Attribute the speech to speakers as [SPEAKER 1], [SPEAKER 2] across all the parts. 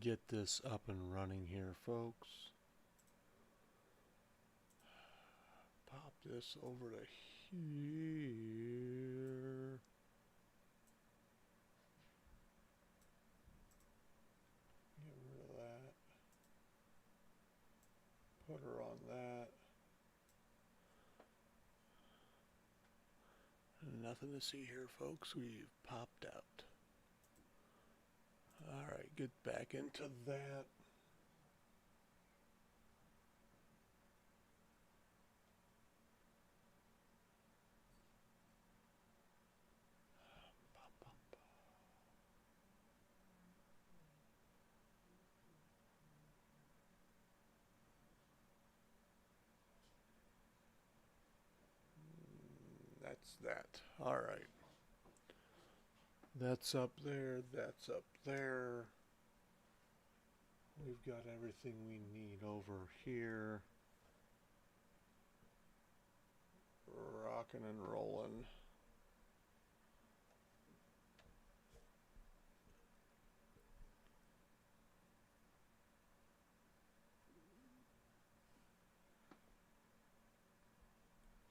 [SPEAKER 1] get this up and running here, folks. Pop this over to here. Get rid of that. Put her on that. Nothing to see here, folks. We've popped out. Alright, get back into that. Pop, pop, pop. That's that. Alright. That's up there. That's up there. We've got everything we need over here. Rocking and rolling.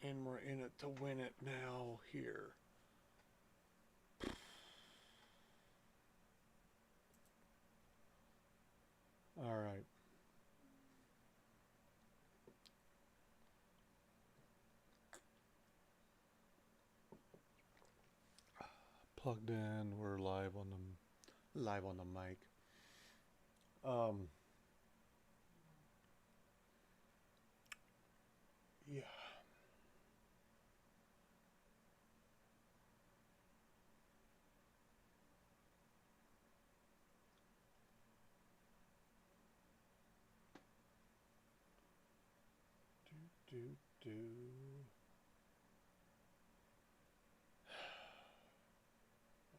[SPEAKER 1] And we're in it to win it now here. Alright. Plugged in, we're live on the mic. Yeah. Do.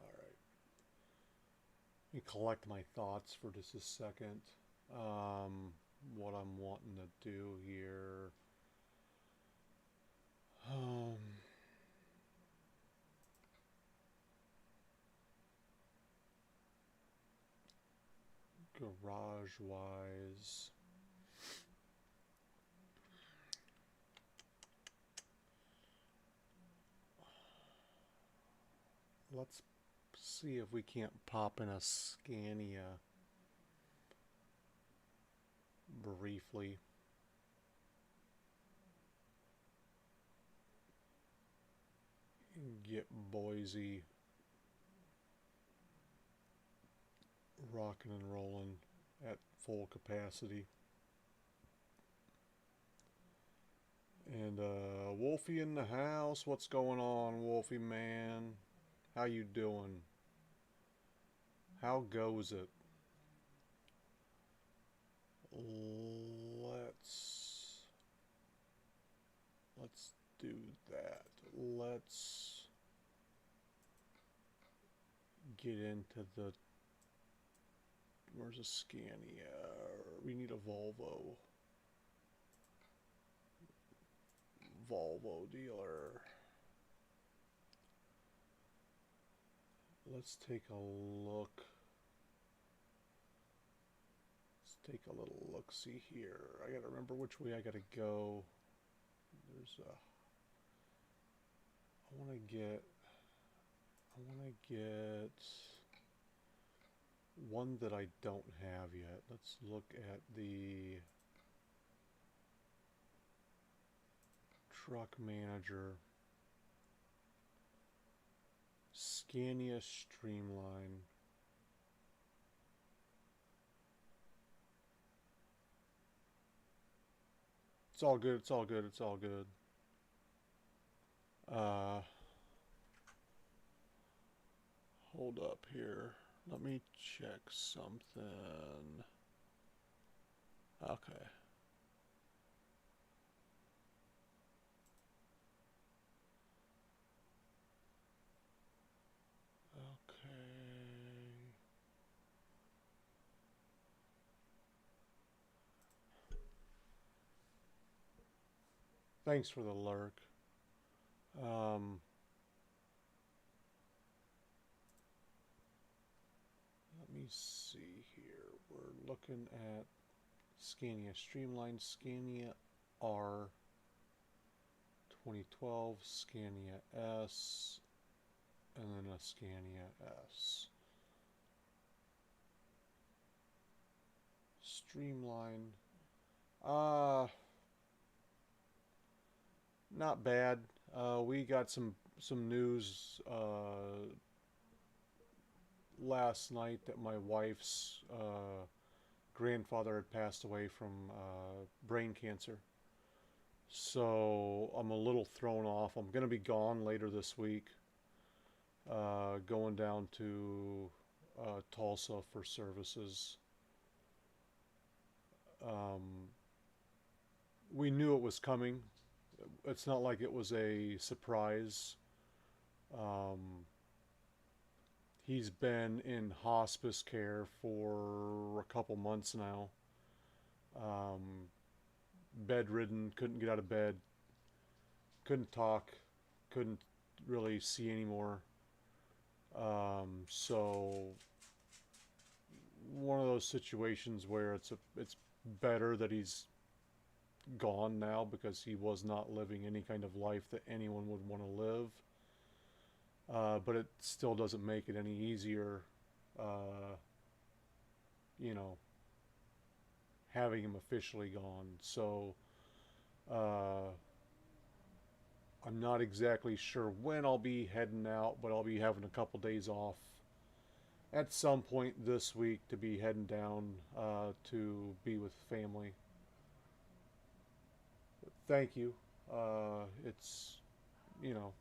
[SPEAKER 1] Alright. Let me collect my thoughts for just a second. What I'm wanting to do here. Garage wise. Let's see if we can't pop in a Scania briefly. Get Boise rocking and rolling at full capacity. And Wolfie in the house. What's going on, Wolfie man? How you doing? How goes it? Let's do that. Let's get into the... Where's a Scania? We need a Volvo. Volvo dealer. Let's take a look. Let's take a little look-see here. I gotta remember which way I gotta go. There's a... I wanna get one that I don't have yet. Let's look at the truck manager. Scania Streamline. It's all good, it's all good, it's all good. Hold up here. Let me check something. Okay. Okay. Thanks for the lurk. Let me see here. we're looking at Scania Streamline, Scania R, 2012, Scania S, and then a Scania S. Streamline, not bad. We got some news last night that my wife's grandfather had passed away from brain cancer. So I'm a little thrown off. I'm going to be gone later this week, going down to Tulsa for services. We knew it was coming. It's not like it was a surprise. He's been in hospice care for a couple months now. Bedridden, couldn't get out of bed, couldn't talk, couldn't really see anymore. So one of those situations where it's better that he's gone now, because he was not living any kind of life that anyone would want to live. But it still doesn't make it any easier, you know, having him officially gone. So I'm not exactly sure when I'll be heading out, but I'll be having a couple days off at some point this week to be heading down to be with family. But thank you. It's, you know,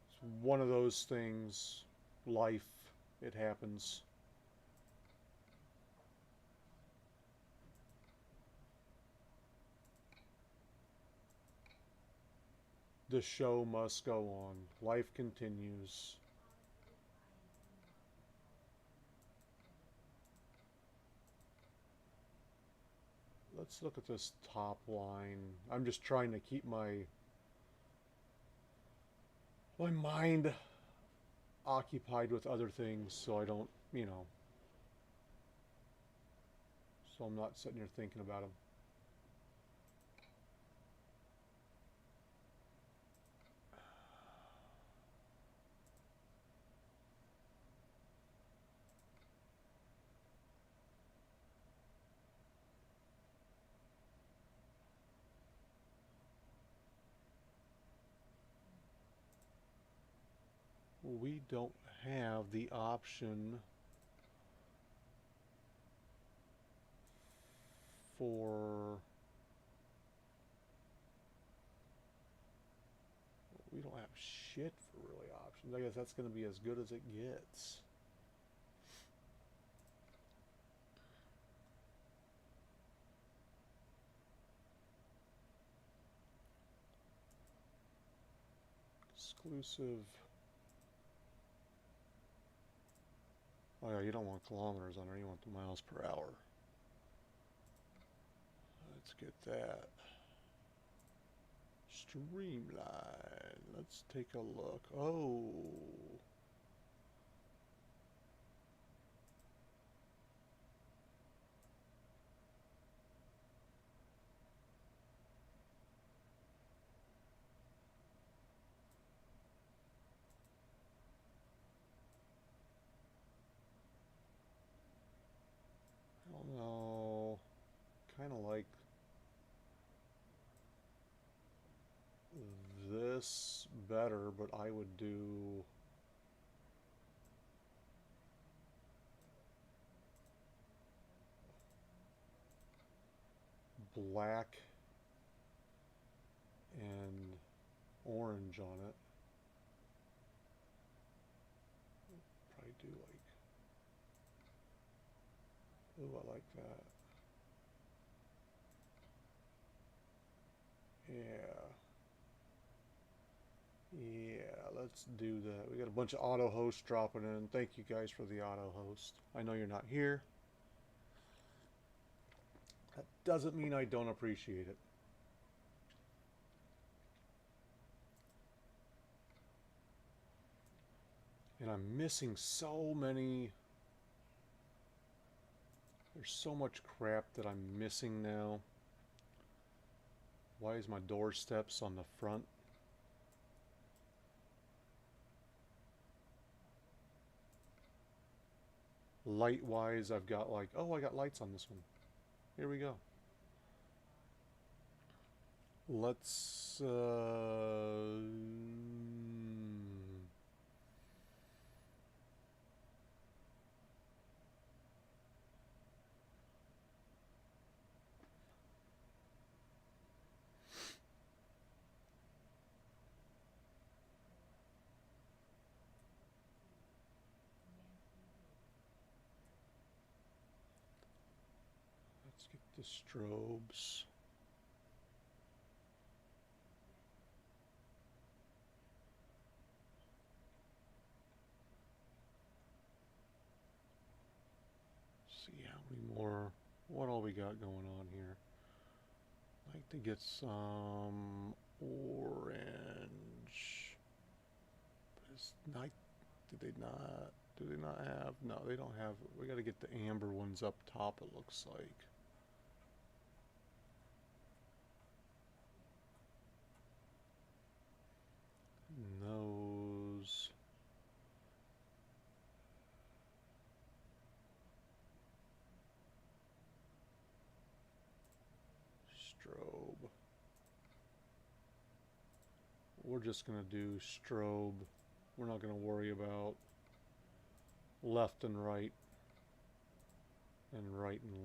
[SPEAKER 1] it's one of those things. Life, it happens. The show must go on. Life continues. Let's look at this top line. I'm just trying to keep my mind occupied with other things, so I don't, you know, so I'm not sitting here thinking about them. We don't have the option for, we don't have shit for really options. I guess that's going to be as good as it gets. Exclusive. Oh yeah, you don't want kilometers on there, you want the miles per hour. Let's get that. Streamline. Let's take a look. Oh. I don't know. Kind of like this better, but I would do black and orange on it. Probably do like, oh, I like that. Yeah. Yeah, let's do that. We got a bunch of auto hosts dropping in. Thank you guys for the auto host. I know you're not here. That doesn't mean I don't appreciate it. And I'm missing so many There's so much crap that I'm missing now. Why is my door steps on the front? Light-wise, I've got like, oh, I got lights on this one. Here we go. Let's, let's get the strobes. See how many more, what all we got going on here. I'd like to get some orange. But it's not, do they not have, no, they don't have, we got to get the amber ones up top, it looks like. And those. Strobe. We're just going to do strobe. We're not going to worry about left and right and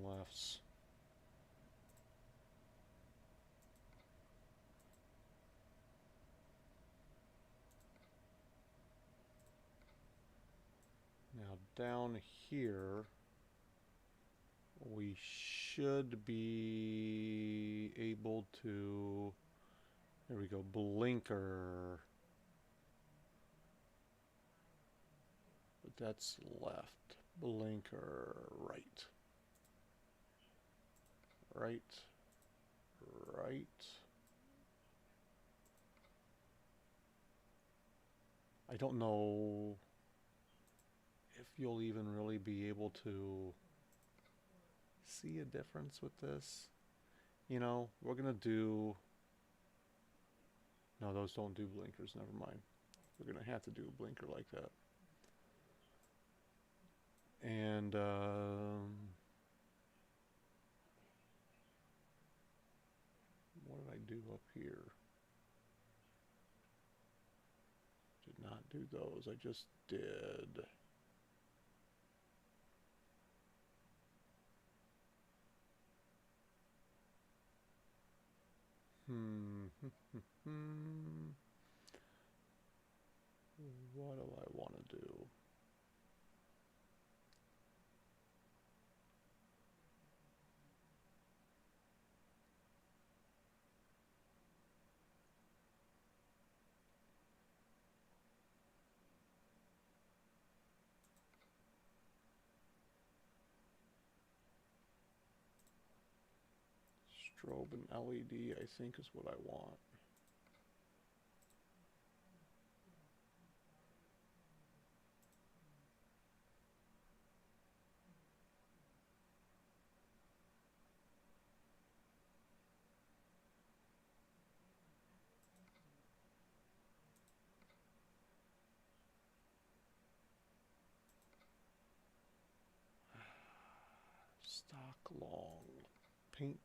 [SPEAKER 1] lefts. Now down here we should be able to, there we go, blinker. But that's left. Blinker right. Right. Right. I don't know if you'll even really be able to see a difference with this. You know, we're gonna do, no, those don't do blinkers, never mind. We're gonna have to do a blinker like that. And what did I do up here? Did not do those, I just did. What do I want to do? Strobe and LED, I think, is what I want. Stock long. Paint.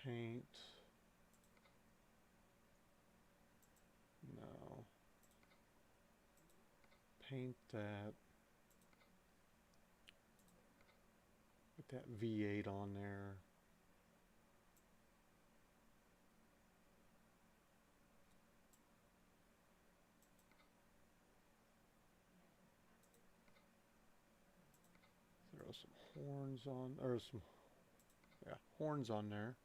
[SPEAKER 1] Paint. No. Paint that. Put that V8 on there. Throw some horns on, or some, yeah, horns on there.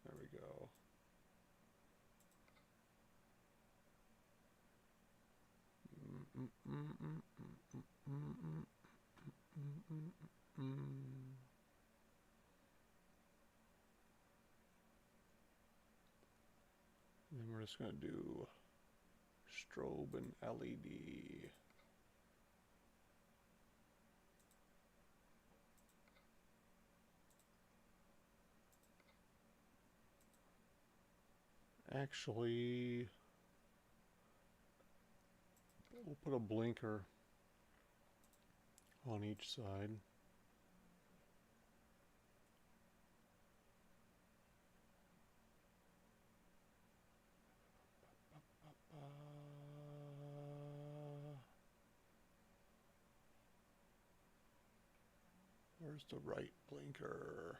[SPEAKER 1] There we go. Then we're just going to do strobe and LED. Actually, we'll put a blinker on each side. Where's the right blinker?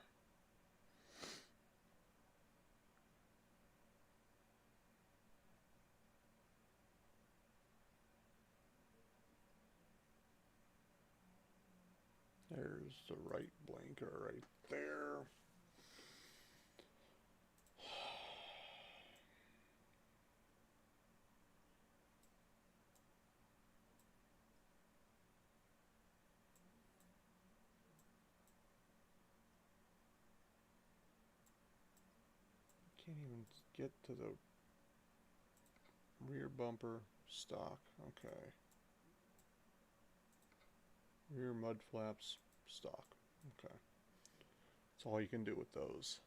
[SPEAKER 1] There's the right blinker right there. Can't even get to the rear bumper stock. Okay. Rear mud flaps stock. Okay. That's all you can do with those.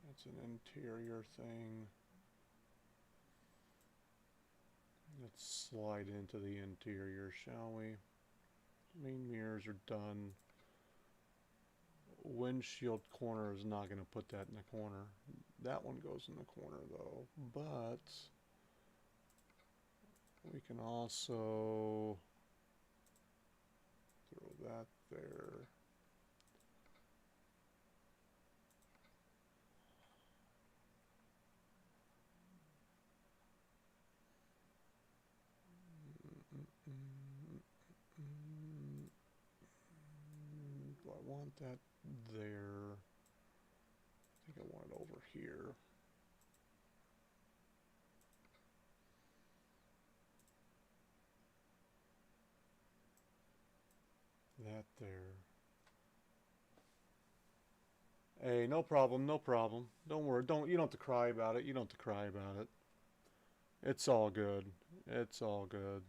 [SPEAKER 1] That's an interior thing. Let's slide into the interior, shall we? Main mirrors are done. Windshield corner is not going to put that in the corner. That one goes in the corner though, but we can also throw that there. Do I want that there? I think I want it over here. That there. Hey, no problem, no problem. Don't worry. You don't have to cry about it. You don't have to cry about it. It's all good. It's all good.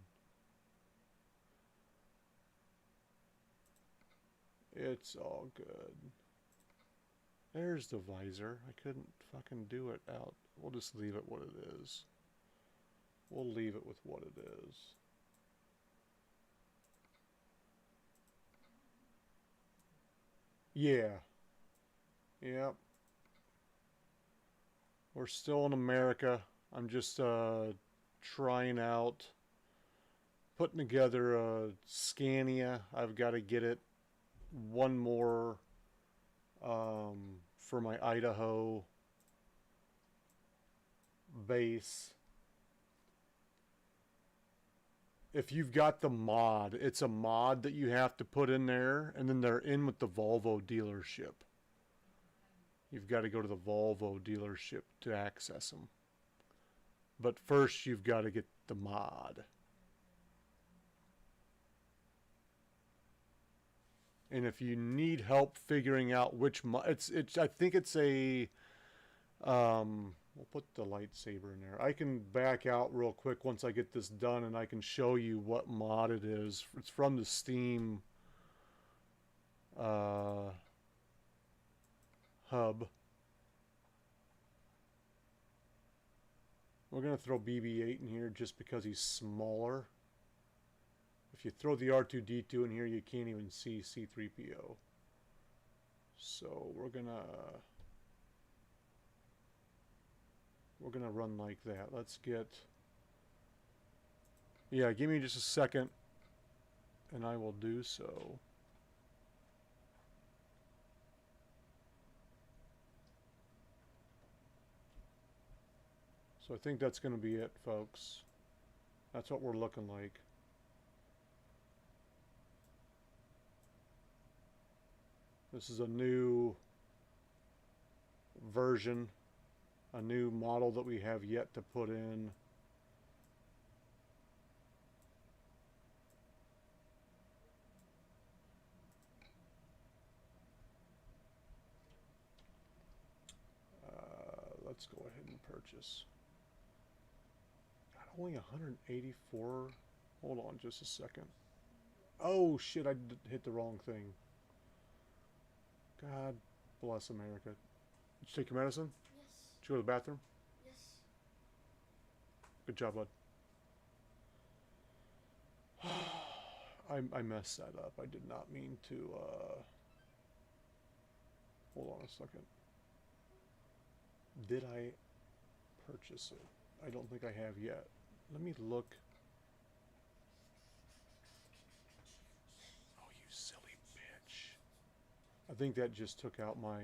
[SPEAKER 1] It's all good. There's the visor. I couldn't fucking do it out. We'll just leave it what it is. We'll leave it with what it is. Yeah. Yep. We're still in America. I'm just trying out, putting together a Scania. I've got to get it one more for my Idaho base. If you've got the mod, it's a mod that you have to put in there, and then they're in with the Volvo dealership. You've got to go to the Volvo dealership to access them. But first, you've got to get the mod. And if you need help figuring out which mod, I think it's a, we'll put the lightsaber in there. I can back out real quick once I get this done, and I can show you what mod it is. It's from the Steam hub. We're going to throw BB-8 in here just because he's smaller. If you throw the R2-D2 in here, you can't even see C-3PO. So we're gonna run like that. Let's get, yeah, give me just a second and I will do so. So I think that's going to be it, folks. That's what we're looking like. This is a new version, a new model that we have yet to put in. Let's go ahead and purchase. God, only 184. Hold on just a second. Oh shit, I hit the wrong thing. God bless America. Did you take your medicine?
[SPEAKER 2] Yes.
[SPEAKER 1] Did you go to the bathroom?
[SPEAKER 2] Yes.
[SPEAKER 1] Good job, bud. I messed that up. I did not mean to, hold on a second. Did I purchase it? I don't think I have yet. Let me look. Oh, you silly bitch. I think that just took out my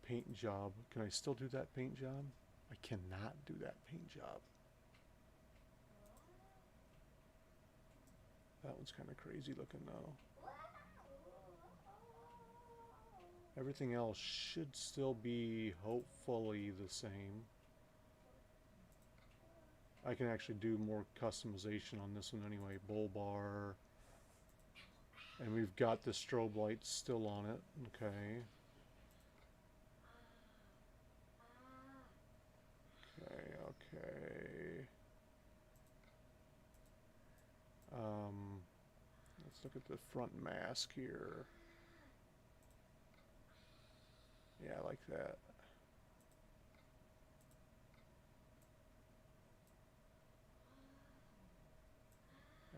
[SPEAKER 1] paint job. Can I still do that paint job? I cannot do that paint job. That one's kind of crazy looking though. Everything else should still be hopefully the same. I can actually do more customization on this one anyway. Bull bar. And we've got the strobe lights still on it. Okay. Okay. Let's look at the front mask here. Yeah, I like that.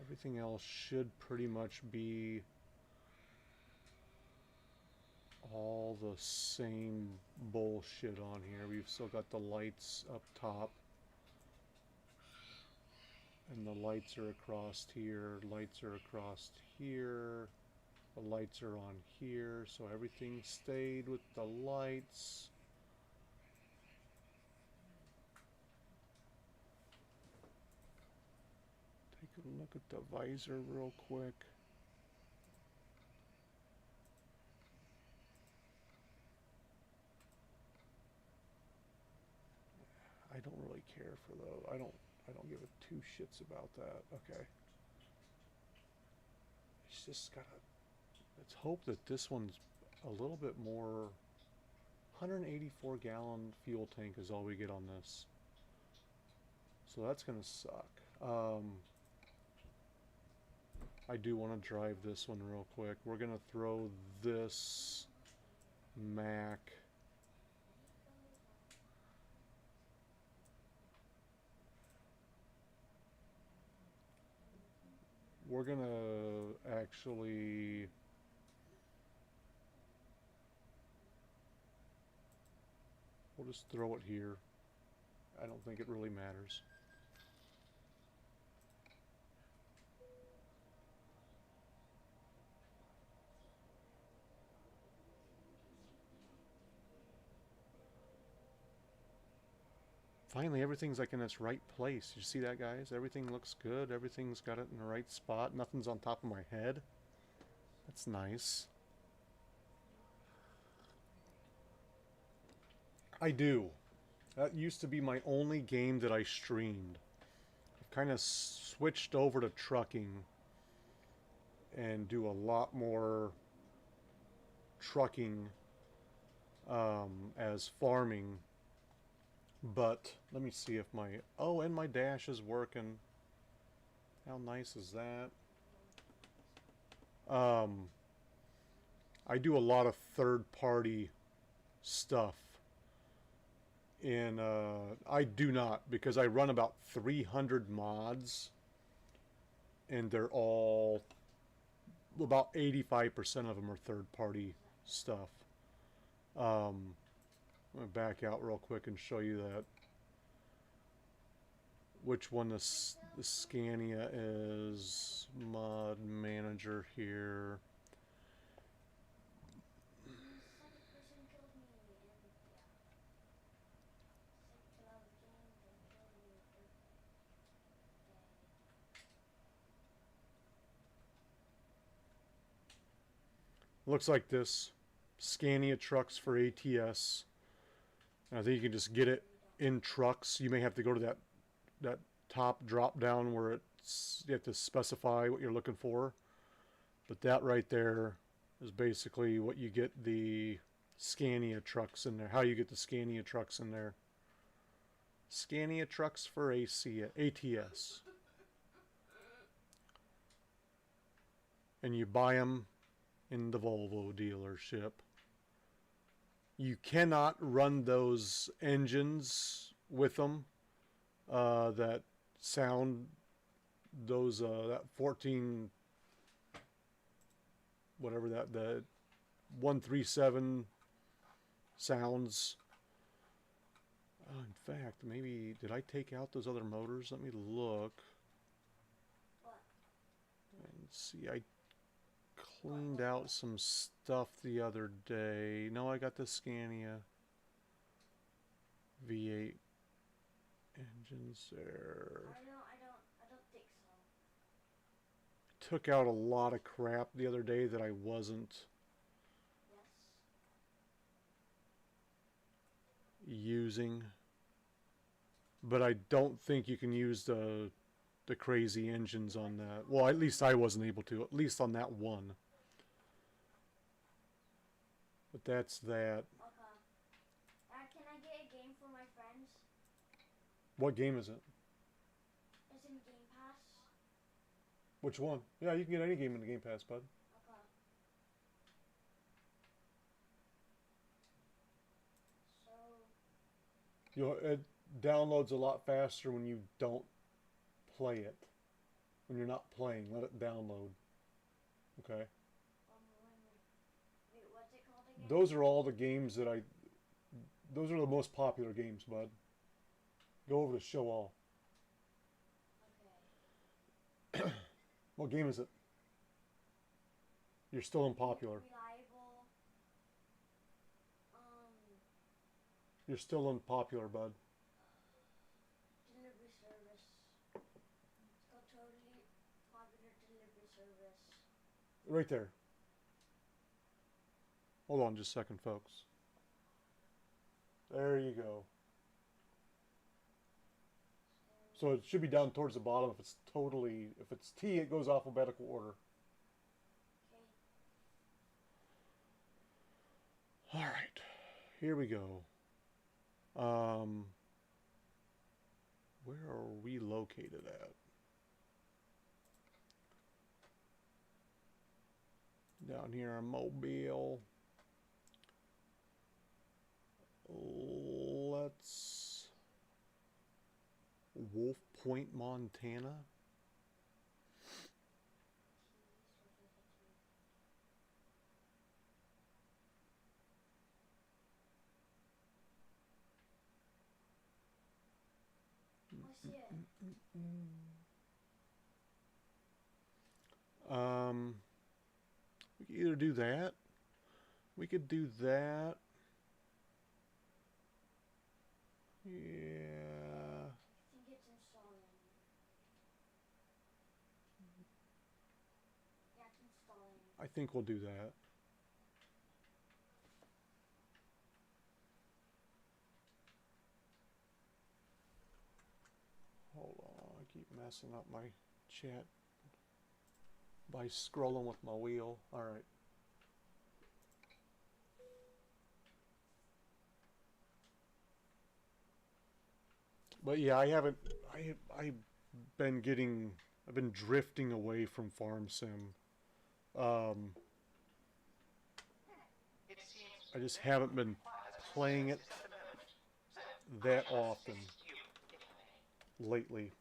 [SPEAKER 1] Everything else should pretty much be all the same bullshit on here. We've still got the lights up top. And the lights are across here. Lights are across here. The lights are on here. So everything stayed with the lights. Take a look at the visor real quick. I don't really care for those. I don't give a two shits about that. Okay. It's just gotta, let's hope that this one's a little bit more. 184 gallon fuel tank is all we get on this. So that's gonna suck. I do want to drive this one real quick. We're gonna throw this Mac. We're gonna actually we'll just throw it here. I don't think it really matters. Finally, everything's like in its right place. You see that, guys? Everything looks good. Everything's got it in the right spot. Nothing's on top of my head. That's nice. I do. That used to be my only game that I streamed. I've kind of switched over to trucking and do a lot more trucking as farming. But let me see if my... Oh, and my dash is working. How nice is that? I do a lot of third-party stuff. And I do not, because I run about 300 mods. And they're all... About 85% of them are third-party stuff. I'm going to back out real quick and show you that. Which one the Scania is. Mod manager here. Looks like this. Scania trucks for ATS. And I think you can just get it in trucks. You may have to go to that top drop down where you have to specify what you're looking for. But that right there is basically what you get the Scania trucks in there. How you get the Scania trucks in there. Scania trucks for ATS. And you buy them in the Volvo dealership. You cannot run those engines with them that sound those that 14 whatever that the 137 sounds. In fact, maybe did I take out those other motors? Let me look and see. I cleaned out some stuff the other day. No, I got the Scania V8 engines there.
[SPEAKER 2] I don't think so.
[SPEAKER 1] Took out a lot of crap the other day that I wasn't using. But I don't think you can use the crazy engines on that. Well, at least I wasn't able to. At least on that one. But that's that.
[SPEAKER 2] Okay. Can I get a game for my friends?
[SPEAKER 1] What game is it?
[SPEAKER 2] It's in Game Pass.
[SPEAKER 1] Which one? Yeah, you can get any game in the Game Pass, bud.
[SPEAKER 2] Okay. So.
[SPEAKER 1] It downloads a lot faster when you don't play it. When you're not playing, let it download. Okay.
[SPEAKER 2] Wait, what's it called again?
[SPEAKER 1] Those are all the games that those are the most popular games, bud. Go over to show all.
[SPEAKER 2] Okay.
[SPEAKER 1] What game is it? You're still unpopular.
[SPEAKER 2] Reliable.
[SPEAKER 1] You're still unpopular, bud.
[SPEAKER 2] Delivery service. It's called Totally Popular Delivery Service.
[SPEAKER 1] Right there. Hold on just a second, folks. There you go. So it should be down towards the bottom. If it's T, it goes alphabetical order.
[SPEAKER 2] Okay.
[SPEAKER 1] All right, here we go. Where are we located at? Down here in Mobile. Let's Wolf Point, Montana.
[SPEAKER 2] What's it?
[SPEAKER 1] We could either do that. We could do that. Yeah.
[SPEAKER 2] I think it's installing. Yeah, it's installing.
[SPEAKER 1] I think we'll do that. Hold on, I keep messing up my chat by scrolling with my wheel. All right. But yeah, I've been drifting away from Farm Sim. I just haven't been playing it that often lately.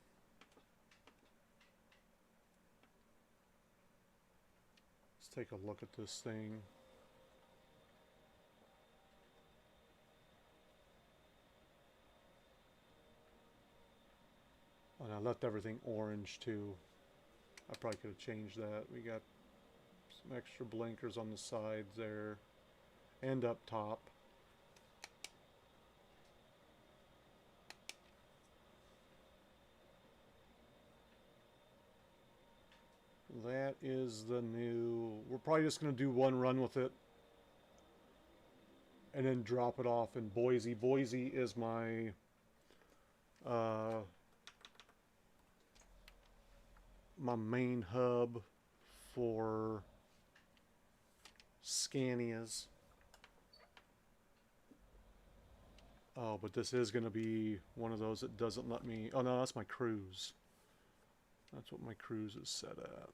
[SPEAKER 1] Let's take a look at this thing. And I left everything orange too. I probably could have changed that. We got some extra blinkers on the sides there and up top. That is the new... We're probably just going to do one run with it. and then drop it off in Boise. Boise is my my main hub for Scanias. Oh, but this is going to be one of those that doesn't let me... Oh, no, that's my cruise. That's what my cruise is set at.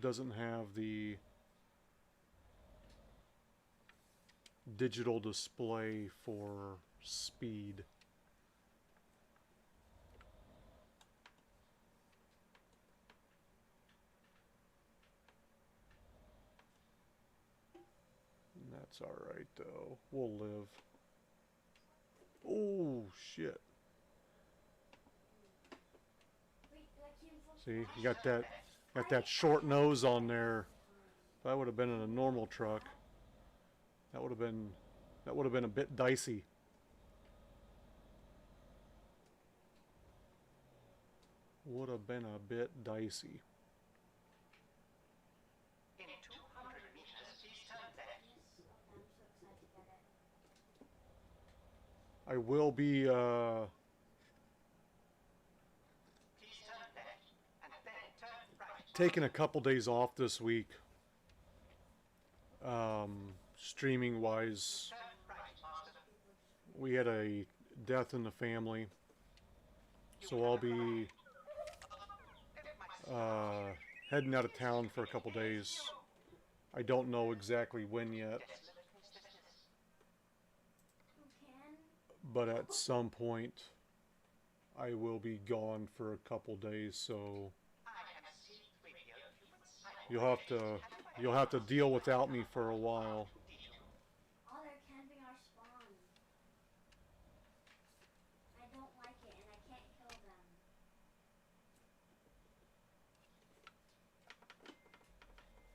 [SPEAKER 1] Doesn't have the digital display for speed. That's alright, though. We'll live. Oh, shit.
[SPEAKER 2] Wait, that came from
[SPEAKER 1] See, you got that short nose on there. If that would have been in a normal truck, that would have been a bit dicey. Would have been a bit dicey.
[SPEAKER 3] In 200 meters, please turn left.
[SPEAKER 2] Yes, okay, I'm so excited to get it.
[SPEAKER 1] I will be
[SPEAKER 3] Please turn left, and then turn right.
[SPEAKER 1] taking a couple days off this week. Streaming wise,
[SPEAKER 3] Turn right, master.
[SPEAKER 1] we had a death in the family, so I'll be heading out of town for a couple days. I don't know exactly when yet,
[SPEAKER 2] Who can?
[SPEAKER 1] but at some point I will be gone for a couple days, so
[SPEAKER 3] I am C-3PO.
[SPEAKER 1] you'll have to deal without me for a while.
[SPEAKER 2] Oh, they're camping our spawn. I don't like it, and I can't kill them.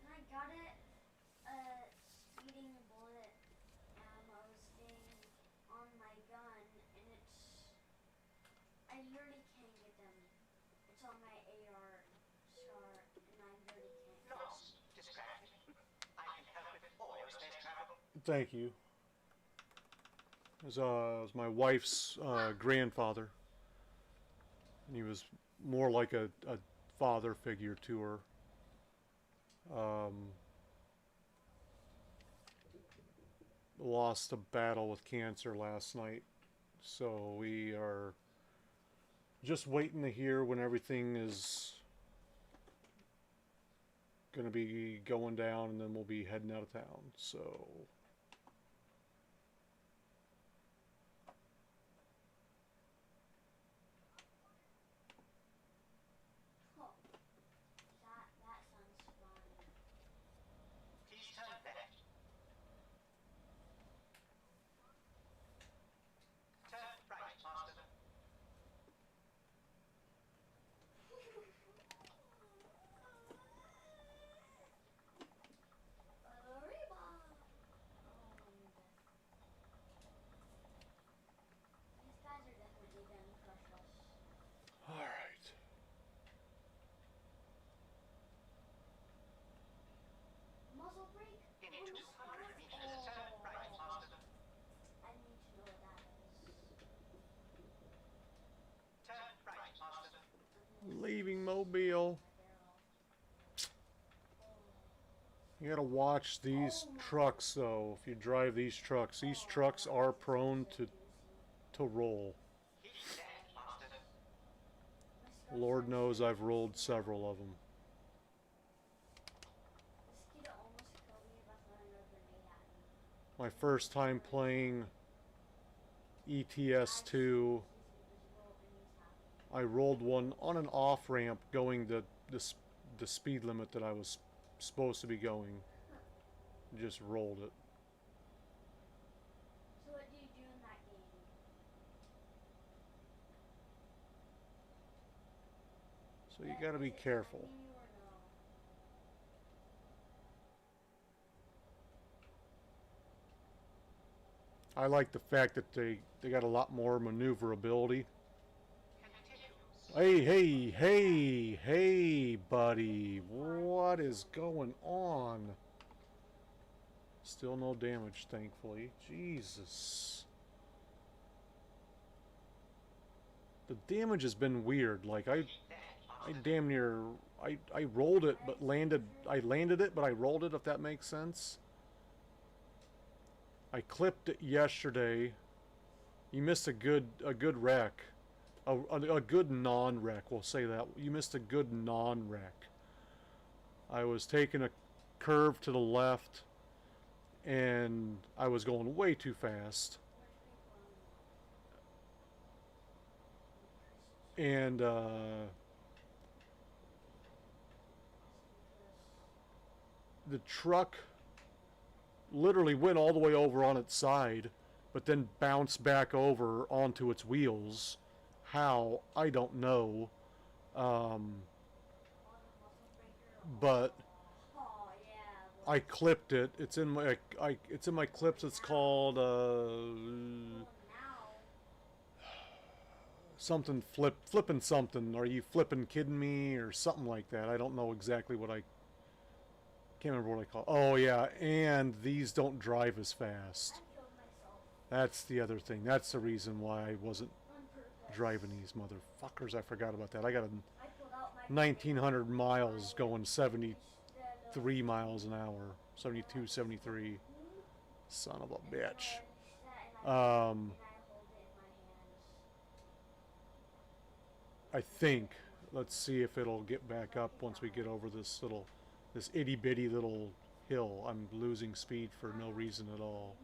[SPEAKER 2] And I got it, speeding bullet ammo thing on my gun, and I literally can't get them. It's on my AR scar, and I literally can't get them.
[SPEAKER 3] Lost. Distracted. I can help with all your space travel.
[SPEAKER 1] Thank you. It was my wife's grandfather, and he was more like a father figure to her. Lost a battle with cancer last night, so we are just waiting to hear when everything is going to be going down, and then we'll be heading out of town. So
[SPEAKER 2] Oh, that sounds fun.
[SPEAKER 3] Please turn left. Turn right, master.
[SPEAKER 2] Arriba! These guys are definitely gonna crush us.
[SPEAKER 1] all right.
[SPEAKER 2] Muzzle brake?
[SPEAKER 3] In
[SPEAKER 2] Oh,
[SPEAKER 3] 200 meters, turn right, master.
[SPEAKER 2] I need to know what that is.
[SPEAKER 3] Turn right, master.
[SPEAKER 1] Leaving Mobile. You gotta watch these trucks, though. If you drive these trucks are prone to roll.
[SPEAKER 3] Keep left, master.
[SPEAKER 1] Lord knows I've rolled several of them.
[SPEAKER 2] This kid almost killed me by throwing a grenade at me.
[SPEAKER 1] My first time playing ETS2,
[SPEAKER 2] He's invisible and he's happy.
[SPEAKER 1] I rolled one on an off ramp going the speed limit that I was supposed to be going. Just rolled it.
[SPEAKER 2] So what do you do in that game?
[SPEAKER 1] So you gotta be careful.
[SPEAKER 2] Is it funny or no?
[SPEAKER 1] I like the fact that they got a lot more maneuverability.
[SPEAKER 3] Continue.
[SPEAKER 1] Hey, buddy. What is going on? Still no damage, thankfully. Jesus. The damage has been weird. Like, I damn near... I rolled it, but landed... I landed it, but I rolled it, if that makes sense. I clipped it yesterday. You missed a good wreck. A good non-wreck, we'll say that. You missed a good non-wreck. I was taking a curve to the left, and I was going way too fast. And, the truck literally went all the way over on its side, but then bounced back over onto its wheels. How? I don't know. But I clipped it. It's in my it's in my clips. It's called something flipping something. Are you flipping kidding me or something like that? I don't know exactly what I can't remember what I call. Oh yeah, and these don't drive as fast. That's the other thing. That's the reason why I wasn't driving these motherfuckers. I forgot about that. I got a 1,900 miles going 73 miles an hour. 72, 73. Son of a bitch. I think. Let's see if it'll get back up once we get over this itty bitty little hill. I'm losing speed for no reason at all.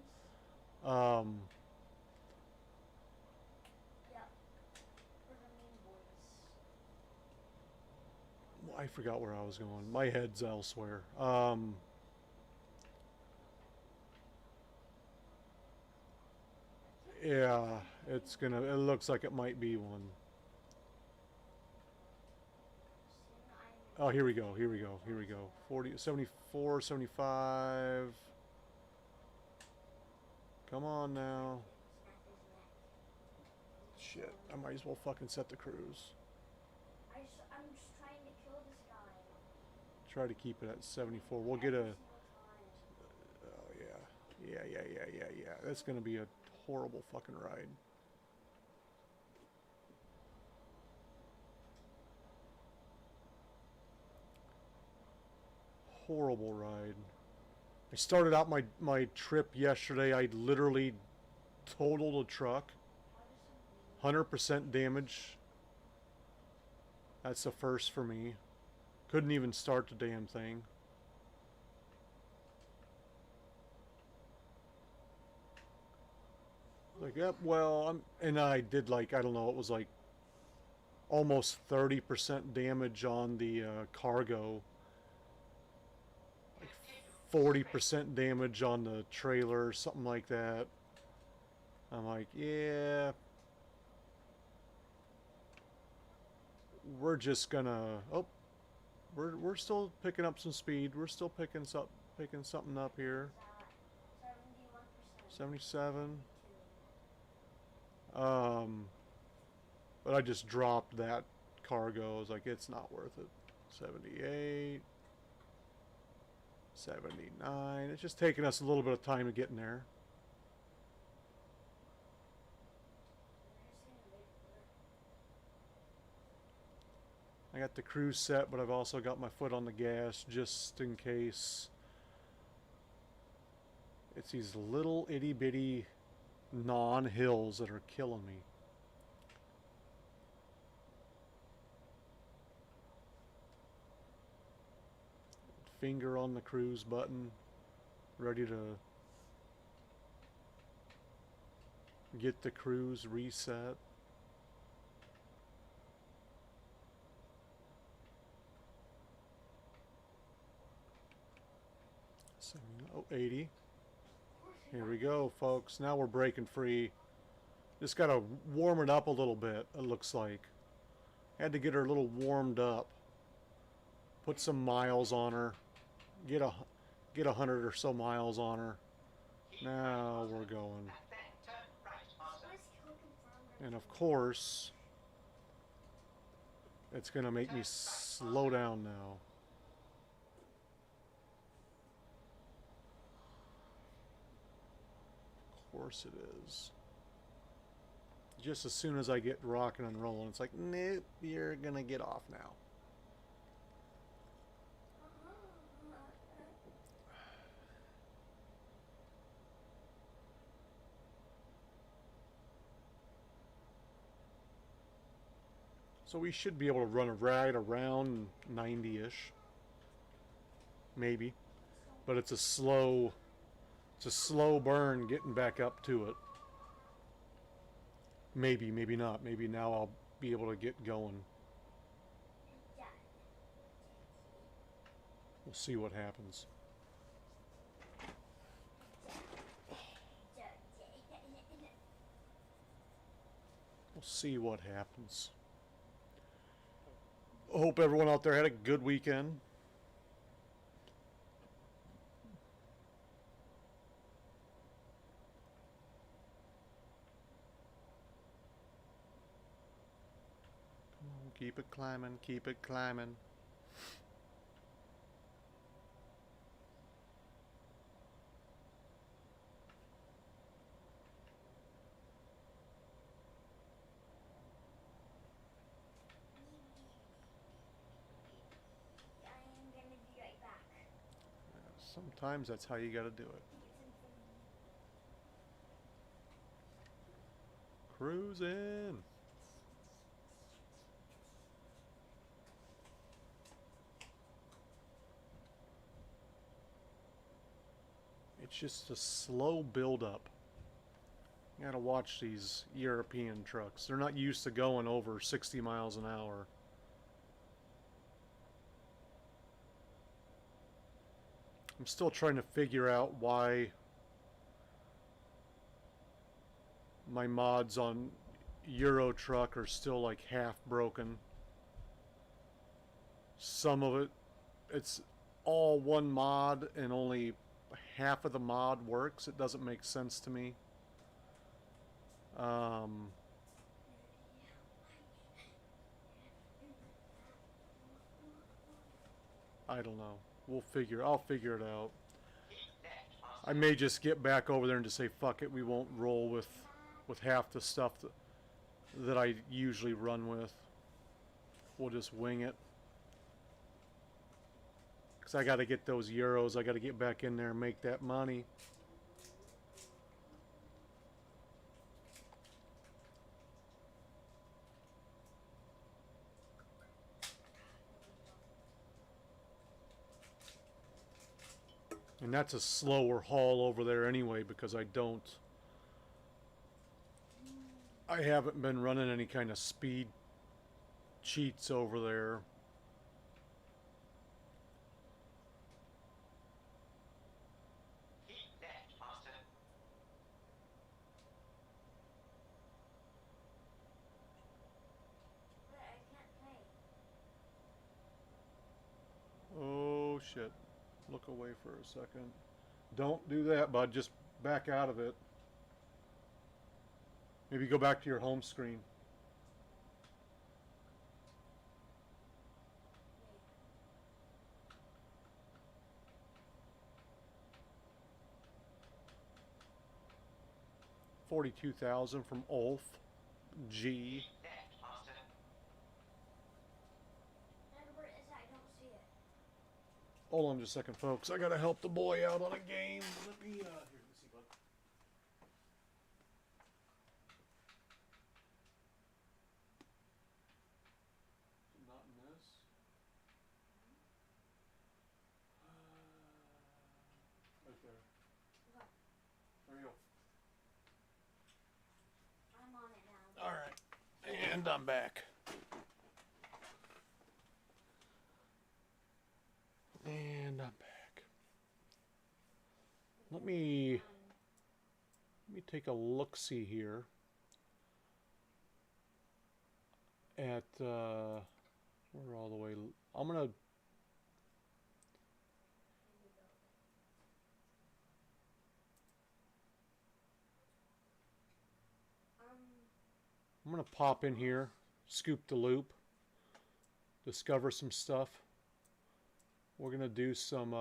[SPEAKER 1] I forgot where I was going. My head's elsewhere. Yeah, it looks like it might be one. Oh, here we go. 40, 74, 75. Come on now. Shit, I might as well fucking set the cruise.
[SPEAKER 2] I'm just trying to kill this guy.
[SPEAKER 1] Try to keep it at 74. We'll get a... Oh, yeah. Yeah. That's gonna be a horrible fucking ride. Horrible ride. I started out my trip yesterday. I literally totaled a truck. 100% damage. That's the first for me. Couldn't even start the damn thing. Like, yep, well, and I did like, I don't know, it was like almost 30% damage on the cargo. 40% damage on the trailer, something like that. I'm like, yeah, we're just gonna. Oh, we're still picking up some speed. We're still picking something up here. 77. But I just dropped that cargo. I was like, it's not worth it. 78. 79. It's just taking us a little bit of time to get in there. I got the cruise set, but I've also got my foot on the gas just in case. It's these little itty bitty non-hills that are killing me. Finger on the cruise button, ready to get the cruise reset. Oh, 80. Here we go, folks. Now we're breaking free. Just gotta warm it up a little bit, it looks like. Had to get her a little warmed up. Put some miles on her. Get 100 or so miles on her. Now we're going. And of course, it's gonna make me slow down now. course it is. Just as soon as I get rocking and rolling, it's like, nope, you're gonna get off now. So we should be able to run right around 90-ish. Maybe. But it's a slow burn getting back up to it. Maybe, maybe not. Maybe now I'll be able to get going. We'll see what happens. We'll see what happens. I hope everyone out there had a good weekend. Come on, keep it climbing, keep it climbing.
[SPEAKER 2] I am gonna be right back.
[SPEAKER 1] Sometimes that's how you gotta do it. Cruising. It's just a slow build up. You gotta watch these European trucks. They're not used to going over 60 miles an hour. I'm still trying to figure out why my mods on Euro Truck are still like half broken. Some of it, it's all one mod and only half of the mod works. It doesn't make sense to me. I don't know. I'll figure it out. I may just get back over there and just say, fuck it, we won't roll with half the stuff that I usually run with. We'll just wing it. Because I got to get those euros. I got to get back in there and make that money. And that's a slower haul over there anyway, because I haven't been running any kind of speed cheats over there.
[SPEAKER 2] But I can't play.
[SPEAKER 1] Oh shit. Look away for a second. Don't do that, bud. Just back out of it. Maybe go back to your home screen. $42,000 from Ulf G.
[SPEAKER 2] And where is that? I don't see it.
[SPEAKER 1] Hold on just a second, folks. I gotta help the boy out on a game. Let me, here, let me see, bud. Not in this. Right there.
[SPEAKER 2] What?
[SPEAKER 1] There you go.
[SPEAKER 2] I'm on it now.
[SPEAKER 1] Alright. And I'm back. And I'm back. Let me take a look-see here at we're all the way. I'm gonna pop in here, scoop the loop, discover some stuff. We're gonna do some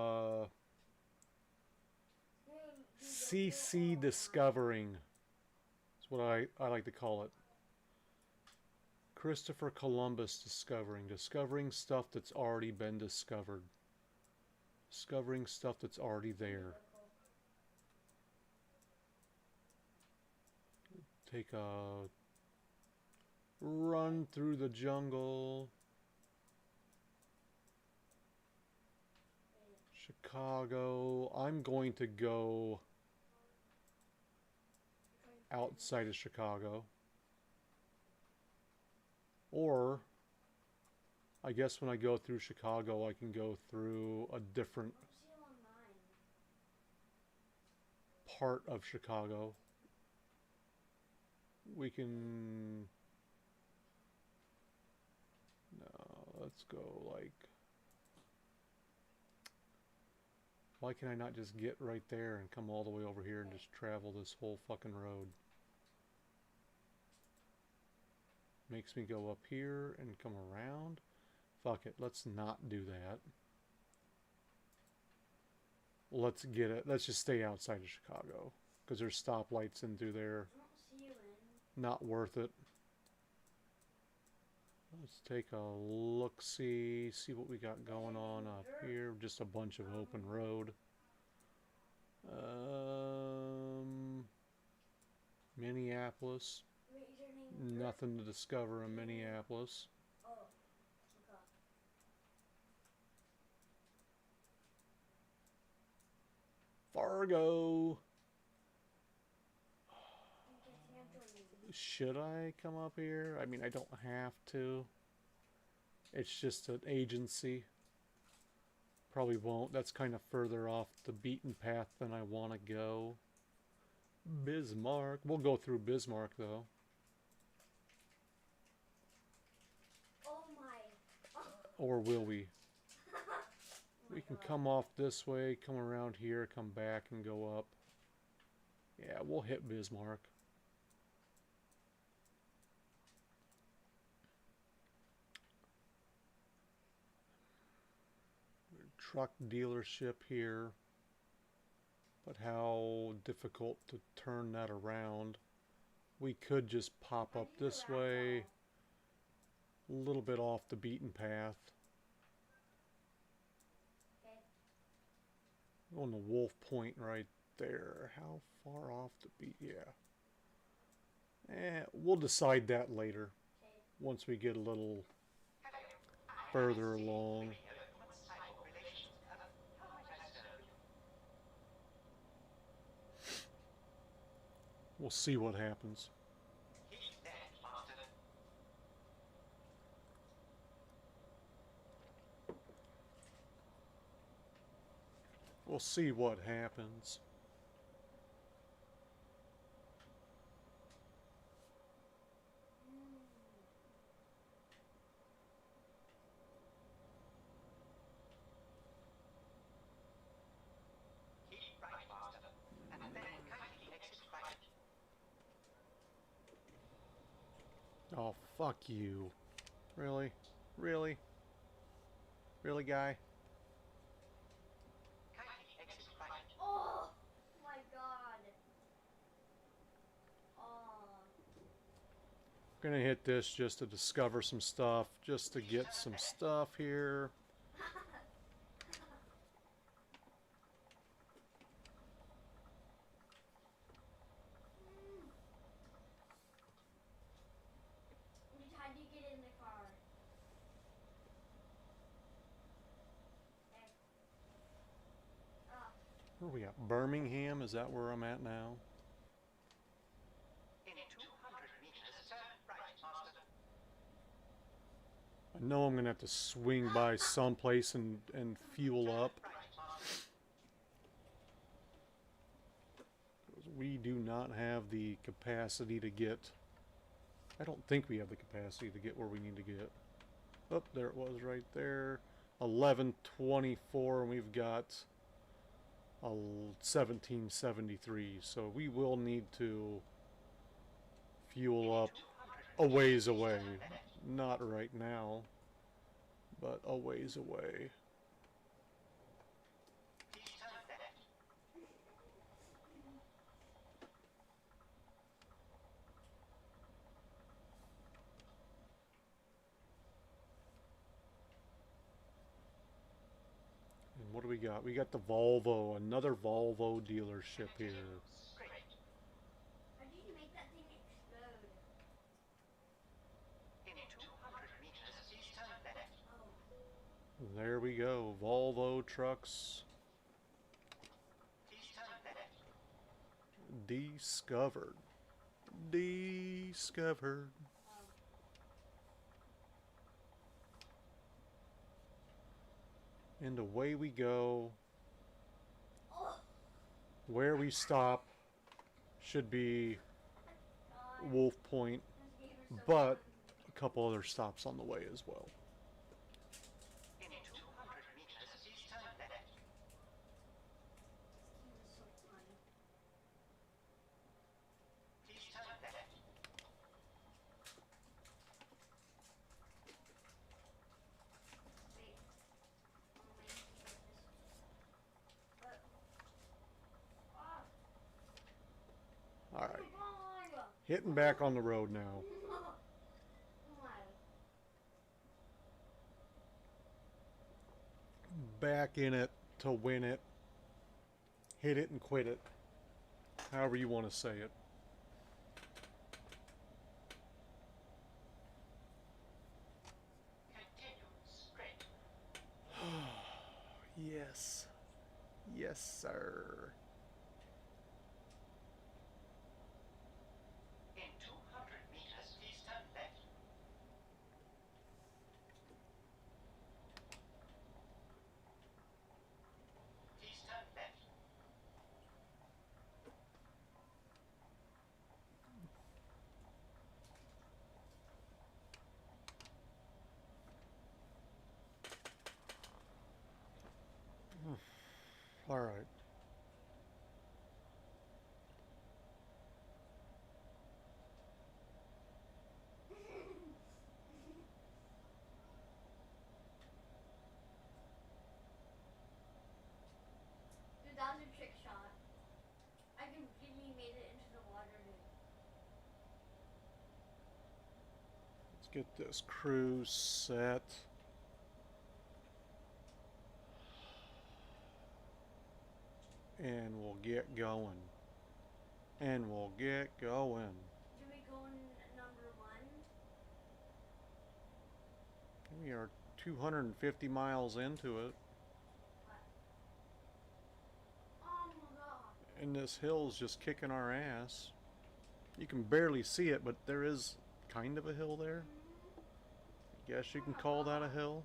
[SPEAKER 1] CC Discovering. That's what I like to call it. Christopher Columbus Discovering. Discovering stuff that's already been discovered. Discovering stuff that's already there. Take a run through the jungle. Chicago. I'm going to go outside of Chicago. Or, I guess when I go through Chicago, I can go through a different part of Chicago. We can... No, let's go like... Why can I not just get right there and come all the way over here and just travel this whole fucking road? Makes me go up here and come around. Fuck it, let's not do that. Let's get it. Let's just stay outside of Chicago. Because there's stoplights in through there. Not worth it. Let's take a look-see. See what we got going on up here. Just a bunch of open road. Minneapolis. Nothing to discover in Minneapolis. Fargo. Should I come up here? I mean, I don't have to. It's just an agency. Probably won't. That's kind of further off the beaten path than I want to go. Bismarck. We'll go through Bismarck, though.
[SPEAKER 2] Oh my.
[SPEAKER 1] Or will we? We can come off this way, come around here, come back, and go up. Yeah, we'll hit Bismarck. Truck dealership here. But how difficult to turn that around. We could just pop up this way. A little bit off the beaten path. On the Wolf Point right there. How far off the beat? Yeah. We'll decide that later. Once we get a little further along. We'll see what happens. We'll see what happens. Oh, fuck you. Really? Really? Really, guy?
[SPEAKER 2] Oh my god. Oh.
[SPEAKER 1] Gonna hit this just to discover some stuff, just to get some stuff here.
[SPEAKER 2] How do you get in the car?
[SPEAKER 1] Where are we at? Birmingham? Is that where I'm at now?
[SPEAKER 3] In 200 meters, turn right, Master.
[SPEAKER 1] I know I'm gonna have to swing by someplace and fuel up.
[SPEAKER 3] Right, Master.
[SPEAKER 1] We do not have the capacity to get... I don't think we have the capacity to get where we need to get. Oh, there it was right there. 1124, and we've got 1773. So we will need to fuel up a ways away. Not right now, but a ways away.
[SPEAKER 3] Please turn left.
[SPEAKER 1] we got? We got the Volvo, another Volvo dealership here.
[SPEAKER 3] Great.
[SPEAKER 2] How did you make that thing explode?
[SPEAKER 3] In 200 meters, please turn left.
[SPEAKER 2] Oh.
[SPEAKER 1] There we go, Volvo trucks
[SPEAKER 3] Please turn left.
[SPEAKER 1] discovered. Discovered. And away we go.
[SPEAKER 2] Oh.
[SPEAKER 1] Where we stop should be
[SPEAKER 2] God.
[SPEAKER 1] Wolf Point,
[SPEAKER 2] This game is so
[SPEAKER 1] but
[SPEAKER 2] fun.
[SPEAKER 1] a couple other stops on the way as well.
[SPEAKER 3] In 200 meters, please turn left.
[SPEAKER 2] This game is so fun.
[SPEAKER 3] Please turn left.
[SPEAKER 2] Wait. Oh, my God, this. But. Ah.
[SPEAKER 1] All right,
[SPEAKER 2] Oh,
[SPEAKER 1] hitting back on the road now.
[SPEAKER 2] Why?
[SPEAKER 1] Back in it to win it. Hit it and quit it. However you want to say it.
[SPEAKER 3] Continue straight.
[SPEAKER 1] Yes. Yes, sir.
[SPEAKER 3] In 200 meters, please turn left. Please turn left.
[SPEAKER 1] All right.
[SPEAKER 2] Dude, that was a trick shot. I completely made it into the water, dude.
[SPEAKER 1] Let's get this cruise set. And we'll get going. And we'll get going.
[SPEAKER 2] Do we go in number one?
[SPEAKER 1] We are 250 miles into it.
[SPEAKER 2] What? Oh my god.
[SPEAKER 1] And this hill's just kicking our ass. You can barely see it, but there is kind of a hill there. Guess you can call that a hill.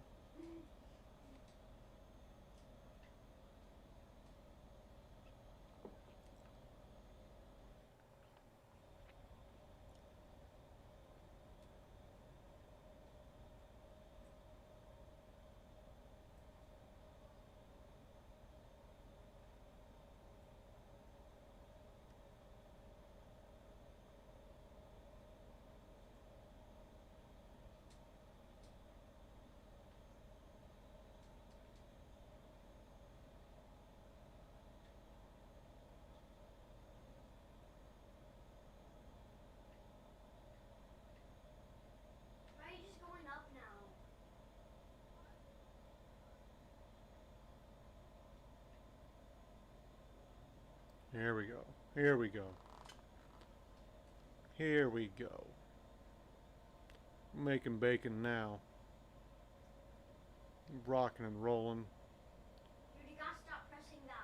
[SPEAKER 2] Why are you just going up now?
[SPEAKER 1] Here we go. Here we go. Here we go. Making bacon now. Rocking and rolling.
[SPEAKER 2] Dude, you gotta stop pressing that.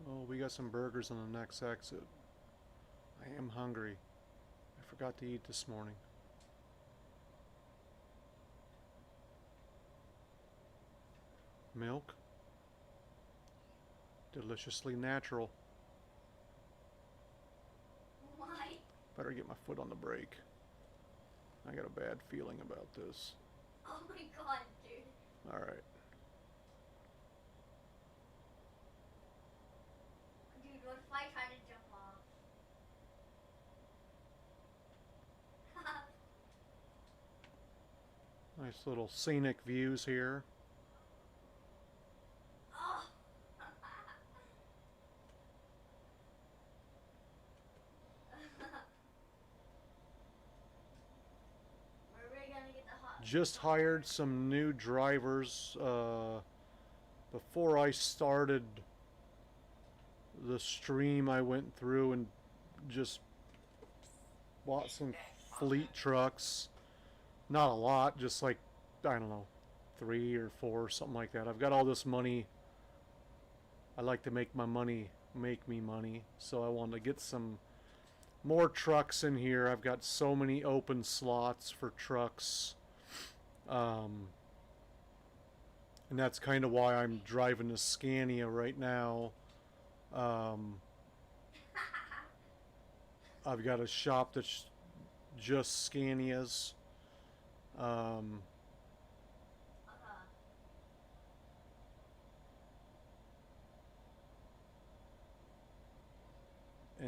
[SPEAKER 1] Oh, we got some burgers on the next exit. I am hungry. I forgot to eat this morning. Milk. Deliciously natural.
[SPEAKER 2] Why?
[SPEAKER 1] Better get my foot on the brake. I got a bad feeling about this.
[SPEAKER 2] Oh my god, dude.
[SPEAKER 1] Alright.
[SPEAKER 2] Dude, what if I try to jump off?
[SPEAKER 1] Nice little scenic views here.
[SPEAKER 2] Oh.
[SPEAKER 1] just hired some new drivers. Before I started the stream, I went through and just bought some fleet trucks. Not a lot, just like, I don't know, 3 or 4, something like that. I've got all this money. I like to make my money make me money, so I want to get some more trucks in here. I've got so many open slots for trucks. And that's kind of why I'm driving a Scania right now. I've got a shop that's just Scanias. And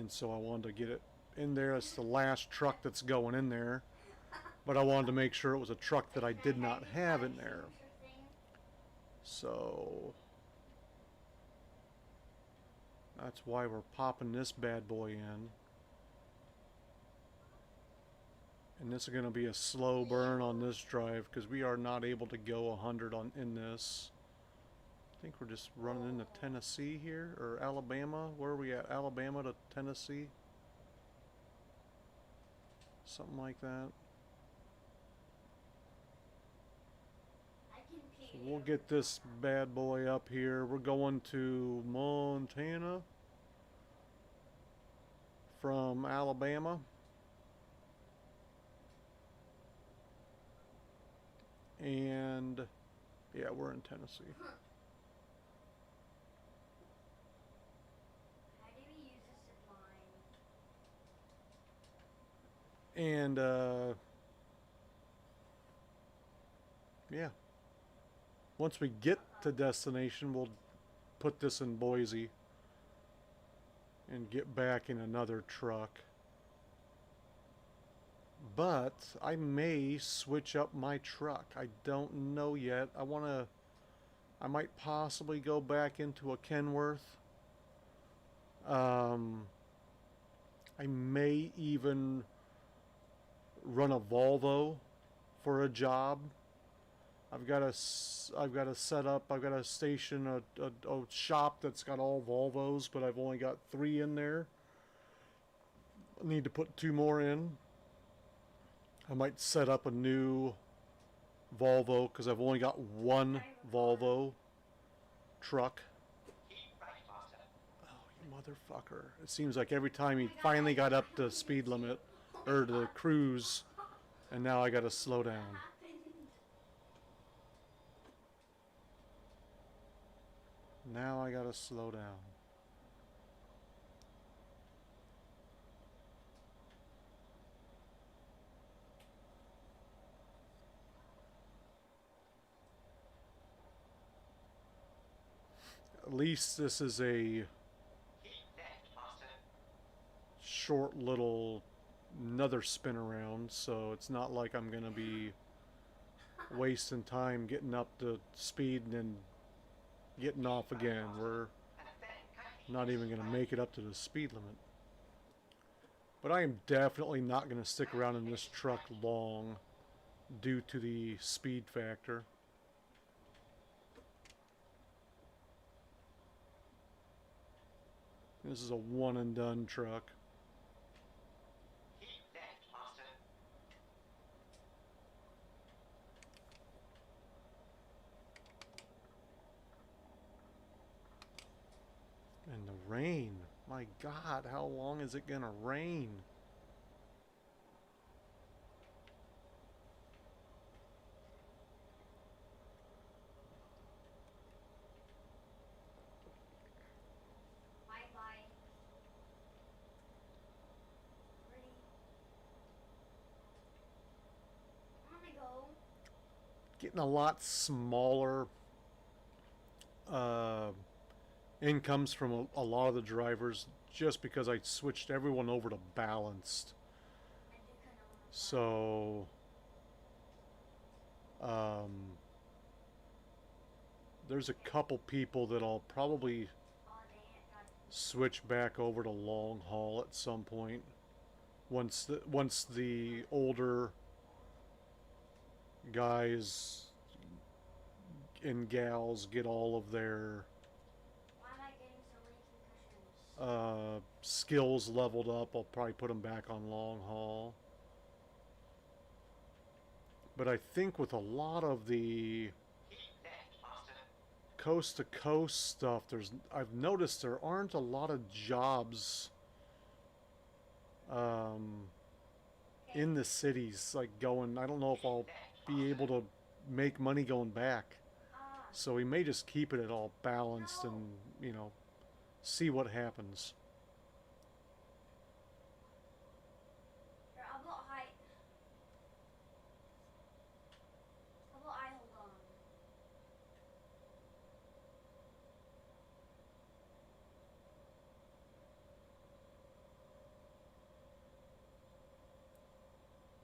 [SPEAKER 1] so I wanted to get it in there. It's the last truck that's going in there. But I wanted to make sure it was a truck that I did not have in there. So that's why we're popping this bad boy in. And this is going to be a slow burn on this drive because we are not able to go 100 in this. I think we're just running into Tennessee here, or Alabama. Where are we at? Alabama to Tennessee? Something like that. So we'll get this bad boy up here. We're going to Montana from Alabama. And yeah, we're in Tennessee.
[SPEAKER 2] How do we use this in line?
[SPEAKER 1] And yeah, once we get to destination, we'll put this in Boise and get back in another truck. But I may switch up my truck. I don't know yet. I might possibly go back into a Kenworth. I may even run a Volvo for a job. I've got to set up. I've got to station a shop that's got all Volvos, but I've only got 3 in there. I need to put 2 more in. I might set up a new Volvo because I've only got 1 Volvo truck. Oh, you motherfucker. It seems like every time he finally got up to speed limit, or the cruise, and now I gotta slow down. Now I gotta slow down. At least this is a short little another spin around, so it's not like I'm gonna be wasting time getting up to speed and then getting off again. We're not even gonna make it up to the speed limit. But I am definitely not gonna stick around in this truck long due to the speed factor. This is a one and done truck. And the rain. My God, how long is it gonna rain? Getting a lot smaller incomes from a lot of the drivers just because I switched everyone over to balanced. So there's a couple people that I'll probably switch back over to long haul at some point once the older guys and gals get all of their
[SPEAKER 2] Why am I getting so many concussions?
[SPEAKER 1] skills leveled up. I'll probably put them back on long haul. But I think with a lot of the
[SPEAKER 3] Keep left, Master.
[SPEAKER 1] coast to coast stuff, I've noticed there aren't a lot of jobs in the cities, like going. I don't know if I'll be able to make money going back.
[SPEAKER 2] Ah,
[SPEAKER 1] So we may just keep it all balanced and, you know, see what happens.
[SPEAKER 2] here, how about I hold on?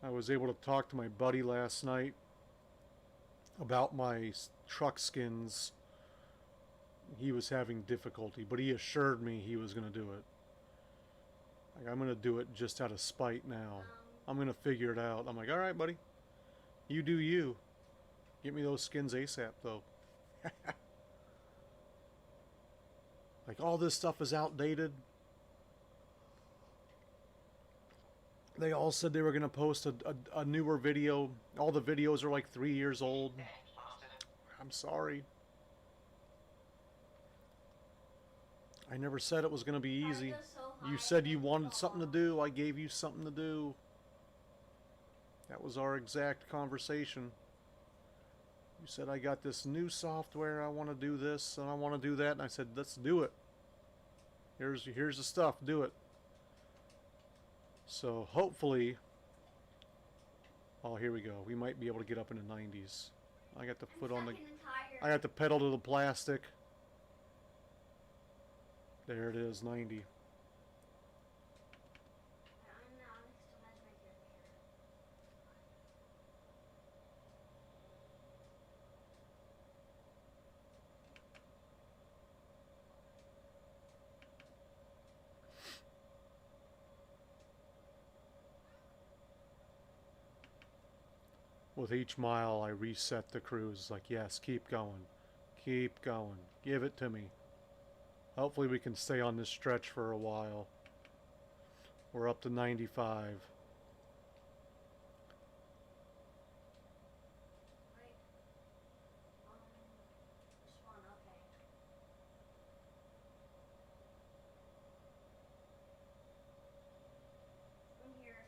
[SPEAKER 1] I was able to talk to my buddy last night about my truck skins. He was having difficulty, but he assured me he was going to do it. Like, I'm going to do it just out of spite now. I'm going to figure it out. I'm like, all right, buddy. You do you. Get me those skins ASAP, though. Like, all this stuff is outdated. They all said they were going to post a newer video. All the videos are like 3 years old.
[SPEAKER 3] Left, Master.
[SPEAKER 1] I'm sorry. I never said it was going to be easy.
[SPEAKER 2] Goes so high,
[SPEAKER 1] You said you
[SPEAKER 2] it
[SPEAKER 1] wanted
[SPEAKER 2] goes
[SPEAKER 1] something to
[SPEAKER 2] off.
[SPEAKER 1] do. I gave you something to do. That was our exact conversation. You said, I got this new software. I want to do this and I want to do that. And I said, let's do it. Here's the stuff. Do it. So hopefully, oh, here we go. We might be able to get up in the 90s. I got the
[SPEAKER 2] I'm
[SPEAKER 1] foot on the,
[SPEAKER 2] stuck in the
[SPEAKER 1] I
[SPEAKER 2] tire.
[SPEAKER 1] got the pedal to the plastic. There it is, 90.
[SPEAKER 2] I'm now next to my character.
[SPEAKER 1] With each mile, I reset the cruise. Like, yes, keep going. Keep going. Give it to me. Hopefully we can stay on this stretch for a while. We're up to 95.
[SPEAKER 2] Wait. This one, okay. From here.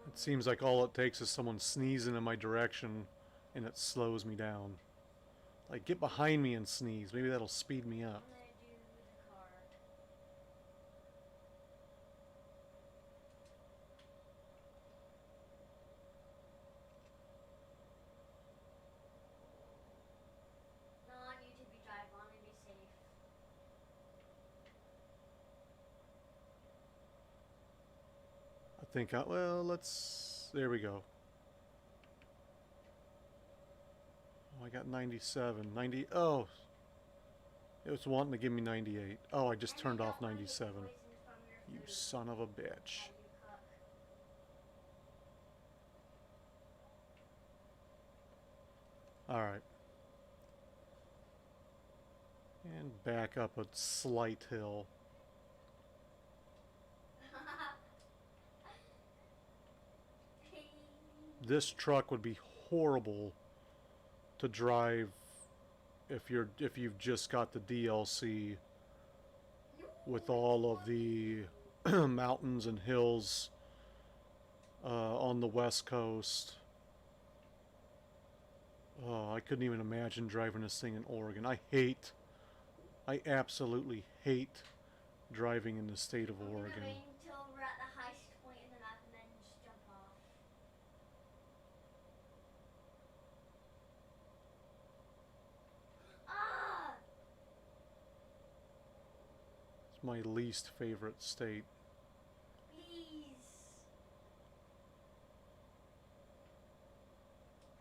[SPEAKER 1] It seems like all it takes is someone sneezing in my direction and it slows me down. Like, get behind me and sneeze. Maybe that'll speed me
[SPEAKER 2] I'm
[SPEAKER 1] up.
[SPEAKER 2] gonna do the car. No, on YouTube you drive. I wanna be safe.
[SPEAKER 1] I think, well, let's, there we go. Oh, I got 97. 90, oh. It was wanting to give me 98. Oh, I just
[SPEAKER 2] And
[SPEAKER 1] turned
[SPEAKER 2] you
[SPEAKER 1] off
[SPEAKER 2] don't wanna get
[SPEAKER 1] 97.
[SPEAKER 2] poisoned from your
[SPEAKER 1] You
[SPEAKER 2] food
[SPEAKER 1] son of a bitch.
[SPEAKER 2] that you cook.
[SPEAKER 1] Alright. And back up a slight hill. This truck would be horrible to drive if you've just got the DLC with all of the mountains and hills on the west coast. Oh, I couldn't even imagine driving this thing in Oregon. I absolutely hate driving in the state of
[SPEAKER 2] I'm gonna
[SPEAKER 1] Oregon.
[SPEAKER 2] wait until we're at the highest point in the map and then just jump off. Ah!
[SPEAKER 1] It's my least favorite state.
[SPEAKER 2] Please.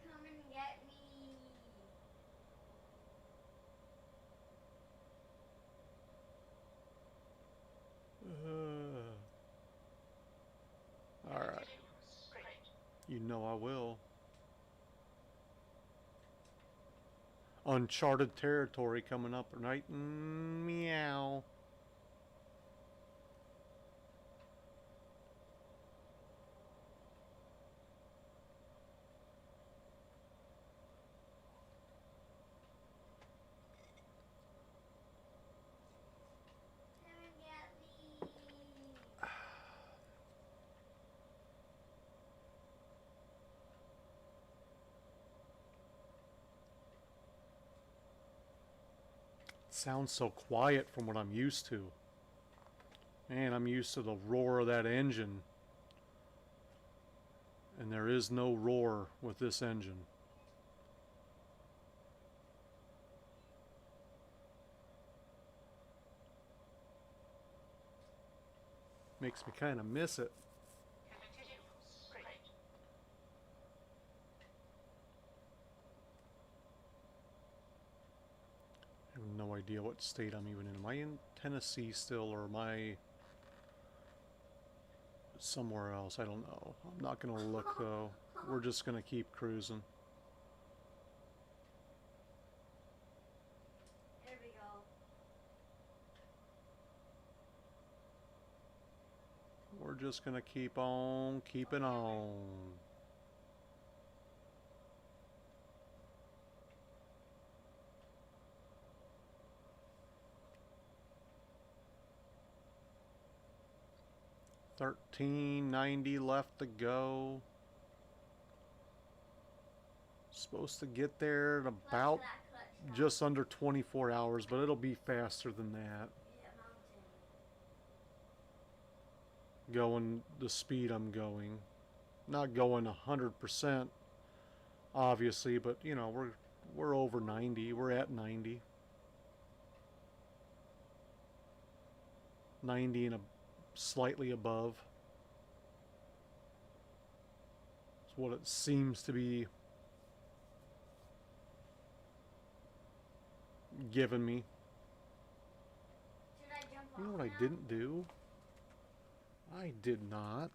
[SPEAKER 2] Come and get me.
[SPEAKER 1] know I will. Uncharted territory coming up, right? Meow.
[SPEAKER 2] Come and get me.
[SPEAKER 1] It sounds so quiet from what I'm used to. Man, I'm used to the roar of that engine. And there is no roar with this engine. Makes me kind of miss it.
[SPEAKER 3] Continue straight.
[SPEAKER 1] I have no idea what state I'm even in. Am I in Tennessee still, or am I somewhere else? I don't know. I'm not going to look, though. We're just going to keep cruising.
[SPEAKER 2] There we go.
[SPEAKER 1] We're just going to keep on keeping on. $13.90 left to go. Supposed to get there in about
[SPEAKER 2] Clutch that clutch.
[SPEAKER 1] just under 24 hours, but it'll be faster than that.
[SPEAKER 2] Yeah, mountain.
[SPEAKER 1] Going the speed I'm going. Not going 100%, obviously, but you know, we're over 90. We're at 90. 90 and slightly above. It's what it seems to be giving me.
[SPEAKER 2] Should I jump
[SPEAKER 1] You know
[SPEAKER 2] off
[SPEAKER 1] what I
[SPEAKER 2] now?
[SPEAKER 1] didn't do? I did not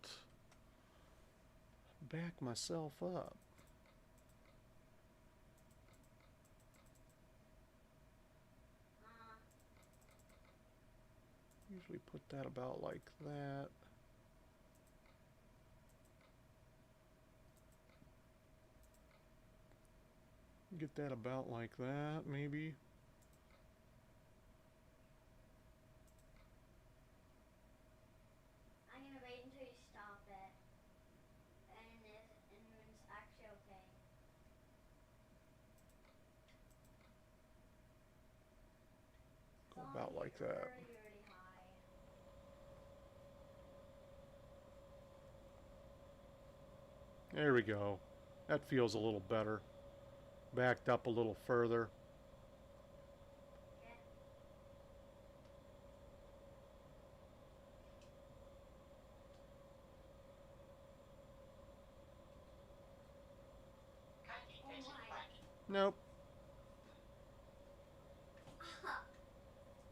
[SPEAKER 1] back myself up. Usually put that about like that. Get that about like that, maybe.
[SPEAKER 2] I'm gonna wait until you stop it. And it's actually okay.
[SPEAKER 1] Go
[SPEAKER 2] It's
[SPEAKER 1] about
[SPEAKER 2] only
[SPEAKER 1] like that.
[SPEAKER 2] really, really high.
[SPEAKER 1] There we go. That feels a little better. Backed up a little further.
[SPEAKER 2] Okay.
[SPEAKER 3] Katie
[SPEAKER 2] Oh
[SPEAKER 3] takes it
[SPEAKER 2] my.
[SPEAKER 3] back.
[SPEAKER 1] Nope.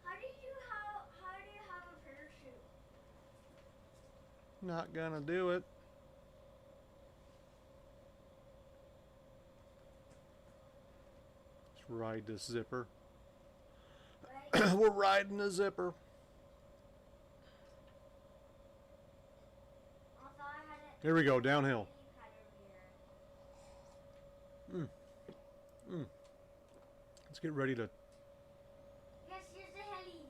[SPEAKER 2] How do you have a parachute?
[SPEAKER 1] Not gonna do it. Let's ride this zipper.
[SPEAKER 2] Right?
[SPEAKER 1] We're riding the zipper.
[SPEAKER 2] Also, I had it.
[SPEAKER 1] Here we go, downhill.
[SPEAKER 2] Helipad over here.
[SPEAKER 1] Let's get ready to...
[SPEAKER 2] Yes, here's the heli.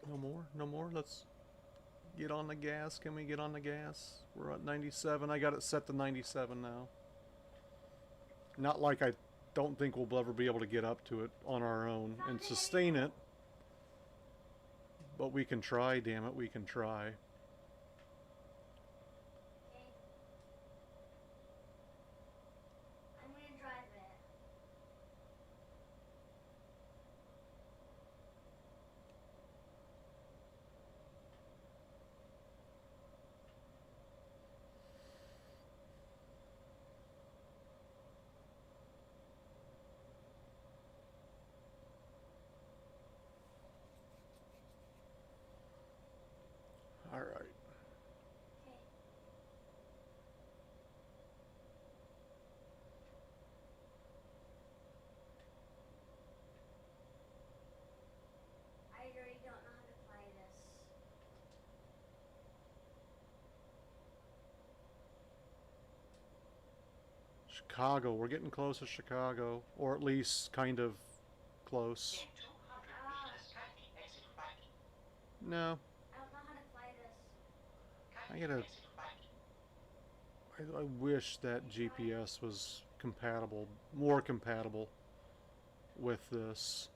[SPEAKER 1] No more? No more? Let's get on the gas. Can we get on the gas? We're at 97. I got it set to 97 now. Not like I don't think we'll ever be able to get up to it on our own and sustain it. But we can try, damn it, we can try.
[SPEAKER 2] Okay. I'm gonna drive it.
[SPEAKER 1] Alright. Chicago. We're getting close to Chicago, or at least kind of close.
[SPEAKER 3] In 200 meters, kindly exit right.
[SPEAKER 1] No,
[SPEAKER 2] I don't know how to fly this.
[SPEAKER 1] I
[SPEAKER 3] Kindly
[SPEAKER 1] gotta.
[SPEAKER 3] exit right.
[SPEAKER 1] I wish that GPS was compatible, more compatible with this.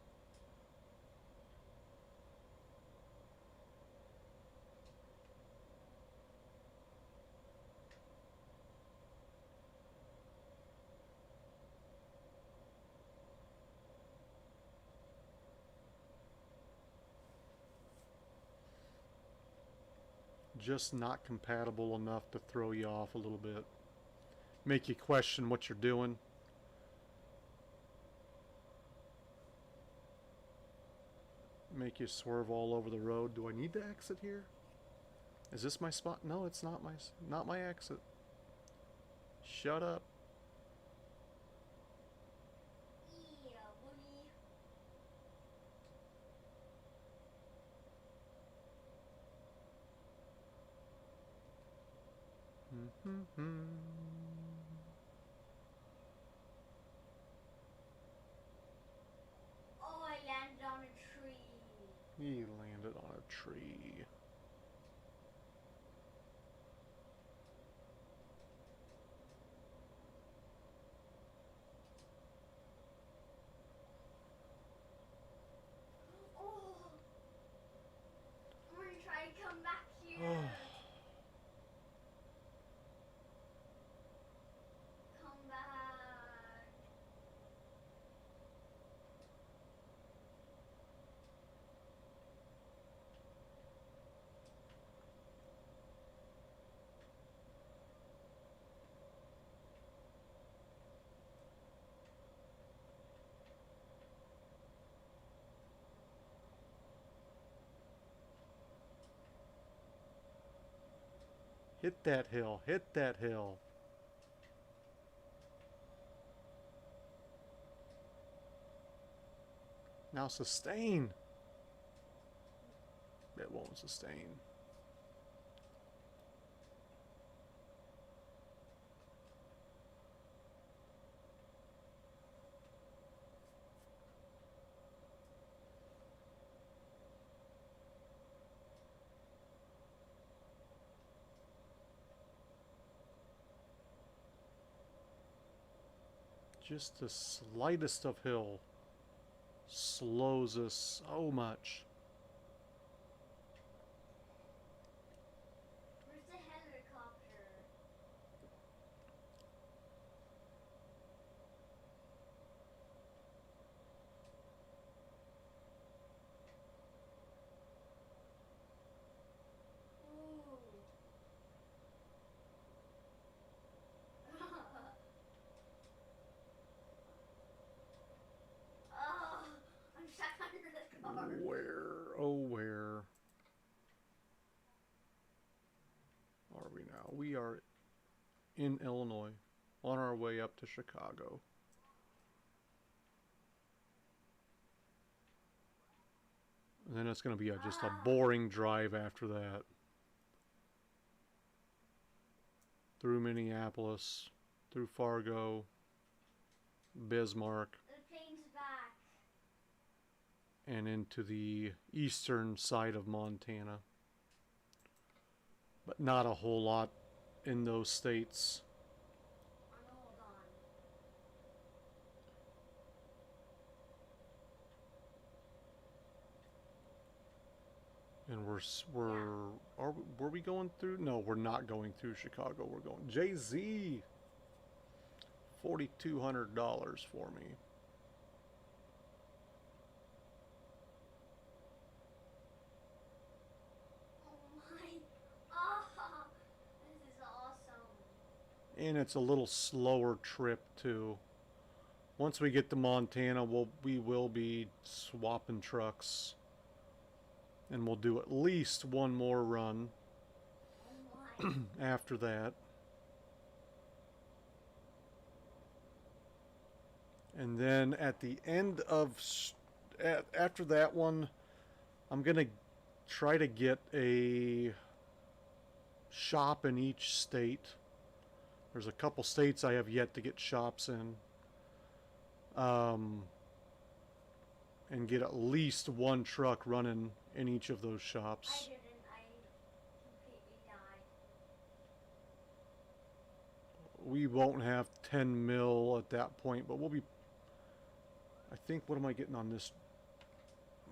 [SPEAKER 1] Just not compatible enough to throw you off a little bit. Make you question what you're doing. Make you swerve all over the road. Do I need to exit here? Is this my spot? No, it's not my exit. Shut up.
[SPEAKER 2] Yeah, buddy. Oh, I landed on a tree.
[SPEAKER 1] He landed on a tree.
[SPEAKER 2] Oh, I'm gonna try to come back here. Come back.
[SPEAKER 1] Hit that hill. Hit that hill. Now sustain. It won't sustain. Just the slightest of hill slows us so much.
[SPEAKER 2] Where's the helicopter? Ooh. Oh, I'm stuck under the car.
[SPEAKER 1] Where, oh where are we now? We are in Illinois, on our way up to Chicago. And then it's going to be just a boring drive after that. Through Minneapolis, through Fargo, Bismarck,
[SPEAKER 2] The plane's back.
[SPEAKER 1] and into the eastern side of Montana. But not a whole lot in those states.
[SPEAKER 2] Hold on.
[SPEAKER 1] And were we going through? No, we're not going through Chicago. We're going Jay-Z. $4,200 for me.
[SPEAKER 2] Oh my. Oh, this is awesome.
[SPEAKER 1] And it's a little slower trip too. Once we get to Montana, we will be swapping trucks. And we'll do at least one more run
[SPEAKER 2] Oh my.
[SPEAKER 1] after that. And then at the end of after that one, I'm gonna try to get a shop in each state There's a couple states I have yet to get shops in. And get at least one truck running in each of those
[SPEAKER 2] I
[SPEAKER 1] shops.
[SPEAKER 2] didn't. I completely died.
[SPEAKER 1] We won't have 10 mil at that point, but we'll be. I think, what am I getting on this?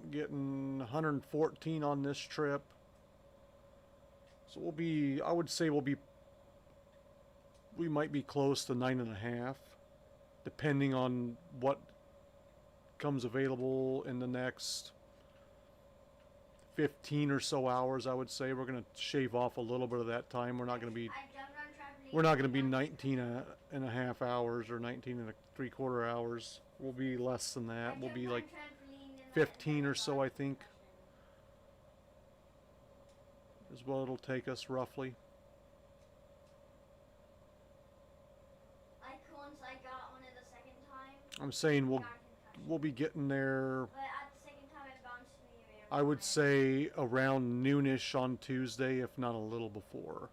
[SPEAKER 1] I'm getting 114 on this trip. So we'll be, I would say we might be close to 9.5, depending on what comes available in the next 15 or so hours. I would say we're going to shave off a little bit of that time. We're not going to be,
[SPEAKER 2] I jumped on trampoline.
[SPEAKER 1] we're not going to be 19 and a half hours or 19 and a 3/4 hours. We'll be less than that. We'll be like 15 or so, I think, is what it'll take us roughly.
[SPEAKER 2] Like once I got on it the second time.
[SPEAKER 1] I'm saying
[SPEAKER 2] I
[SPEAKER 1] we'll
[SPEAKER 2] got a concussion.
[SPEAKER 1] we'll be getting there.
[SPEAKER 2] But at the second time it bounced me very
[SPEAKER 1] I would
[SPEAKER 2] hard.
[SPEAKER 1] say around noonish on Tuesday, if not a little before.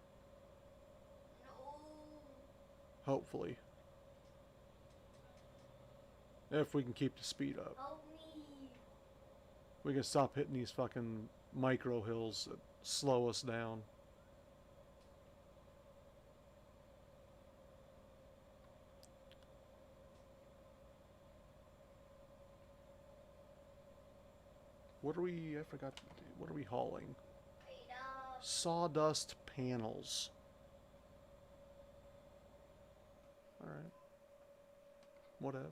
[SPEAKER 2] No.
[SPEAKER 1] Hopefully, if we can keep the speed up,
[SPEAKER 2] Help me.
[SPEAKER 1] we can stop hitting these fucking micro hills that slow us down. What are we? I forgot. What are we hauling?
[SPEAKER 2] Wait up.
[SPEAKER 1] Sawdust panels. All right. Whatever.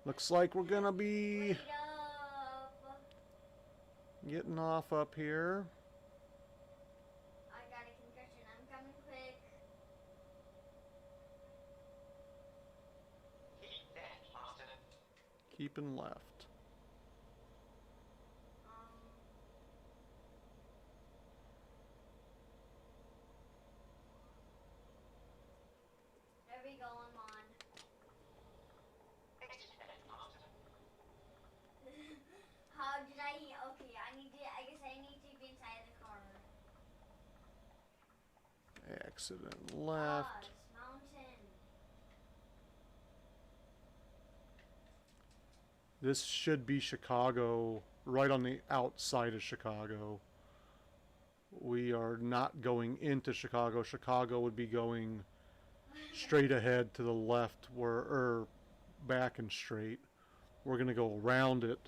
[SPEAKER 1] Looks like we're gonna be
[SPEAKER 2] Wait up.
[SPEAKER 1] getting off up here.
[SPEAKER 2] I got a concussion. I'm coming quick.
[SPEAKER 3] Keep that, Master.
[SPEAKER 1] Keeping left.
[SPEAKER 2] There we go. I'm on.
[SPEAKER 3] Exit that, Master.
[SPEAKER 2] How did I? Okay, I need to. I guess I need to be inside the car.
[SPEAKER 1] Accident left.
[SPEAKER 2] Ah, this mountain.
[SPEAKER 1] This should be Chicago, right on the outside of Chicago. We are not going into Chicago. Chicago would be going straight ahead to the left, or back and straight. We're going to go around it,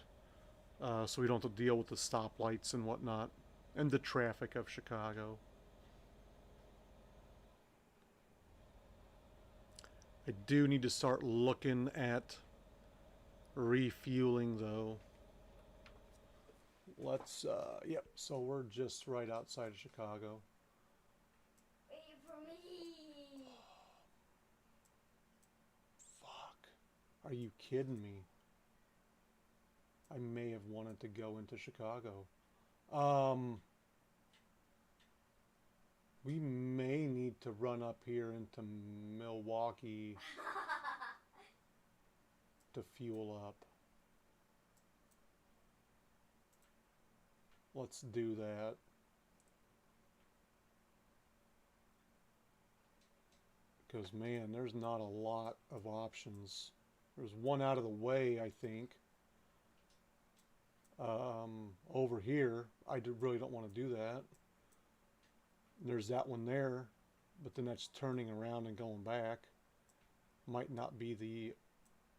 [SPEAKER 1] so we don't have to deal with the stoplights and whatnot, and the traffic of Chicago. I do need to start looking at refueling, though. Let's, yep, so we're just right outside of Chicago.
[SPEAKER 2] Wait for me.
[SPEAKER 1] Fuck. Are you kidding me? I may have wanted to go into Chicago. We may need to run up here into Milwaukee to fuel up. Let's do that. Because, man, there's not a lot of options. There's one out of the way, I think. Over here, really don't want to do that. There's that one there, but then that's turning around and going back. Might not be the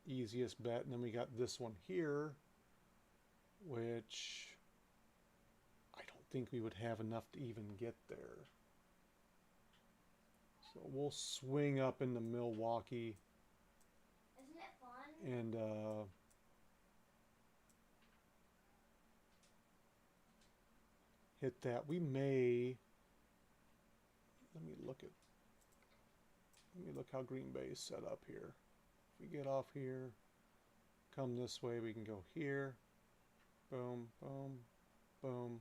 [SPEAKER 1] easiest bet. And then we got this one here, which I don't think we would have enough to even get there. So we'll swing up into Milwaukee
[SPEAKER 2] Isn't it fun?
[SPEAKER 1] and hit that. We may, let me look how Green Bay is set up here. If we get off here, come this way, we can go here. Boom, boom, boom.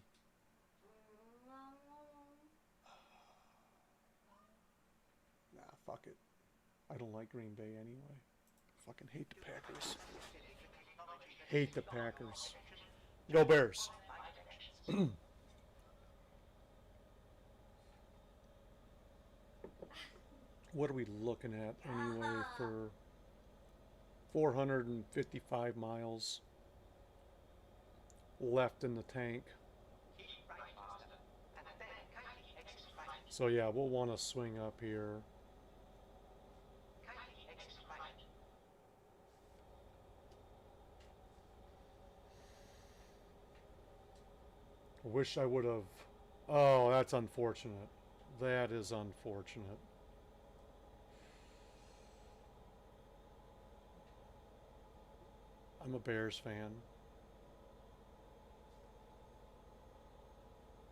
[SPEAKER 1] Nah, fuck it. I don't like Green Bay anyway. Fucking hate the Packers. Hate the Packers. Go Bears. What are we looking at anyway for 455 miles left in the tank?
[SPEAKER 3] Keep right, Master, and then kindly exit right.
[SPEAKER 1] So yeah, we'll want to swing up here.
[SPEAKER 3] Kindly exit right.
[SPEAKER 1] I wish I would have. Oh, that's unfortunate. That is unfortunate. I'm a Bears fan.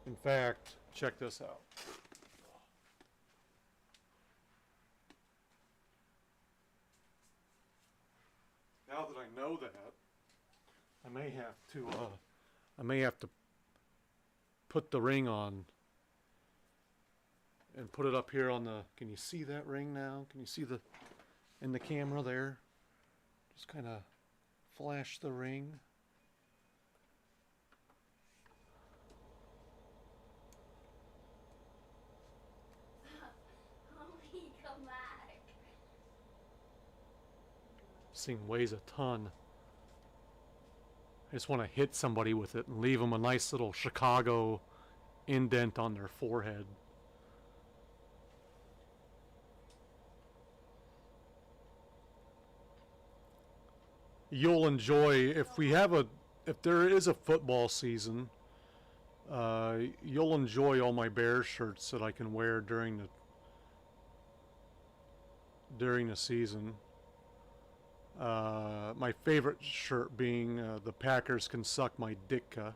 [SPEAKER 1] In fact, check this out. Now that I know that, I may have to put the ring on and put it up here on the. Can you see that ring now? Can you see the in the camera there? Just kind of flash the ring.
[SPEAKER 2] Homie, come back.
[SPEAKER 1] This thing weighs a ton. I just want to hit somebody with it and leave them a nice little Chicago indent on their forehead. You'll enjoy if there is a football season. You'll enjoy all my Bears shirts that I can wear during the season. My favorite shirt being the Packers can suck my dicka.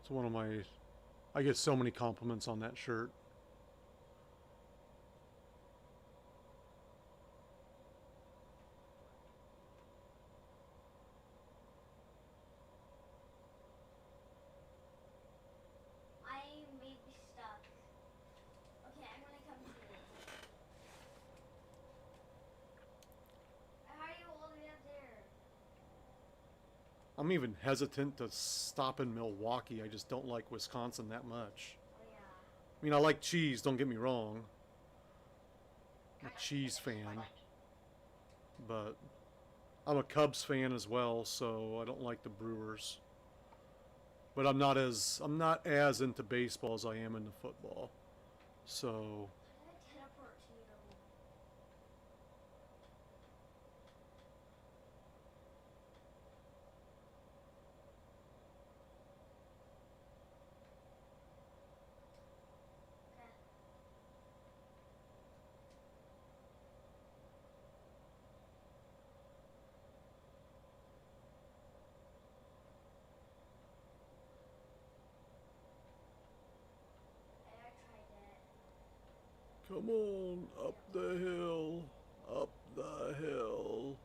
[SPEAKER 1] It's one of my. I get so many compliments on that shirt.
[SPEAKER 2] I may be stuck. Okay, I'm gonna come to you. How are you holding it up there?
[SPEAKER 1] I'm even hesitant to stop in Milwaukee. I just don't like Wisconsin that much.
[SPEAKER 2] Oh yeah.
[SPEAKER 1] I mean, I like cheese, don't get me wrong. I'm a cheese fan. But I'm a Cubs fan as well, so I don't like the Brewers. But I'm not as into baseball as I am into football. So
[SPEAKER 2] How did I teleport to you? Okay. I tried it.
[SPEAKER 1] come on, up the hill, up the hill.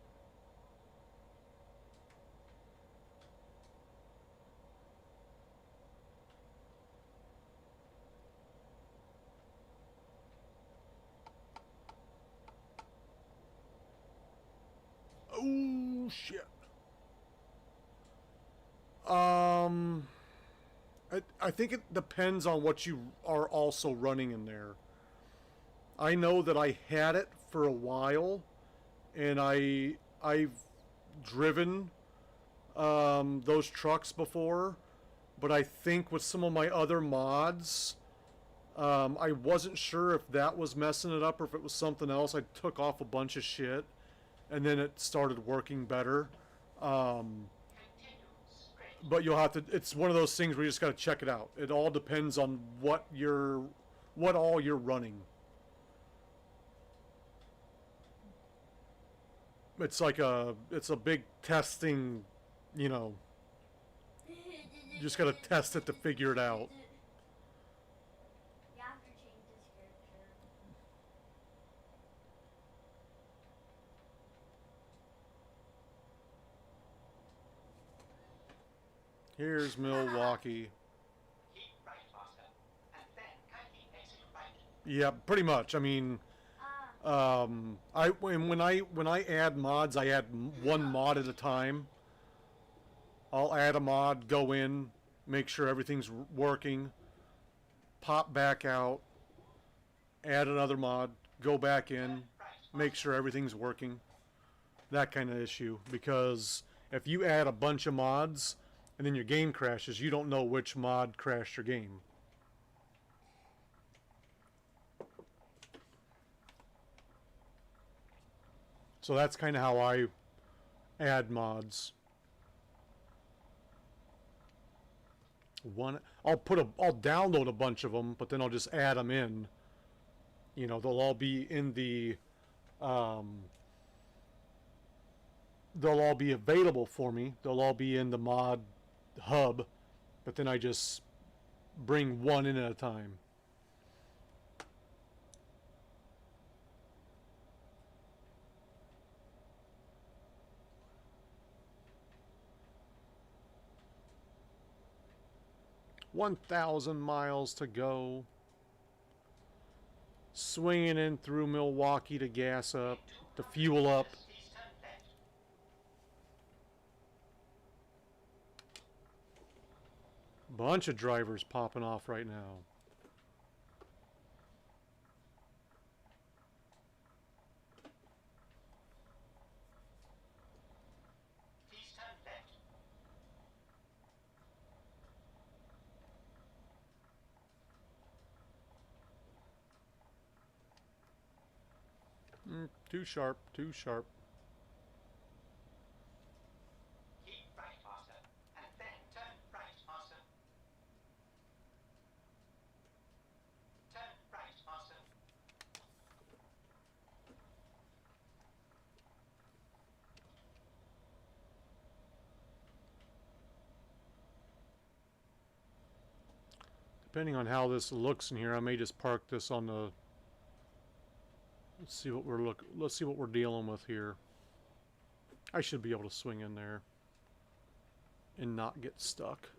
[SPEAKER 1] Oh shit. I think it depends on what you are also running in there. I know that I had it for a while, and I've driven those trucks before, but I think with some of my other mods, I wasn't sure if that was messing it up or if it was something else. I took off a bunch of shit, and then it started working better. But you'll have to. It's one of those things where you just got to check it out. It all depends on what all you're running. It's a big testing, you know. You just got to test it to figure it out.
[SPEAKER 2] You have to change this character.
[SPEAKER 1] Here's Milwaukee.
[SPEAKER 3] Keep right, Master, and then kindly exit right.
[SPEAKER 1] Yeah, pretty much. I mean, when I add mods, I add one mod at a time. I'll add a mod, go in, make sure everything's working, pop back out, add another mod, go back in, make sure everything's working. That kind of issue. Because if you add a bunch of mods and then your game crashes, you don't know which mod crashed your game. So that's kind of how I add mods. I'll download a bunch of them, but then I'll just add them in. You know, they'll all be in the they'll all be available for me. They'll all be in the mod hub, but then I just bring one in at a time. $1,000 miles to go. Swinging in through Milwaukee to gas up, to fuel up. Bunch of drivers popping off right now. Too sharp, too sharp.
[SPEAKER 3] Keep right, master, and then turn right, master. Turn right, master.
[SPEAKER 1] Depending on how this looks in here, I may just park this on the. Let's see what we're dealing with here. I should be able to swing in there and not get stuck.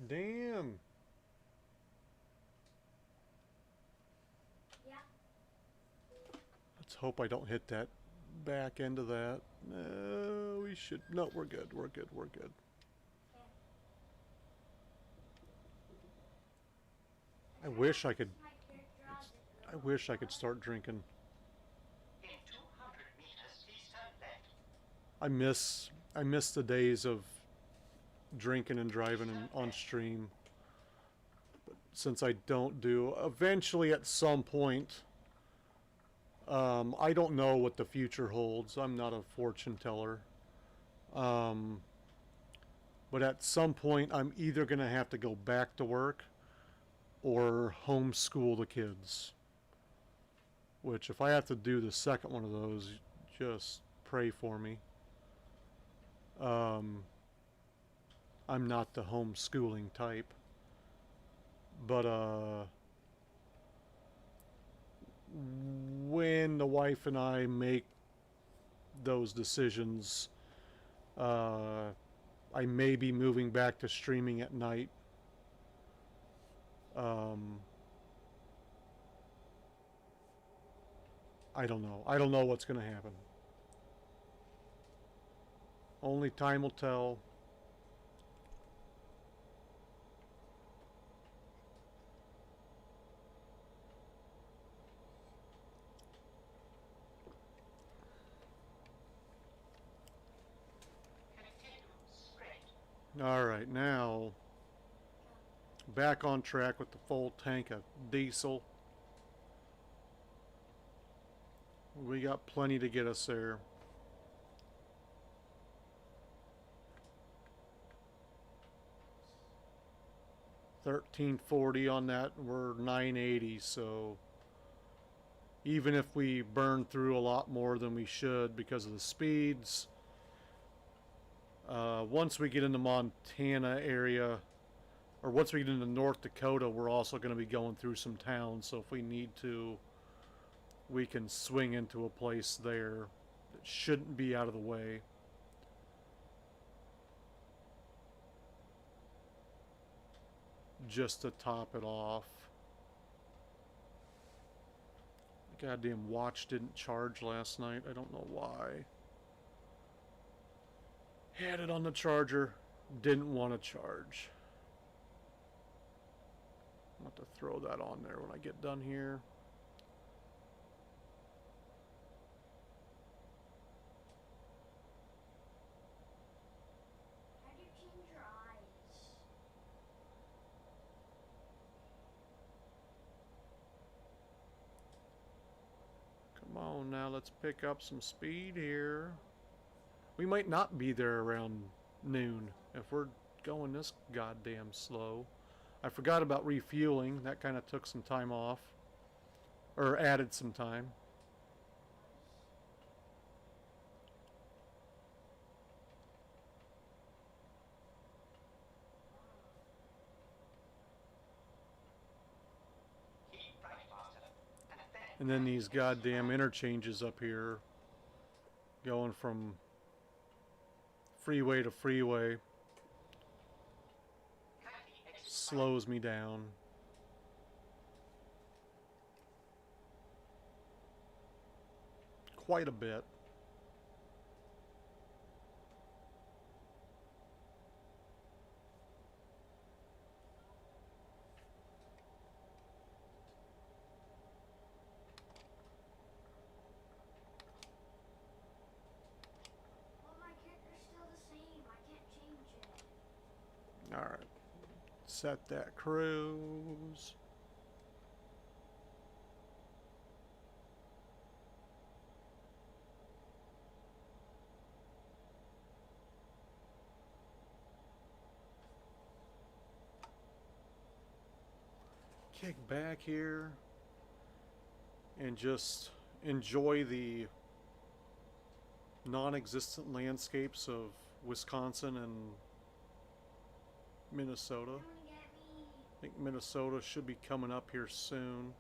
[SPEAKER 1] Damn.
[SPEAKER 2] Yeah.
[SPEAKER 1] Let's hope I don't hit that back end of that. No, we should. No, we're good. We're good. We're good. I wish I could. I wish I could start drinking.
[SPEAKER 3] In 200 meters, please turn left.
[SPEAKER 1] I miss the days of drinking and driving and on stream. But since I don't do, eventually at some point, I don't know what the future holds. I'm not a fortune teller. But at some point, I'm either going to have to go back to work or homeschool the kids. Which, if I have to do the second one of those, just pray for me. I'm not the homeschooling type. But, when the wife and I make those decisions, I may be moving back to streaming at night. I don't know. I don't know what's going to happen. Only time will tell. All right, now back on track with the full tank of diesel. We got plenty to get us there. $13.40 on that. We're $9.80, so even if we burn through a lot more than we should because of the speeds, once we get into Montana area, or once we get into North Dakota, we're also going to be going through some towns, so if we need to, we can swing into a place there. shouldn't be out of the way. Just to top it off. The goddamn watch didn't charge last night. I don't know why. Had it on the charger. Didn't want to charge. I'll have to throw that on there when I get done here.
[SPEAKER 2] How do you change your eyes?
[SPEAKER 1] Come on now, let's pick up some speed here. We might not be there around noon if we're going this goddamn slow. I forgot about refueling. That kind of took some time off. Or added some time.
[SPEAKER 3] Keep brake faster.
[SPEAKER 1] And then these goddamn interchanges up here. Going from freeway to freeway. Slows me down. Quite a bit.
[SPEAKER 2] Well, my character's still the same. I can't change it.
[SPEAKER 1] Alright. Set that cruise. Kick back here and just enjoy the non-existent landscapes of Wisconsin and Minnesota.
[SPEAKER 2] Come and get me.
[SPEAKER 1] I think Minnesota should be coming up here soon.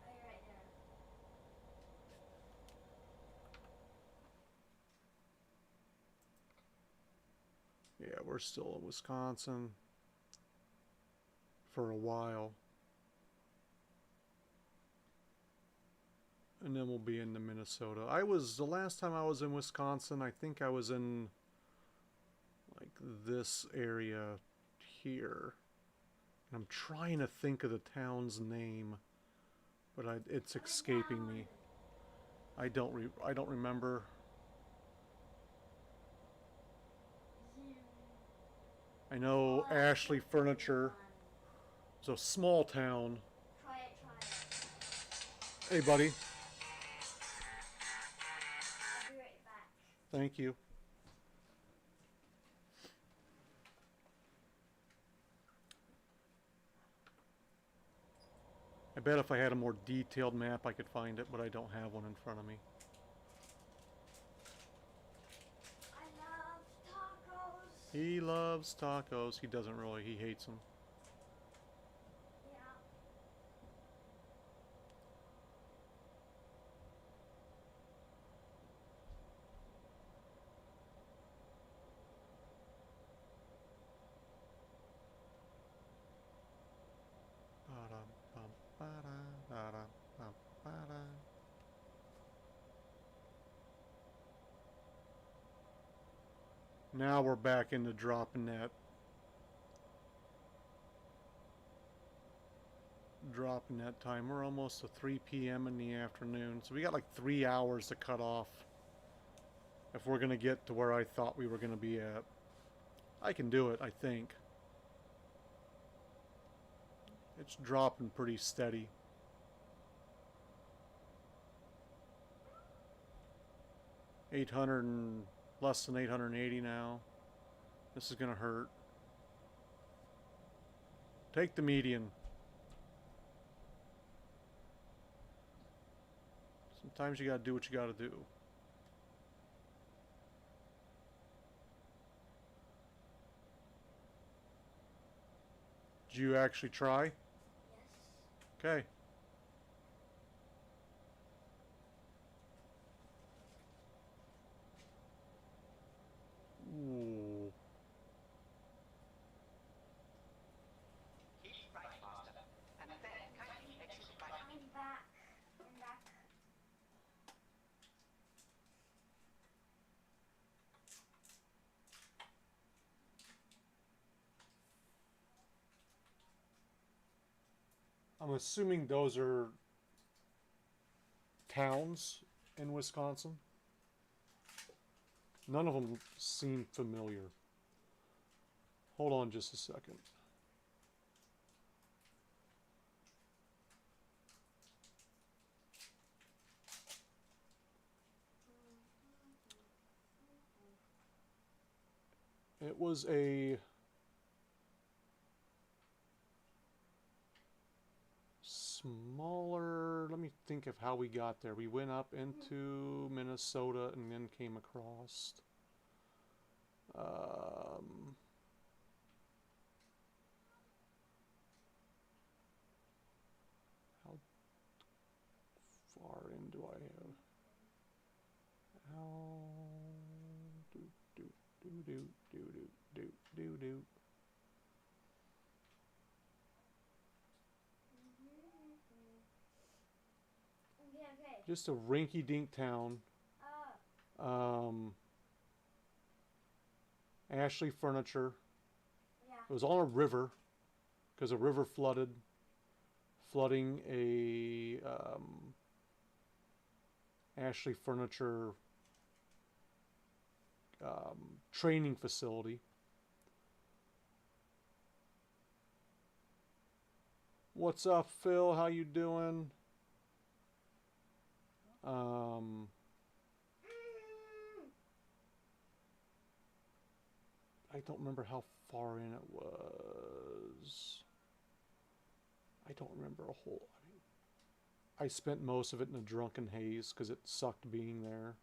[SPEAKER 2] Oh, you're right there.
[SPEAKER 1] Yeah, we're still in Wisconsin for a while. And then we'll be into Minnesota. The last time I was in Wisconsin, I think I was in like this area here. And I'm trying to think of the town's name, but it's escaping me. I don't remember. I know Ashley Furniture. It's a small town.
[SPEAKER 2] Try it, try it.
[SPEAKER 1] Hey, buddy.
[SPEAKER 2] I'll be right back.
[SPEAKER 1] Thank you. I bet if I had a more detailed map I could find it, but I don't have one in front of me.
[SPEAKER 2] I love tacos.
[SPEAKER 1] He loves tacos. He doesn't really. He hates them.
[SPEAKER 2] Yeah.
[SPEAKER 1] Now we're back into dropping that. Dropping that time. We're almost to 3 p.m. in the afternoon. So we got like 3 hours to cut off if we're going to get to where I thought we were going to be at. I can do it, I think. It's dropping pretty steady. Less than 880 now. This is gonna hurt. Take the median. Sometimes you gotta do what you gotta do. Did you actually try?
[SPEAKER 2] Yes.
[SPEAKER 1] Okay. I'm assuming those are towns in Wisconsin. None of them seem familiar. Hold on just a second. It was a smaller, let me think of how we got there. We went up into Minnesota and then came across. How far in do I have? How do do do do do do do do.
[SPEAKER 2] Okay.
[SPEAKER 1] Just a rinky-dink town. Ashley Furniture.
[SPEAKER 2] Yeah.
[SPEAKER 1] It was on a river because a river flooded, flooding a Ashley Furniture training facility. What's up, Phil? How you doing? I don't remember how far in it was. I don't remember a whole. I spent most of it in a drunken haze because it sucked being there.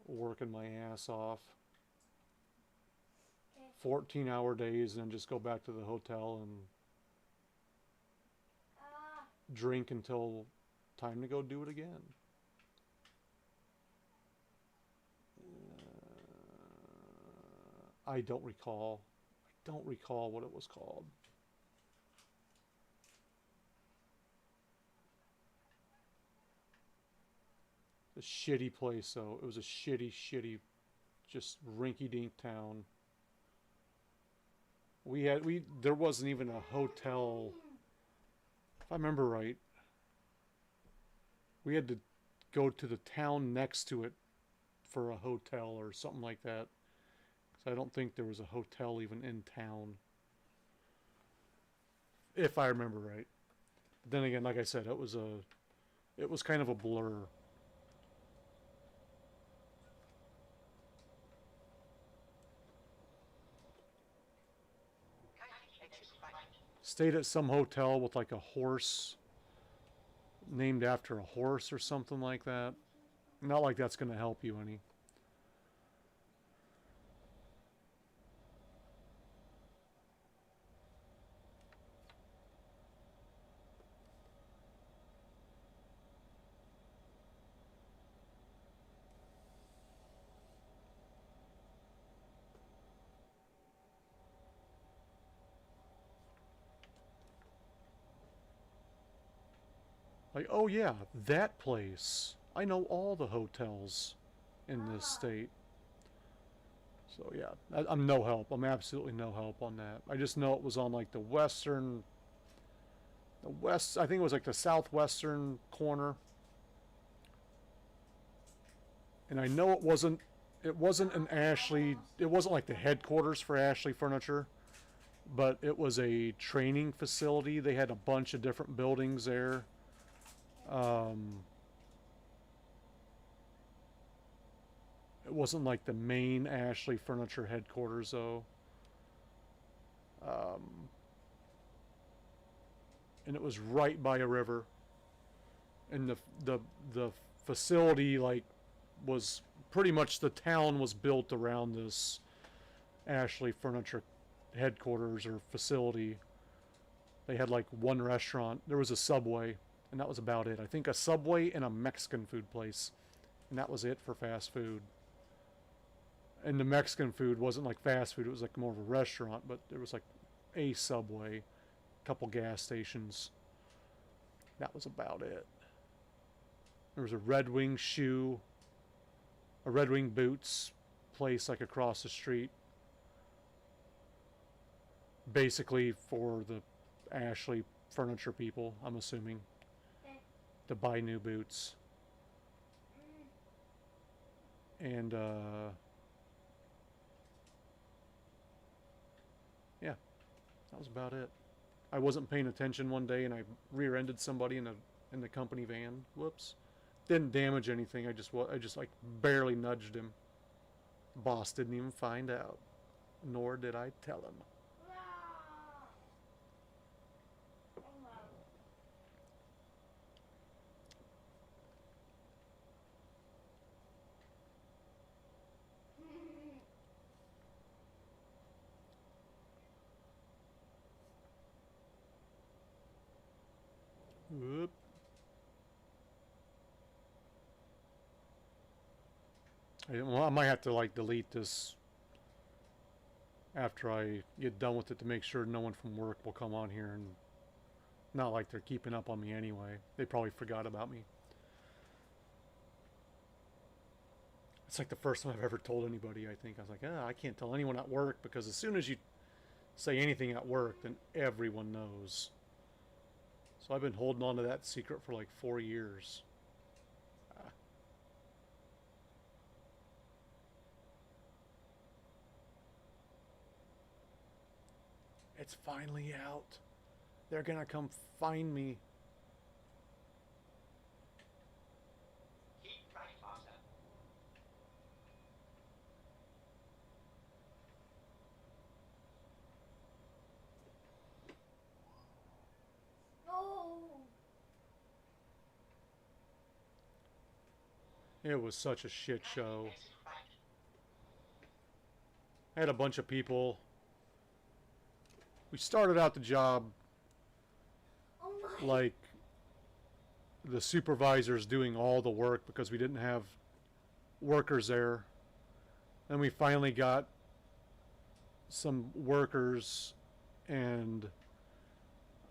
[SPEAKER 1] Working my ass off. 14-hour days and then just go back to the hotel and drink until time to go do it again. I don't recall. I don't recall what it was called. A shitty place, though. It was a shitty, just rinky-dink town. There wasn't even a hotel. If I remember right, we had to go to the town next to it for a hotel or something like that. So I don't think there was a hotel even in town. If I remember right. But then again, like I said, it was kind of a blur. Stayed at some hotel with like a horse named after a horse or something like that. Not like that's going to help you any. Like, oh yeah, that place. I know all the hotels in this state. So yeah, I'm no help. I'm absolutely no help on that. I just know it was on like the I think it was like the southwestern corner. And I know it wasn't an Ashley, it wasn't like the headquarters for Ashley Furniture, but it was a training facility. They had a bunch of different buildings there. It wasn't like the main Ashley Furniture headquarters, though. And it was right by a river. And the facility like was pretty much, the town was built around this Ashley Furniture headquarters or facility. They had like one restaurant. There was a Subway, and that was about it. I think a Subway and a Mexican food place, and that was it for fast food. And the Mexican food wasn't like fast food. It was like more of a restaurant, but there was like a Subway, a couple gas stations. That was about it. There was a Red Wing Red Wing Boots place like across the street. basically for the Ashley furniture people, I'm assuming,
[SPEAKER 2] Okay.
[SPEAKER 1] to buy new boots. And yeah, that was about it. I wasn't paying attention one day and I rear-ended somebody in the company van. Whoops. Didn't damage anything. I just like barely nudged him. Boss didn't even find out, nor did I tell him.
[SPEAKER 2] Ah. Oh, wow.
[SPEAKER 1] Whoop. Well, I might have to like delete this after I get done with it to make sure no one from work will come on here, and not like they're keeping up on me anyway. They probably forgot about me. It's like the first time I've ever told anybody, I think. I was like, I can't tell anyone at work, because as soon as you say anything at work, then everyone knows. So I've been holding on to that secret for like 4 years. It's finally out. They're gonna come find me.
[SPEAKER 3] Keep right, Master.
[SPEAKER 2] No.
[SPEAKER 1] It was such a shit show.
[SPEAKER 3] Exit right.
[SPEAKER 1] I had a bunch of people. We started out the job
[SPEAKER 2] Oh my.
[SPEAKER 1] like the supervisors doing all the work because we didn't have workers there. Then we finally got some workers, and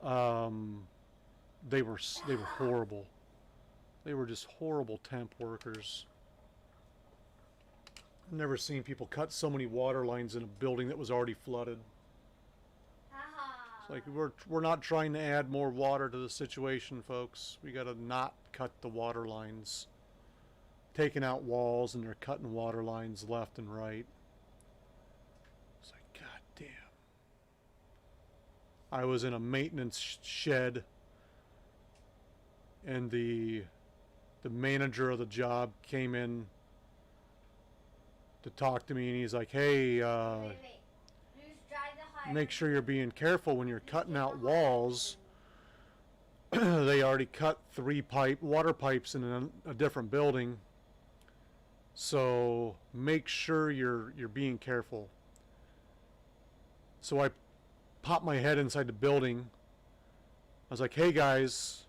[SPEAKER 1] they were horrible. They were just horrible temp workers. I've never seen people cut so many water lines in a building that was already flooded. It's like we're not trying to add more water to the situation, folks. We got to not cut the water lines. Taking out walls, and they're cutting water lines left and right. It's like, god damn. I was in a maintenance shed, and the manager of the job came in to talk to me, and he's like, hey,
[SPEAKER 2] Wait. Just drive the highway.
[SPEAKER 1] make sure you're being careful when you're cutting out walls. They already cut 3 water pipes in a different building, so make sure you're being careful. So I popped my head inside the building. I was like, hey guys,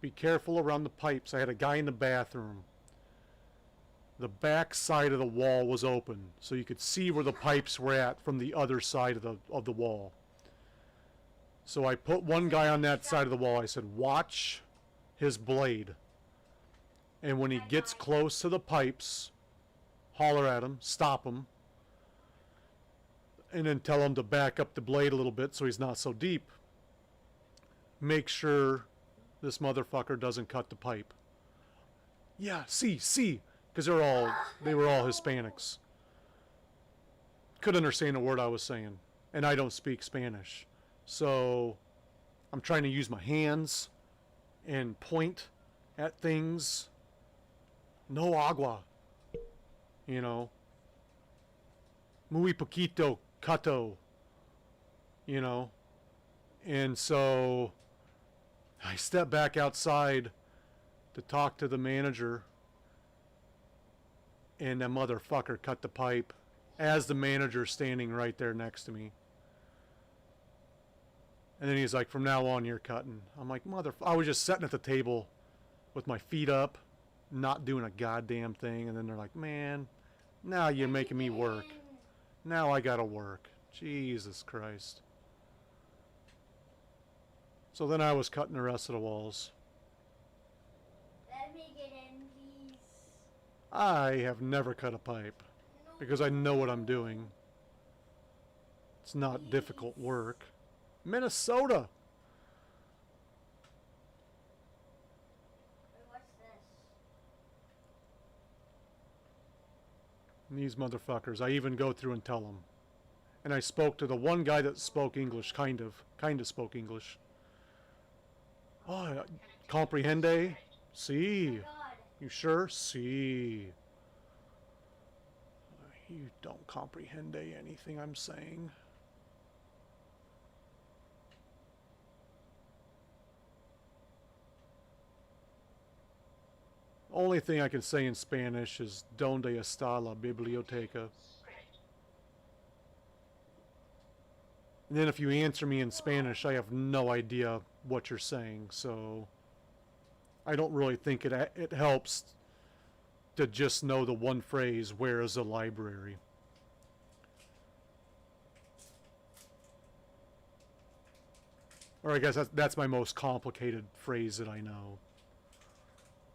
[SPEAKER 1] be careful around the pipes. I had a guy in the bathroom. The back side of the wall was open, so you could see where the pipes were at from the other side of the wall. So I put one guy on that side of the wall. I said, watch his blade. And when he gets close to the pipes, holler at him, stop him, and then tell him to back up the blade a little bit so he's not so deep. Make sure this motherfucker doesn't cut the pipe. Yeah, see. Because they were all Hispanics. Couldn't understand a word I was saying. And I don't speak Spanish. So I'm trying to use my hands and point at things. No agua. You know. Muy poquito cato. You know. And so I stepped back outside to talk to the manager, and that motherfucker cut the pipe as the manager's standing right there next to me. And then he's like, from now on you're cutting. I'm like, I was just sitting at the table with my feet up, not doing a goddamn thing. And then they're like, man, now you're making me work. Now I gotta work. Jesus Christ. So then I was cutting the rest of the walls.
[SPEAKER 2] Let me get in, please.
[SPEAKER 1] I have never cut a pipe
[SPEAKER 2] No.
[SPEAKER 1] because I know what I'm doing. It's not difficult work. Minnesota!
[SPEAKER 2] Wait, what's this?
[SPEAKER 1] These motherfuckers. I even go through and tell them. And I spoke to the one guy that spoke English, kind of spoke English. Oh, comprehende? Si.
[SPEAKER 2] God.
[SPEAKER 1] You sure? Si. You don't comprehend anything I'm saying. Only thing I can say in Spanish is Donde está la biblioteca? And then if you answer me in Spanish, I have no idea what you're saying, so I don't really think it helps to just know the one phrase, where is the library? Or I guess that's my most complicated phrase that I know.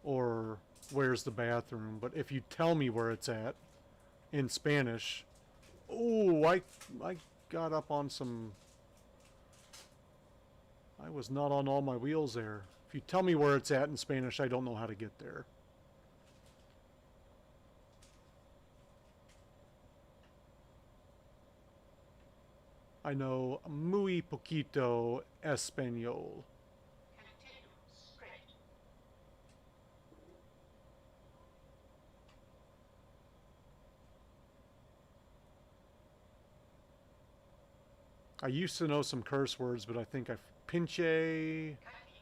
[SPEAKER 1] Or where's the bathroom? But if you tell me where it's at in Spanish, oh, I got up on some. I was not on all my wheels there. If you tell me where it's at in Spanish, I don't know how to get there. I know muy poquito español.
[SPEAKER 3] Continue. Script.
[SPEAKER 1] I used to know some curse words, but I think pinche
[SPEAKER 3] Kindly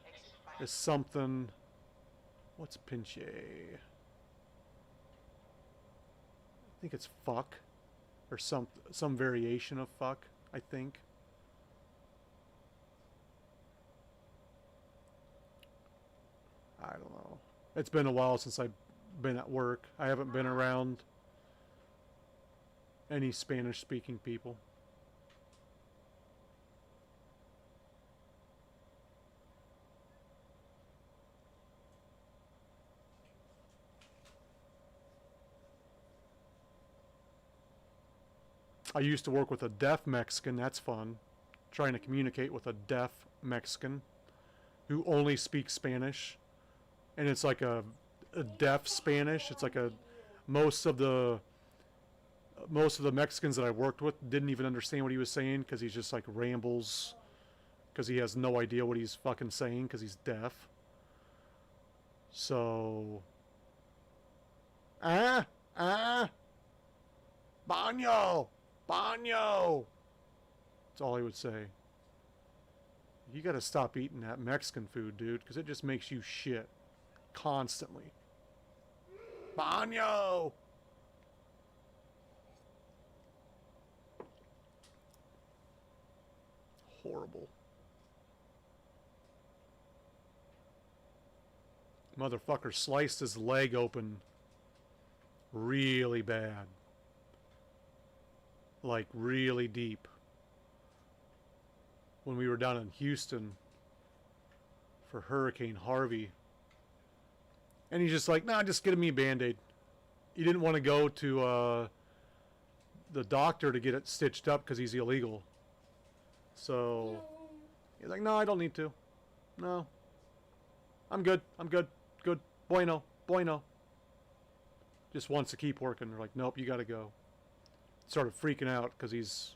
[SPEAKER 3] exit by
[SPEAKER 1] is something. What's pinche? I think it's fuck, or some variation of fuck, I think. I don't know. It's been a while since I've been at work. I haven't been around any Spanish-speaking people. I used to work with a deaf Mexican. That's fun. Trying to communicate with a deaf Mexican who only speaks Spanish. And it's like a deaf Spanish. It's like most of the Mexicans that I worked with didn't even understand what he was saying because he's just like rambles because he has no idea what he's fucking saying because he's deaf. So baño. Baño! That's all he would say. You gotta stop eating that Mexican food, dude, because it just makes you shit. Constantly. Baño! Horrible. Motherfucker sliced his leg open really bad. Like really deep. When we were down in Houston for Hurricane Harvey. And he's just like, nah, just get me a Band-Aid. He didn't want to go to the doctor to get it stitched up because he's illegal. So he's like, no, I don't need to. No. I'm good. I'm good. Good. Bueno. Bueno. Just wants to keep working. They're like, nope, you gotta go. Started freaking out because he's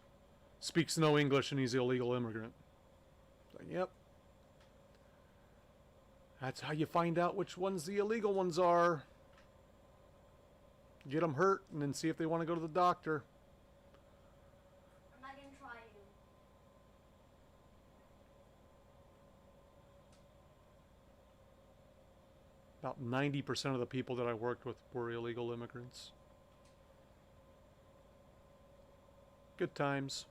[SPEAKER 1] speaks no English and he's an illegal immigrant. Like, yep. That's how you find out which ones the illegal ones are. Get them hurt and then see if they want to go to the doctor.
[SPEAKER 2] I'm not gonna try to.
[SPEAKER 1] About 90% of the people that I worked with were illegal immigrants. Good times.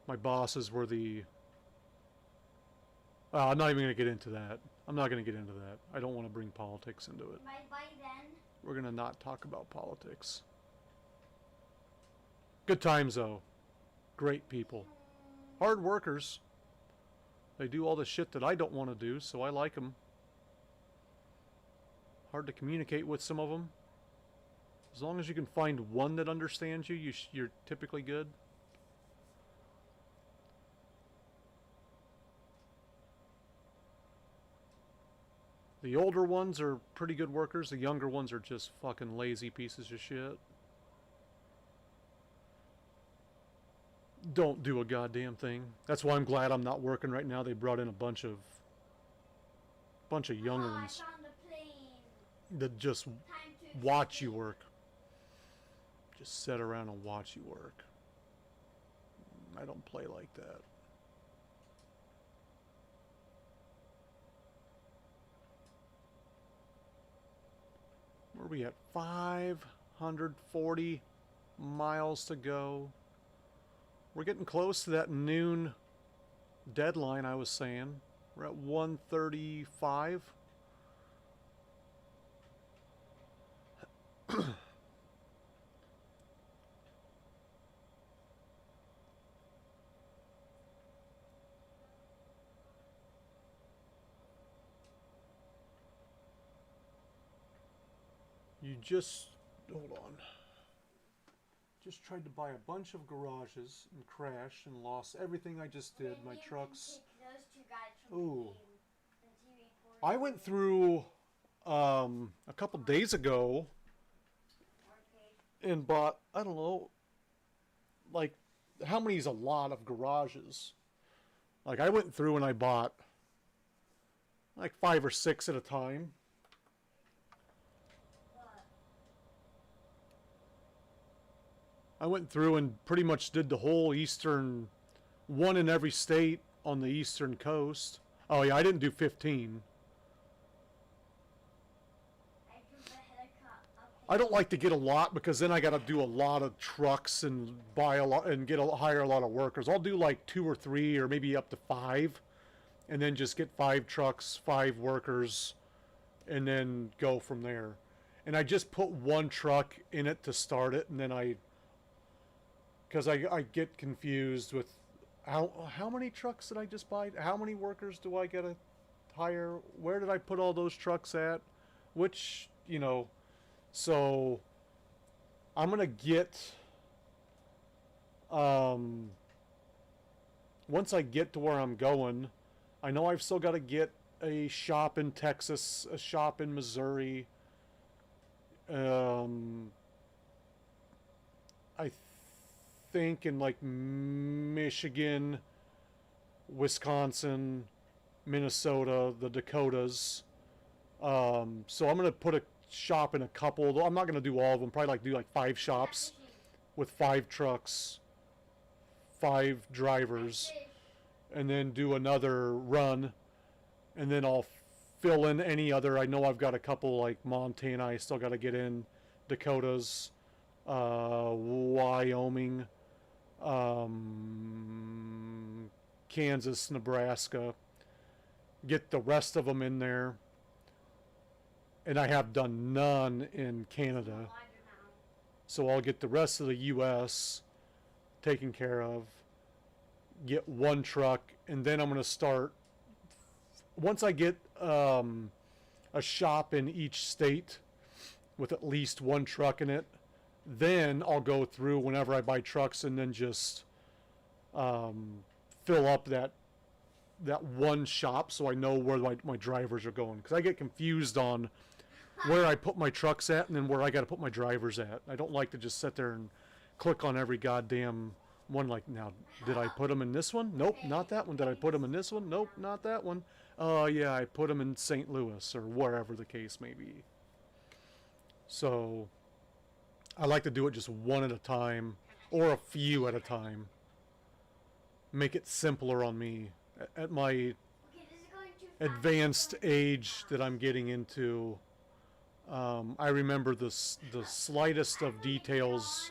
[SPEAKER 1] My bosses were the... Well, I'm not even going to get into that. I'm not going to get into that. I don't want to bring politics into it.
[SPEAKER 2] By then,
[SPEAKER 1] We're going to not talk about politics. Good times, though. Great people. Hard workers. They do all the shit that I don't want to do, so I like them. Hard to communicate with some of them. As long as you can find one that understands you, you're typically good. The older ones are pretty good workers. The younger ones are just fucking lazy pieces of shit. Don't do a goddamn thing. That's why I'm glad I'm not working right now. They brought in a bunch of young
[SPEAKER 2] I
[SPEAKER 1] ones
[SPEAKER 2] found a plane.
[SPEAKER 1] that just
[SPEAKER 2] Time to
[SPEAKER 1] watch you
[SPEAKER 2] escape.
[SPEAKER 1] work. Just sit around and watch you work. I don't play like that. Where are we at? 540 miles to go. We're getting close to that noon deadline I was saying. We're at 135. You just, hold on. Just tried to buy a bunch of garages and crashed and lost everything I just did. My trucks.
[SPEAKER 2] Those two guys from
[SPEAKER 1] Ooh.
[SPEAKER 2] the TV
[SPEAKER 1] I went through a couple days ago and bought, I don't know, like, how many is a lot of garages? Like, I went through and I bought like 5 or 6 at a time. I went through and pretty much did the whole eastern, one in every state on the eastern coast. Oh yeah, I didn't do 15. I don't like to get a lot because then I got to do a lot of trucks and buy a lot and hire a lot of workers. I'll do like 2 or 3 or maybe up to 5, and then just get 5 trucks, 5 workers, and then go from there. And I just put 1 truck in it to start it, and then because I get confused with how many trucks did I just buy? How many workers do I get to hire? Where did I put all those trucks at? Which, so I'm going to get, once I get to where I'm going, I know I've still got to get a shop in Texas, a shop in Missouri. I think in like Michigan, Wisconsin, Minnesota, the Dakotas. So I'm going to put a shop in a couple. I'm not going to do all of them. Probably do like 5 shops with 5 trucks, 5 drivers, and then do another run. And then I'll fill in any other. I know I've got a couple like Montana I still got to get in, Dakotas, Wyoming, Kansas, Nebraska. Get the rest of them in there. And I have done none in Canada. So I'll get the rest of the U.S. taken care of. Get 1 truck. And then I'm going to start. Once I get a shop in each state with at least 1 truck in it, then I'll go through whenever I buy trucks and then just fill up that 1 shop so I know where my drivers are going. Because I get confused on where I put my trucks at and then where I got to put my drivers at. I don't like to just sit there and click on every goddamn one. Like, now, did I put them in this one? Nope, not that one. Did I put them in this one? Nope, not that one. Oh, yeah, I put them in St. Louis or wherever the case may be. So I like to do it just one at a time or a few at a time. Make it simpler on me. At my advanced age that I'm getting into, I remember the slightest of details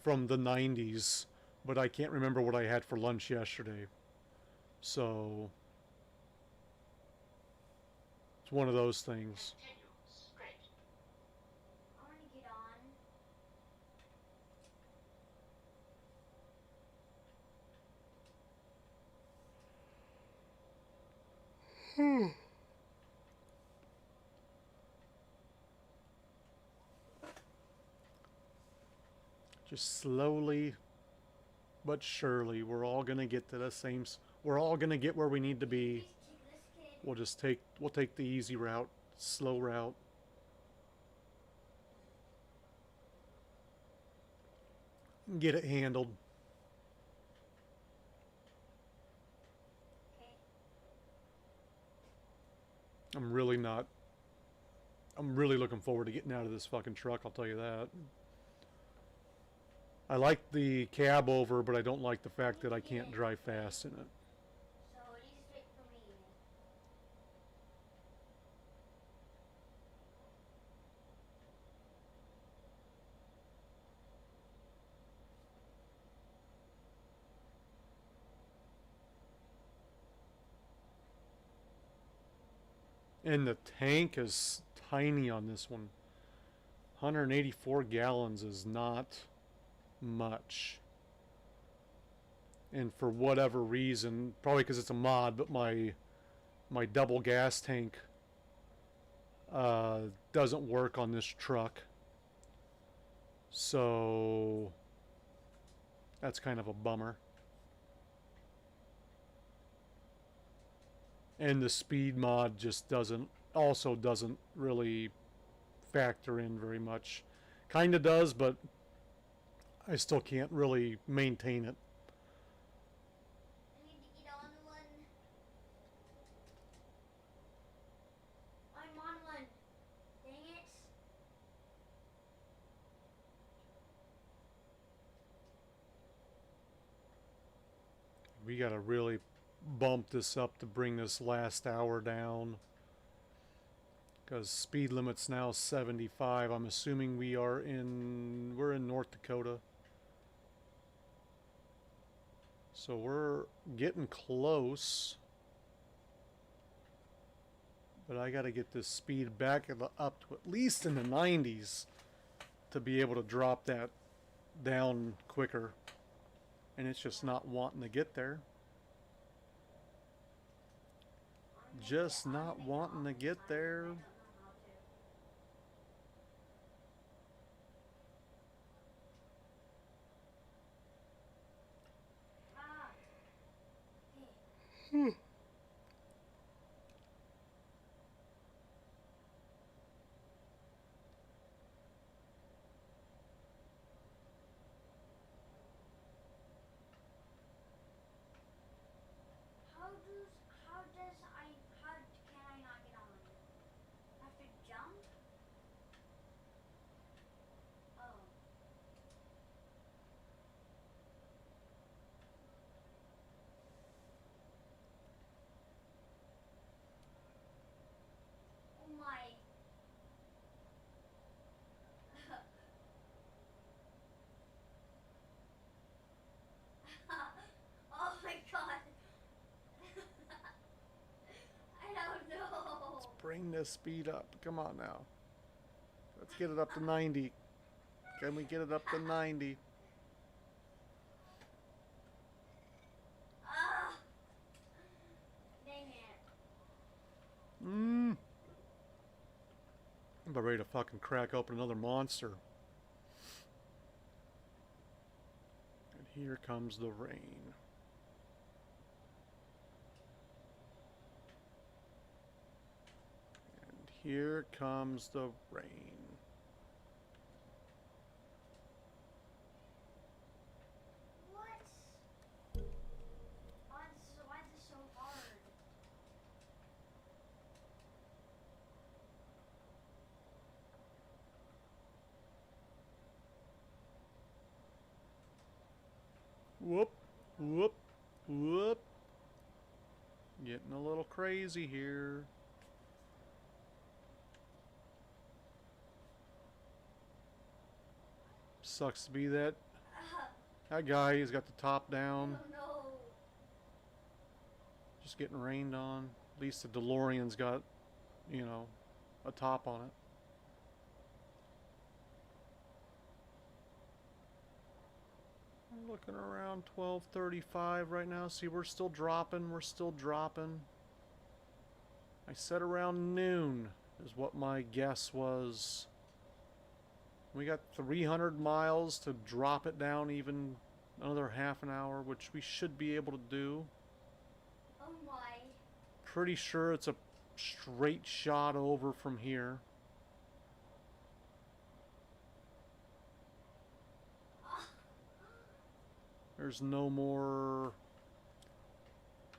[SPEAKER 1] from the 90s, but I can't remember what I had for lunch yesterday. So it's one of those things.
[SPEAKER 3] Continue straight.
[SPEAKER 2] I want to get on.
[SPEAKER 1] Just slowly but surely, we're all gonna get to the same. We're all gonna get where we need to be.
[SPEAKER 2] Please take this kid.
[SPEAKER 1] We'll take the easy route, slow route. Get it handled.
[SPEAKER 2] Okay.
[SPEAKER 1] I'm really not. I'm really looking forward to getting out of this fucking truck, I'll tell you that. I like the cab over, but I don't like the fact that I can't drive fast in it.
[SPEAKER 2] So it is straight for me.
[SPEAKER 1] And the tank is tiny on this one. 184 gallons is not much. And for whatever reason, probably because it's a mod, but my double gas tank doesn't work on this truck. So that's kind of a bummer. And the speed mod just doesn't really factor in very much. Kinda does, but I still can't really maintain it.
[SPEAKER 2] I need to get on one. I'm on one. Dang it.
[SPEAKER 1] We gotta really bump this up to bring this last hour down. Because speed limit's now 75. I'm assuming we're in North Dakota. So we're getting close. But I gotta get this speed back up to at least in the 90s to be able to drop that down quicker. And it's just not wanting to get there. Just not wanting to get there.
[SPEAKER 2] How can I not get on? I have to jump? Oh. Oh my. Oh my god. I don't know.
[SPEAKER 1] Let's bring this speed up. Come on now. Let's get it up to 90. Can we get it up to 90?
[SPEAKER 2] Ah. Dang it.
[SPEAKER 1] I'm about ready to fucking crack open another monster. And here comes the rain. And here comes the rain.
[SPEAKER 2] What? Why is this so hard?
[SPEAKER 1] Whoop, whoop, whoop. Getting a little crazy here. Sucks to be that guy who's got the top down,
[SPEAKER 2] Oh no.
[SPEAKER 1] just getting rained on. At least the DeLorean's got, you know, a top on it. I'm looking around 12:35 right now. See, we're still dropping. We're still dropping. I said around noon is what my guess was We got 300 miles to drop it down even another half an hour, which we should be able to do.
[SPEAKER 2] Oh my.
[SPEAKER 1] Pretty sure it's a straight shot over from here. There's no more...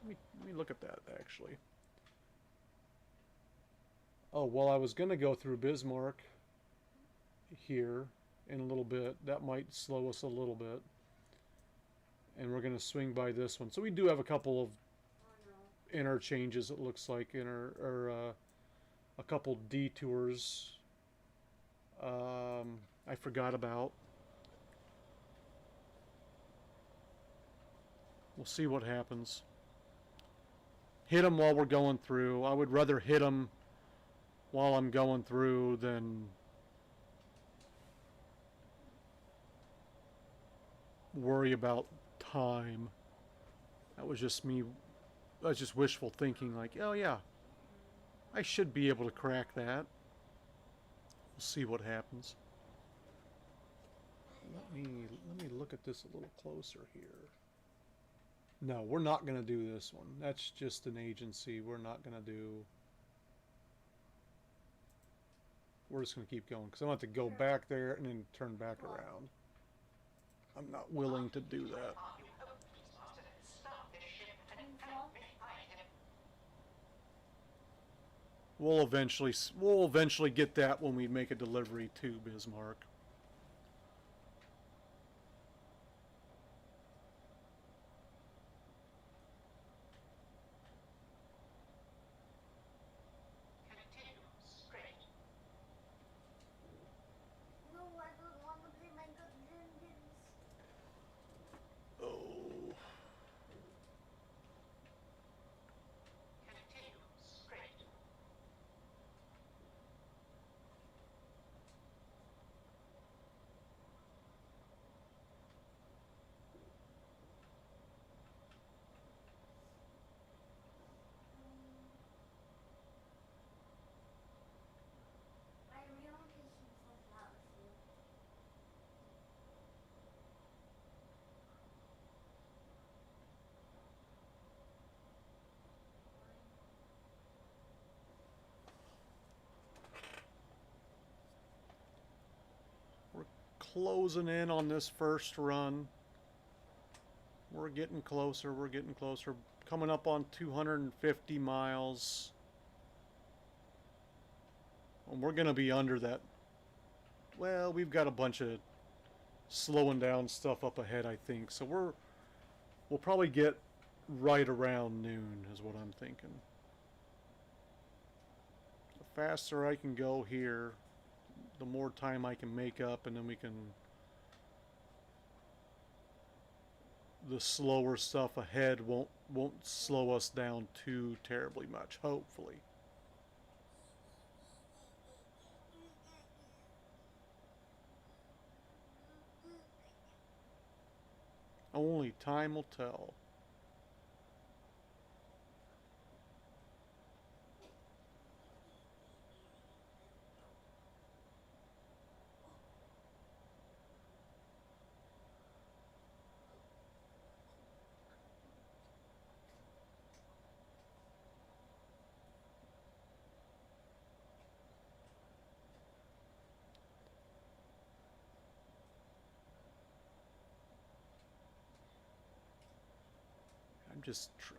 [SPEAKER 1] Let me look at that, actually. Oh, well, I was going to go through Bismarck here in a little bit. That might slow us a little bit. And we're going to swing by this one. So we do have a couple of
[SPEAKER 2] Oh no.
[SPEAKER 1] interchanges, it looks like, or a couple detours I forgot about. We'll see what happens. Hit them while we're going through. I would rather hit them while I'm going through than worry about time. That was just me. That was just wishful thinking, like, oh yeah, I should be able to crack that. We'll see what happens. Let me look at this a little closer here. No, we're not going to do this one. That's just an agency. We're not going to do... We're just going to keep going, because I want to go back there and then turn back around. I'm not willing to do that. We'll eventually get that when we make a delivery to Bismarck.
[SPEAKER 2] No, I don't want to play my good vengeance.
[SPEAKER 1] Oh.
[SPEAKER 3] Continue straight.
[SPEAKER 2] I really want to keep so flat with you.
[SPEAKER 1] Closing in on this first run. We're getting closer. We're getting closer. Coming up on 250 miles. And we're going to be under that. Well, we've got a bunch of slowing down stuff up ahead, I think. So we'll probably get right around noon is what I'm thinking. The faster I can go here, the more time I can make up, and then we can... The slower stuff ahead won't slow us down too terribly much, hopefully. Only time will tell.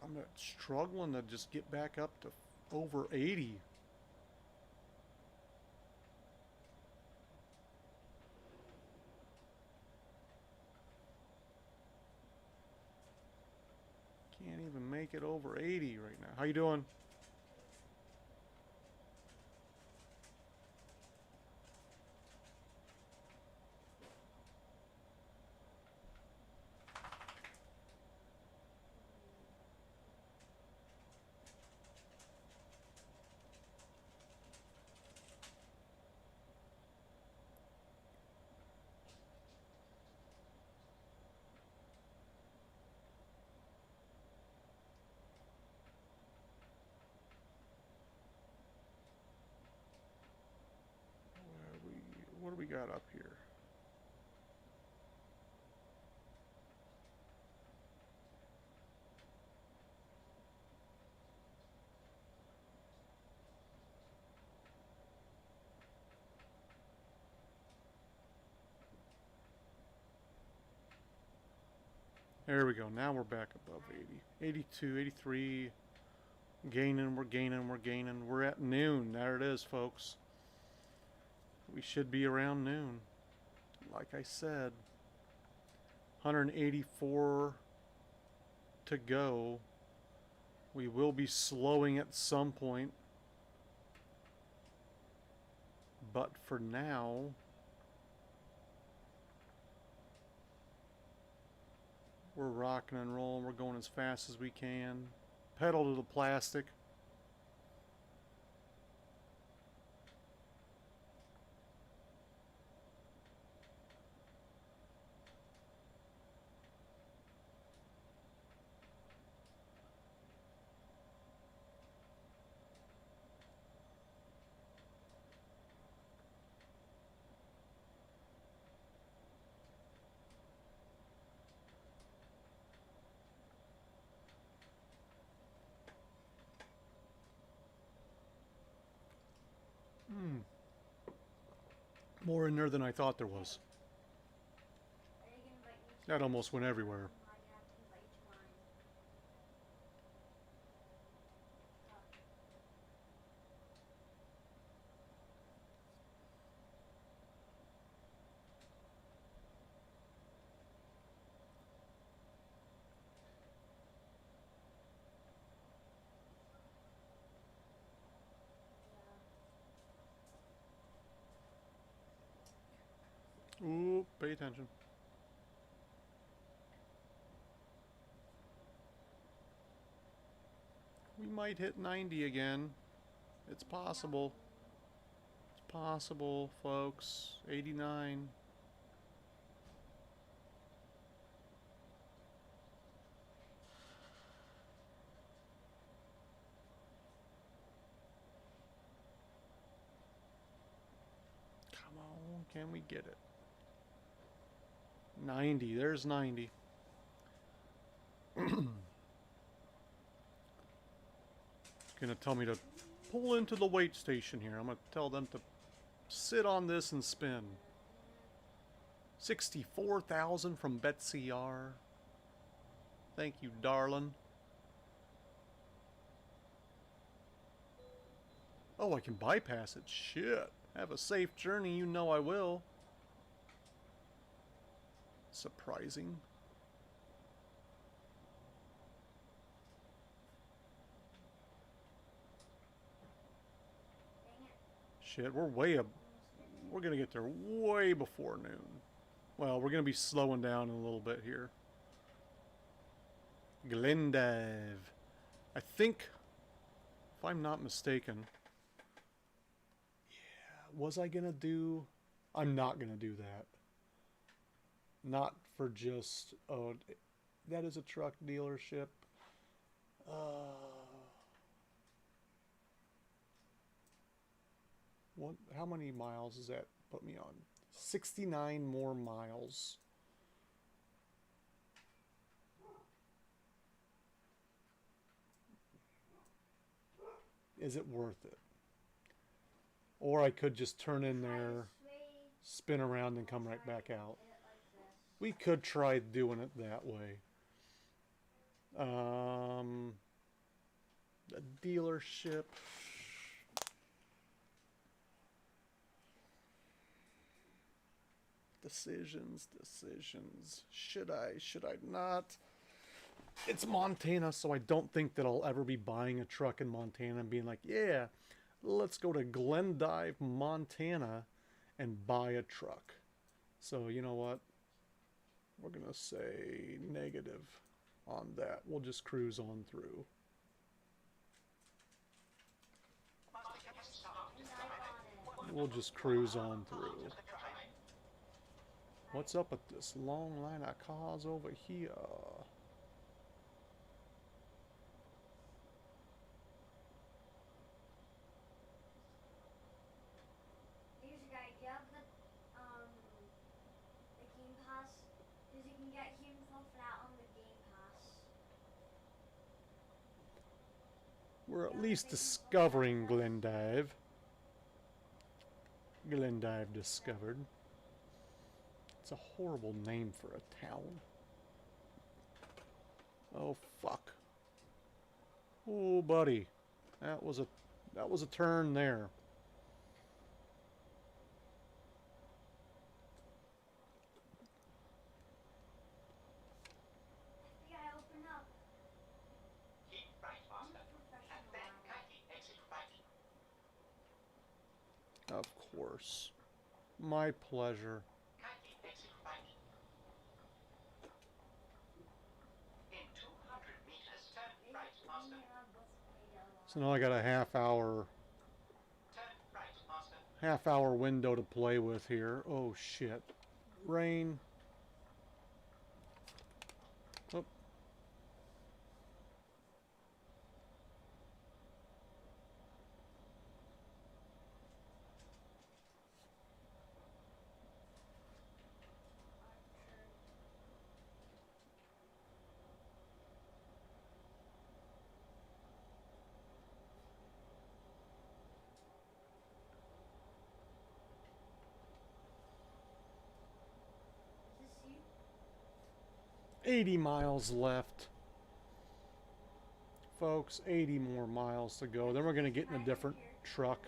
[SPEAKER 1] I'm not struggling to just get back up to over 80. Can't even make it over 80 right now. How you doing? what do we got up here? There we go. Now we're back above 80. 82, 83. Gaining, we're gaining, we're gaining. We're at noon. There it is, folks. We should be around noon. Like I said, 184 to go. We will be slowing at some point. But for now, we're rocking and rolling. We're going as fast as we can. Pedal to the plastic. More in there than I thought there was.
[SPEAKER 2] Are you gonna invite me to
[SPEAKER 1] That almost went everywhere.
[SPEAKER 2] I might have to invite you to mine.
[SPEAKER 1] Ooh, pay attention. We might hit 90 again. It's possible. It's possible, folks. 89. Come on, can we get it? 90, there's 90. Gonna tell me to pull into the weight station here. I'm gonna tell them to sit on this and spin. 64,000 from Betsy R. Thank you, darling. Oh, I can bypass it. Shit. Have a safe journey, you know I will. Surprising.
[SPEAKER 2] Dang it.
[SPEAKER 1] Shit, we're way up. We're gonna get there way before noon. Well, we're gonna be slowing down a little bit here. Glendive. I think, if I'm not mistaken, yeah, was I gonna do? I'm not gonna do that. Not for just, oh, that is a truck dealership. What? How many miles does that put me on? 69 more miles. Is it worth it? Or I could just turn in there, spin around, and come right back out. We could try doing it that way. The dealership. Decisions. Should I not? It's Montana, so I don't think that I'll ever be buying a truck in Montana and being like, yeah, let's go to Glendive, Montana and buy a truck. So, you know what? We're going to say negative on that. We'll just cruise on through. We'll just cruise on through. What's up with this long line of cars over here?
[SPEAKER 2] These guys, you have the get Hume Fall Flat on the Game Pass.
[SPEAKER 1] We're at least discovering Glendive. Glendive discovered. It's a horrible name for a town. Oh fuck. Oh buddy. That was a turn there.
[SPEAKER 2] FBI, open up.
[SPEAKER 3] Keep right,
[SPEAKER 2] I'm
[SPEAKER 3] Master.
[SPEAKER 2] a
[SPEAKER 3] And
[SPEAKER 2] professional.
[SPEAKER 3] then
[SPEAKER 2] Alan.
[SPEAKER 3] kindly exit right.
[SPEAKER 1] Of course. My pleasure.
[SPEAKER 3] Kindly exit right. In 200 meters, turn right, Master.
[SPEAKER 1] So now I got a half hour
[SPEAKER 3] Turn right, Master.
[SPEAKER 1] window to play with here. Oh shit. Rain. Oh.
[SPEAKER 2] Is this you?
[SPEAKER 1] 80 miles left. Folks, 80 more miles to go. Then we're going to get in a different truck.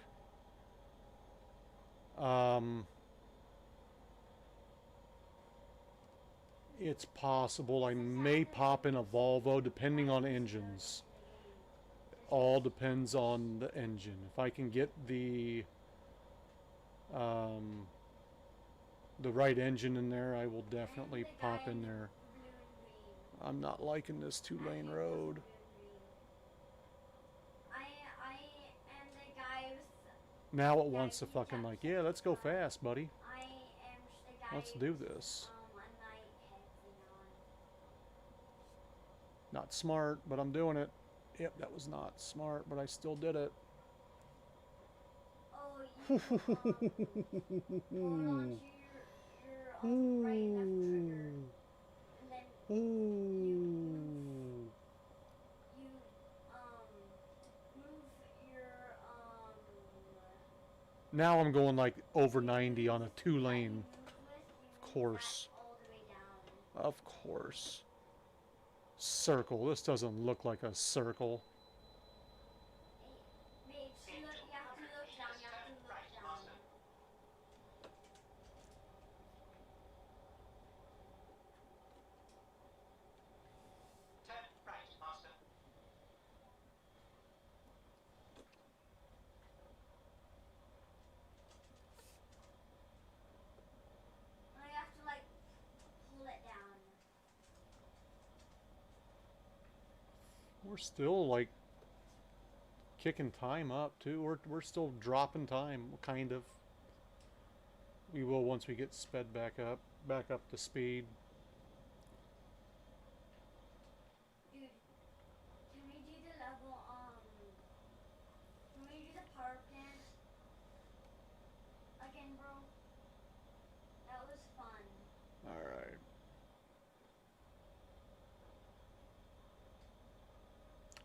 [SPEAKER 1] It's possible I may pop in a Volvo depending on engines. All depends on the engine. If I can get the right engine in there, I will definitely pop in there.
[SPEAKER 2] Blue and green.
[SPEAKER 1] I'm not liking this
[SPEAKER 2] I think
[SPEAKER 1] 2-lane
[SPEAKER 2] it's
[SPEAKER 1] road.
[SPEAKER 2] blue and green. I am the guy with.
[SPEAKER 1] Now it wants to fucking like, yeah, let's go fast, buddy.
[SPEAKER 2] I am the guy.
[SPEAKER 1] Let's do
[SPEAKER 2] with,
[SPEAKER 1] this.
[SPEAKER 2] A night headset on.
[SPEAKER 1] Not smart, but I'm doing it. Yep, that was not smart, but I still did it.
[SPEAKER 2] Oh, you hold on to your right and left trigger, and then
[SPEAKER 1] Ooh.
[SPEAKER 2] you move your
[SPEAKER 1] Now I'm going like over 90 on a
[SPEAKER 2] that
[SPEAKER 1] 2-lane.
[SPEAKER 2] you move with,
[SPEAKER 1] Of course.
[SPEAKER 2] that all the way down.
[SPEAKER 1] Of course. Circle. This doesn't look like a circle.
[SPEAKER 2] Wait, so
[SPEAKER 3] In
[SPEAKER 2] look, you have to
[SPEAKER 3] 200
[SPEAKER 2] look down.
[SPEAKER 3] meters,
[SPEAKER 2] You have to
[SPEAKER 3] turn
[SPEAKER 2] look
[SPEAKER 3] right,
[SPEAKER 2] down.
[SPEAKER 3] Master. Turn right, Master.
[SPEAKER 2] Now you have to like pull it down.
[SPEAKER 1] We're still like kicking time up too. We're still dropping time, kind of. We will once we get sped back up to speed.
[SPEAKER 2] Dude, can we do the level, can we do the power plant again, bro? That was fun.
[SPEAKER 1] All right.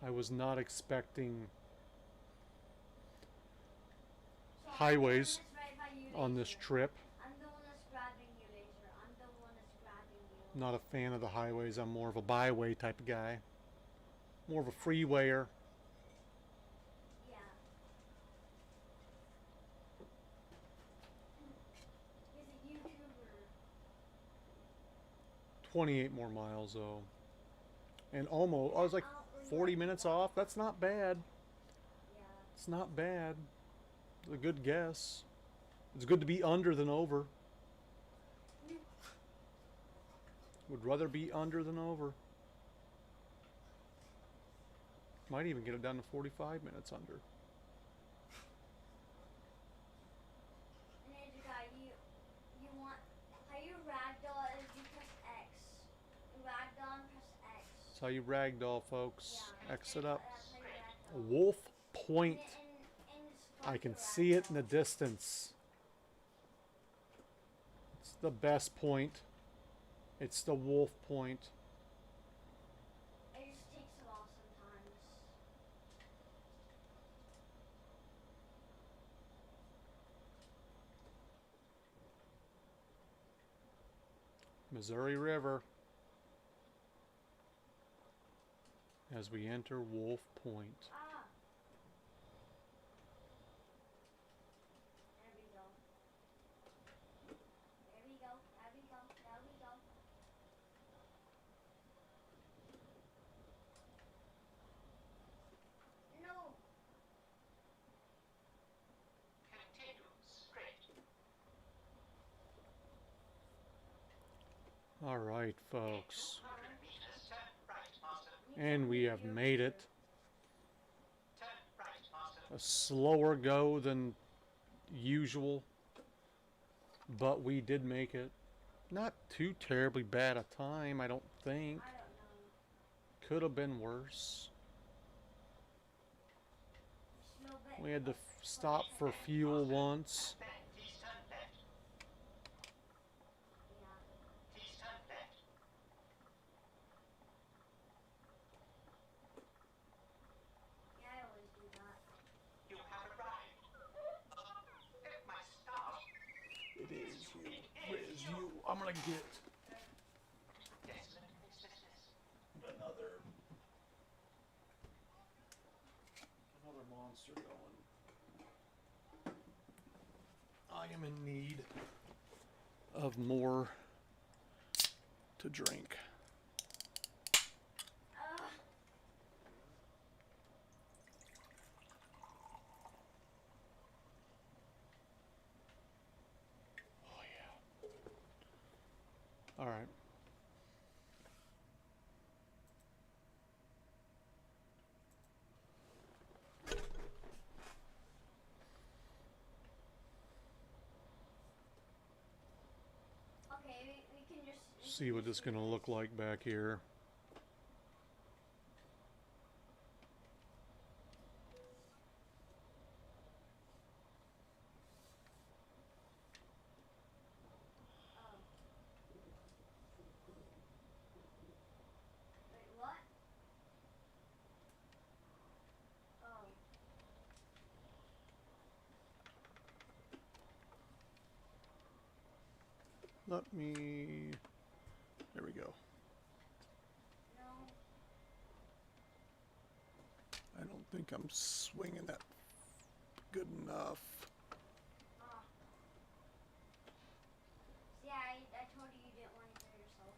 [SPEAKER 1] I was not expecting
[SPEAKER 2] So
[SPEAKER 1] highways
[SPEAKER 2] I'm the one that's right by you
[SPEAKER 1] on this
[SPEAKER 2] laser.
[SPEAKER 1] trip.
[SPEAKER 2] I'm the one that's grabbing you laser. I'm the one that's grabbing you.
[SPEAKER 1] Not a fan of the highways. I'm more of a byway type of guy. More of a freewayer.
[SPEAKER 2] Yeah. He's a YouTuber.
[SPEAKER 1] 28 more miles though. And almost, I was like
[SPEAKER 2] Out
[SPEAKER 1] 40 minutes off. That's not bad.
[SPEAKER 2] Yeah.
[SPEAKER 1] It's not bad. It's a good guess. It's good to be under than over. Would rather be under than over. Might even get it down to 45 minutes under.
[SPEAKER 2] Ninja guy, you want how you ragdoll is you press X. You ragdoll and press X.
[SPEAKER 1] That's how you ragdoll, folks.
[SPEAKER 2] Yeah.
[SPEAKER 1] Exit up.
[SPEAKER 2] That's how you ragdoll.
[SPEAKER 1] Wolf Point.
[SPEAKER 2] And
[SPEAKER 1] I can see it in the distance. It's the best point. It's the Wolf Point.
[SPEAKER 2] It just takes a while sometimes.
[SPEAKER 1] Missouri River. As we enter Wolf Point.
[SPEAKER 2] Ah. There we go. There we go. There we go. There we go. No.
[SPEAKER 3] Continue straight.
[SPEAKER 1] Alright, folks.
[SPEAKER 3] 200 meters, turn right, master.
[SPEAKER 1] And we have made it.
[SPEAKER 3] Turn right, master.
[SPEAKER 1] A slower go than usual. But we did make it. Not too terribly bad a time, I don't think.
[SPEAKER 2] I don't know.
[SPEAKER 1] Could have been worse.
[SPEAKER 2] Just a little bit.
[SPEAKER 1] We had to stop for fuel once.
[SPEAKER 3] Then please turn left.
[SPEAKER 2] Yeah.
[SPEAKER 3] Please turn left.
[SPEAKER 2] Yeah, I always do that.
[SPEAKER 3] You have arrived. My stars.
[SPEAKER 1] It is you. Riz you. I'm gonna get
[SPEAKER 3] Desolate princesses.
[SPEAKER 1] another monster going. I am in need of more to drink.
[SPEAKER 2] Ugh.
[SPEAKER 1] Oh yeah. All right.
[SPEAKER 2] Okay, we can just
[SPEAKER 1] See what this is gonna look like back here.
[SPEAKER 2] Oh. Wait, what? Oh.
[SPEAKER 1] Let me. There we go.
[SPEAKER 2] No.
[SPEAKER 1] I don't think I'm swinging that good enough.
[SPEAKER 2] Ah. See, I told you didn't want to hear yourself.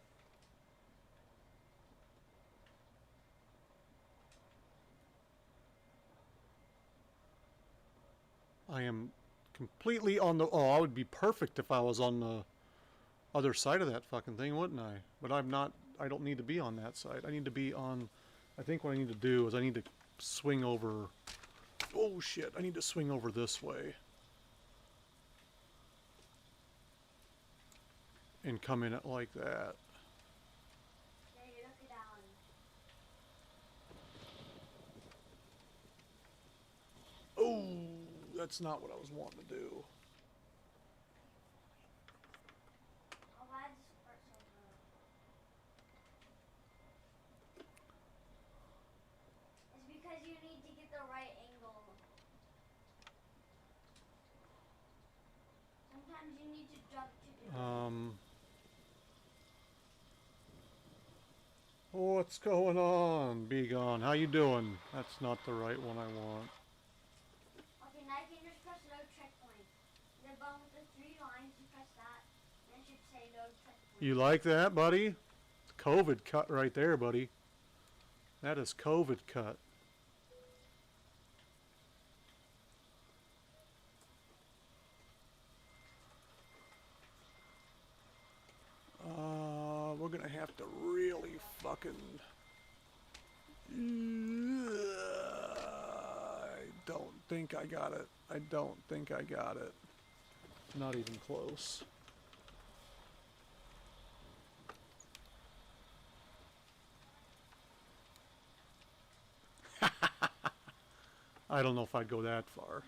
[SPEAKER 1] I am completely on the. Oh, I would be perfect if I was on the other side of that fucking thing, wouldn't I? But I'm not. I don't need to be on that side. I need to be on. I think what I need to do is I need to swing over. Oh shit! I need to swing over this way. And come in it like that.
[SPEAKER 2] There, you look it down.
[SPEAKER 1] Oh, that's not what I was wanting to do.
[SPEAKER 2] Oh, why does this hurt so good? It's because you need to get the right angle. Sometimes you need to jump to do it.
[SPEAKER 1] What's going on, Be Gone? How you doing? That's not the right one I want.
[SPEAKER 2] Okay, now you can just press load checkpoint. The button with the 3 lines, you press that, and it should say load checkpoint.
[SPEAKER 1] You like that, buddy? COVID cut right there, buddy. That is COVID cut. We're gonna have to really fucking. I don't think I got it. I don't think I got it. Not even close. I don't know if I'd go that far.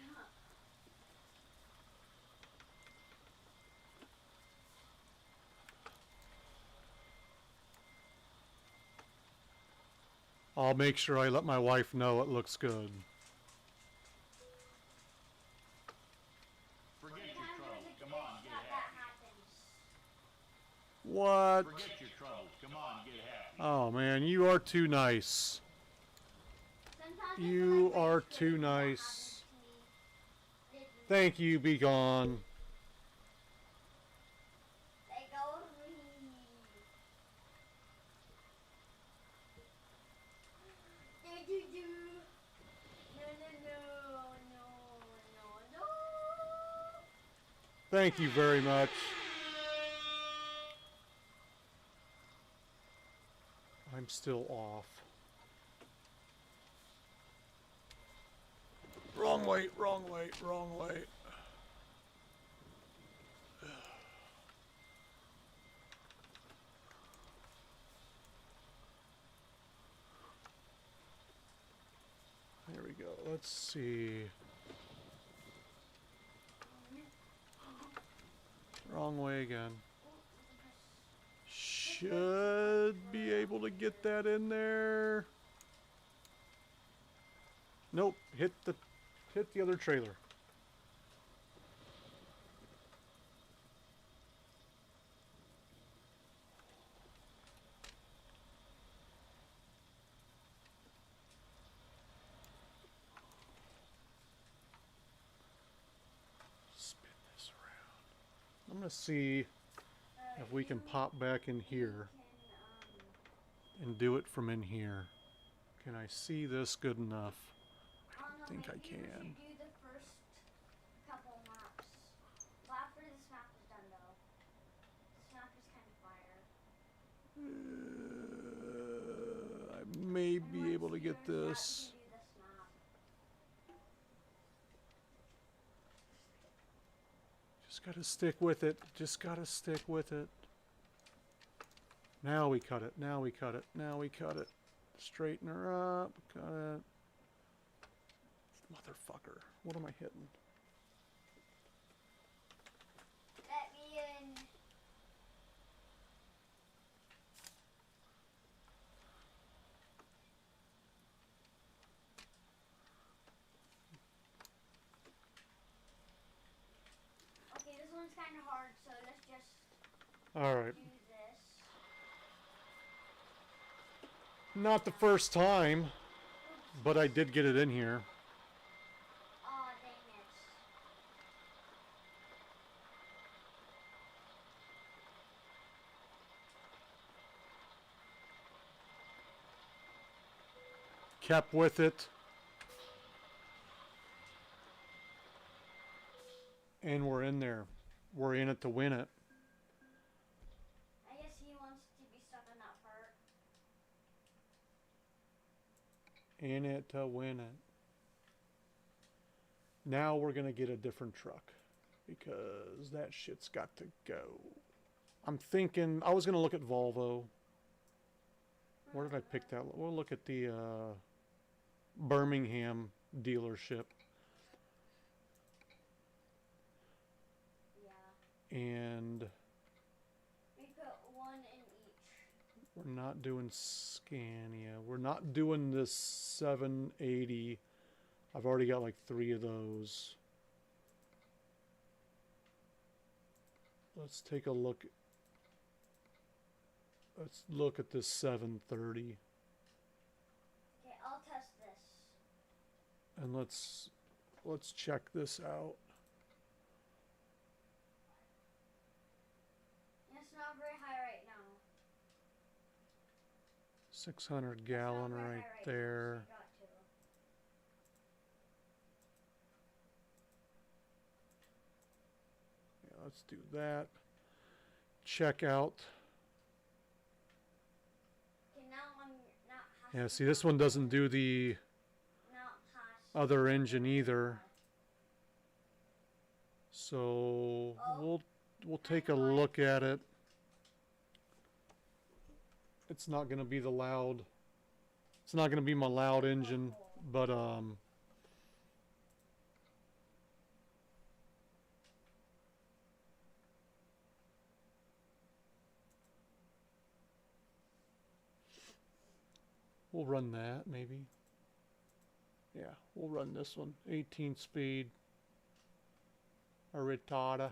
[SPEAKER 1] I'll make sure I let my wife know it looks good.
[SPEAKER 4] Forget your
[SPEAKER 2] Sometimes
[SPEAKER 4] trouble.
[SPEAKER 2] there's a
[SPEAKER 4] Come
[SPEAKER 2] glitch
[SPEAKER 4] on, get
[SPEAKER 2] that
[SPEAKER 4] happy.
[SPEAKER 2] happens.
[SPEAKER 1] What?
[SPEAKER 4] Forget your trouble. Come on, get happy.
[SPEAKER 1] Oh man, you are too nice.
[SPEAKER 2] Sometimes
[SPEAKER 1] You
[SPEAKER 2] there's a
[SPEAKER 1] are
[SPEAKER 2] glitch
[SPEAKER 1] too
[SPEAKER 2] that
[SPEAKER 1] nice.
[SPEAKER 2] happens to me.
[SPEAKER 1] Thank you, be gone.
[SPEAKER 2] Let go of me. Do. No.
[SPEAKER 1] Thank you very much. I'm still off. Wrong way, wrong way, wrong way. There we go. Let's see. Wrong way again. Should be able to get that in there. Nope, hit the other trailer. Spin this around. I'm gonna see if we can pop back in here and do it from in here. Can I see this good enough? I think I can.
[SPEAKER 2] We should do the first couple maps. Well, after this map is done, though. This map is kind of fire.
[SPEAKER 1] I may
[SPEAKER 2] And
[SPEAKER 1] be
[SPEAKER 2] once
[SPEAKER 1] able to get
[SPEAKER 2] you're done,
[SPEAKER 1] this.
[SPEAKER 2] you do this map.
[SPEAKER 1] Just gotta stick with it. Just gotta stick with it. Now we cut it. Now we cut it. Now we cut it. Straighten her up. Cut it. Motherfucker. What am I hitting?
[SPEAKER 2] Let me in. Okay, this one's kind of hard, so let's just
[SPEAKER 1] Alright.
[SPEAKER 2] do this.
[SPEAKER 1] Not the first time, but I did get it in here.
[SPEAKER 2] Aw, dang it.
[SPEAKER 1] Kept with it. And we're in there. We're in it to win it.
[SPEAKER 2] I guess he wants to be stuck on that part.
[SPEAKER 1] In it to win it. Now we're gonna get a different truck. Because that shit's got to go. I'm thinking, I was gonna look at Volvo. Where did I pick that? We'll look at the Birmingham dealership.
[SPEAKER 2] Yeah.
[SPEAKER 1] And
[SPEAKER 2] We put one in each.
[SPEAKER 1] we're not doing Scania. We're not doing this 780. I've already got like 3 of those. Let's take a look. Let's look at this 730.
[SPEAKER 2] Okay, I'll test this.
[SPEAKER 1] And let's check this out.
[SPEAKER 2] It's not very high right now.
[SPEAKER 1] 600
[SPEAKER 2] It's not
[SPEAKER 1] gallon
[SPEAKER 2] very high
[SPEAKER 1] right
[SPEAKER 2] now, so
[SPEAKER 1] there.
[SPEAKER 2] you got to.
[SPEAKER 1] Yeah, let's do that. Check out.
[SPEAKER 2] Okay, now I'm not
[SPEAKER 1] Yeah,
[SPEAKER 2] hash
[SPEAKER 1] see, this one doesn't do the
[SPEAKER 2] not hash.
[SPEAKER 1] other engine either. So we'll take a look at it. It's not gonna be the loud. It's not gonna be my loud engine, but We'll run that, maybe. Yeah, we'll run this one. 18 speed. Aritada.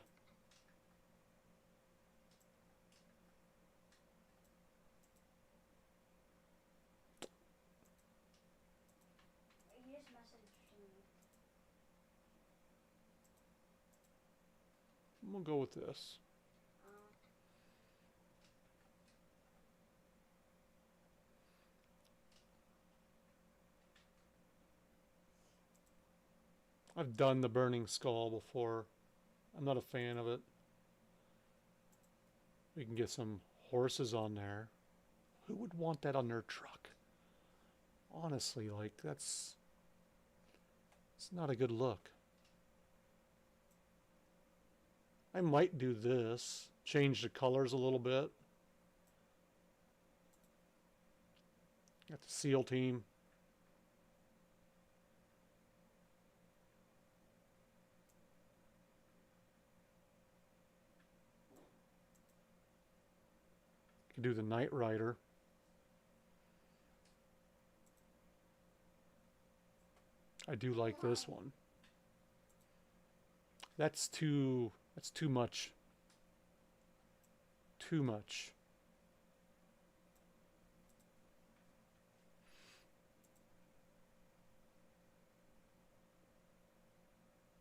[SPEAKER 2] You just messaged me.
[SPEAKER 1] We'll go with this. I've done the Burning Skull before. I'm not a fan of it. We can get some horses on there. Who would want that on their truck? Honestly, like, it's not a good look. I might do this. Change the colors a little bit. Got the SEAL team. Could do the Knight Rider. I do like this one. That's too much. Too much.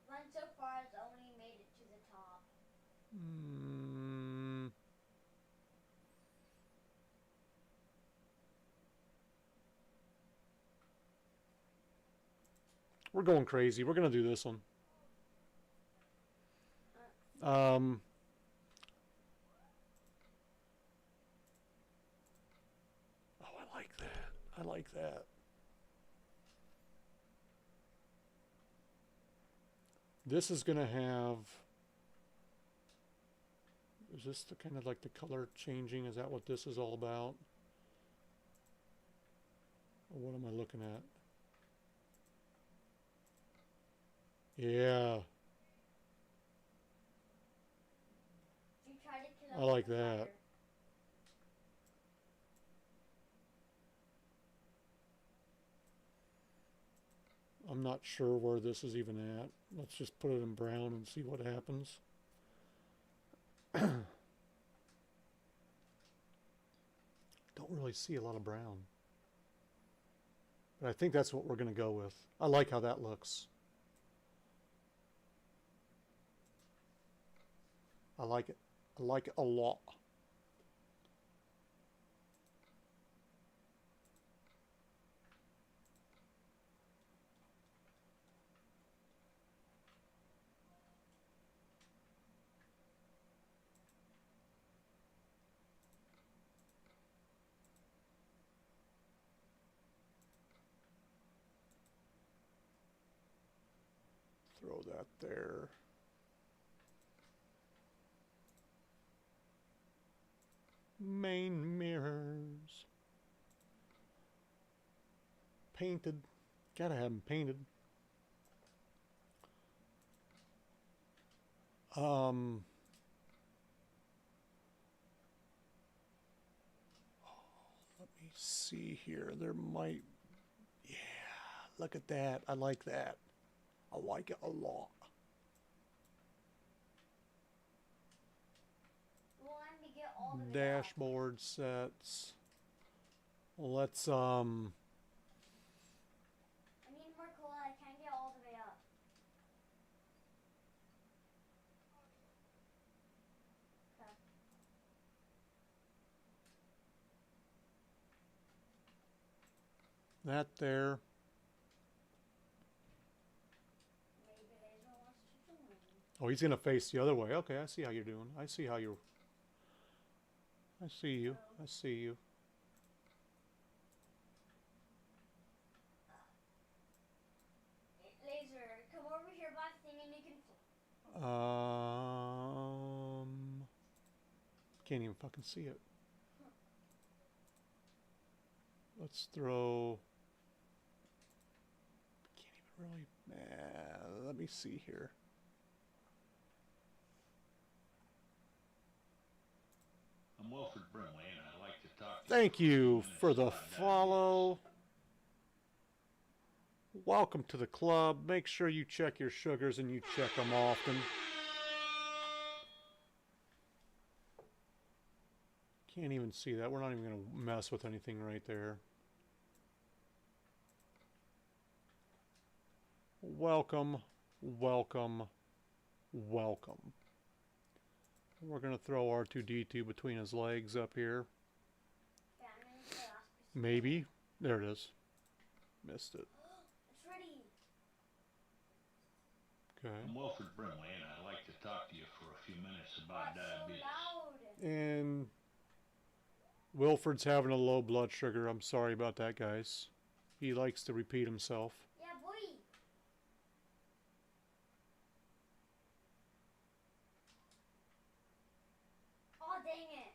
[SPEAKER 2] Mine so far has only made it to the top.
[SPEAKER 1] We're going crazy. We're going to do this one. Oh, I like that. I like that. This is going to have... Is this the kind of like the color changing? Is that what this is all about? Or what am I looking at? Yeah.
[SPEAKER 2] You try to kill
[SPEAKER 1] I like that.
[SPEAKER 2] fire.
[SPEAKER 1] I'm not sure where this is even at. Let's just put it in brown and see what happens. Don't really see a lot of brown. But I think that's what we're going to go with. I like how that looks. I like it. I like it a lot. Throw that there. Main mirrors. Painted. Gotta have them painted. Let me see here. There might... Yeah, look at that. I like that. I like it a lot.
[SPEAKER 2] Well, let me get all the way up.
[SPEAKER 1] Dashboard sets. Let's
[SPEAKER 2] I need more cola. I can't get all the way up. Okay.
[SPEAKER 1] that there.
[SPEAKER 2] Maybe Hazel wants to join.
[SPEAKER 1] Oh, he's gonna face the other way. Okay, I see how you're doing. I see how you're... I see you. I see you.
[SPEAKER 2] Laser, come over here by the thing and you can...
[SPEAKER 1] Can't even fucking see it. Let's throw... Can't even really... let me see here.
[SPEAKER 4] I'm Wilfred Brimley, and I'd like to talk to
[SPEAKER 1] Thank you
[SPEAKER 4] for a
[SPEAKER 1] for
[SPEAKER 4] few
[SPEAKER 1] the
[SPEAKER 4] minutes about
[SPEAKER 1] follow. Welcome to the club. Make sure you check your sugars and you check them often. Can't even see that. We're not even going to mess with anything right there. Welcome, welcome, welcome. We're going to throw R2-D2 between his legs up here.
[SPEAKER 2] Yeah, I'm gonna play last piece.
[SPEAKER 1] Maybe. There it is. Missed it.
[SPEAKER 2] It's ready.
[SPEAKER 1] Okay.
[SPEAKER 4] I'm Wilfred Brimley, and I'd like to talk to you for a few minutes about
[SPEAKER 2] That's so
[SPEAKER 4] diabetes.
[SPEAKER 2] loud.
[SPEAKER 1] And Wilfred's having a low blood sugar. I'm sorry about that, guys. He likes to repeat himself.
[SPEAKER 2] Yeah, boy. Oh, dang it.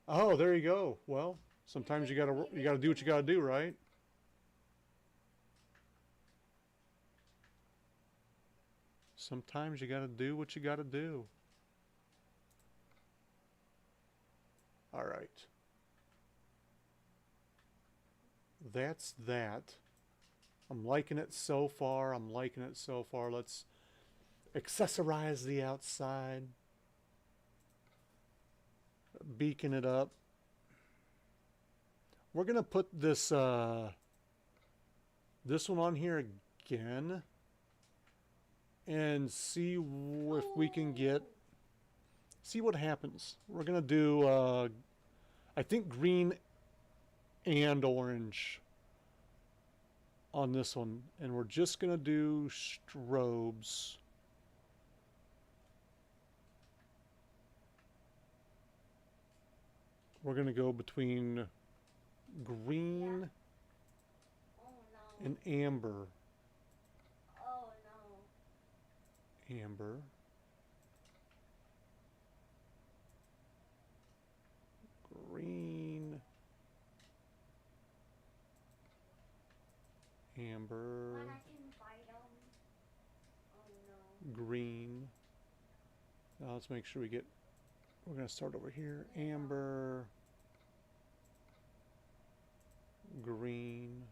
[SPEAKER 1] Oh, there you go. Well, sometimes you gotta do what you gotta do, right? Sometimes you gotta do what you gotta do. All right. That's that. I'm liking it so far. I'm liking it so far. Let's accessorize the outside. Beacon it up. We're gonna put this this one on here again and see if we can get, see what happens. We're gonna do I think green and orange on this one, and we're just gonna do strobes. We're gonna go between green
[SPEAKER 2] Oh, no.
[SPEAKER 1] and amber.
[SPEAKER 2] Oh, no.
[SPEAKER 1] Amber. Green. Amber.
[SPEAKER 2] When I can fight them. Oh, no.
[SPEAKER 1] Green. Now let's make sure we get, we're going to start over here. Amber. Green.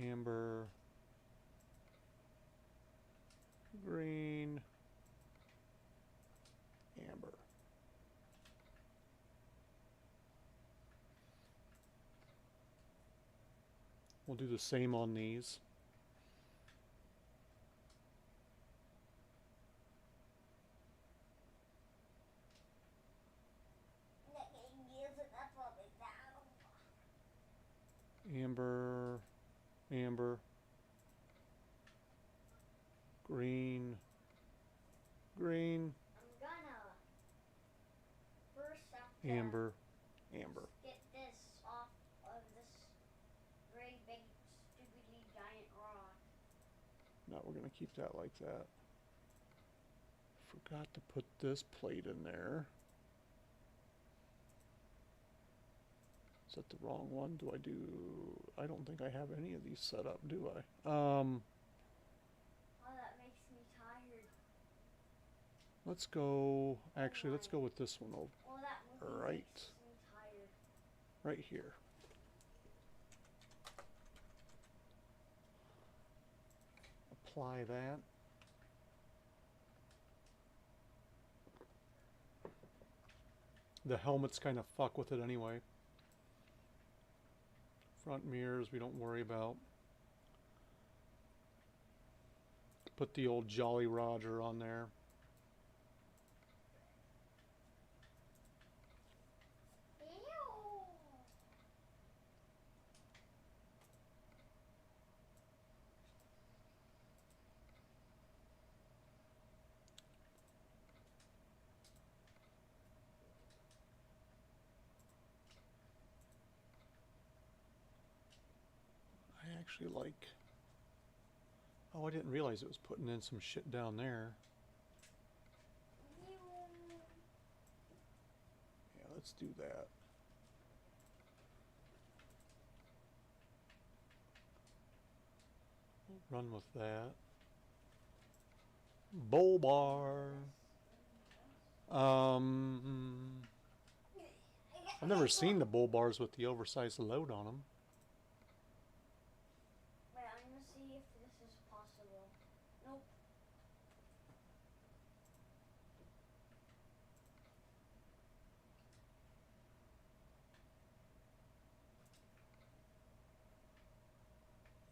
[SPEAKER 1] Amber. Green. Amber. We'll do the same on these.
[SPEAKER 2] That's what they found.
[SPEAKER 1] Amber, amber, green, green,
[SPEAKER 2] I'm gonna first have to
[SPEAKER 1] amber, amber.
[SPEAKER 2] get this off of this very big, stupidly giant rock.
[SPEAKER 1] Now we're going to keep that like that. Forgot to put this plate in there. Is that the wrong one? Do I do... I don't think I have any of these set up, do I?
[SPEAKER 2] Oh, that makes me tired.
[SPEAKER 1] Let's go... Actually, let's go with this one over
[SPEAKER 2] Oh, that movie
[SPEAKER 1] Right.
[SPEAKER 2] makes me tired.
[SPEAKER 1] right here. Apply that. The helmets kind of fuck with it anyway. Front mirrors we don't worry about. Put the old Jolly Roger on there.
[SPEAKER 2] Ew.
[SPEAKER 1] I actually like... Oh, I didn't realize it was putting in some shit down there.
[SPEAKER 2] Ew.
[SPEAKER 1] Yeah, let's do that. Run with that. Bull bar. I've never seen the bull bars with the oversized load on them.
[SPEAKER 2] Wait, I'm gonna see if this is possible. Nope.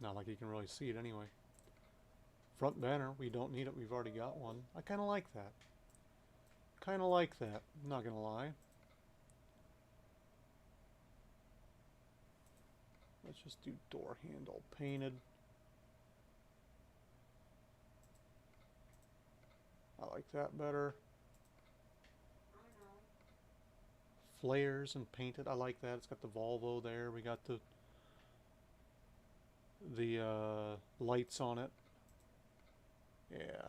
[SPEAKER 1] Not like you can really see it anyway. Front banner, we don't need it, we've already got one. I kind of like that. Kind of like that, I'm not gonna lie. Let's just do door handle painted. I like that better.
[SPEAKER 2] I don't know.
[SPEAKER 1] Flares and painted, I like that. It's got the Volvo there. We got the lights on it. Yeah.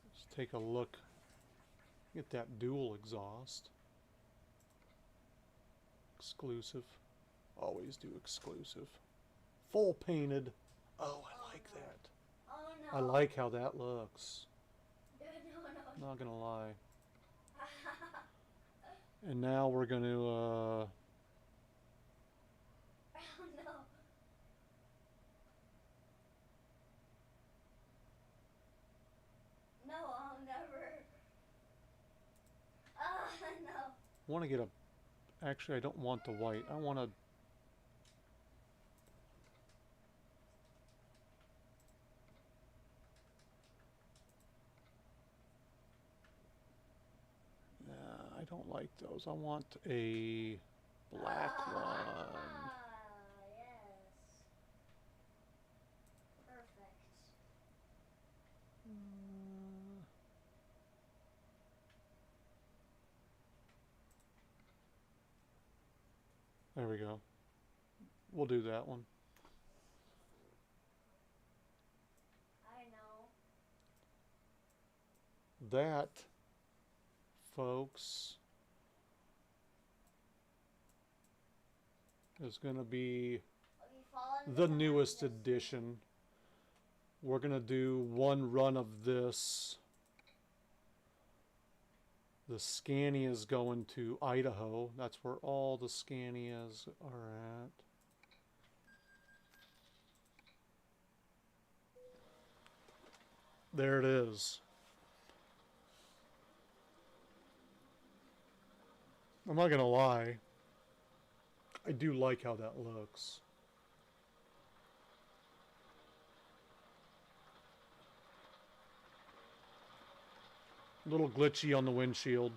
[SPEAKER 1] Let's take a look. Get that dual exhaust. Exclusive. Always do exclusive. Full painted. Oh, I like that.
[SPEAKER 2] Oh no.
[SPEAKER 1] I like how that looks.
[SPEAKER 2] No.
[SPEAKER 1] Not gonna lie. And now we're gonna
[SPEAKER 2] Oh no. No, I'll never. Oh no.
[SPEAKER 1] want to get a... Actually, I don't want the white. I want to... I don't like those. I want a black one.
[SPEAKER 2] Yes. Perfect.
[SPEAKER 1] There we go. We'll do that one.
[SPEAKER 2] I know.
[SPEAKER 1] That, folks, is going to be the newest edition. We're going to do one run of this. The Scania's going to Idaho. That's where all the Scanias are at. There it is. I'm not gonna lie. I do like how that looks. A little glitchy on the windshield.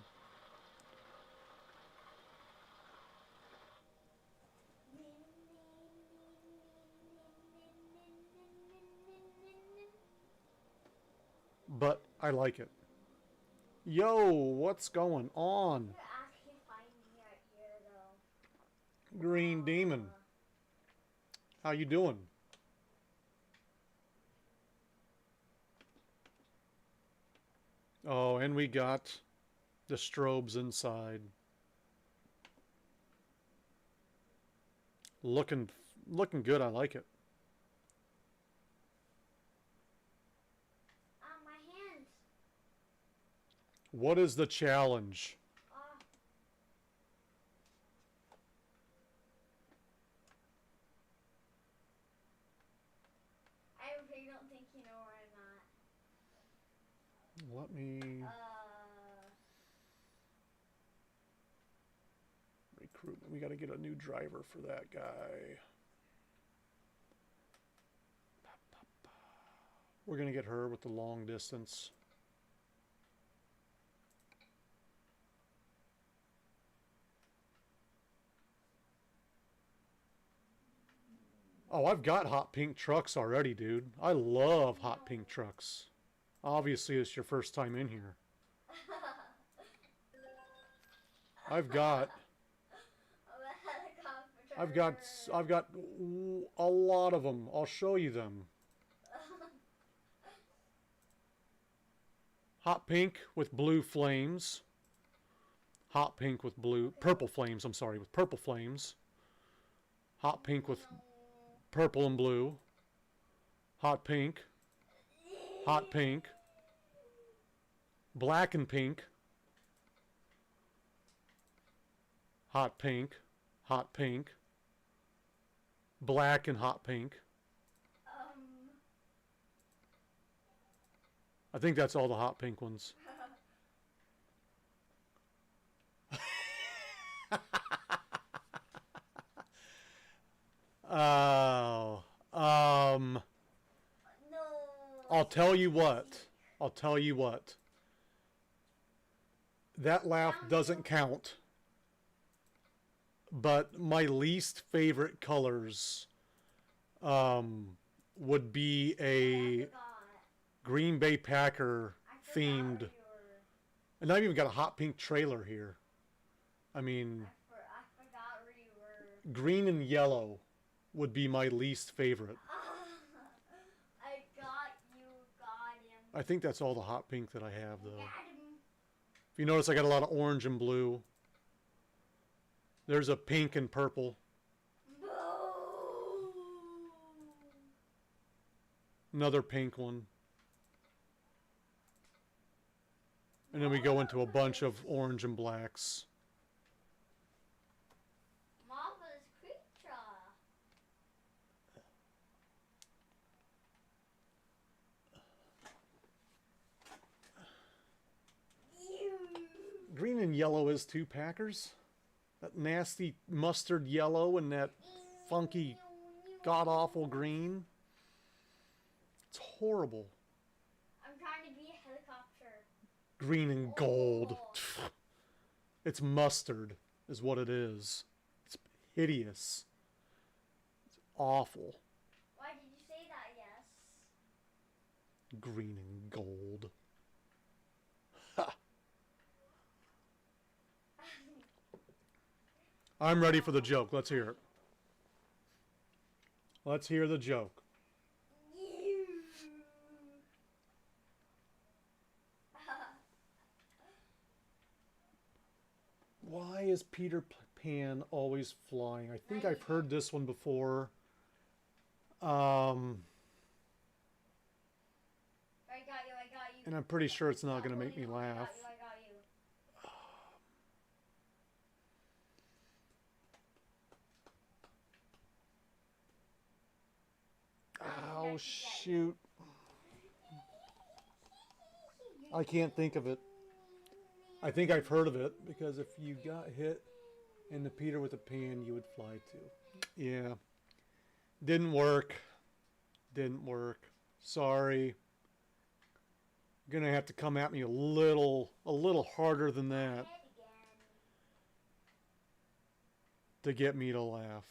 [SPEAKER 1] But I like it. Yo, what's going on?
[SPEAKER 2] You're actually finding me right here, though.
[SPEAKER 1] Green Demon. How you doing? Oh, and we got the strobes inside. Looking good. I like it.
[SPEAKER 2] My hands.
[SPEAKER 1] What is the challenge?
[SPEAKER 2] I really don't think you know where I'm at.
[SPEAKER 1] Let me... Recruitment. We got to get a new driver for that guy. We're going to get her with the long distance. Oh, I've got hot pink trucks already, dude. I love hot pink trucks. Obviously, it's your first time in here. I've got a lot of them. I'll show you them. Hot pink with blue flames. Hot pink with purple flames, I'm sorry, with purple flames. Hot pink with purple and blue. Hot pink. Hot pink. Black and pink. hot pink, black and hot pink. I think that's all the hot pink ones. Oh,
[SPEAKER 2] No.
[SPEAKER 1] I'll tell you what. I'll tell you what. That laugh doesn't count. But my least favorite colors would be
[SPEAKER 2] I
[SPEAKER 1] a
[SPEAKER 2] forgot.
[SPEAKER 1] Green Bay Packer
[SPEAKER 2] I forgot
[SPEAKER 1] themed.
[SPEAKER 2] where you were.
[SPEAKER 1] And I've even got a hot pink trailer here. I mean,
[SPEAKER 2] I forgot where you were.
[SPEAKER 1] green and yellow would be my least favorite.
[SPEAKER 2] I got you, got him.
[SPEAKER 1] I think that's all the hot pink that I have, though.
[SPEAKER 2] Got him.
[SPEAKER 1] If you notice, I got a lot of orange and blue. There's a pink and purple.
[SPEAKER 2] Boo!
[SPEAKER 1] Another pink one. And then we go into a bunch of orange and blacks.
[SPEAKER 2] Marvelous creature.
[SPEAKER 1] Green and yellow is two Packers. That nasty mustard yellow and that funky god-awful green. It's horrible.
[SPEAKER 2] I'm trying to be a helicopter.
[SPEAKER 1] Green and gold.
[SPEAKER 2] Oh.
[SPEAKER 1] It's mustard is what it is. It's hideous. It's awful.
[SPEAKER 2] Why did you say that? Yes.
[SPEAKER 1] Green and gold. I'm ready for the joke. Let's hear it. Let's hear the joke. Why is Peter Pan always flying? I think I've heard this one before.
[SPEAKER 2] I got you.
[SPEAKER 1] And I'm pretty sure it's not going to make me laugh.
[SPEAKER 2] I got you.
[SPEAKER 1] Oh, shoot. I can't think of it. I think I've heard of it, because if you got hit in the Peter with a pan, you would fly too. Yeah. Didn't work. Didn't work. Sorry. You're gonna have to come at me a little harder than that
[SPEAKER 2] Head again.
[SPEAKER 1] to get me to laugh.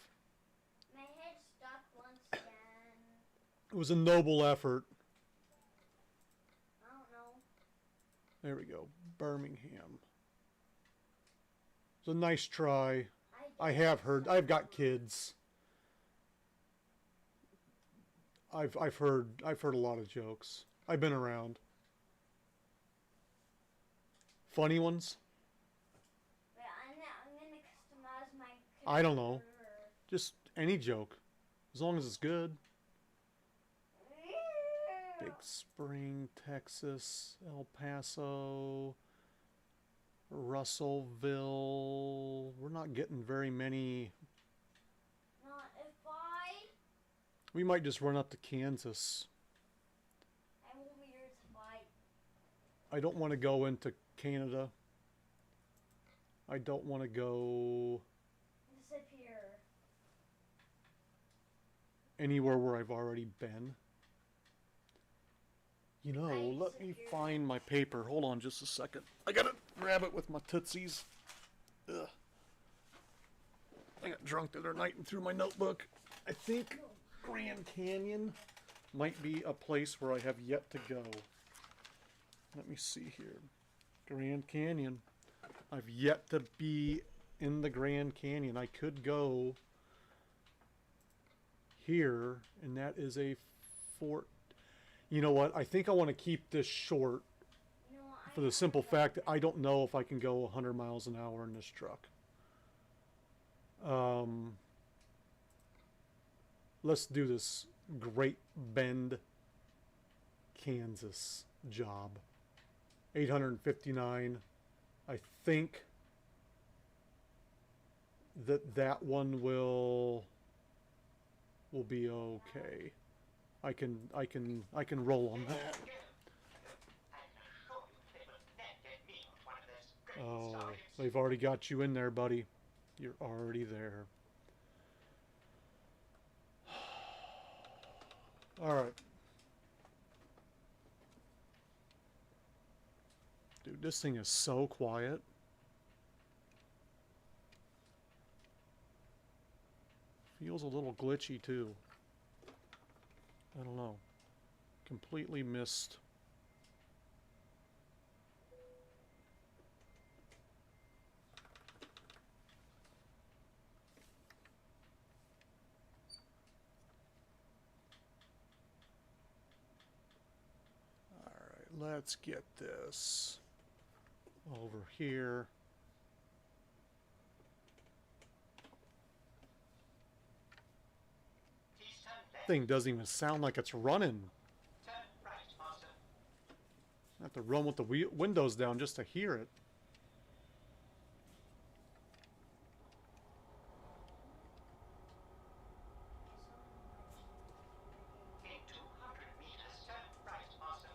[SPEAKER 2] My head stuck once again.
[SPEAKER 1] It was a noble effort.
[SPEAKER 2] I don't know.
[SPEAKER 1] There we go. Birmingham. It's a nice try. I have heard. I've got kids. I've heard a lot of jokes. I've been around. Funny ones?
[SPEAKER 2] But I'm gonna customize my.
[SPEAKER 1] I don't know.
[SPEAKER 2] character.
[SPEAKER 1] Just any joke, as long as it's good. Big Spring, Texas, El Paso, Russellville. We're not getting very many.
[SPEAKER 2] Not if I.
[SPEAKER 1] We might just run up to Kansas.
[SPEAKER 2] I will be yours if I.
[SPEAKER 1] I don't want to go into Canada. I don't want to go
[SPEAKER 2] Disappear.
[SPEAKER 1] anywhere where I've already been. You know,
[SPEAKER 2] I
[SPEAKER 1] let me
[SPEAKER 2] disappear.
[SPEAKER 1] find my paper. Hold on just a second. I gotta grab it with my tootsies. Ugh. I got drunk the other night and threw my notebook. I think Grand Canyon might be a place where I have yet to go. Let me see here. Grand Canyon. I've yet to be in the Grand Canyon. I could go here, and that is a fort. You know what? I think I want to keep this short
[SPEAKER 2] You know what?
[SPEAKER 1] for the simple fact that I don't know if I can go 100 miles an hour in this truck. Let's do this Great Bend, Kansas job. 859. I think that one will be okay. I can roll on that. Oh, they've already got you in there, buddy. You're already there. All right. Dude, this thing is so quiet. Feels a little glitchy too. I don't know. Completely missed. Alright, let's get this over here. Thing doesn't even sound like it's running.
[SPEAKER 3] Turn right, Master.
[SPEAKER 1] I have to run with the windows down just to hear it.
[SPEAKER 3] In 200 meters, turn right, Master.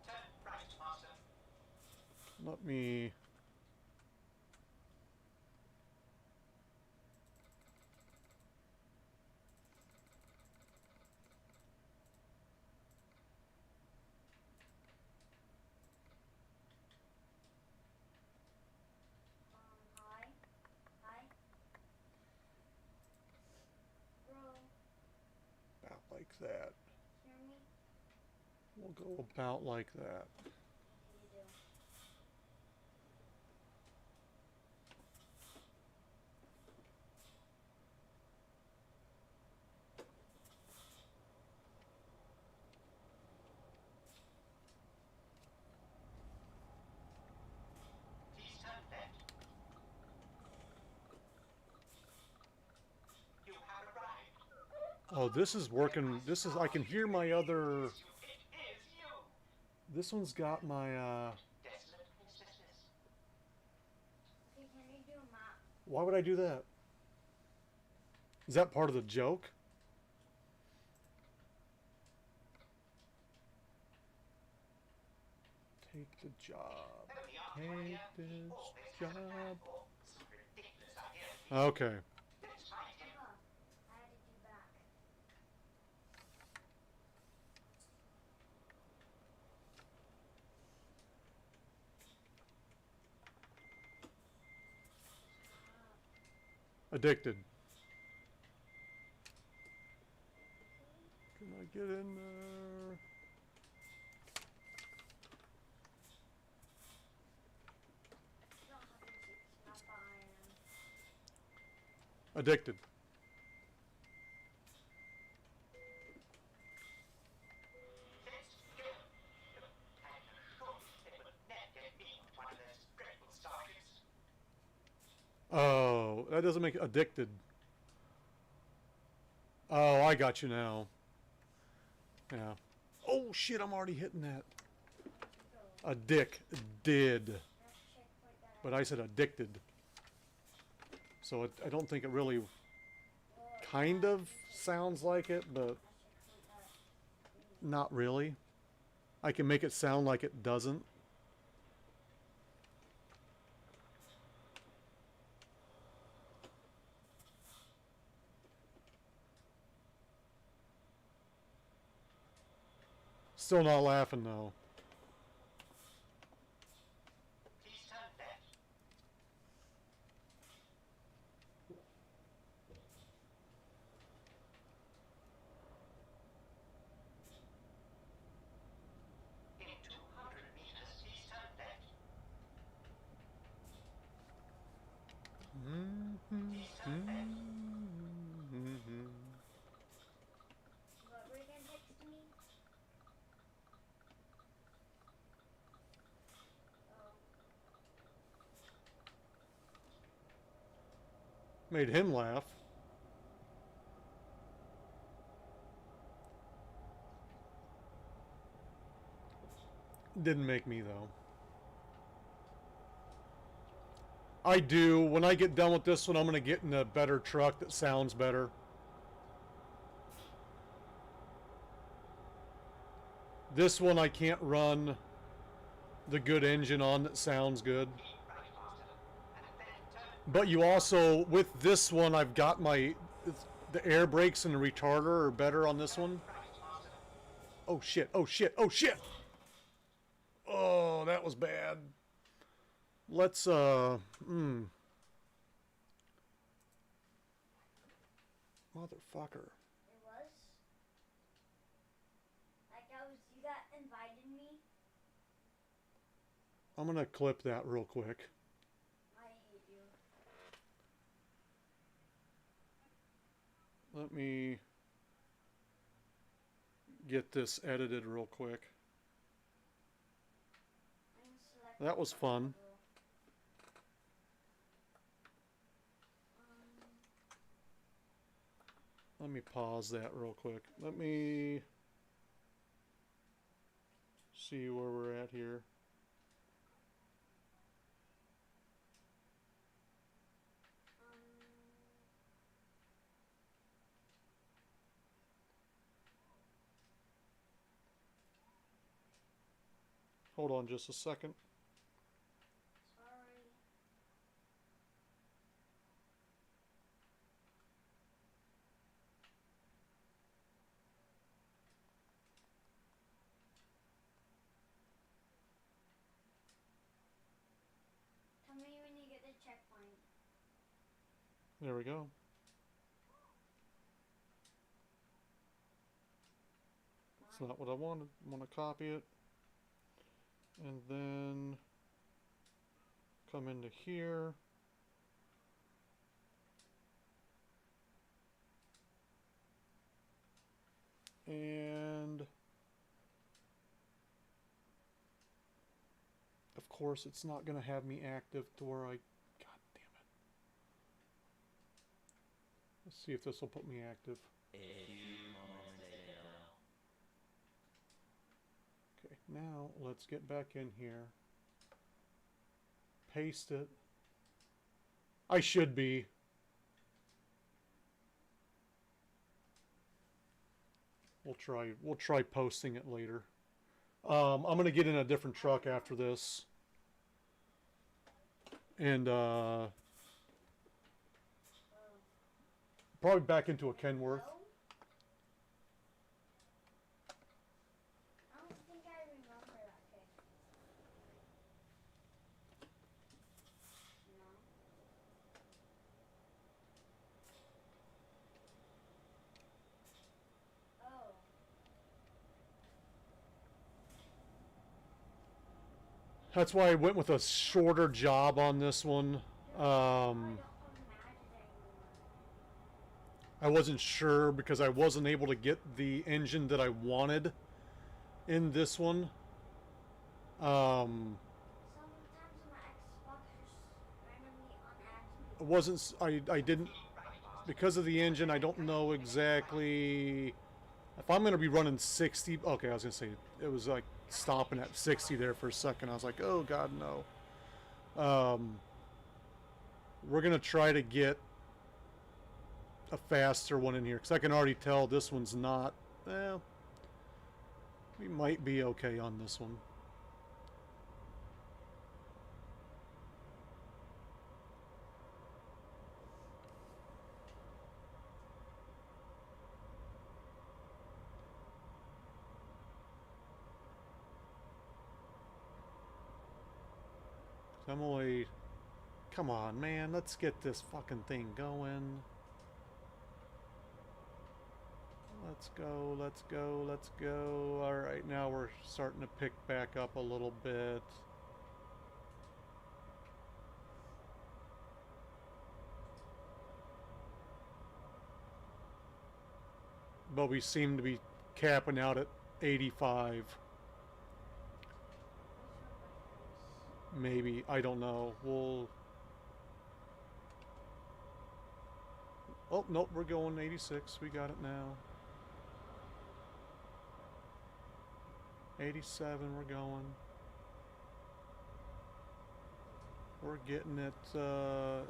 [SPEAKER 3] Turn right, Master.
[SPEAKER 1] Let me...
[SPEAKER 2] Hi. Hi. Bro,
[SPEAKER 1] about like that.
[SPEAKER 2] hear me?
[SPEAKER 1] We'll go about like that.
[SPEAKER 2] Okay, you do.
[SPEAKER 3] Please turn left. You have arrived.
[SPEAKER 1] Oh, this is working. This is... I can hear my other...
[SPEAKER 3] It is you.
[SPEAKER 1] This one's got my,
[SPEAKER 3] Desolate princesses.
[SPEAKER 2] Okay, can you do a map?
[SPEAKER 1] Why would I do that? Is that part of the joke? Take the job.
[SPEAKER 3] There we are,
[SPEAKER 1] Take
[SPEAKER 3] Claudia. We
[SPEAKER 1] this
[SPEAKER 3] always have a plan
[SPEAKER 1] job.
[SPEAKER 3] for some ridiculous idea.
[SPEAKER 1] Okay.
[SPEAKER 3] Let's try again.
[SPEAKER 2] Emma, I added you back.
[SPEAKER 1] Addicted. Can I get in there?
[SPEAKER 2] You don't have to snap iron.
[SPEAKER 1] Addicted.
[SPEAKER 3] Let's go. I can assure you it would never get me on one of those dreadful starships.
[SPEAKER 1] Oh, that doesn't make it addicted. Oh, I got you now. Yeah. Oh shit, I'm already hitting that.
[SPEAKER 2] Go.
[SPEAKER 1] A dick did.
[SPEAKER 2] That checkpoint that
[SPEAKER 1] But I said addicted. So I don't think it really kind of sounds like it, but
[SPEAKER 2] that checkpoint that
[SPEAKER 1] not really. I can make it sound like it doesn't. Still not laughing though.
[SPEAKER 3] Please turn left. In 200 meters, please turn left. Please turn left.
[SPEAKER 2] what were you gonna text me? Oh,
[SPEAKER 1] Made him laugh. Didn't make me though. I do. When I get done with this one, I'm going to get in a better truck that sounds better. This one I can't run the good engine on that sounds good. But you also, with this one, I've got my, the air brakes and the retarder are better on this one. Oh shit, oh shit, oh shit! Oh, that was bad. Let's, Motherfucker.
[SPEAKER 2] It was? Like you got invited me?
[SPEAKER 1] I'm gonna clip that real quick.
[SPEAKER 2] I hate you.
[SPEAKER 1] Let me get this edited real quick.
[SPEAKER 2] I'm gonna select
[SPEAKER 1] That was fun. Let me pause that real quick. Let me see where we're at here. Hold on just a second.
[SPEAKER 2] Sorry. Tell me when you get the checkpoint.
[SPEAKER 1] There we go. It's not what I wanted. I want to copy it. And then come into here. And of course it's not going to have me active to where God damn it. Let's see if this will put me active.
[SPEAKER 5] A few moments later.
[SPEAKER 1] Okay, now let's get back in here. Paste it. I should be. We'll try posting it later. I'm gonna get in a different truck after this. And probably back into a Kenworth.
[SPEAKER 2] I don't think I remember that kick. No. Oh.
[SPEAKER 1] That's why I went with a shorter job on this one.
[SPEAKER 2] I don't imagine anymore.
[SPEAKER 1] I wasn't sure because I wasn't able to get the engine that I wanted in this one.
[SPEAKER 2] Sometimes my Xbox just randomly unactivated.
[SPEAKER 1] It wasn't. I didn't, because of the engine. I don't know exactly if I'm going to be running 60. Okay, I was going to say it was like stopping at 60 there for a second. I was like, oh God, no. We're going to try to get a faster one in here because I can already tell this one's not. Well, we might be okay on this one. Emily, come on, man. Let's get this fucking thing going. Let's go, let's go, let's go. Alright, now we're starting to pick back up a little bit. But we seem to be capping out at 85. Maybe, I don't know. We'll... Oh, nope, we're going 86. We got it now. 87, we're going. We're getting it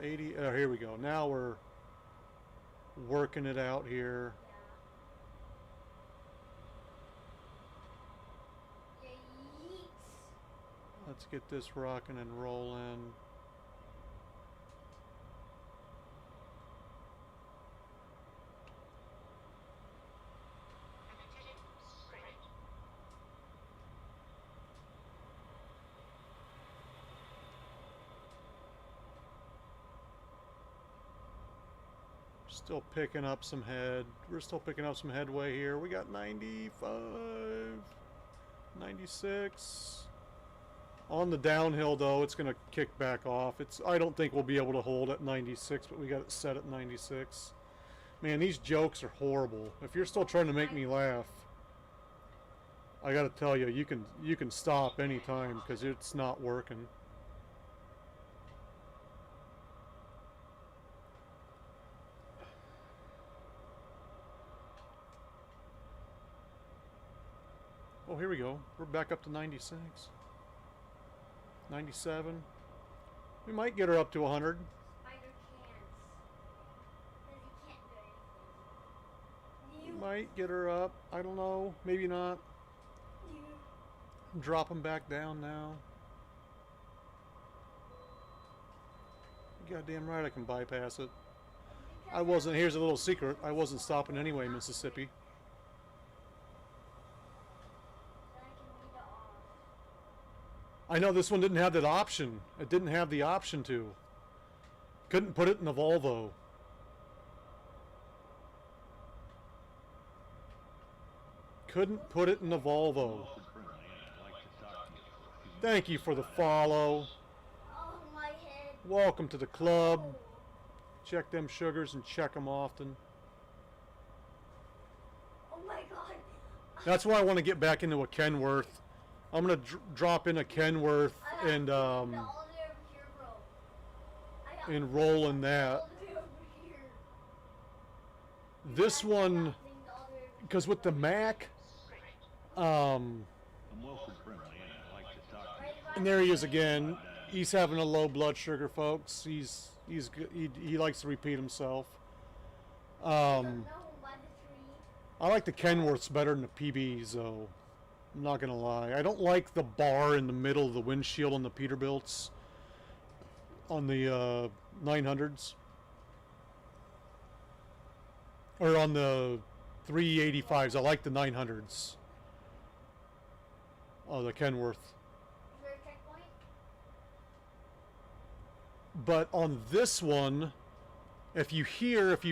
[SPEAKER 1] 80. Oh, here we go. Now we're working it out here.
[SPEAKER 2] Yeah. Yeet.
[SPEAKER 1] Let's get this rocking and rolling.
[SPEAKER 3] Straight.
[SPEAKER 1] Still picking up some head. We're still picking up some headway here. We got 95, 96. On the downhill though, it's gonna kick back off. I don't think we'll be able to hold at 96, but we got it set at 96. Man, these jokes are horrible. If you're still trying to make me laugh, I gotta tell you, you can stop anytime because it's not working. Oh, here we go. We're back up to 96. 97. We might get her up to 100.
[SPEAKER 2] Spider can't. Because he can't do anything.
[SPEAKER 1] Might get her up. I don't know. Maybe not. Drop them back down now. Goddamn right I can bypass it. I wasn't. Here's a little secret. I wasn't stopping anyway, Mississippi. I know this one didn't have that option. It didn't have the option to. Couldn't put it in the Volvo. Couldn't put it in the Volvo. Thank you for the follow.
[SPEAKER 2] Oh, my head.
[SPEAKER 1] Welcome to the club. Check them sugars and check them often.
[SPEAKER 2] Oh my god.
[SPEAKER 1] That's why I want to get back into a Kenworth. I'm gonna drop in a Kenworth and
[SPEAKER 2] All the way over here, bro. I got
[SPEAKER 1] enroll in that.
[SPEAKER 2] all the way over here.
[SPEAKER 1] This one,
[SPEAKER 2] Things all the way over
[SPEAKER 1] because with the Mac,
[SPEAKER 4] I'm Wilfred Brimley, and I'd like to talk to you.
[SPEAKER 1] and there he is again. He's having a low blood sugar, folks. He's good. He likes to repeat himself.
[SPEAKER 2] No, by the tree.
[SPEAKER 1] I like the Kenworths better than the PBs, though. I'm not gonna lie. I don't like the bar in the middle of the windshield on the Peterbilts, on the 900s, or on the 385s. I like the 900s. Oh, the Kenworth.
[SPEAKER 2] Is there a checkpoint?
[SPEAKER 1] But on this one, if you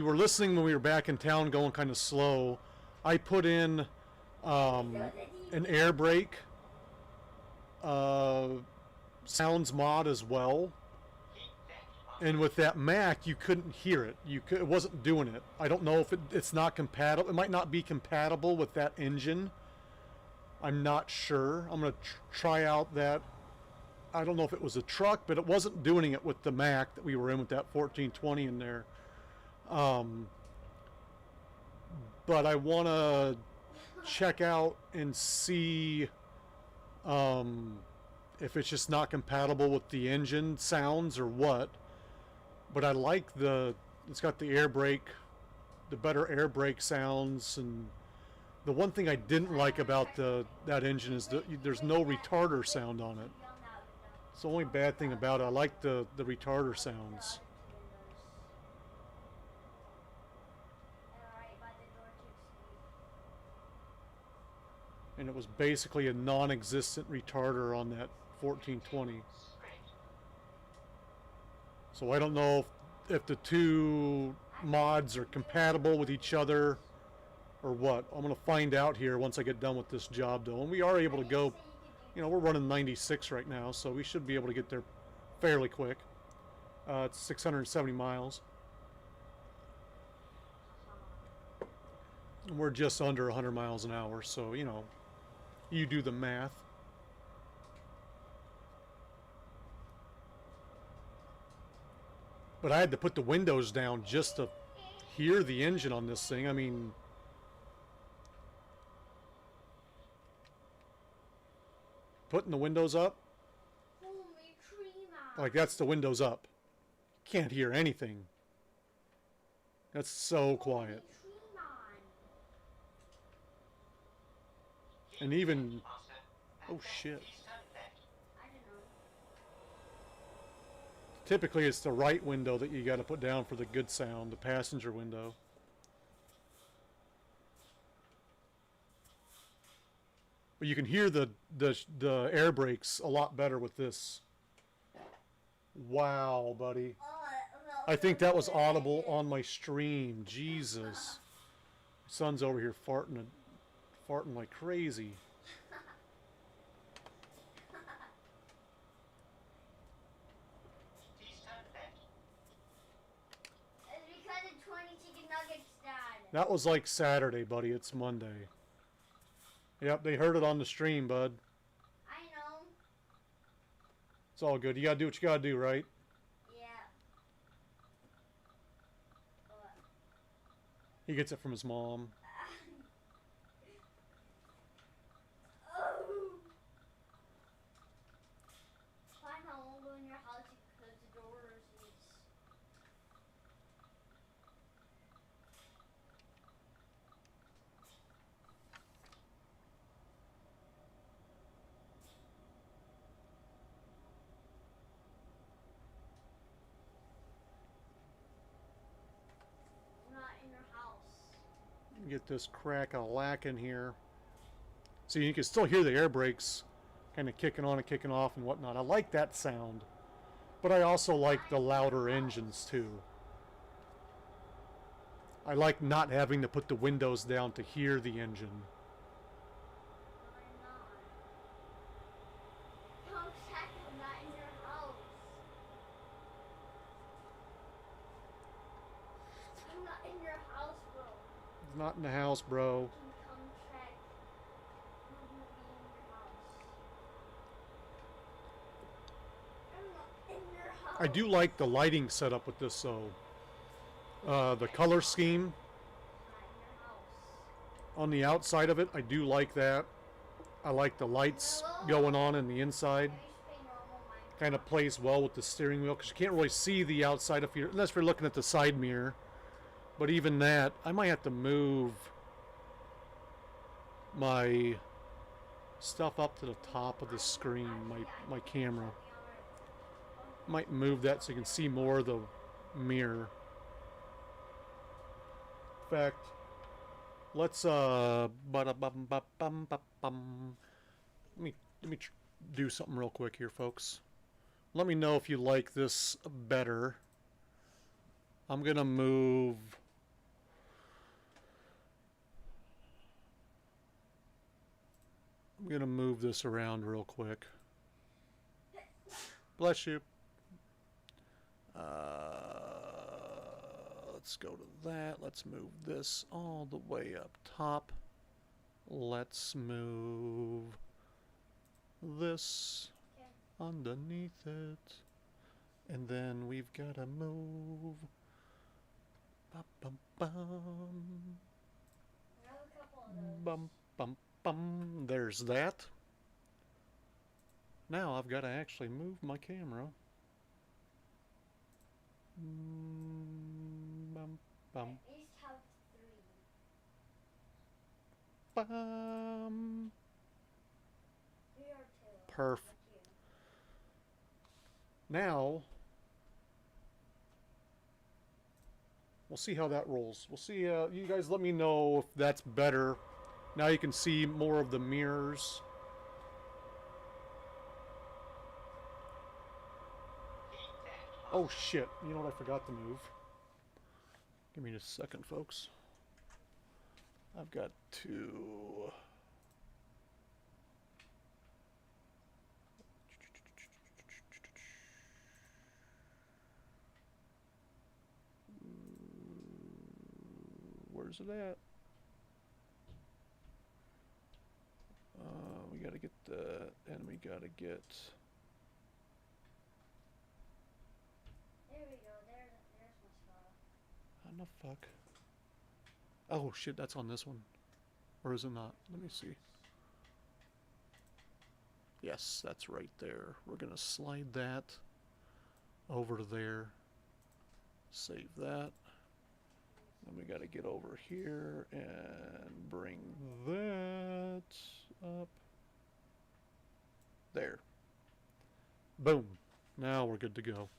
[SPEAKER 1] were listening when we were back in town going kind of slow, I put in an air brake sounds mod as well. And with that Mac, you couldn't hear it. It wasn't doing it. I don't know if it's not compatible. It might not be compatible with that engine. I'm not sure. I'm going to try out that. I don't know if it was a truck, but it wasn't doing it with the Mac that we were in with that 1420 in there. But I want to check out and see if it's just not compatible with the engine sounds or what. But I like it's got the air brake, the better air brake sounds, and the one thing I didn't like about that engine is there's no retarder sound on it. It's the only bad thing about it. I like the retarder sounds. And it was basically a non-existent retarder on that 1420. So I don't know if the two mods are compatible with each other or what. I'm going to find out here once I get done with this job though. And we are able to go, we're running 96 right now, so we should be able to get there fairly quick. It's 670 miles. And we're just under 100 miles an hour, so, you do the math. But I had to put the windows down just to hear the engine on this thing. I mean, putting the windows up.
[SPEAKER 2] Holy tree
[SPEAKER 1] Like, that's the windows up. Can't hear anything. That's so quiet. And even... Oh, shit.
[SPEAKER 2] I don't know.
[SPEAKER 1] Typically, it's the right window that you got to put down for the good sound, the passenger window. But you can hear the air brakes a lot better with this. Wow, buddy. I think that was audible on my stream. Jesus. Son's over here farting like crazy.
[SPEAKER 2] It's because of 20 chicken nuggets, Dad.
[SPEAKER 1] That was like Saturday, buddy. It's Monday. Yep, they heard it on the stream, bud.
[SPEAKER 2] I know.
[SPEAKER 1] It's all good. You gotta do what you gotta do, right?
[SPEAKER 2] Yeah. What?
[SPEAKER 1] He gets it from his mom.
[SPEAKER 2] Oh. Find how long ago in your house you close the doors. We're not in your house.
[SPEAKER 1] Get this crack-a-lack in here. See, you can still hear the air brakes kind of kicking on and kicking off and whatnot. I like that sound. But I also like the louder engines, too. I like not having to put the windows down to hear the engine.
[SPEAKER 2] I'm not. Don't check, I'm not in your house. I'm not in your house, bro.
[SPEAKER 1] It's not in the house, bro.
[SPEAKER 2] You can come check. I'm gonna be in your house. I'm not in your house.
[SPEAKER 1] I do like the lighting setup with this, though. The color scheme
[SPEAKER 2] Not in your house.
[SPEAKER 1] on the outside of it, I do like that. I like the lights going on in the inside.
[SPEAKER 2] I used to pay normal Minecraft.
[SPEAKER 1] Kind of plays well with the steering wheel because you can't really see the outside if you're, unless you're looking at the side mirror. But even that, I might have to move my stuff up to the top of the screen, my camera. Might move that so you can see more of the mirror. In fact, let's let me do something real quick here, folks. Let me know if you like this better. I'm gonna move. I'm gonna move this around real quick. Bless you. Let's go to that. Let's move this all the way up top. Let's move this underneath it. And then we've got to move. Bum, bum,
[SPEAKER 2] Another couple of those.
[SPEAKER 1] bum, bum, bum. There's that. Now I've got to actually move my camera. Bum, bum,
[SPEAKER 2] At least have 3.
[SPEAKER 1] bum.
[SPEAKER 2] 3 or 2.
[SPEAKER 1] Perf.
[SPEAKER 2] Like you.
[SPEAKER 1] Now, we'll see how that rolls. We'll see. You guys let me know if that's better. Now you can see more of the mirrors. Oh shit, you know what I forgot to move? Give me just a second, folks. I've got to... Where's it at? We gotta get that, and we gotta get...
[SPEAKER 2] There we go. There's my star.
[SPEAKER 1] How the fuck? Oh shit, that's on this one. Or is it not? Let me see. Yes, that's right there. We're gonna slide that over to there. Save that. Then we got to get over here and bring that up. There. Boom. Now we're good to go.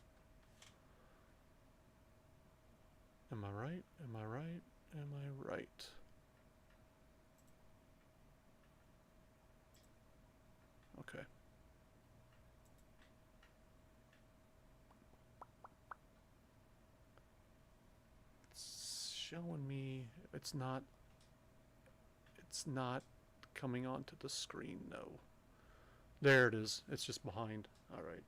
[SPEAKER 1] Am I right? Am I right? Am I right? Okay. It's showing me it's not coming onto the screen, no. There it is. It's just behind. All right.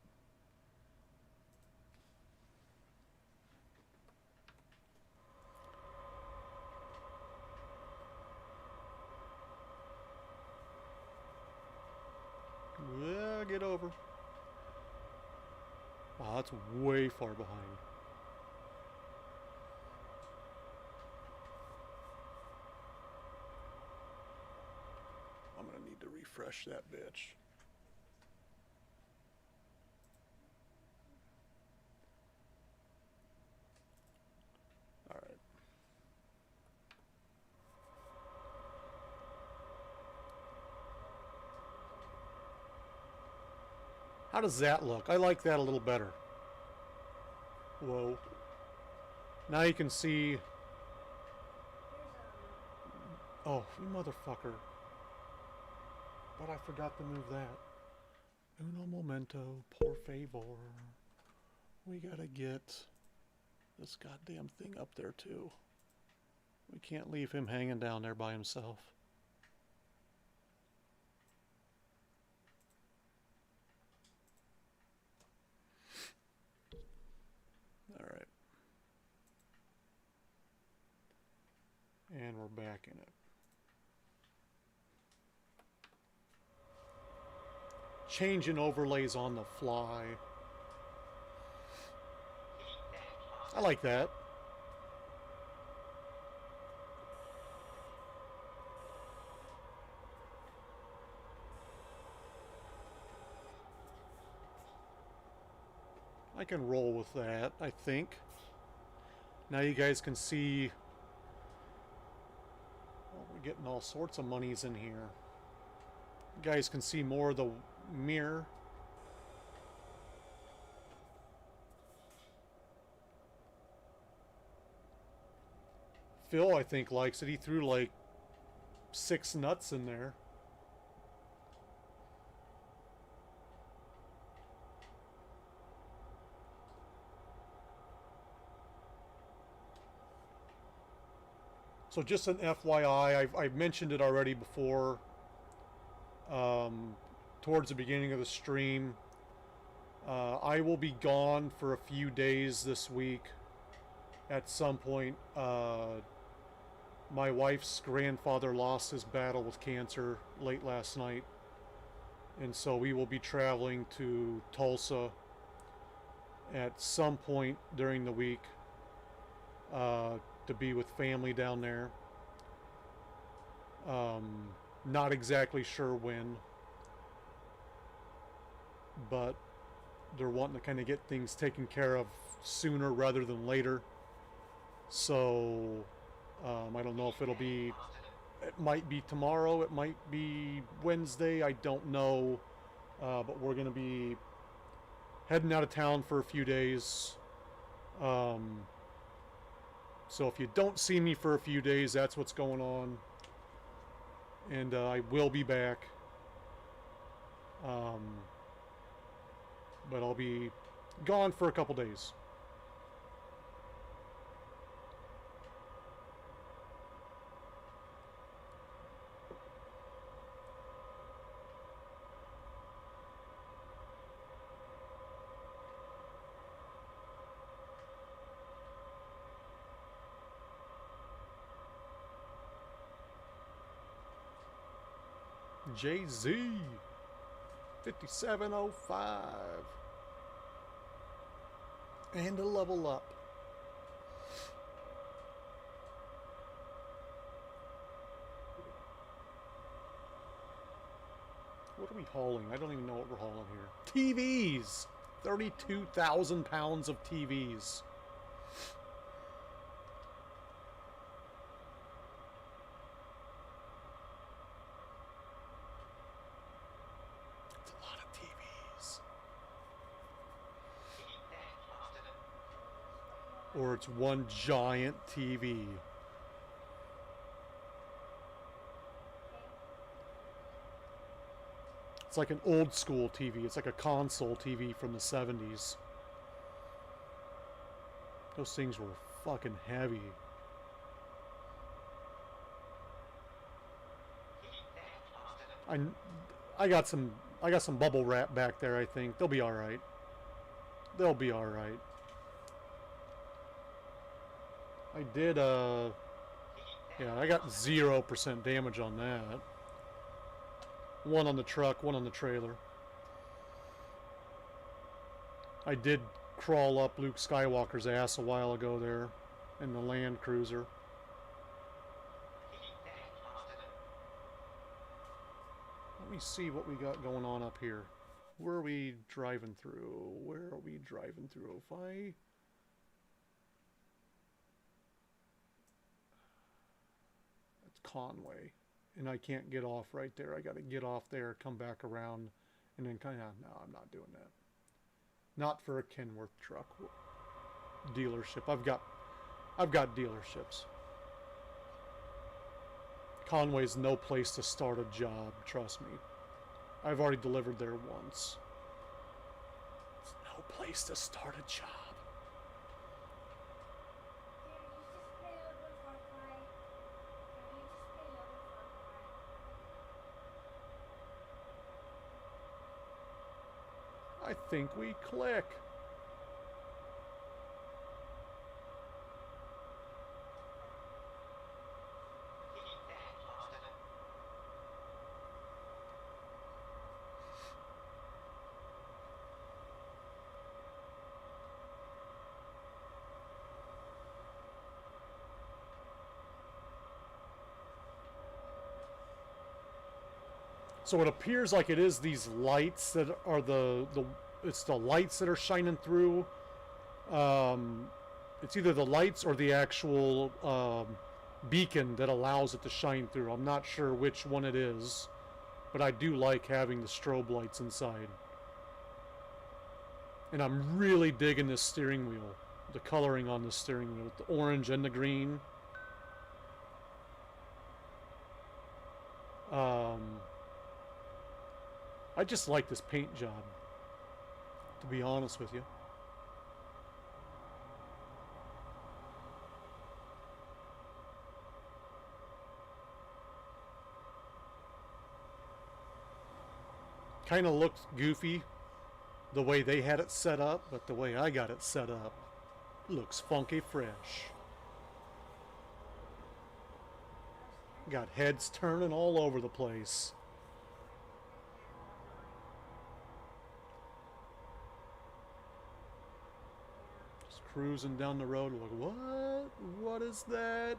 [SPEAKER 1] Yeah, get over. Wow, that's way far behind. I'm gonna need to refresh that bitch. All right. How does that look? I like that a little better. Whoa. Now you can see.
[SPEAKER 2] Here's
[SPEAKER 1] Oh, you motherfucker. But I forgot to move that. Uno momento, por favor. We gotta get this goddamn thing up there too. We can't leave him hanging down there by himself. Alright. And we're back in it. Changing overlays on the fly. I like that. I can roll with that, I think. Now you guys can see. Well, we're getting all sorts of monies in here. You guys can see more of the mirror. Phil, I think, likes it. He threw like 6 nuts in there. So just an FYI, I've mentioned it already before. Towards the beginning of the stream, I will be gone for a few days this week. At some point, my wife's grandfather lost his battle with cancer late last night, and so we will be traveling to Tulsa at some point during the week to be with family down there. Not exactly sure when, but they're wanting to kind of get things taken care of sooner rather than later. So I don't know if it'll be, it might be tomorrow, it might be Wednesday, I don't know, but we're going to be heading out of town for a few days. So if you don't see me for a few days, that's what's going on. And I will be back. But I'll be gone for a couple days. Jay-Z 5705 and a level up. What are we hauling? I don't even know what we're hauling here. TVs! 32,000 pounds of TVs. It's a lot of TVs.
[SPEAKER 3] Keep that, bastard.
[SPEAKER 1] Or it's one giant TV. It's like an old school TV. It's like a console TV from the 70s. Those things were fucking heavy.
[SPEAKER 3] Keep that, bastard.
[SPEAKER 1] I got some bubble wrap back there, I think. They'll be alright. They'll be alright. I did yeah, I got 0% damage on that. One on the truck, one on the trailer. I did crawl up Luke Skywalker's ass a while ago there in the Land Cruiser.
[SPEAKER 3] Keep that, bastard.
[SPEAKER 1] Let me see what we got going on up here. Where are we driving through? Where are we driving through? If I... That's Conway. And I can't get off right there. I got to get off there, come back around, and then kind of... No, I'm not doing that. Not for a Kenworth truck dealership. I've got dealerships. Conway's no place to start a job, trust me. I've already delivered there once. It's no place to start a job. I think we click.
[SPEAKER 3] Keep that, bastard.
[SPEAKER 1] So it appears like it is these lights that are it's the lights that are shining through. It's either the lights or the actual beacon that allows it to shine through. I'm not sure which one it is, but I do like having the strobe lights inside. And I'm really digging this steering wheel, the coloring on the steering wheel, the orange and the green. I just like this paint job, to be honest with you. Kind of looked goofy the way they had it set up, but the way I got it set up looks funky fresh. Got heads turning all over the place. Cruising down the road, like, what? What is that?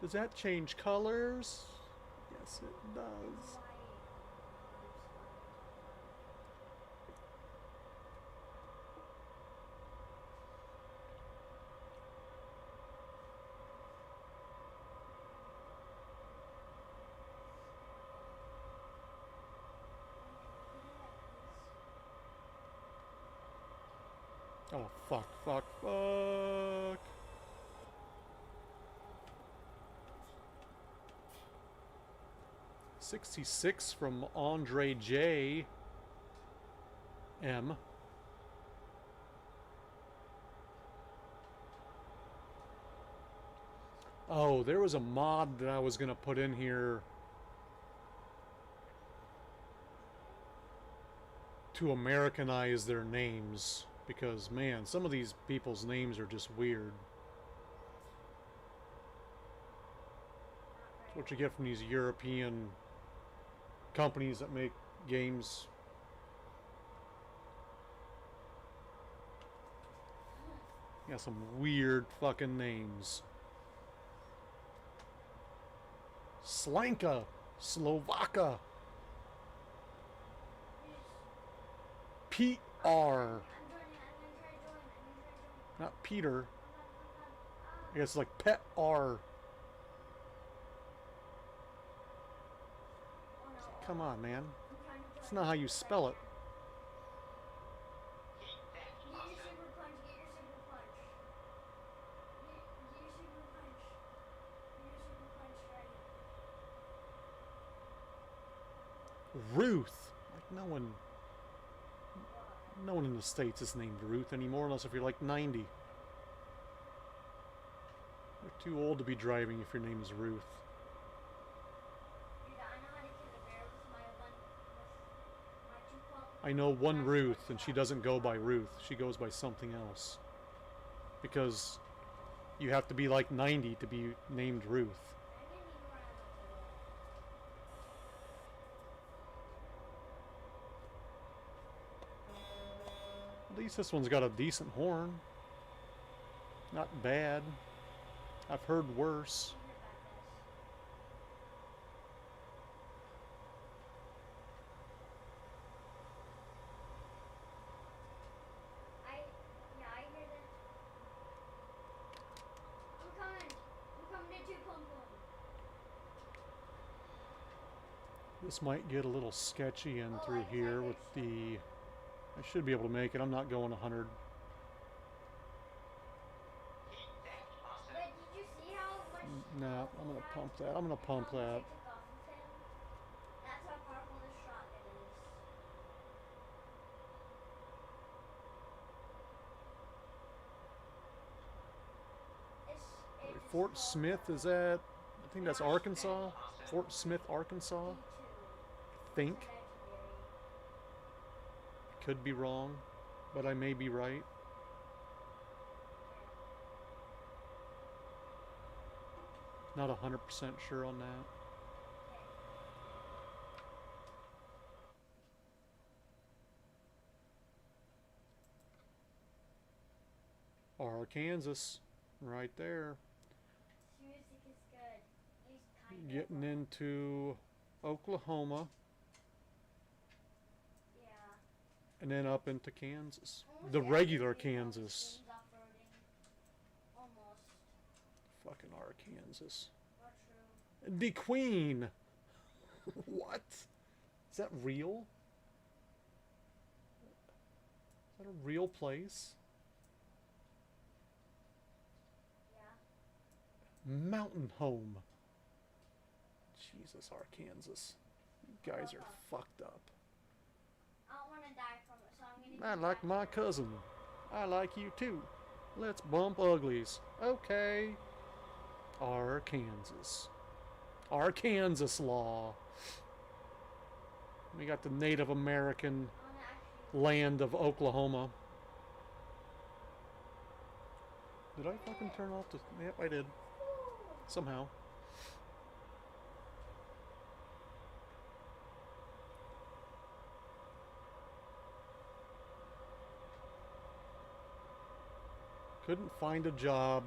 [SPEAKER 1] Does that change colors? Yes, it does. Oh, fuck, fuck, fuck. $66 from Andre J. M. Oh, there was a mod that I was going to put in here to Americanize their names. Because, man, some of these people's names are just weird. That's what you get from these European companies that make games. Got some weird fucking names. Slanka, Slovaka, R.
[SPEAKER 2] I'm joining. I'm gonna try to join. I'm gonna try to join.
[SPEAKER 1] Not Peter.
[SPEAKER 2] Come on.
[SPEAKER 1] I guess it's like Pet R.
[SPEAKER 2] Oh no.
[SPEAKER 1] Come on, man.
[SPEAKER 2] I'm trying to
[SPEAKER 1] That's
[SPEAKER 2] join
[SPEAKER 1] not how you
[SPEAKER 2] as fast as
[SPEAKER 1] spell
[SPEAKER 2] I
[SPEAKER 1] it.
[SPEAKER 2] can. Get your super punch. Get your super punch. Get your super punch. Get your super punch ready.
[SPEAKER 1] Ruth. Like no one in the States is named Ruth anymore, unless if you're like 90. You're too old to be driving if your name is Ruth.
[SPEAKER 2] Dude, I know how to kill a bear with my two pup.
[SPEAKER 1] I know one Ruth, and she doesn't go by Ruth. She goes by something else. Because you have to be like 90 to be named Ruth.
[SPEAKER 2] I didn't even run out of the
[SPEAKER 1] At least this one's got a decent horn. Not bad. I've heard worse.
[SPEAKER 2] I hear that. I'm coming to Pum Pum.
[SPEAKER 1] This might get a little sketchy in
[SPEAKER 2] Oh,
[SPEAKER 1] through
[SPEAKER 2] I
[SPEAKER 1] here
[SPEAKER 2] tried
[SPEAKER 1] with
[SPEAKER 2] it.
[SPEAKER 1] the... I should be able to make it. I'm not going 100.
[SPEAKER 2] But did you see how much?
[SPEAKER 1] No, I'm going to pump that. I'm going to pump
[SPEAKER 2] How much I
[SPEAKER 1] that.
[SPEAKER 2] took off of him? That's how powerful this shotgun is. It's
[SPEAKER 1] Fort
[SPEAKER 2] just
[SPEAKER 1] Smith
[SPEAKER 2] called,
[SPEAKER 1] is at... I think that's Arkansas. Fort Smith, Arkansas.
[SPEAKER 2] B2.
[SPEAKER 1] Think.
[SPEAKER 2] It's a legendary.
[SPEAKER 1] Could be wrong, but I may be right. Not 100% sure on that. Arkansas, right there.
[SPEAKER 2] Music is good. At least kind of.
[SPEAKER 1] Getting into Oklahoma
[SPEAKER 2] Yeah.
[SPEAKER 1] and then up into Kansas.
[SPEAKER 2] Almost
[SPEAKER 1] The regular
[SPEAKER 2] everything else
[SPEAKER 1] Kansas.
[SPEAKER 2] is off-roading. Almost.
[SPEAKER 1] Fucking Arkansas.
[SPEAKER 2] Not true.
[SPEAKER 1] The Queen! What? Is that real? Is that a real place?
[SPEAKER 2] Yeah.
[SPEAKER 1] Mountain Home. Jesus, Arkansas. You guys are fucked up.
[SPEAKER 2] I don't want to die from it, so I'm gonna.
[SPEAKER 1] I
[SPEAKER 2] do
[SPEAKER 1] like
[SPEAKER 2] that
[SPEAKER 1] my
[SPEAKER 2] first.
[SPEAKER 1] cousin. I like you too. Let's bump uglies. Okay. Arkansas. Arkansas law. We got the Native American
[SPEAKER 2] I wanna actually.
[SPEAKER 1] land of Oklahoma. Did I fucking turn off the... Yep, I did. Somehow. Couldn't find a job.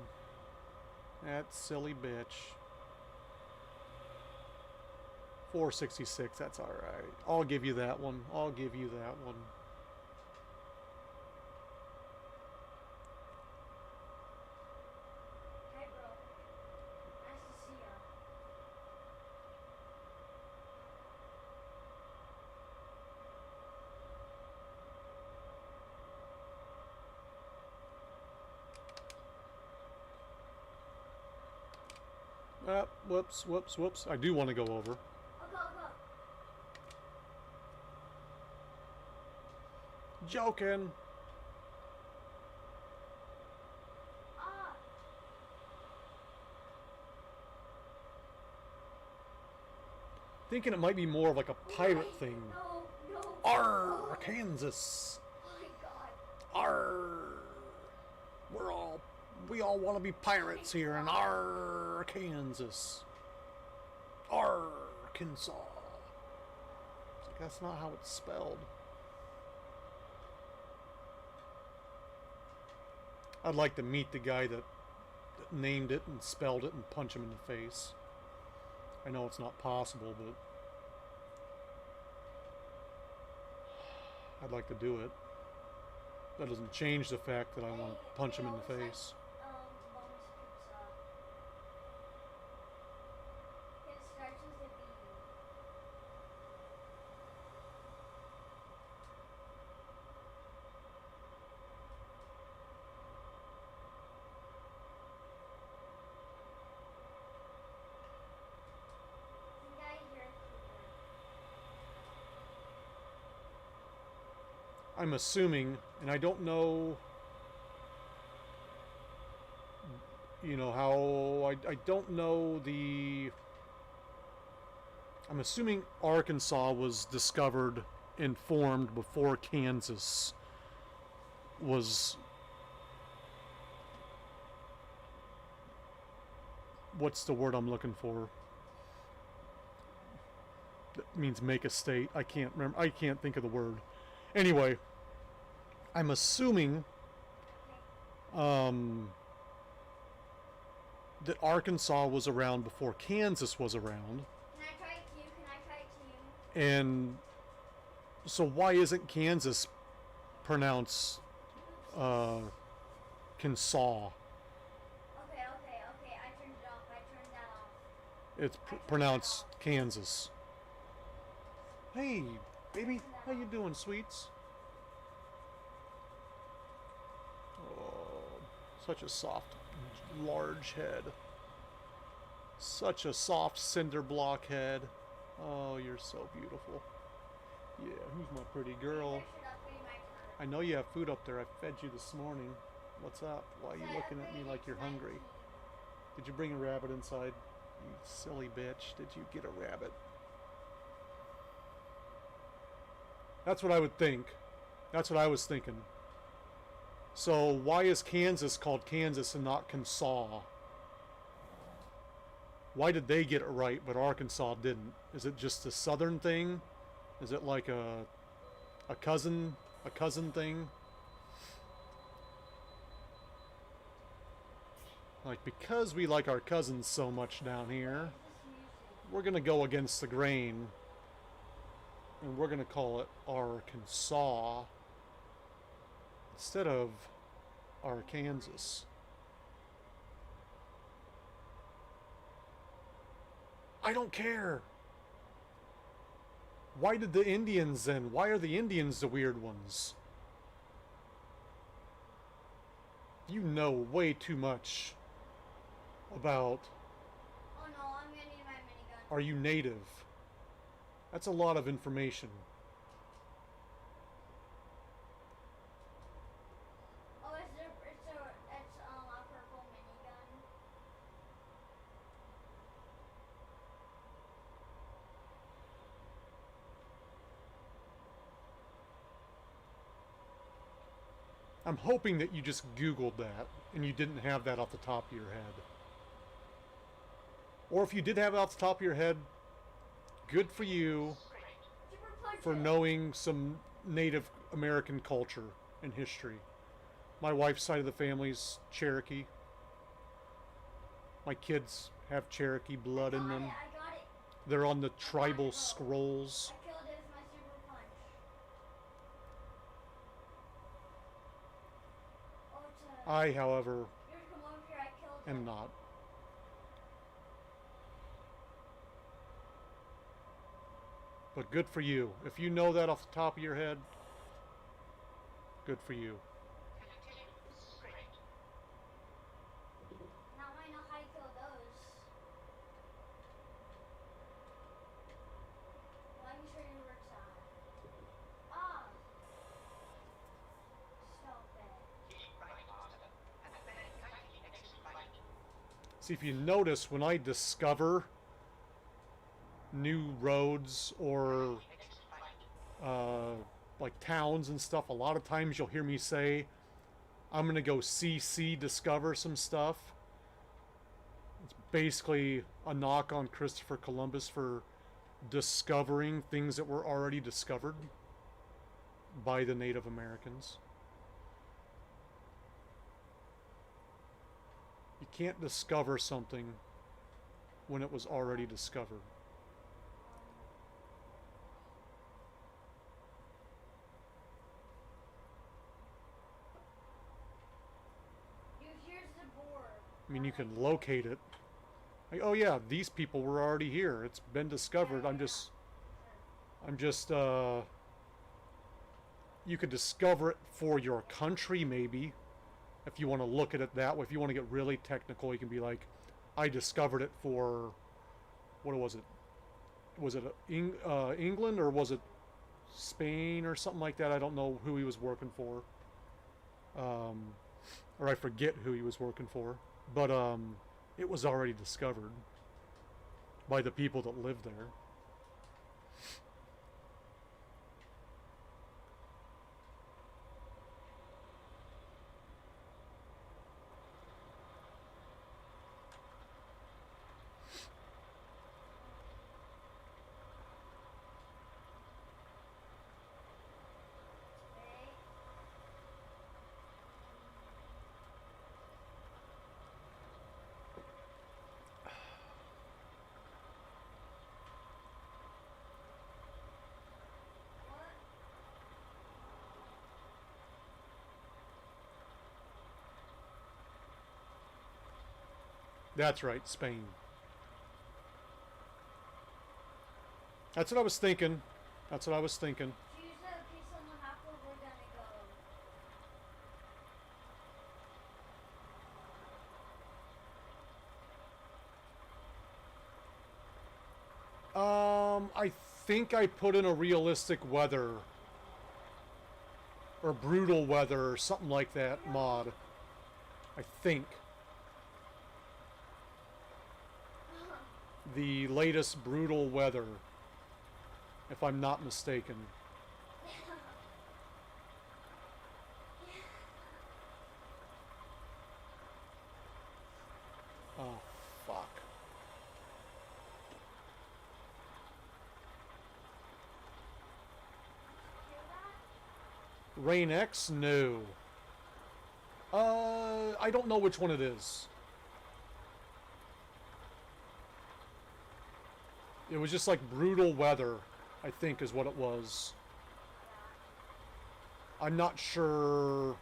[SPEAKER 1] That silly bitch. 466, that's alright. I'll give you that one. I'll give you that one.
[SPEAKER 2] Hey, bro. Nice to see ya.
[SPEAKER 1] Whoops, whoops, whoops. I do want to go over.
[SPEAKER 2] I'll go.
[SPEAKER 1] Joking.
[SPEAKER 2] Ah!
[SPEAKER 1] Thinking it might be more of like a pirate
[SPEAKER 2] Wait,
[SPEAKER 1] thing.
[SPEAKER 2] No.
[SPEAKER 1] Arr, Kansas.
[SPEAKER 2] Oh my god.
[SPEAKER 1] Arr. We all want to be pirates here in Arkansas. Arkansas. It's like, that's not how it's spelled. I'd like to meet the guy that named it and spelled it and punch him in the face. I know it's not possible, but I'd like to do it. That doesn't change the fact that I want to punch him in the
[SPEAKER 2] always
[SPEAKER 1] face.
[SPEAKER 2] like, Bonus Pizza. It starts with a B. Think I hear Cooper.
[SPEAKER 1] I'm assuming, and I don't know, you know, how, I don't know the, I'm assuming Arkansas was discovered and formed before Kansas was, what's the word I'm looking for? That means make a state. I can't remember. I can't think of the word. Anyway, I'm assuming that Arkansas was around before Kansas was around.
[SPEAKER 2] Can I try it to you? Can I try it to you?
[SPEAKER 1] And so why isn't Kansas pronounced Kinsaw?
[SPEAKER 2] Okay. I turned it off. I turned that off.
[SPEAKER 1] It's pronounced Kansas. Hey, baby, how you doing, sweets? Oh, such a soft, large head. Such a soft cinder block head. Oh, you're so beautiful. Yeah, who's my pretty girl?
[SPEAKER 2] There should upgrade my turn.
[SPEAKER 1] I know you have food up there. I fed you this morning. What's up? Why are you
[SPEAKER 2] So I
[SPEAKER 1] looking at me
[SPEAKER 2] upgraded
[SPEAKER 1] like you're
[SPEAKER 2] to
[SPEAKER 1] hungry?
[SPEAKER 2] 19.
[SPEAKER 1] Did you bring a rabbit inside? You silly bitch. Did you get a rabbit? That's what I would think. That's what I was thinking. So why is Kansas called Kansas and not Kinsaw? Why did they get it right but Arkansas didn't? Is it just a southern thing? Is it like a cousin thing? Like, because we like our cousins so much down here, we're gonna go against the grain and we're gonna call it Arkansas instead of Arkansas. I don't care. Why did the Indians then? Why are the Indians the weird ones? You know way too much about.
[SPEAKER 2] Oh no, I'm gonna need my minigun.
[SPEAKER 1] Are you native? That's a lot of information.
[SPEAKER 2] Oh, it's a purple minigun.
[SPEAKER 1] I'm hoping that you just Googled that and you didn't have that off the top of your head. Or if you did have it off the top of your head, good for you
[SPEAKER 2] Super punch
[SPEAKER 1] for
[SPEAKER 2] it.
[SPEAKER 1] knowing some Native American culture and history. My wife's side of the family's Cherokee. My kids have Cherokee blood in them.
[SPEAKER 2] I got it.
[SPEAKER 1] They're on the tribal scrolls.
[SPEAKER 2] I killed it with my super punch. Oh, it's a.
[SPEAKER 1] I, however,
[SPEAKER 2] Yours come over here. I killed it.
[SPEAKER 1] am not. But good for you. If you know that off the top of your head, good for you.
[SPEAKER 2] Now I know how to kill those. Let me show you where it's at. Ah. Stop it.
[SPEAKER 1] See, if you notice, when I discover new roads or like towns and stuff, a lot of times you'll hear me say, I'm going to go CC discover some stuff. It's basically a knock on Christopher Columbus for discovering things that were already discovered by the Native Americans. You can't discover something when it was already discovered. I mean, you can locate it. Like, oh yeah, these people were already here. It's been discovered. I'm just, you could discover it for your country, maybe, if you want to look at it that way. If you want to get really technical, you can be like, I discovered it for, what was it? Was it England, or was it Spain or something like that? I don't know who he was working for. Or I forget who he was working for. But it was already discovered by the people that lived there. That's right, Spain. That's what I was thinking. That's what I was thinking.
[SPEAKER 2] Choose a piece on the map where we're gonna go.
[SPEAKER 1] I think I put in a realistic weather or brutal weather or something like that mod. I think. The latest brutal weather, if I'm not mistaken. Oh, fuck. Rain X? No. I don't know which one it is. It was just like brutal weather, I think is what it was. I'm not sure.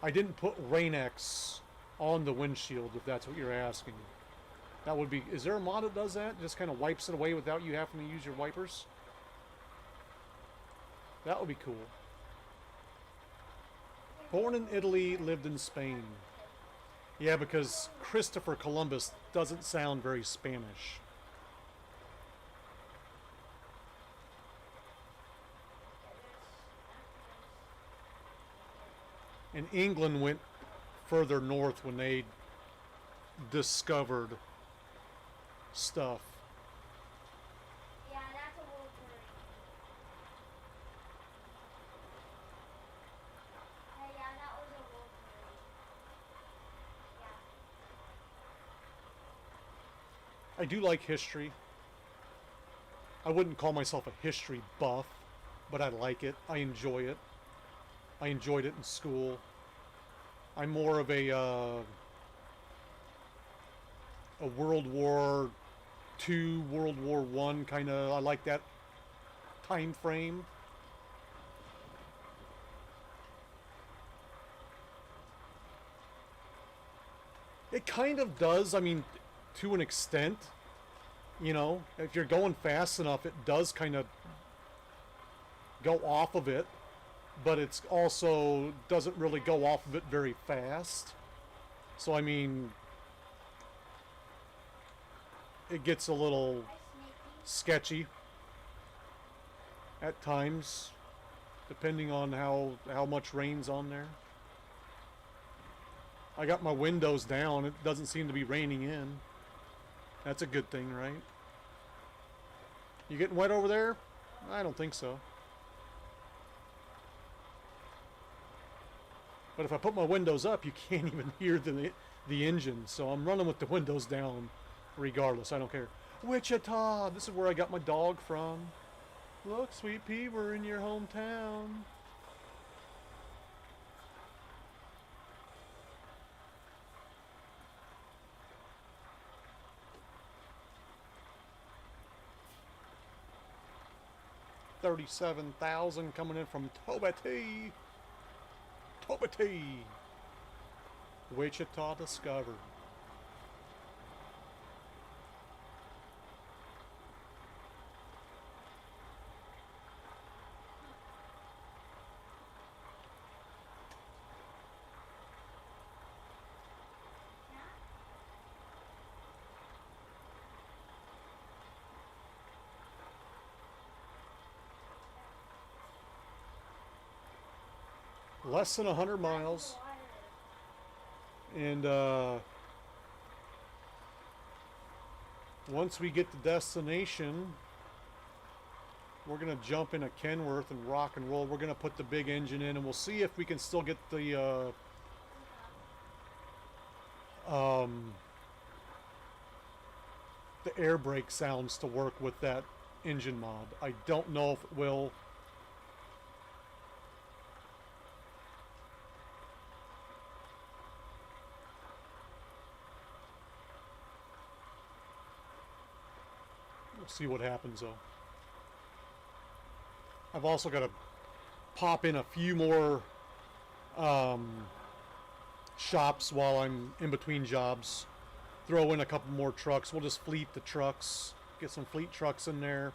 [SPEAKER 1] I didn't put Rain-X on the windshield, if that's what you're asking. That would be... Is there a mod that does that? Just kind of wipes it away without you having to use your wipers? That would be cool. Born in Italy, lived in Spain. Yeah, because Christopher Columbus doesn't sound very Spanish. And England went further north when they discovered stuff.
[SPEAKER 2] Yeah, that's a World War. Hey, yeah, that was a World War. Yeah.
[SPEAKER 1] I do like history. I wouldn't call myself a history buff, but I like it. I enjoy it. I enjoyed it in school. I'm more of a World War II, World War One kind of. I like that time frame. It kind of does. I mean, to an extent. You know, if you're going fast enough, it does kind of go off of it. But it's also doesn't really go off of it very fast. So I mean, it gets a little sketchy at times, depending on how much rain's on there. I got my windows down. It doesn't seem to be raining in. That's a good thing, right? You getting wet over there? I don't think so. But if I put my windows up, you can't even hear the engine. So I'm running with the windows down regardless. I don't care. Wichita! This is where I got my dog from. Look, Sweet Pea, we're in your hometown. $37,000 coming in from Tobati. Tobati. Wichita discovered. Less than 100 miles. And once we get to destination, we're going to jump into Kenworth and rock and roll. We're going to put the big engine in, and we'll see if we can still get the air brake sounds to work with that engine mod. I don't know if it will. We'll see what happens though. I've also got to pop in a few more shops while I'm in between jobs. Throw in a couple more trucks. We'll just fleet the trucks. Get some fleet trucks in there.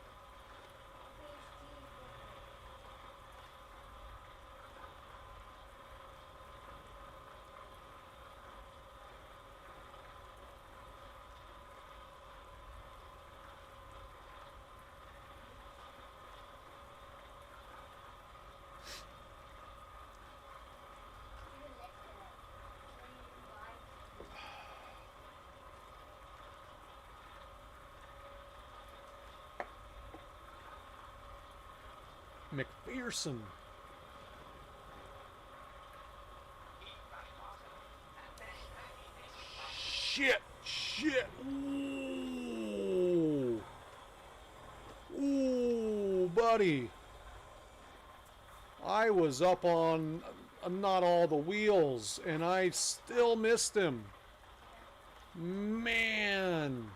[SPEAKER 1] McPherson. Shit. Ooh, buddy. I was up on not all the wheels, and I still missed him. Man.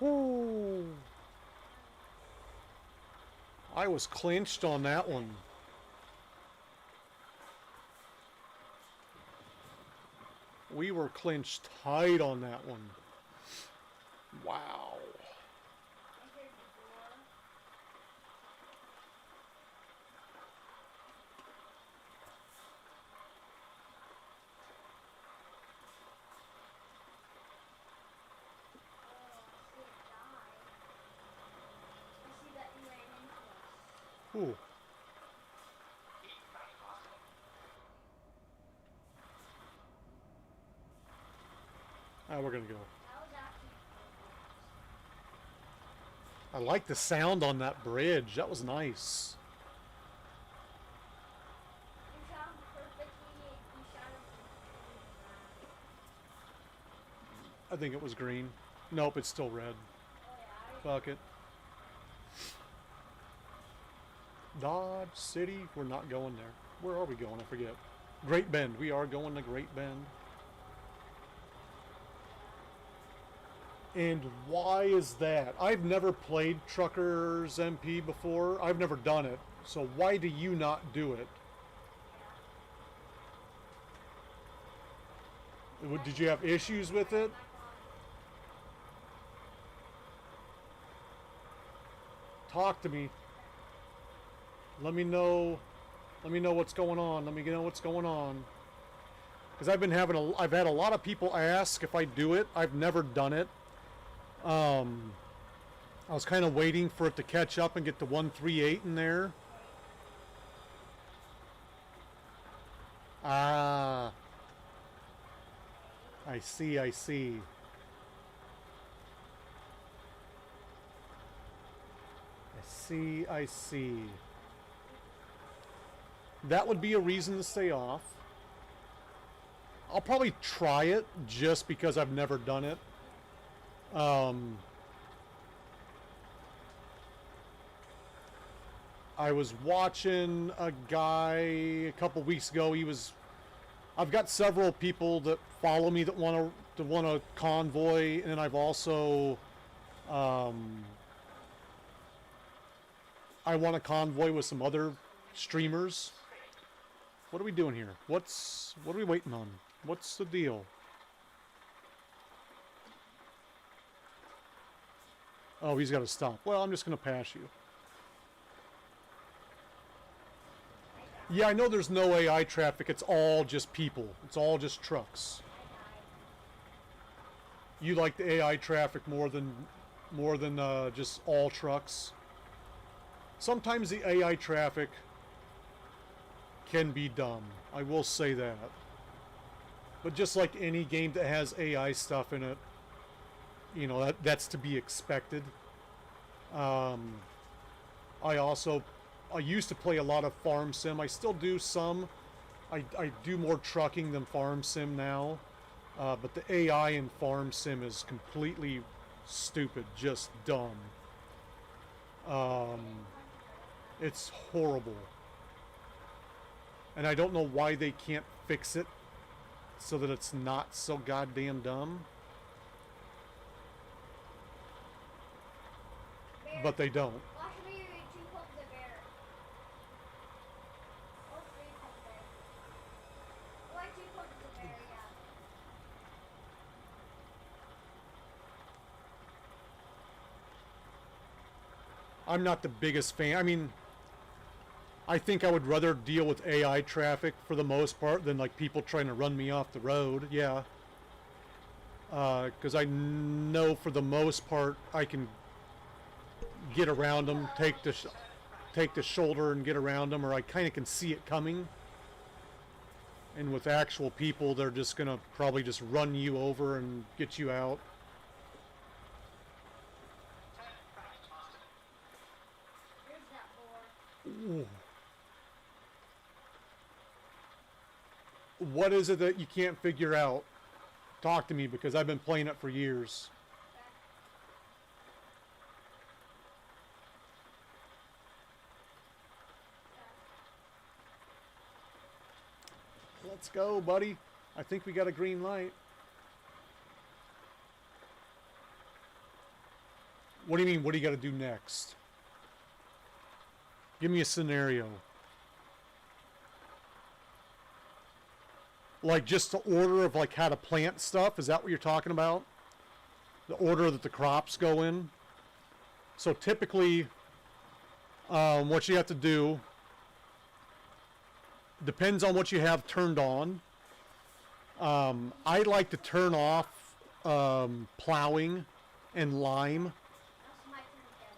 [SPEAKER 1] Ooh. I was clinched on that one. We were clinched tight on that one. Wow. Ooh. We're gonna go. I like the sound on that bridge. That was nice. I think it was green. Nope, it's still red. Fuck it. Dodge City. We're not going there. Where are we going? I forget. Great Bend. We are going to Great Bend. And why is that? I've never played Truckers MP before. I've never done it. So why do you not do it? Did you have issues with it? Talk to me. Let me know what's going on. Let me know what's going on. Because I've had a lot of people ask if I do it. I've never done it. I was kind of waiting for it to catch up and get the 138 in there. Ah. I see. I see. That would be a reason to stay off. I'll probably try it just because I've never done it. I was watching a guy a couple weeks ago. I've got several people that follow me that want a convoy, and I've also I want a convoy with some other streamers. What are we doing here? What are we waiting on? What's the deal? Oh, he's got to stop. Well, I'm just going to pass you. Yeah, I know there's no AI traffic. It's all just people. It's all just trucks. You like the AI traffic more than just all trucks. Sometimes the AI traffic can be dumb. I will say that. But just like any game that has AI stuff in it, you know, that's to be expected. I used to play a lot of farm sim. I still do some. I do more trucking than farm sim now. But the AI in farm sim is completely stupid, just dumb. It's horrible. And I don't know why they can't fix it so that it's not so goddamn dumb. But they don't.
[SPEAKER 2] Watch me 2 pump the bear. Or 3 pump the bear. Or 2 pump the bear, yeah.
[SPEAKER 1] I'm not the biggest fan. I mean, I think I would rather deal with AI traffic for the most part than like people trying to run me off the road. Yeah. Because I know for the most part I can get around them, take the shoulder and get around them, or I kind of can see it coming. And with actual people, they're just gonna probably just run you over and get you out.
[SPEAKER 2] Here's that boar.
[SPEAKER 1] Ooh. What is it that you can't figure out? Talk to me, because I've been playing it for years. Let's go, buddy. I think we got a green light. What do you mean, what do you got to do next? Give me a scenario. Like just the order of like how to plant stuff? Is that what you're talking about? The order that the crops go in? So typically, what you have to do depends on what you have turned on. I like to turn off plowing and lime.
[SPEAKER 2] That's my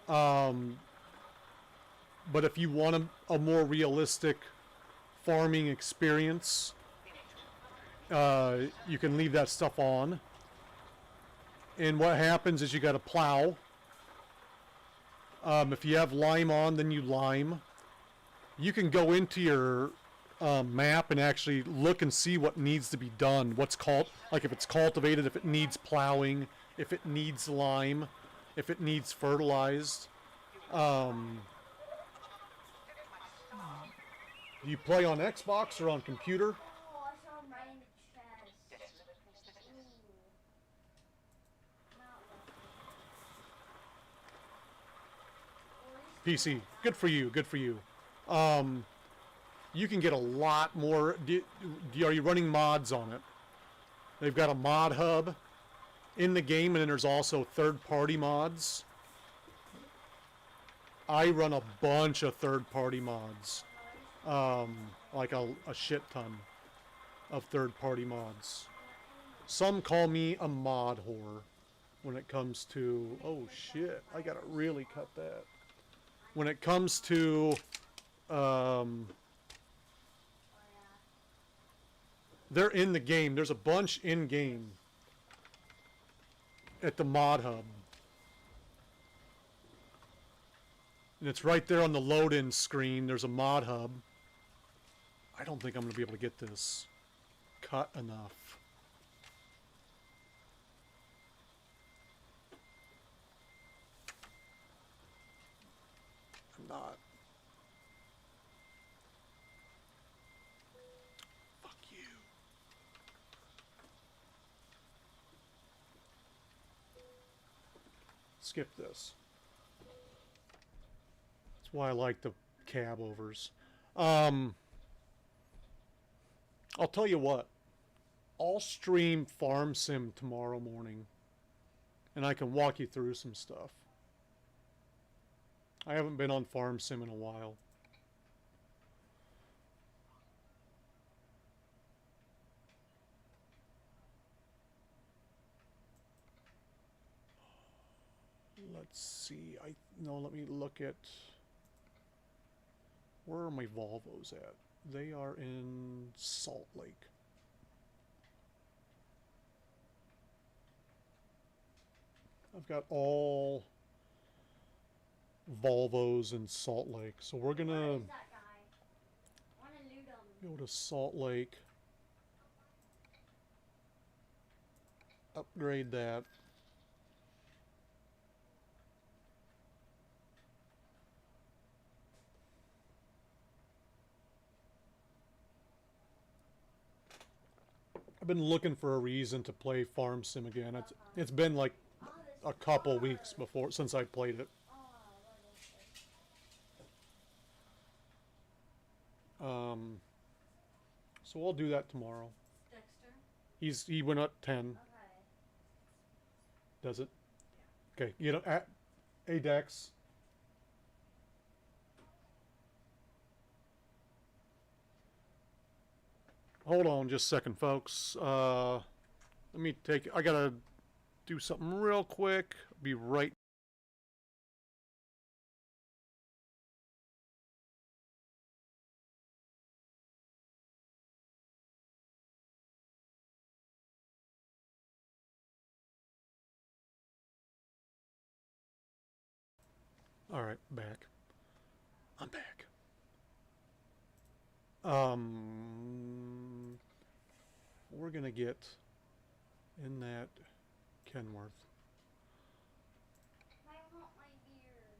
[SPEAKER 2] turn again.
[SPEAKER 1] But if you want a more realistic farming experience, you can leave that stuff on. And what happens is you got to plow. If you have lime on, then you lime. You can go into your map and actually look and see what needs to be done. What's called, like if it's cultivated, if it needs plowing, if it needs lime, if it needs fertilized. Do you play on Xbox or on computer?
[SPEAKER 2] Oh, I saw him right in the chest. Ooh. Not lucky.
[SPEAKER 1] PC. Good for you. Good for you. You can get a lot more. Are you running mods on it? They've got a mod hub in the game, and then there's also third-party mods. I run a bunch of third-party mods. Like a shit ton of third-party mods. Some call me a mod whore when it comes to... Oh, shit. I gotta really cut that. When it comes to... they're in the game. There's a bunch in game at the mod hub. And it's right there on the load-in screen. There's a mod hub. I don't think I'm going to be able to get this cut enough. I'm not. Fuck you. Skip this. That's why I like the cab overs. I'll tell you what. I'll stream Farm Sim tomorrow morning, and I can walk you through some stuff. I haven't been on Farm Sim in a while. Let's see. Let me look at where are my Volvos at? They are in Salt Lake. I've got all Volvos in Salt Lake, so we're
[SPEAKER 2] Where
[SPEAKER 1] gonna
[SPEAKER 2] is that guy? I want to loot him.
[SPEAKER 1] go to Salt Lake, upgrade that. I've been looking for a reason to play Farm Sim again. It's been like
[SPEAKER 2] Oh, this
[SPEAKER 1] a couple weeks before since I played it.
[SPEAKER 2] Oh, what is this?
[SPEAKER 1] So I'll do that tomorrow.
[SPEAKER 2] Dexter?
[SPEAKER 1] He went up 10.
[SPEAKER 2] Okay.
[SPEAKER 1] Does it? Okay. You know, at Dex. Hold on just a second, folks. Let me I gotta do something real quick. Be right. All right, back. I'm back. We're gonna get in that Kenworth.
[SPEAKER 2] I want my beer.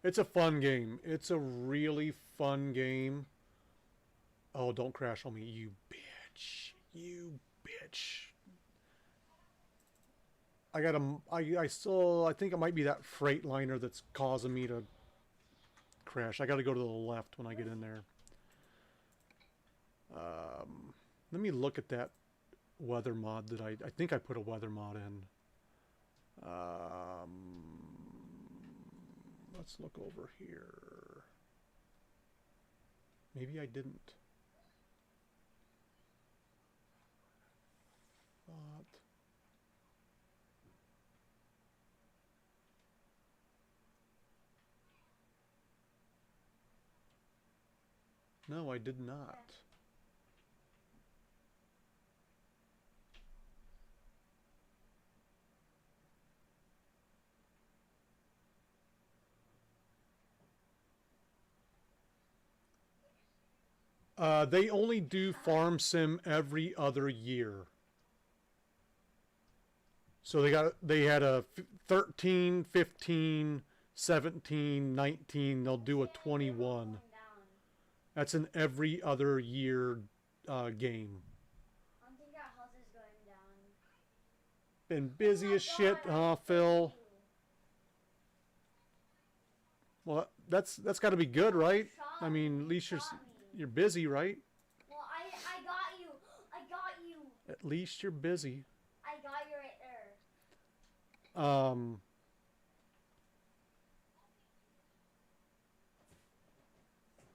[SPEAKER 1] It's a fun game. It's a really fun game. Oh, don't crash on me, you bitch. You bitch. I think it might be that Freightliner that's causing me to crash. I gotta go to the left when I get in there. Let me look at that weather mod that I think I put a weather mod in. Let's look over here. Maybe I didn't. No, I did not. They only do Farm Sim every other year. So they had a 13, 15, 17, 19. They'll do a 21. That's an every other year game.
[SPEAKER 2] I think our house is going down.
[SPEAKER 1] Been busy as shit, huh, Phil? Well, that's got to be good, right? I mean, at least you're busy, right?
[SPEAKER 2] Well, I got you. I got you.
[SPEAKER 1] At least you're busy.
[SPEAKER 2] I got you right there.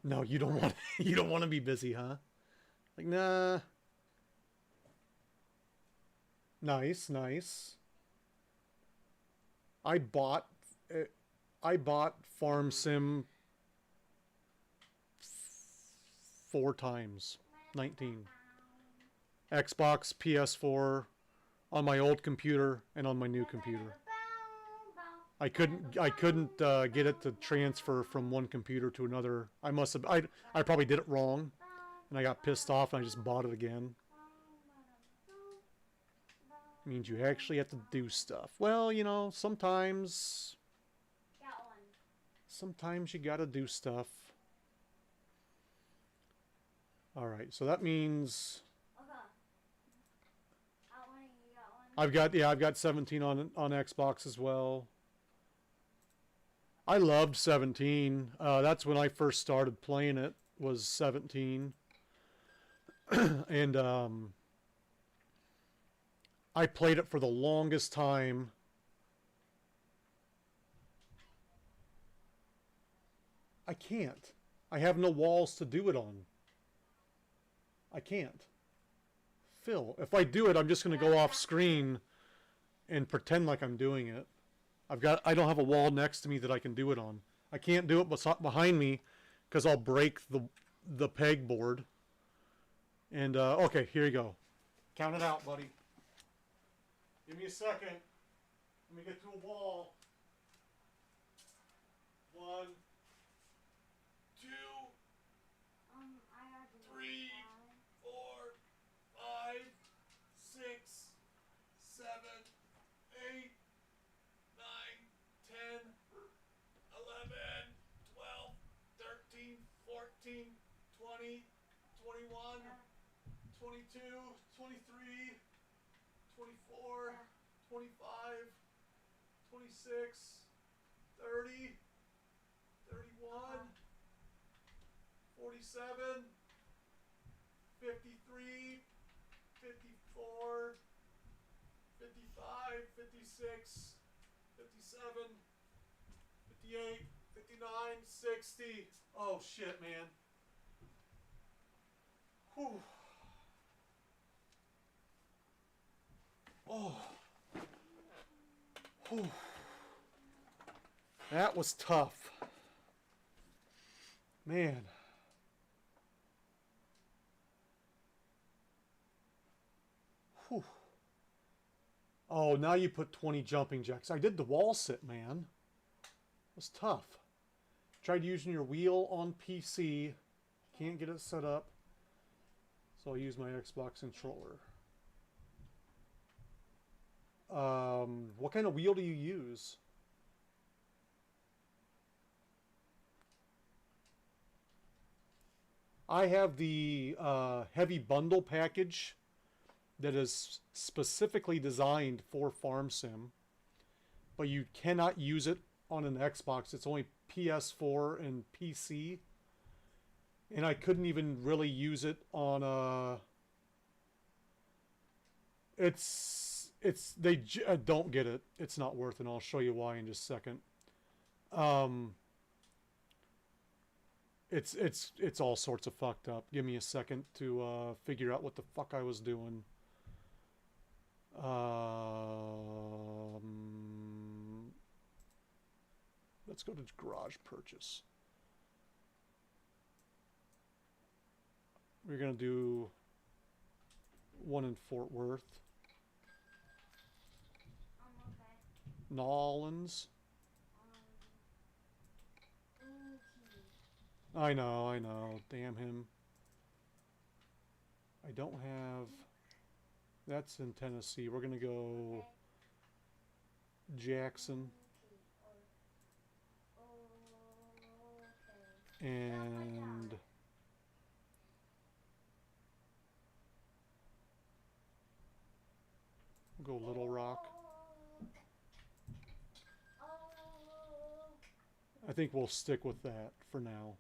[SPEAKER 1] No, you don't want you don't want to be busy, huh? Like, nah. Nice, nice. I bought Farm Sim 4 times. 19. Xbox, PS4, on my old computer, and on my new computer. I couldn't get it to transfer from one computer to another. I probably did it wrong, and I got pissed off, and I just bought it again. Means you actually have to do stuff. Well, you know, sometimes you gotta do stuff. Alright, so that means I've got 17 on Xbox as well. I loved 17. That's when I first started playing it, was 17. And I played it for the longest time. I can't. I have no walls to do it on. I can't. Phil, if I do it, I'm just going to go off screen and pretend like I'm doing it. I don't have a wall next to me that I can do it on. I can't do it behind me because I'll break the pegboard. And okay, here you go. Count it out, buddy. Give me a second. Let me get to a wall. 1, 2,
[SPEAKER 2] I got to
[SPEAKER 1] 3, 4, 5, 6, 7, 8, 9, 10, 11, 12, 13, 14, 20, 21, 22, 23, 24, 25, 26, 30, 31, 47, 53, 54, 55, 56, 57, 58, 59, 60. Oh shit, man. Whew. Oh. Whew. That was tough. Man. Whew. Oh, now you put 20 jumping jacks. I did the wall sit, man. It was tough. Tried using your wheel on PC. Can't get it set up. So I'll use my Xbox controller. What kind of wheel do you use? I have the heavy bundle package that is specifically designed for Farm Sim, but you cannot use it on an Xbox. It's only PS4 and PC, and I couldn't even really use it on they don't get it. It's not worth it. I'll show you why in just a second. It's all sorts of fucked up. Give me a second to figure out what the fuck I was doing. Let's go to garage purchase. We're gonna do one in Fort Worth.
[SPEAKER 2] okay.
[SPEAKER 1] Nolans.
[SPEAKER 2] Okay.
[SPEAKER 1] I know. Damn him. I don't have... That's in Tennessee. We're gonna go Jackson.
[SPEAKER 2] Okay.
[SPEAKER 1] And we'll go Little Rock. I think we'll stick with that for now.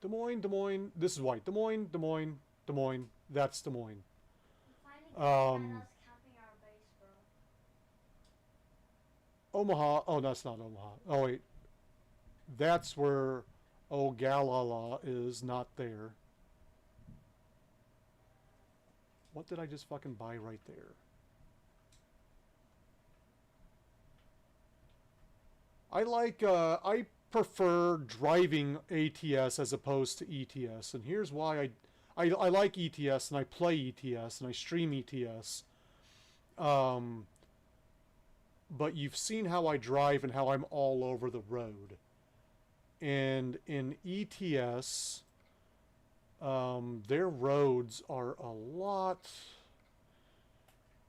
[SPEAKER 1] Des Moines. This is white. Des Moines. That's Des Moines.
[SPEAKER 2] Camping our base, bro.
[SPEAKER 1] Omaha. Oh, that's not Omaha. Oh, wait. That's where Ogallala is, not there. What did I just fucking buy right there? I prefer driving ATS as opposed to ETS, and here's why I like ETS and I play ETS and I stream ETS. But you've seen how I drive and how I'm all over the road. And in ETS, their roads are a lot...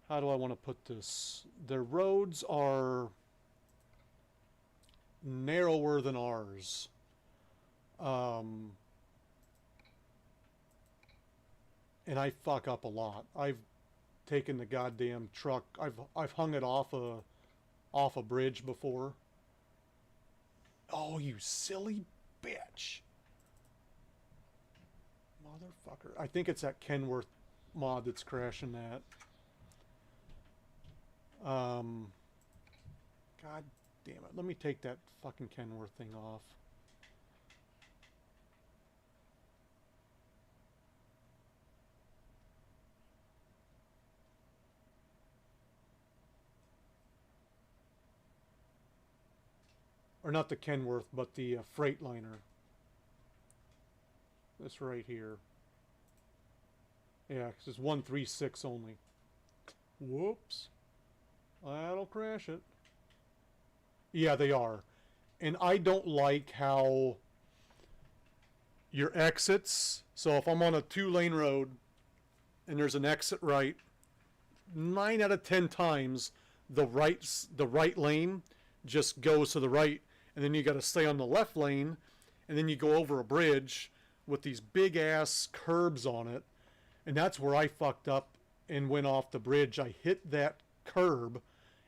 [SPEAKER 1] How do I want to put this? Their roads are narrower than ours. And I fuck up a lot. I've taken the goddamn truck. I've hung it off a bridge before. Oh, you silly bitch. Motherfucker. I think it's that Kenworth mod that's crashing that. God damn it. Let me take that fucking Kenworth thing off. Or not the Kenworth, but the Freightliner. This right here. Yeah, because it's 136 only. Whoops. That'll crash it. Yeah, they are. And I don't like how your exits... So if I'm on a 2-lane road and there's an exit right, 9 out of 10 times the right lane just goes to the right, and then you got to stay on the left lane, and then you go over a bridge with these big ass curbs on it, and that's where I fucked up and went off the bridge. I hit that curb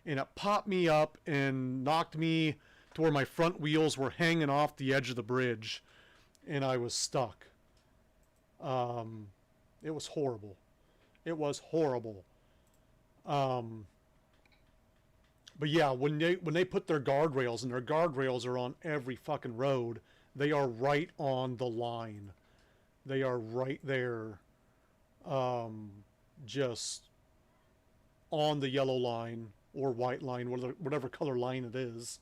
[SPEAKER 1] and it popped me up and knocked me to where my front wheels were hanging off the edge of the bridge, and I was stuck. It was horrible. It was horrible. But yeah, when they put their guardrails, and their guardrails are on every fucking road, they are right on the line. They are right there. Just on the yellow line or white line, whatever color line it is.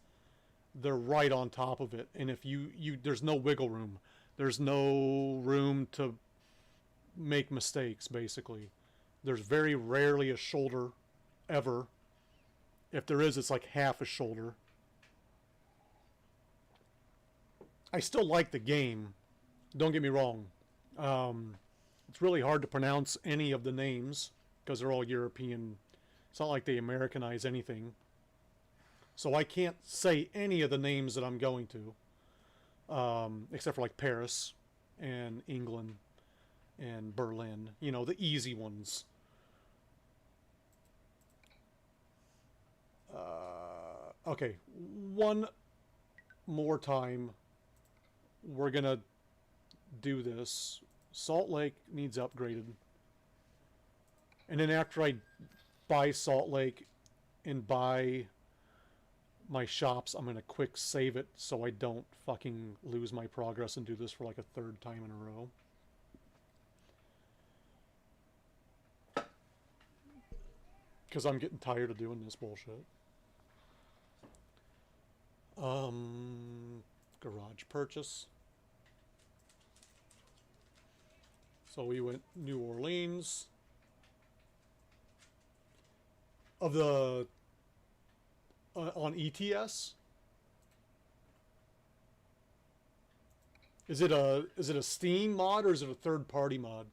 [SPEAKER 1] They're right on top of it. And if you there's no wiggle room. There's no room to make mistakes, basically. There's very rarely a shoulder, ever. If there is, it's like half a shoulder. I still like the game. Don't get me wrong. It's really hard to pronounce any of the names because they're all European. It's not like they Americanize anything. So I can't say any of the names that I'm going to. Except for like Paris and England and Berlin. You know, the easy ones. Okay, one more time. We're gonna do this. Salt Lake needs upgraded. And then after I buy Salt Lake and buy my shops, I'm gonna quick save it so I don't fucking lose my progress and do this for like a 3rd time in a row. Because I'm getting tired of doing this bullshit. Garage purchase. So we went New Orleans. Of the on ETS. Is it a Steam mod or is it a 3rd-party mod?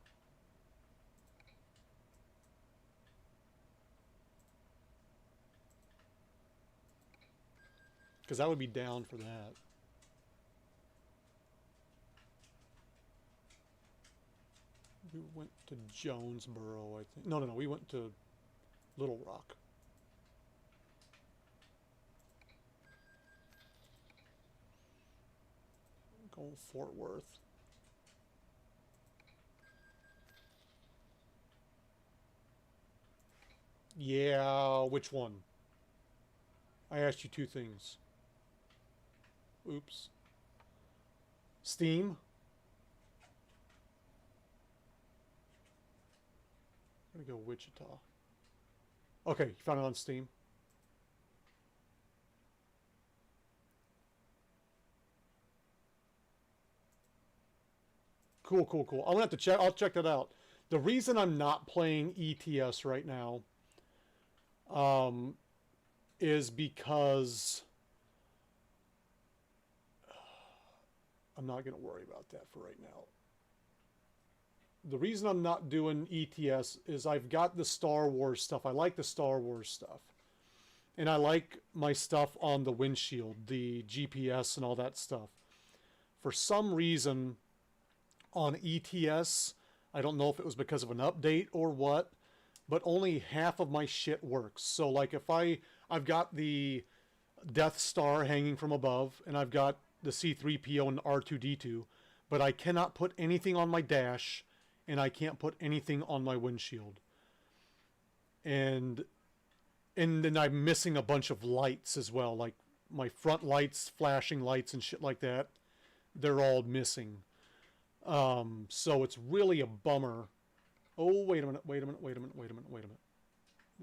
[SPEAKER 1] Because I would be down for that. We went to Jonesboro, I think. No, we went to Little Rock. Going Fort Worth. Yeah, which one? I asked you 2 things. Oops. Steam. I'm gonna go Wichita. Okay, you found it on Steam. Cool. I'm gonna have to check. I'll check that out. The reason I'm not playing ETS right now, is because I'm not gonna worry about that for right now. The reason I'm not doing ETS is I've got the Star Wars stuff. I like the Star Wars stuff. And I like my stuff on the windshield, the GPS and all that stuff. For some reason, on ETS, I don't know if it was because of an update or what, but only half of my shit works. So like if I've got the Death Star hanging from above, and I've got the C-3PO and R2-D2, but I cannot put anything on my dash, and I can't put anything on my windshield. And then I'm missing a bunch of lights as well, like my front lights, flashing lights and shit like that. They're all missing. So it's really a bummer. Oh, wait a minute. We're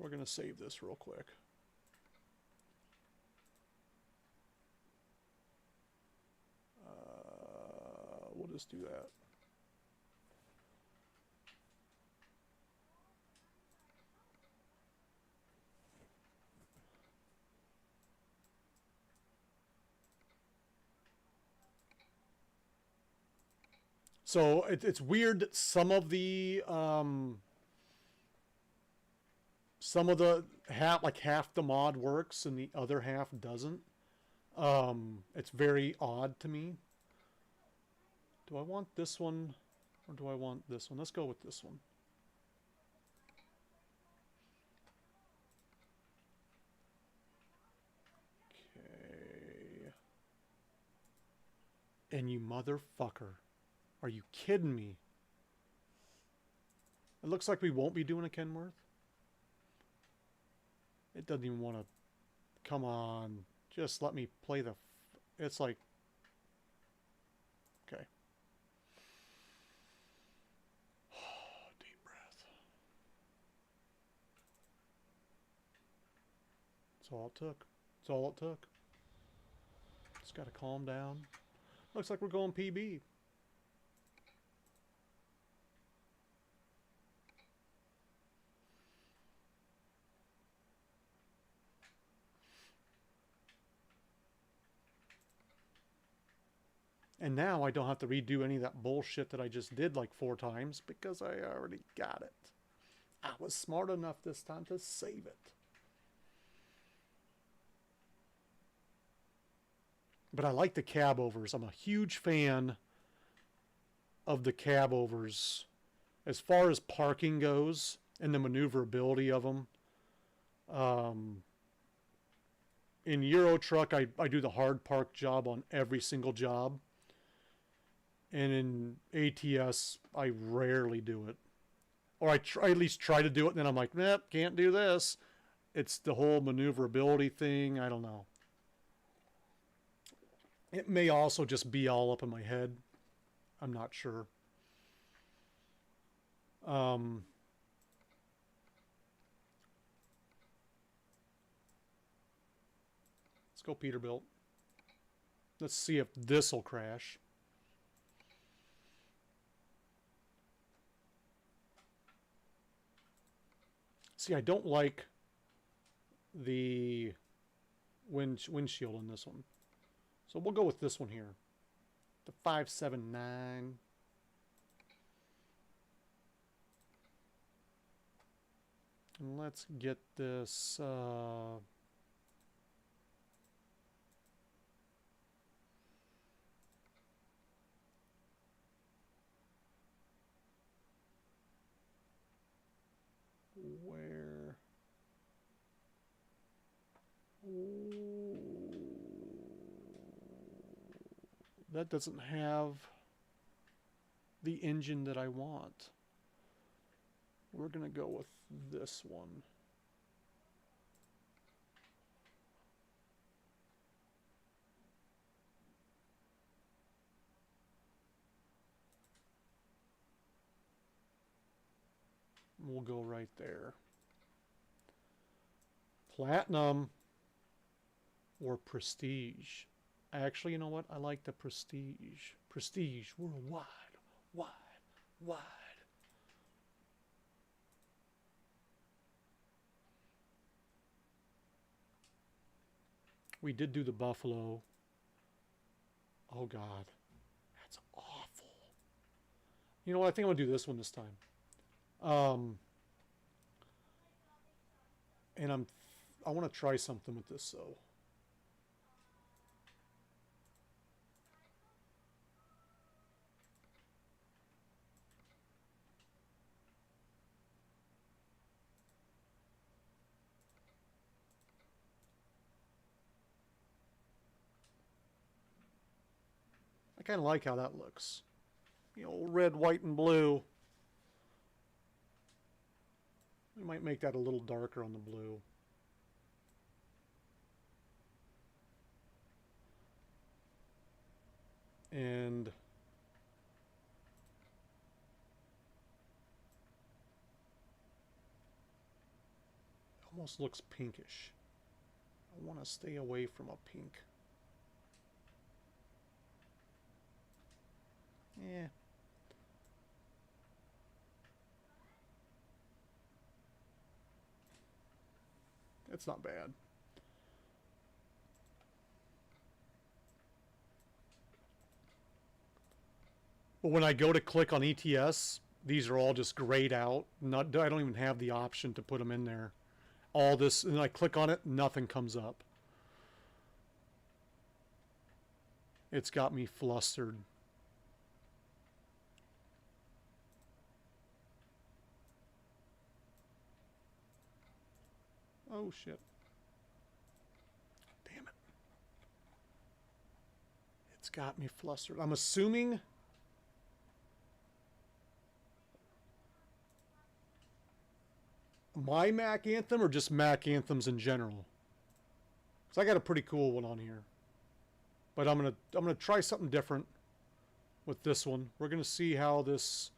[SPEAKER 1] going to save this real quick. We'll just do that. So it's weird that some of the half the mod works and the other half doesn't. It's very odd to me. Do I want this one or do I want this one? Let's go with this one. Okay. And you motherfucker. Are you kidding me? It looks like we won't be doing a Kenworth. It doesn't even want to... Come on. Just let me play the... It's like... Okay. Deep breath. That's all it took. That's all it took. Just got to calm down. Looks like we're going PB. And now I don't have to redo any of that bullshit that I just did like 4 times because I already got it. I was smart enough this time to save it. But I like the cab overs. I'm a huge fan of the cab overs as far as parking goes and the maneuverability of them. In Euro Truck, I do the hard park job on every single job. And in ATS, I rarely do it. Or I at least try to do it, and then I'm like, nope, can't do this. It's the whole maneuverability thing. I don't know. It may also just be all up in my head. I'm not sure. Let's go Peterbilt. Let's see if this will crash. See, I don't like the windshield on this one. So we'll go with this one here. The 579. And let's get this... where... Ooh. That doesn't have the engine that I want. We're going to go with this one. We'll go right there. Platinum or Prestige. Actually, you know what? I like the Prestige. Prestige worldwide. Wide. We did do the Buffalo. Oh, God. That's awful. You know what? I think I'm going to do this one this time. And I want to try something with this though. I kind of like how that looks. You know, red, white, and blue. We might make that a little darker on the blue. And almost looks pinkish. I want to stay away from a pink. Yeah. It's not bad. But when I go to click on ETS, these are all just grayed out. Not, I don't even have the option to put them in there. All this, and I click on it, nothing comes up. It's got me flustered. Oh shit. Damn it. It's got me flustered. I'm assuming my Mac Anthem or just Mac Anthems in general. So I got a pretty cool one on here. But I'm gonna try something different with this one. We're gonna see how this,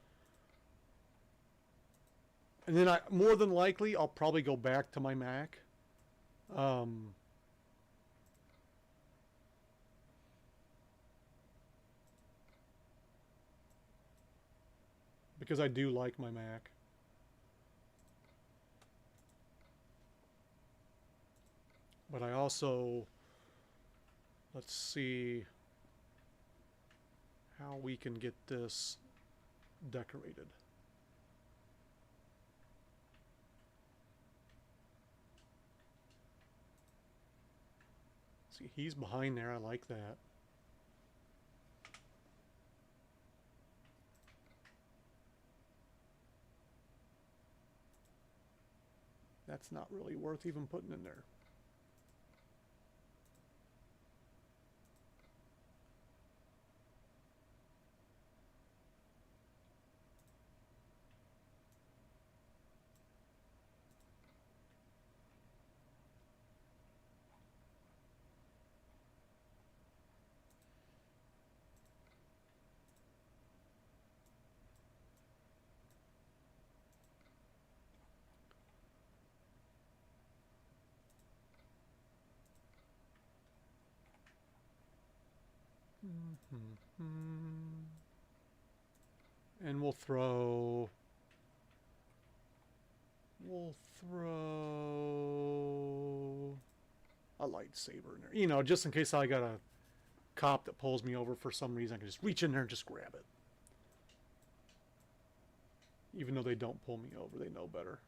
[SPEAKER 1] and then more than likely I'll probably go back to my Mac. Because I do like my Mac. But I also, let's see how we can get this decorated. See, he's behind there. I like that. That's not really worth even putting in there. And we'll throw a lightsaber in there. You know, just in case I got a cop that pulls me over for some reason, I can just reach in there and just grab it. Even though they don't pull me over, they know better.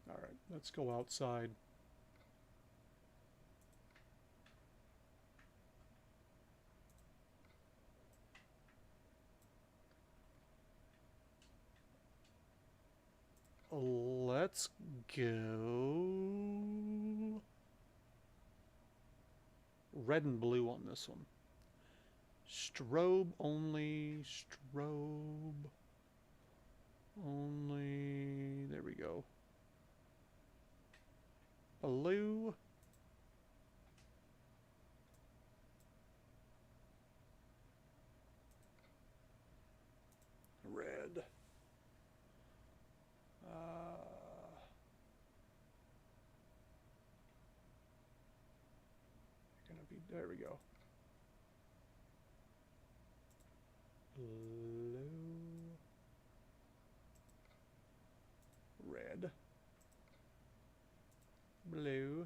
[SPEAKER 1] Alright, let's go outside. Let's go red and blue on this one. Strobe only, strobe only. There we go. Blue. Red. Gonna be, there we go. Blue. Red. Blue.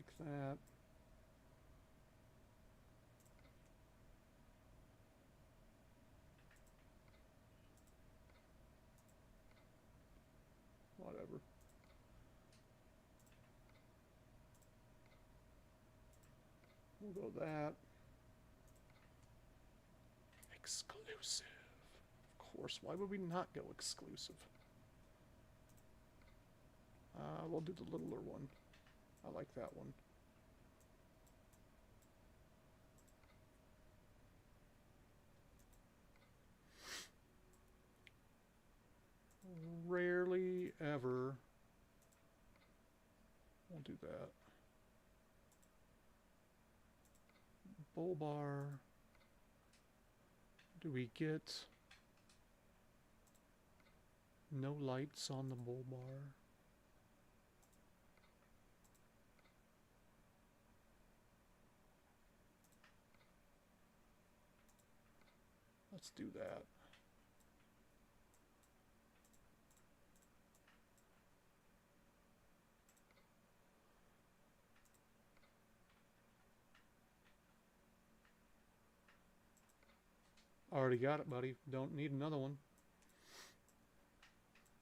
[SPEAKER 1] like that. Whatever. We'll go that. Exclusive. Of course, why would we not go exclusive? We'll do the littler one. I like that one. Rarely ever. We'll do that. Bull bar. Do we get no lights on the bull bar? Let's do that. Already got it, buddy. Don't need another one.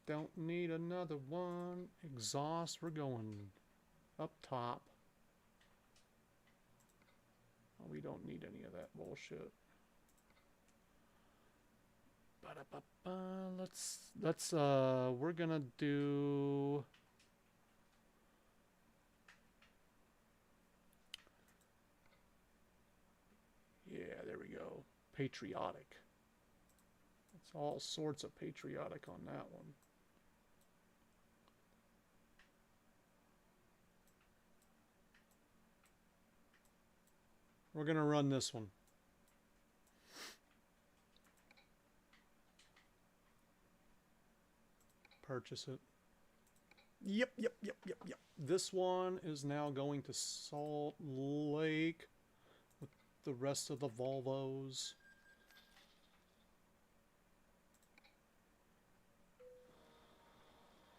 [SPEAKER 1] Don't need another one. Exhaust, we're going up top. Oh, we don't need any of that bullshit. Let's we're gonna do yeah, there we go. Patriotic. It's all sorts of patriotic on that one. We're gonna run this one. Purchase it. Yep. This one is now going to Salt Lake with the rest of the Volvos.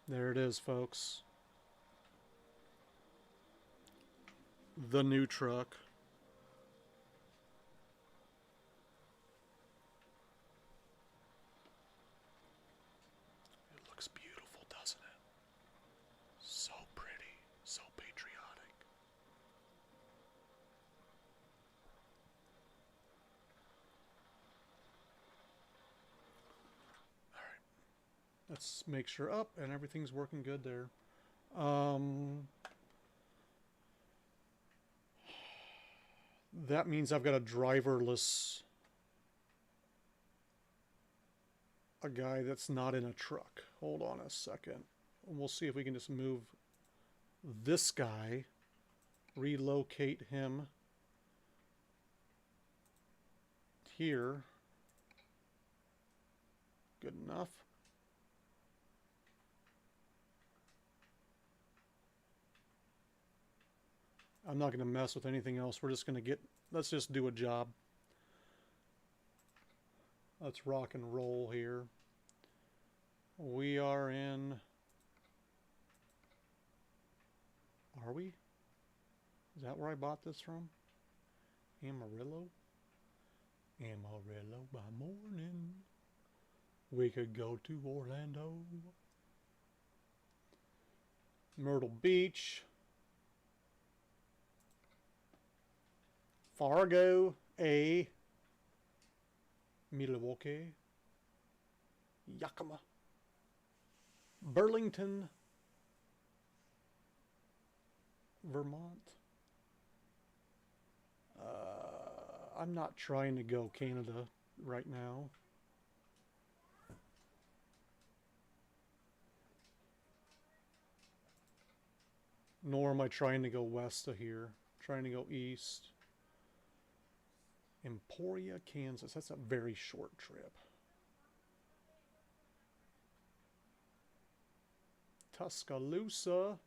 [SPEAKER 1] There it is, folks. The new truck. It looks beautiful, doesn't it? So pretty, so patriotic. All right. Let's make sure up and everything's working good there. That means I've got a driverless, a guy that's not in a truck. Hold on a second. And we'll see if we can just move this guy, relocate him here. Good enough. I'm not going to mess with anything else. We're just going to get, let's just do a job. Let's rock and roll here. We are in, are we? Is that where I bought this from? Amarillo? Amarillo by morning. We could go to Orlando. Myrtle Beach. Fargo, A. Milwaukee. Yakima. Burlington, Vermont. I'm not trying to go Canada right now. Nor am I trying to go west of here. Trying to go east. Emporia, Kansas. That's a very short trip. Tuscaloosa.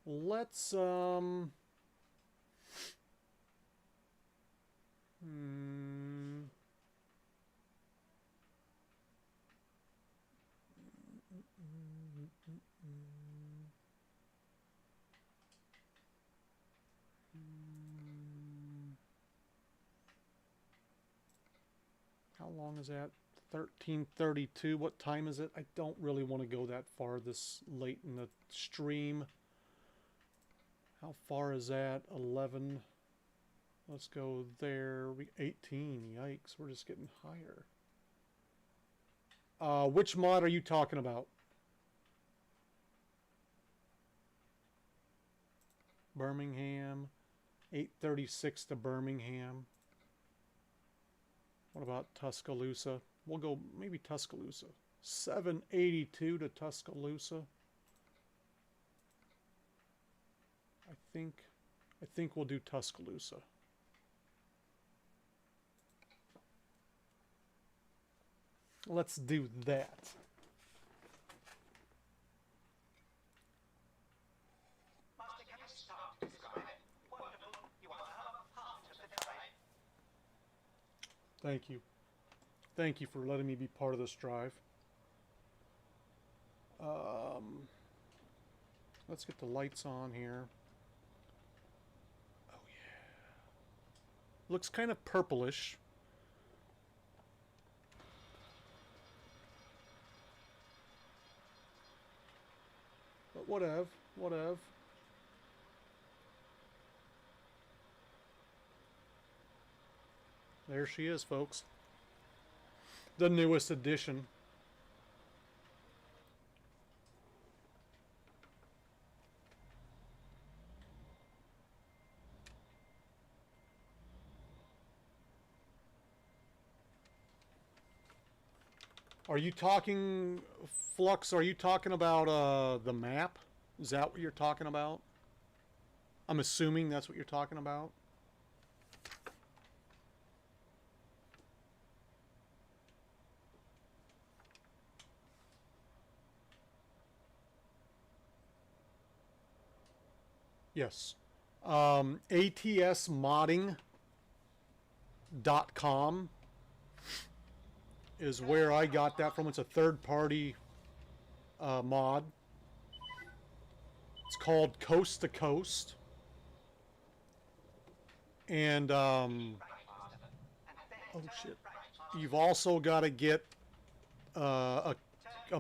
[SPEAKER 1] Let's how long is that? 13:32. What time is it? I don't really want to go that far this late in the stream. How far is that? 11. Let's go there. 18. Yikes, we're just getting higher. Which mod are you talking about? Birmingham. 8:36 to Birmingham. What about Tuscaloosa? We'll go maybe Tuscaloosa. 7:82 to Tuscaloosa. I think we'll do Tuscaloosa. Let's do that.
[SPEAKER 3] Master, can you start to describe it? Wonderful. You are now part of the tribe.
[SPEAKER 1] Thank you. Thank you for letting me be part of this drive. Let's get the lights on here. Oh yeah. Looks kind of purplish. But whatever, whatever. There she is, folks. The newest edition. Are you talking, Flux, are you talking about the map? Is that what you're talking about? I'm assuming that's what you're talking about. Yes. ATSmodding.com is where I got that from. It's a third-party mod. It's called Coast to Coast. And, oh shit. You've also got to get a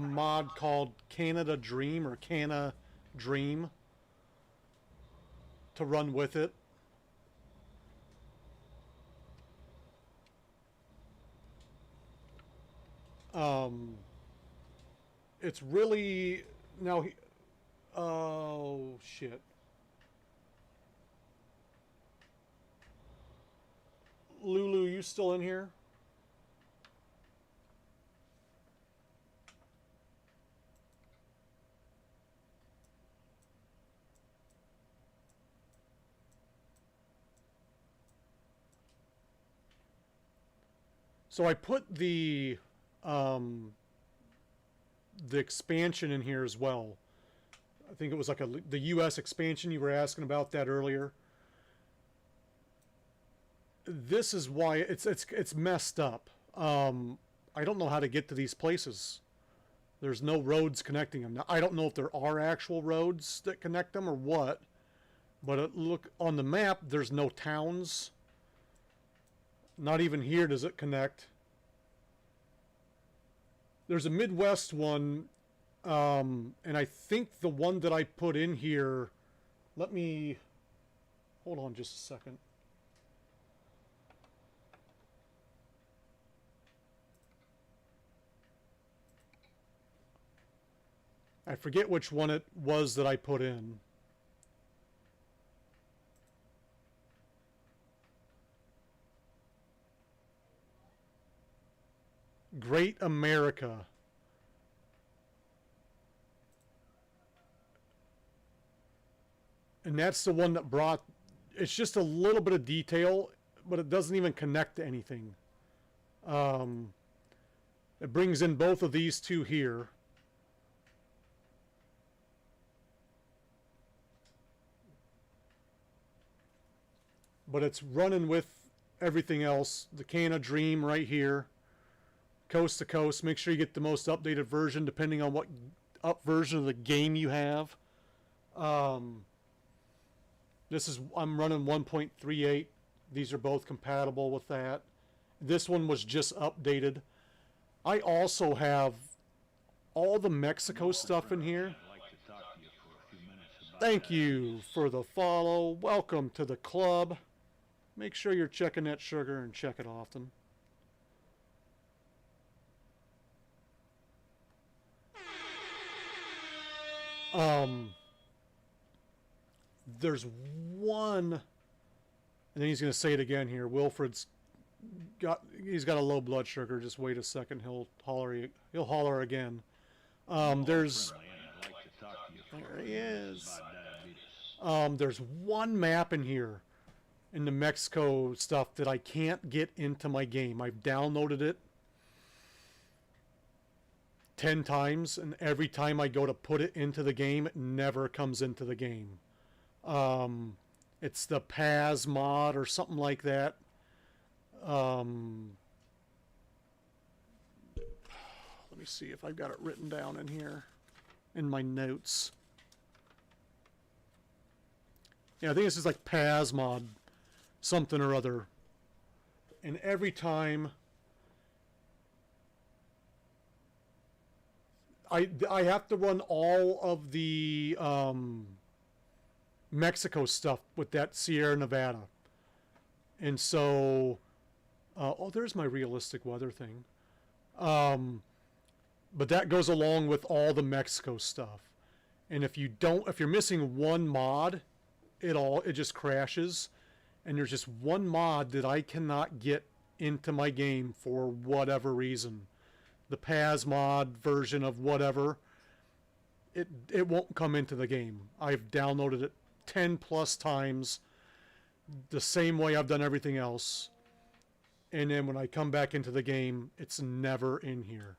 [SPEAKER 1] mod called Canada Dream or Cana Dream to run with it. It's really now. Oh shit! Lulu, you still in here? So I put the expansion in here as well. I think it was like the US expansion. You were asking about that earlier. This is why it's messed up. I don't know how to get to these places. There's no roads connecting them. Now, I don't know if there are actual roads that connect them or what, but look on the map, there's no towns. Not even here does it connect. There's a Midwest one, and I think the one that I put in here, let me, hold on just a second. I forget which one it was that I put in. Great America. And that's the one that brought, it's just a little bit of detail, but it doesn't even connect to anything. It brings in both of these two here. But it's running with everything else. The Cana Dream right here. Coast to Coast. Make sure you get the most updated version depending on what version of the game you have. This is, I'm running 1.38. These are both compatible with that. This one was just updated. I also have all the Mexico stuff in here.
[SPEAKER 4] I'd like to talk to you for a few minutes about
[SPEAKER 1] Thank
[SPEAKER 4] that.
[SPEAKER 1] you for the follow. Welcome to the club. Make sure you're checking that sugar and check it often. There's one, and then he's going to say it again here. Wilfred's he's got a low blood sugar. Just wait a second. He'll holler again. There's
[SPEAKER 4] Friendly, and I'd like to talk to you for
[SPEAKER 1] There
[SPEAKER 4] a
[SPEAKER 1] he
[SPEAKER 4] few minutes
[SPEAKER 1] is.
[SPEAKER 4] about diabetes.
[SPEAKER 1] There's one map in here in the Mexico stuff that I can't get into my game. I've downloaded it 10 times, and every time I go to put it into the game, it never comes into the game. It's the Paz mod or something like that. Let me see if I've got it written down in here in my notes. Yeah, I think this is like Paz mod something or other. And every time I have to run all of the Mexico stuff with that Sierra Nevada. And so oh, there's my realistic weather thing. But that goes along with all the Mexico stuff. And if you're missing one mod, it just crashes. And there's just one mod that I cannot get into my game for whatever reason. The Paz mod version of whatever, it won't come into the game. I've downloaded it 10 plus times the same way I've done everything else. And then when I come back into the game, it's never in here.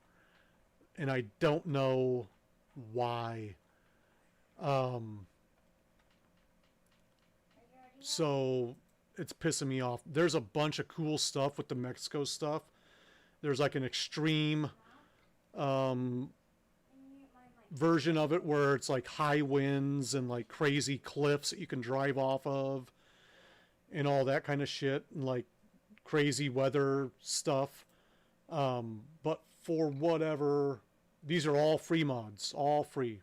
[SPEAKER 1] And I don't know why. So it's pissing me off. There's a bunch of cool stuff with the Mexico stuff. There's like an extreme version of it where it's like high winds and like crazy cliffs that you can drive off of and all that kind of shit, and like crazy weather stuff. But for whatever, these are all free mods, all free.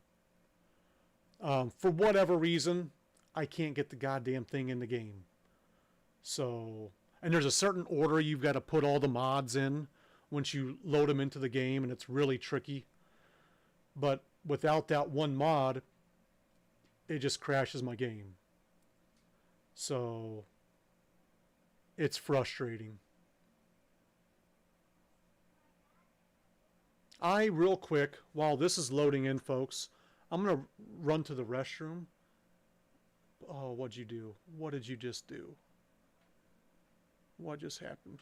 [SPEAKER 1] For whatever reason, I can't get the goddamn thing in the game. So, and there's a certain order you've got to put all the mods in once you load them into the game, and it's really tricky. But without that one mod, it just crashes my game. So, it's frustrating. Real quick, while this is loading in, folks, I'm going to run to the restroom. Oh, what'd you do? What did you just do? What just happened?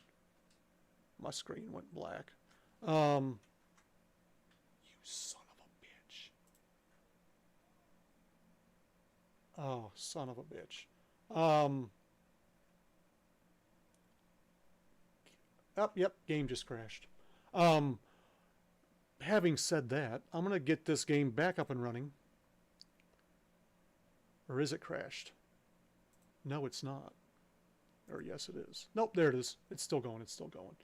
[SPEAKER 1] My screen went black. You son of a bitch. Oh, son of a bitch. Yep, game just crashed. Having said that, I'm going to get this game back up and running. Or is it crashed? No, it's not. Or yes, it is. Nope, there it is. It's still going. It's still going.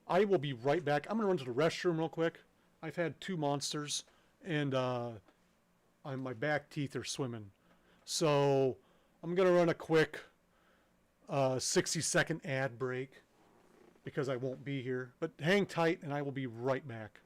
[SPEAKER 1] I will be right back. I'm going to run to the restroom real quick. I've had 2 monsters, and my back teeth are swimming. So I'm going to run a quick 60-second ad break because I won't be here. But hang tight, and I will be right back.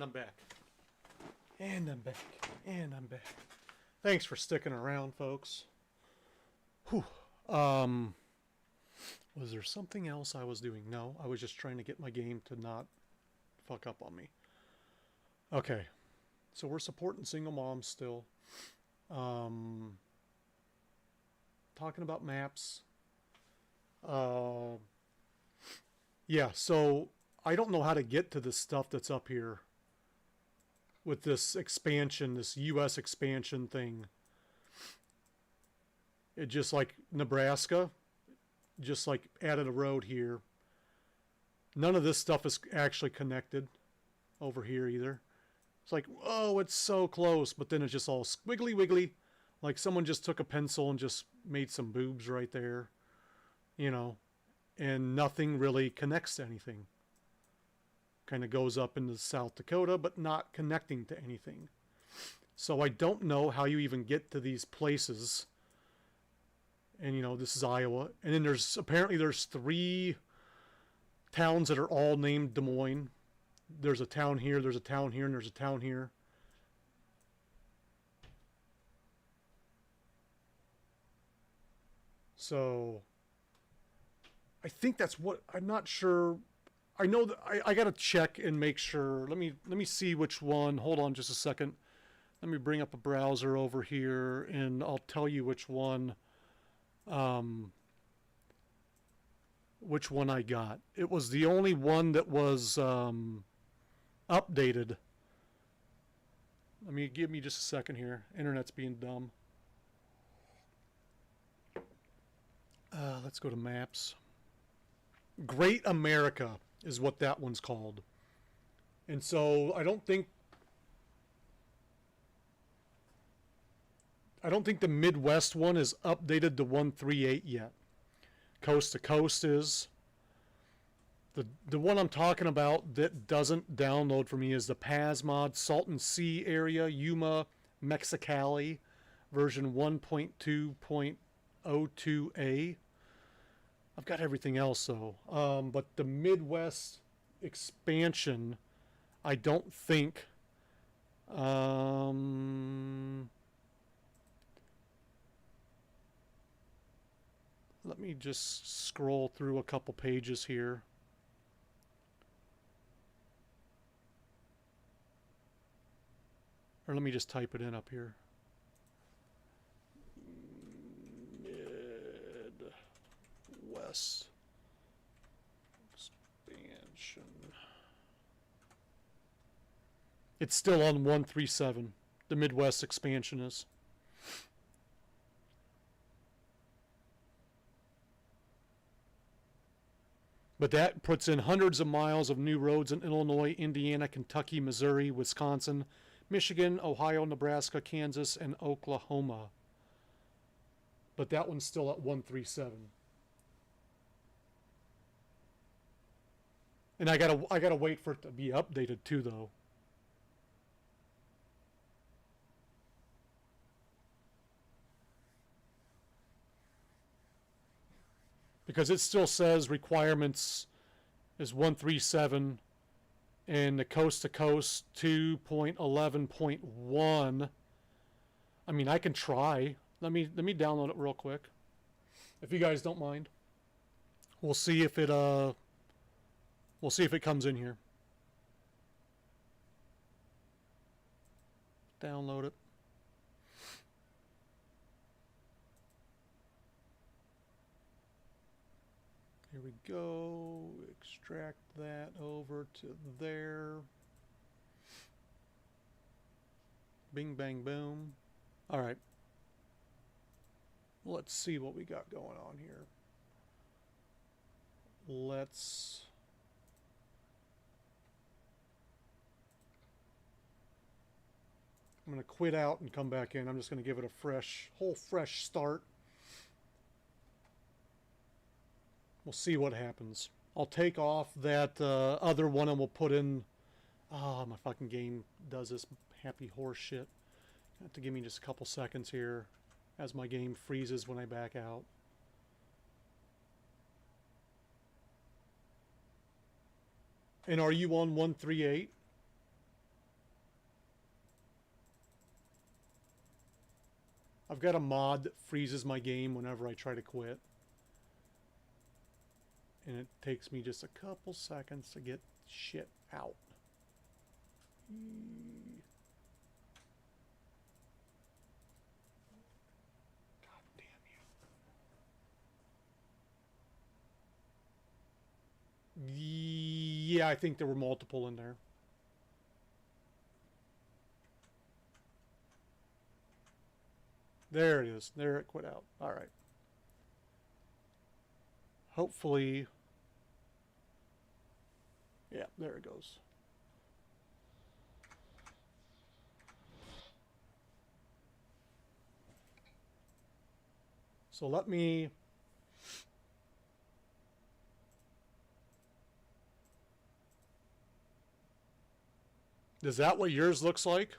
[SPEAKER 1] And I'm back. And I'm back. And I'm back. Thanks for sticking around, folks. Whew. Was there something else I was doing? No, I was just trying to get my game to not fuck up on me. Okay. So we're supporting single moms still. Talking about maps. Yeah, so I don't know how to get to the stuff that's up here with this expansion, this U.S. expansion thing. It just like Nebraska, just like added a road here. None of this stuff is actually connected over here either. It's like, oh, it's so close, but then it's just all squiggly wiggly. Like someone just took a pencil and just made some boobs right there, you know, and nothing really connects to anything. Kind of goes up into South Dakota, but not connecting to anything. So I don't know how you even get to these places. And, you know, this is Iowa. And then apparently there's 3 towns that are all named Des Moines. There's a town here, there's a town here, and there's a town here. So I think that's what, I'm not sure. I know that I got to check and make sure. Let me see which one. Hold on just a second. Let me bring up a browser over here and I'll tell you which one I got. It was the only one that was updated. Give me just a second here. Internet's being dumb. Let's go to maps. Great America is what that one's called. And so I don't think the Midwest one is updated to 138 yet. Coast to Coast is. The one I'm talking about that doesn't download for me is the Pasmod Salton Sea area, Yuma, Mexicali, version 1.2.02a. I've got everything else though. But the Midwest expansion, I don't think. Let me just scroll through a couple pages here. Or let me just type it in up here. Midwest expansion. It's still on 137. The Midwest expansion is. But that puts in hundreds of miles of new roads in Illinois, Indiana, Kentucky, Missouri, Wisconsin, Michigan, Ohio, Nebraska, Kansas, and Oklahoma. But that one's still at 137. And I gotta wait for it to be updated too, though. Because it still says requirements is 137 and the coast to coast 2.11.1. I mean, I can try. Let me download it real quick. If you guys don't mind. We'll see if it comes in here. Download it. Here we go. Extract that over to there. Bing, bang, boom. All right. Let's see what we got going on here. I'm going to quit out and come back in. I'm just going to give it a whole fresh start. We'll see what happens. I'll take off that other one and we'll put in... Oh, my fucking game does this happy horse shit. You have to give me just a couple seconds here as my game freezes when I back out. And are you on 138? I've got a mod that freezes my game whenever I try to quit. And it takes me just a couple seconds to get shit out. God damn you. Yeah, I think there were multiple in there. There it is. There it quit out. All right. Hopefully. Yeah, there it goes. So let me. Is that what yours looks like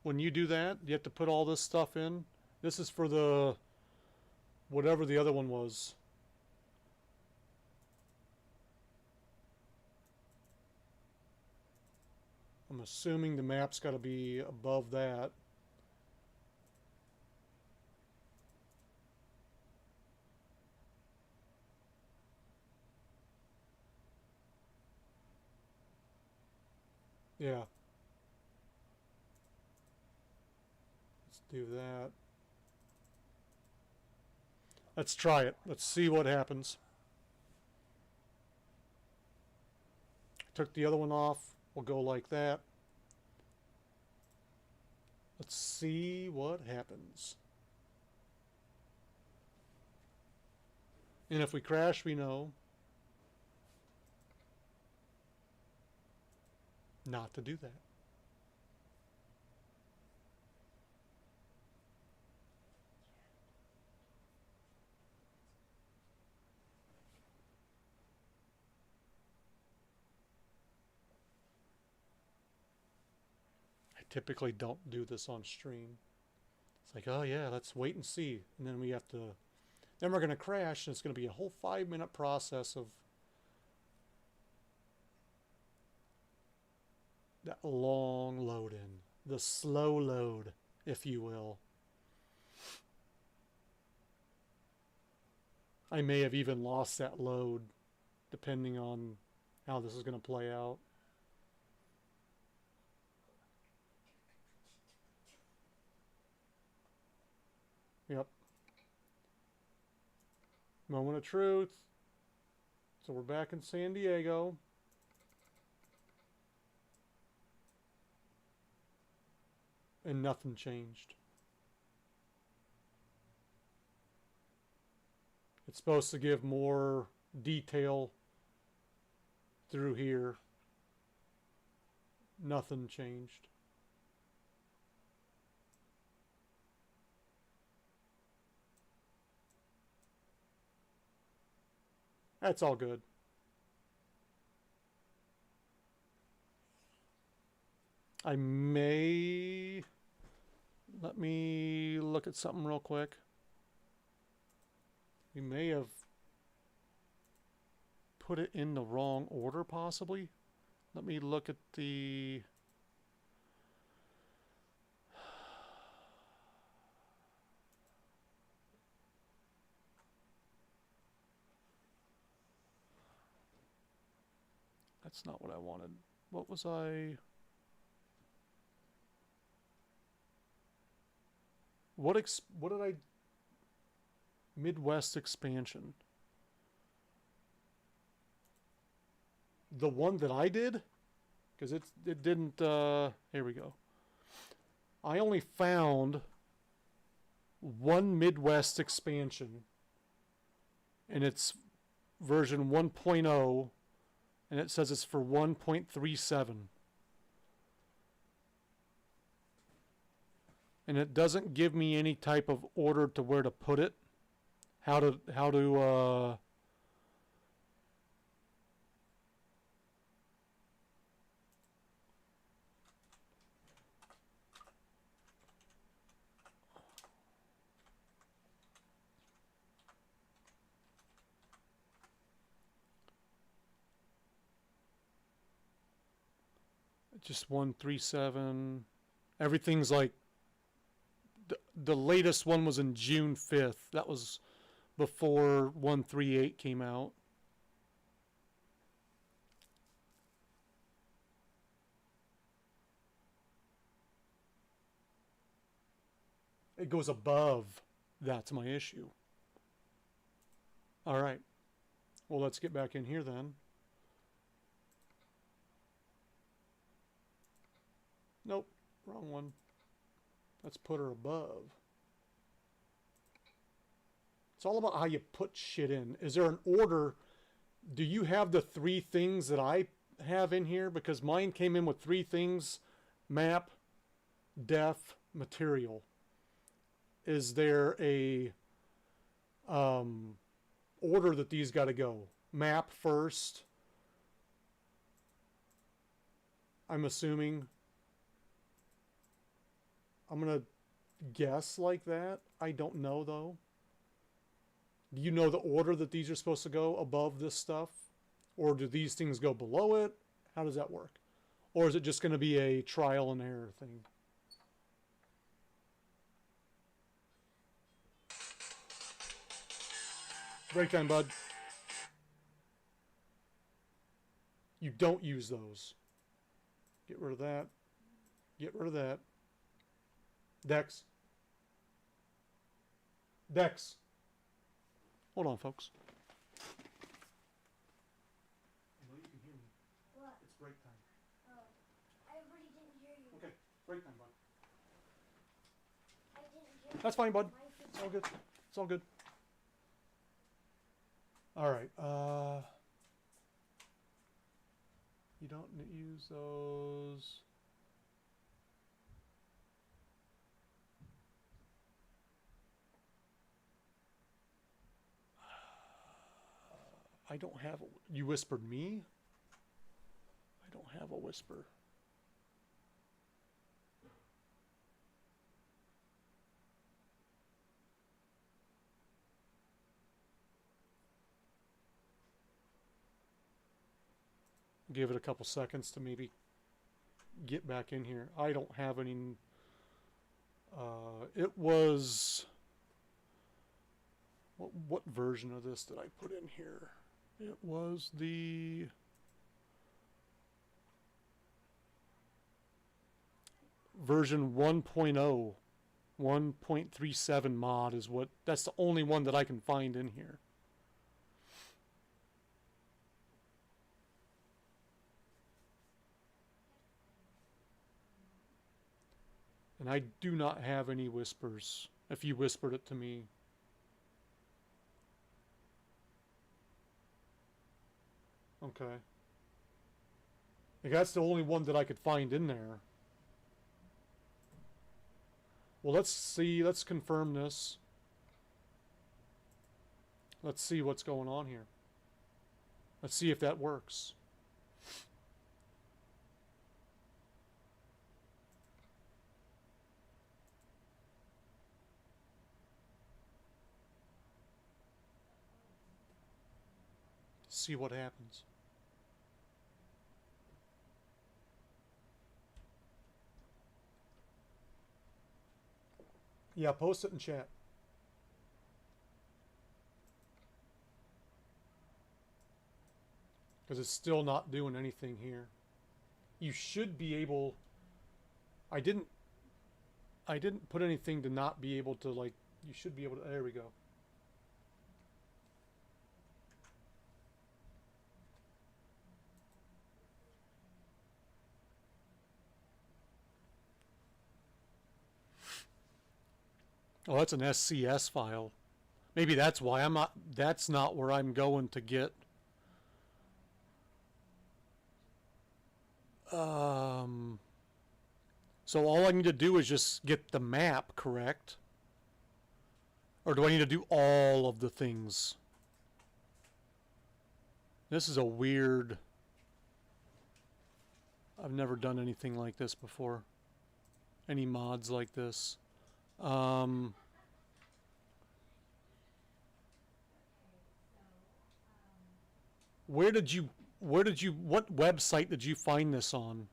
[SPEAKER 1] when you do that? You have to put all this stuff in? This is for the whatever the other one was. I'm assuming the map's got to be above that. Yeah. Let's do that. Let's try it. Let's see what happens. Took the other one off. We'll go like that. Let's see what happens. And if we crash, we know not to do that. Typically don't do this on stream. It's like, oh yeah, let's wait and see. And then we have to, then we're going to crash and it's going to be a whole 5-minute process of that long load in. The slow load, if you will. I may have even lost that load depending on how this is going to play out. Yep. Moment of truth. So we're back in San Diego. And nothing changed. It's supposed to give more detail through here. Nothing changed. That's all good. I may... Let me look at something real quick. We may have put it in the wrong order, possibly. Let me look at the... That's not what I wanted. What was I... What did I... Midwest expansion. The one that I did? Because it didn't... here we go. I only found one Midwest expansion. And it's version 1.0. And it says it's for 1.37. And it doesn't give me any type of order to where to put it. How to just 137. Everything's like the latest one was in June 5th. That was before 138 came out. It goes above. That's my issue. All right. Well, let's get back in here then. Nope, wrong one. Let's put her above. It's all about how you put shit in. Is there an order? Do you have the 3 things that I have in here? Because mine came in with 3 things: map, depth, material. Is there a order that these got to go? Map first, I'm assuming. I'm gonna guess like that. I don't know though. Do you know the order that these are supposed to go above this stuff? Or do these things go below it? How does that work? Or is it just going to be a trial and error thing? Break time, bud. You don't use those. Get rid of that. Get rid of that. Dex. Dex. Hold on, folks. I know you can hear me.
[SPEAKER 2] What?
[SPEAKER 1] It's break time.
[SPEAKER 2] Oh. I really didn't hear you.
[SPEAKER 1] Okay, break time, bud.
[SPEAKER 2] I didn't hear you.
[SPEAKER 1] That's fine, bud.
[SPEAKER 2] My
[SPEAKER 1] It's all good. It's all good. All right. You don't use those. I don't have. You whispered me? I don't have a whisper. Give it a couple seconds to maybe get back in here. I don't have any. It was. What version of this did I put in here? It was the version 1.0, 1.37 mod is what. That's the only one that I can find in here. And I do not have any whispers, if you whispered it to me. Okay. Like that's the only one that I could find in there. Well, let's see. Let's confirm this. Let's see what's going on here. Let's see if that works. See what happens. Yeah, post it in chat. Because it's still not doing anything here. You should be able. I didn't put anything to not be able to, like, you should be able to. There we go. Oh, that's an SCS file. Maybe that's why I'm not. That's not where I'm going to get. So all I need to do is just get the map correct. Or do I need to do all of the things? This is a weird. I've never done anything like this before. Any mods like this. What website did you find this on?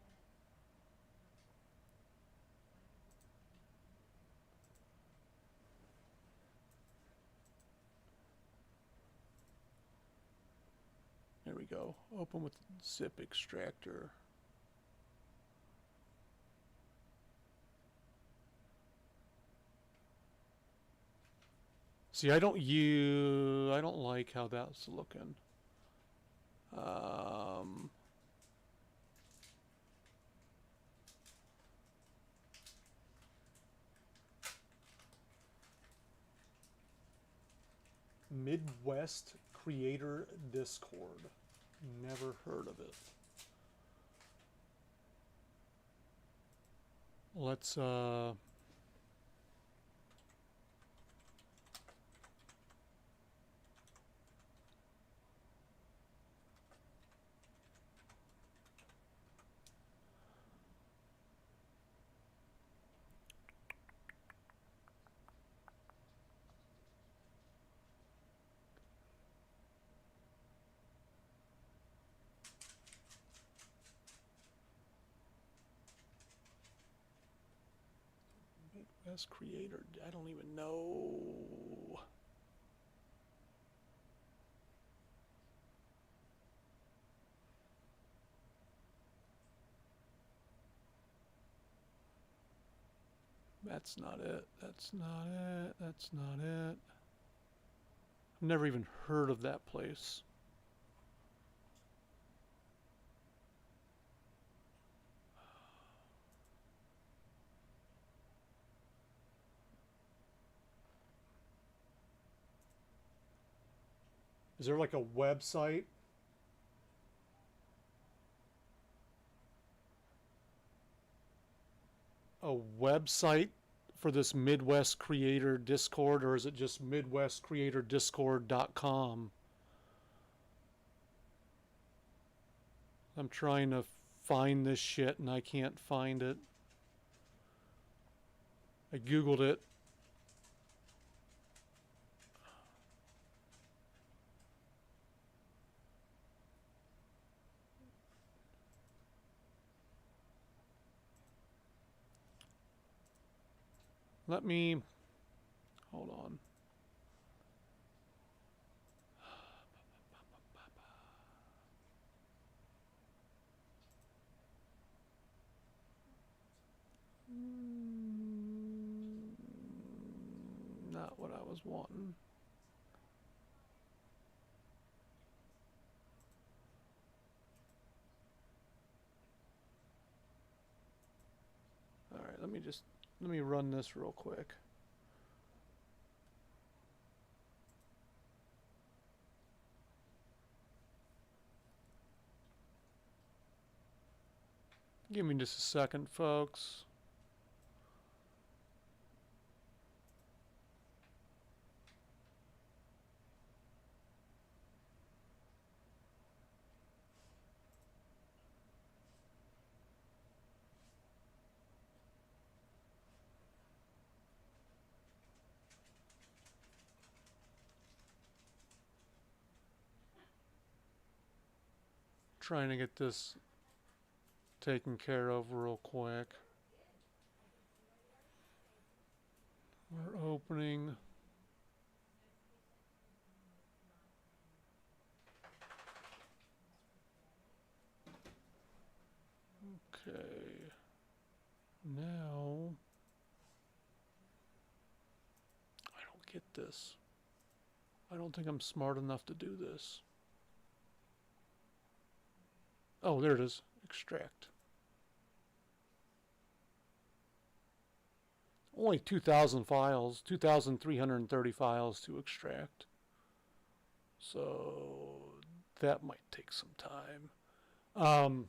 [SPEAKER 1] Open with zip extractor. See, I don't like how that's looking. Midwest Creator Discord. Never heard of it. Let's Midwest Creator. I don't even know. That's not it. That's not it. That's not it. I've never even heard of that place. Is there like a website? A website for this Midwest Creator Discord, or is it just midwestcreatordiscord.com? I'm trying to find this shit and I can't find it. I googled it. Let me hold on. Not what I was wanting. All right, let me run this real quick. Give me just a second, folks. Trying to get this taken care of real quick. We're opening. Okay. Now, I don't get this. I don't think I'm smart enough to do this. Oh, there it is. Extract. Only 2,000 files, 2,330 files to extract. So that might take some time. Oh,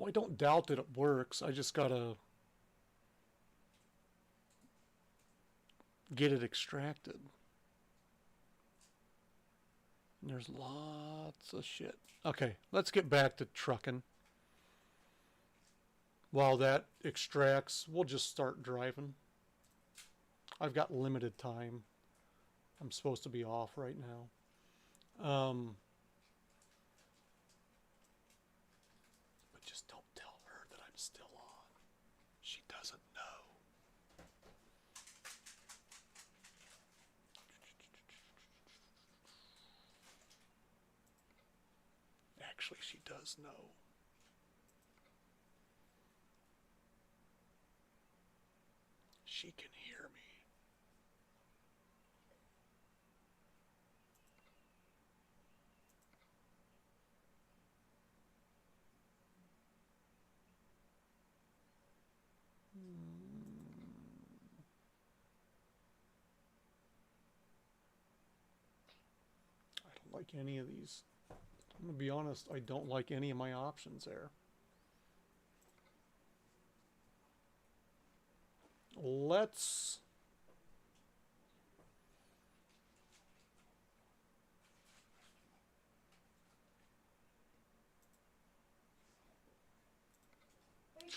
[SPEAKER 1] I don't doubt that it works. I just gotta get it extracted. And there's lots of shit. Okay, let's get back to trucking. While that extracts, we'll just start driving. I've got limited time. I'm supposed to be off right now. But just don't tell her that I'm still on. She doesn't know. Actually, she does know. She can hear me. I don't like any of these. I'm going to be honest, I don't like any of my options there. Let's...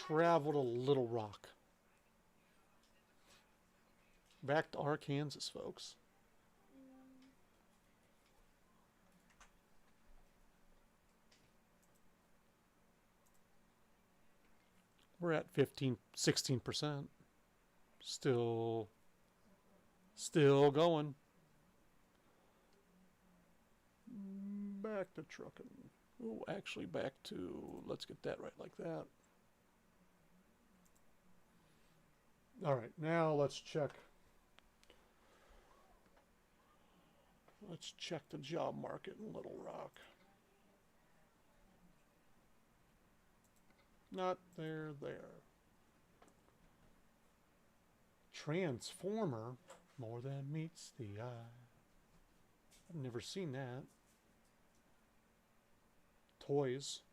[SPEAKER 1] travel to Little Rock. Back to Arkansas, folks. We're at 16%. Still going. Back to trucking. Oh, actually back to, let's get that right like that. All right, now let's check. Let's check the job market in Little Rock. Not there. Transformer, more than meets the eye. I've never seen that. Toys.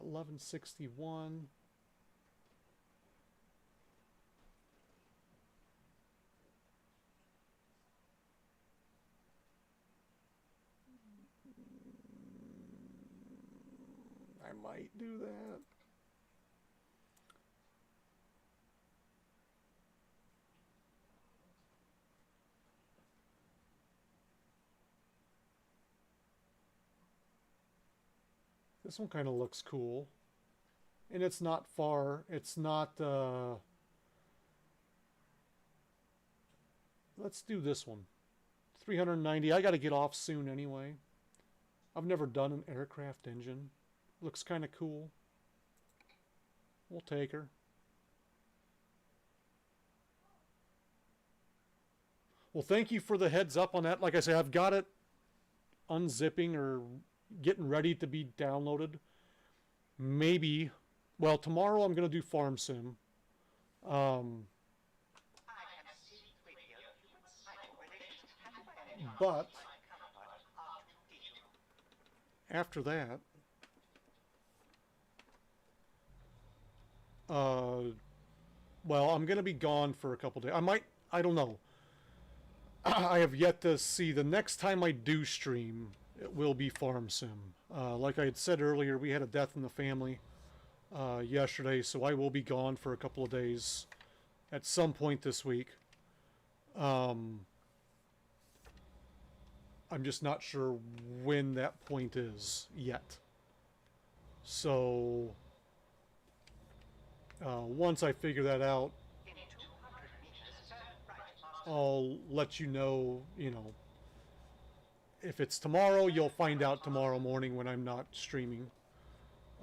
[SPEAKER 1] 1161. I might do that. This one kind of looks cool. And it's not far. It's not... Let's do this one. 390. I got to get off soon anyway. I've never done an aircraft engine. Looks kind of cool. We'll take her. Well, thank you for the heads up on that. Like I say, I've got it unzipping or getting ready to be downloaded. Maybe. Well, tomorrow I'm going to do Farm Sim. But after that, well, I'm going to be gone for a couple days. I don't know. I have yet to see. The next time I do stream, it will be Farm Sim. Like I had said earlier, we had a death in the family yesterday, so I will be gone for a couple of days at some point this week. I'm just not sure when that point is yet. So once I figure that out, I'll let you know, if it's tomorrow, you'll find out tomorrow morning when I'm not streaming.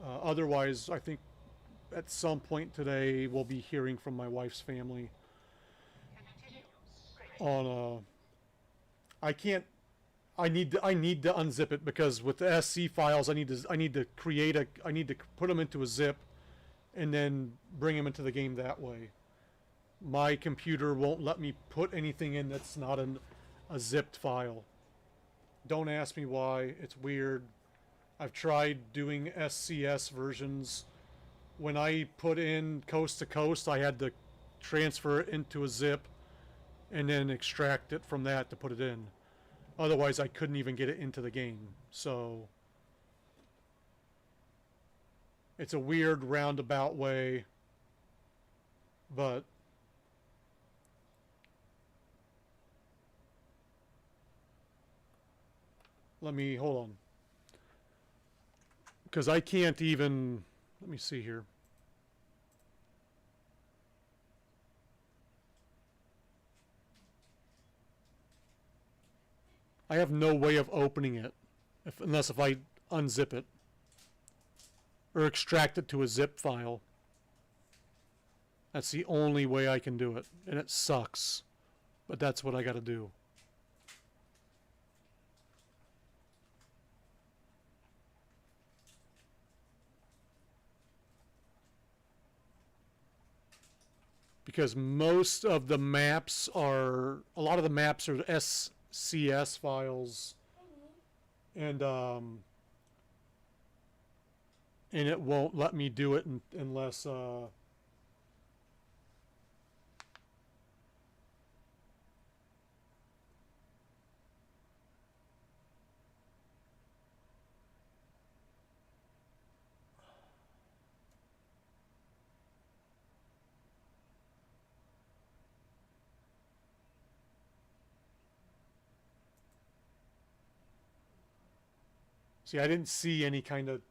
[SPEAKER 1] Otherwise, I think at some point today, we'll be hearing from my wife's family on I need to unzip it because with the SC files, I need to put them into a zip and then bring them into the game that way. My computer won't let me put anything in that's not a zipped file. Don't ask me why. It's weird. I've tried doing SCS versions. When I put in Coast to Coast, I had to transfer it into a zip and then extract it from that to put it in. Otherwise, I couldn't even get it into the game. So it's a weird roundabout way, but hold on. Because I can't even, let me see here. I have no way of opening it unless if I unzip it or extract it to a zip file. That's the only way I can do it, and it sucks, but that's what I got to do. Because most of the maps are, a lot of the maps are SCS files, and it won't let me do it unless see, I didn't see any kind of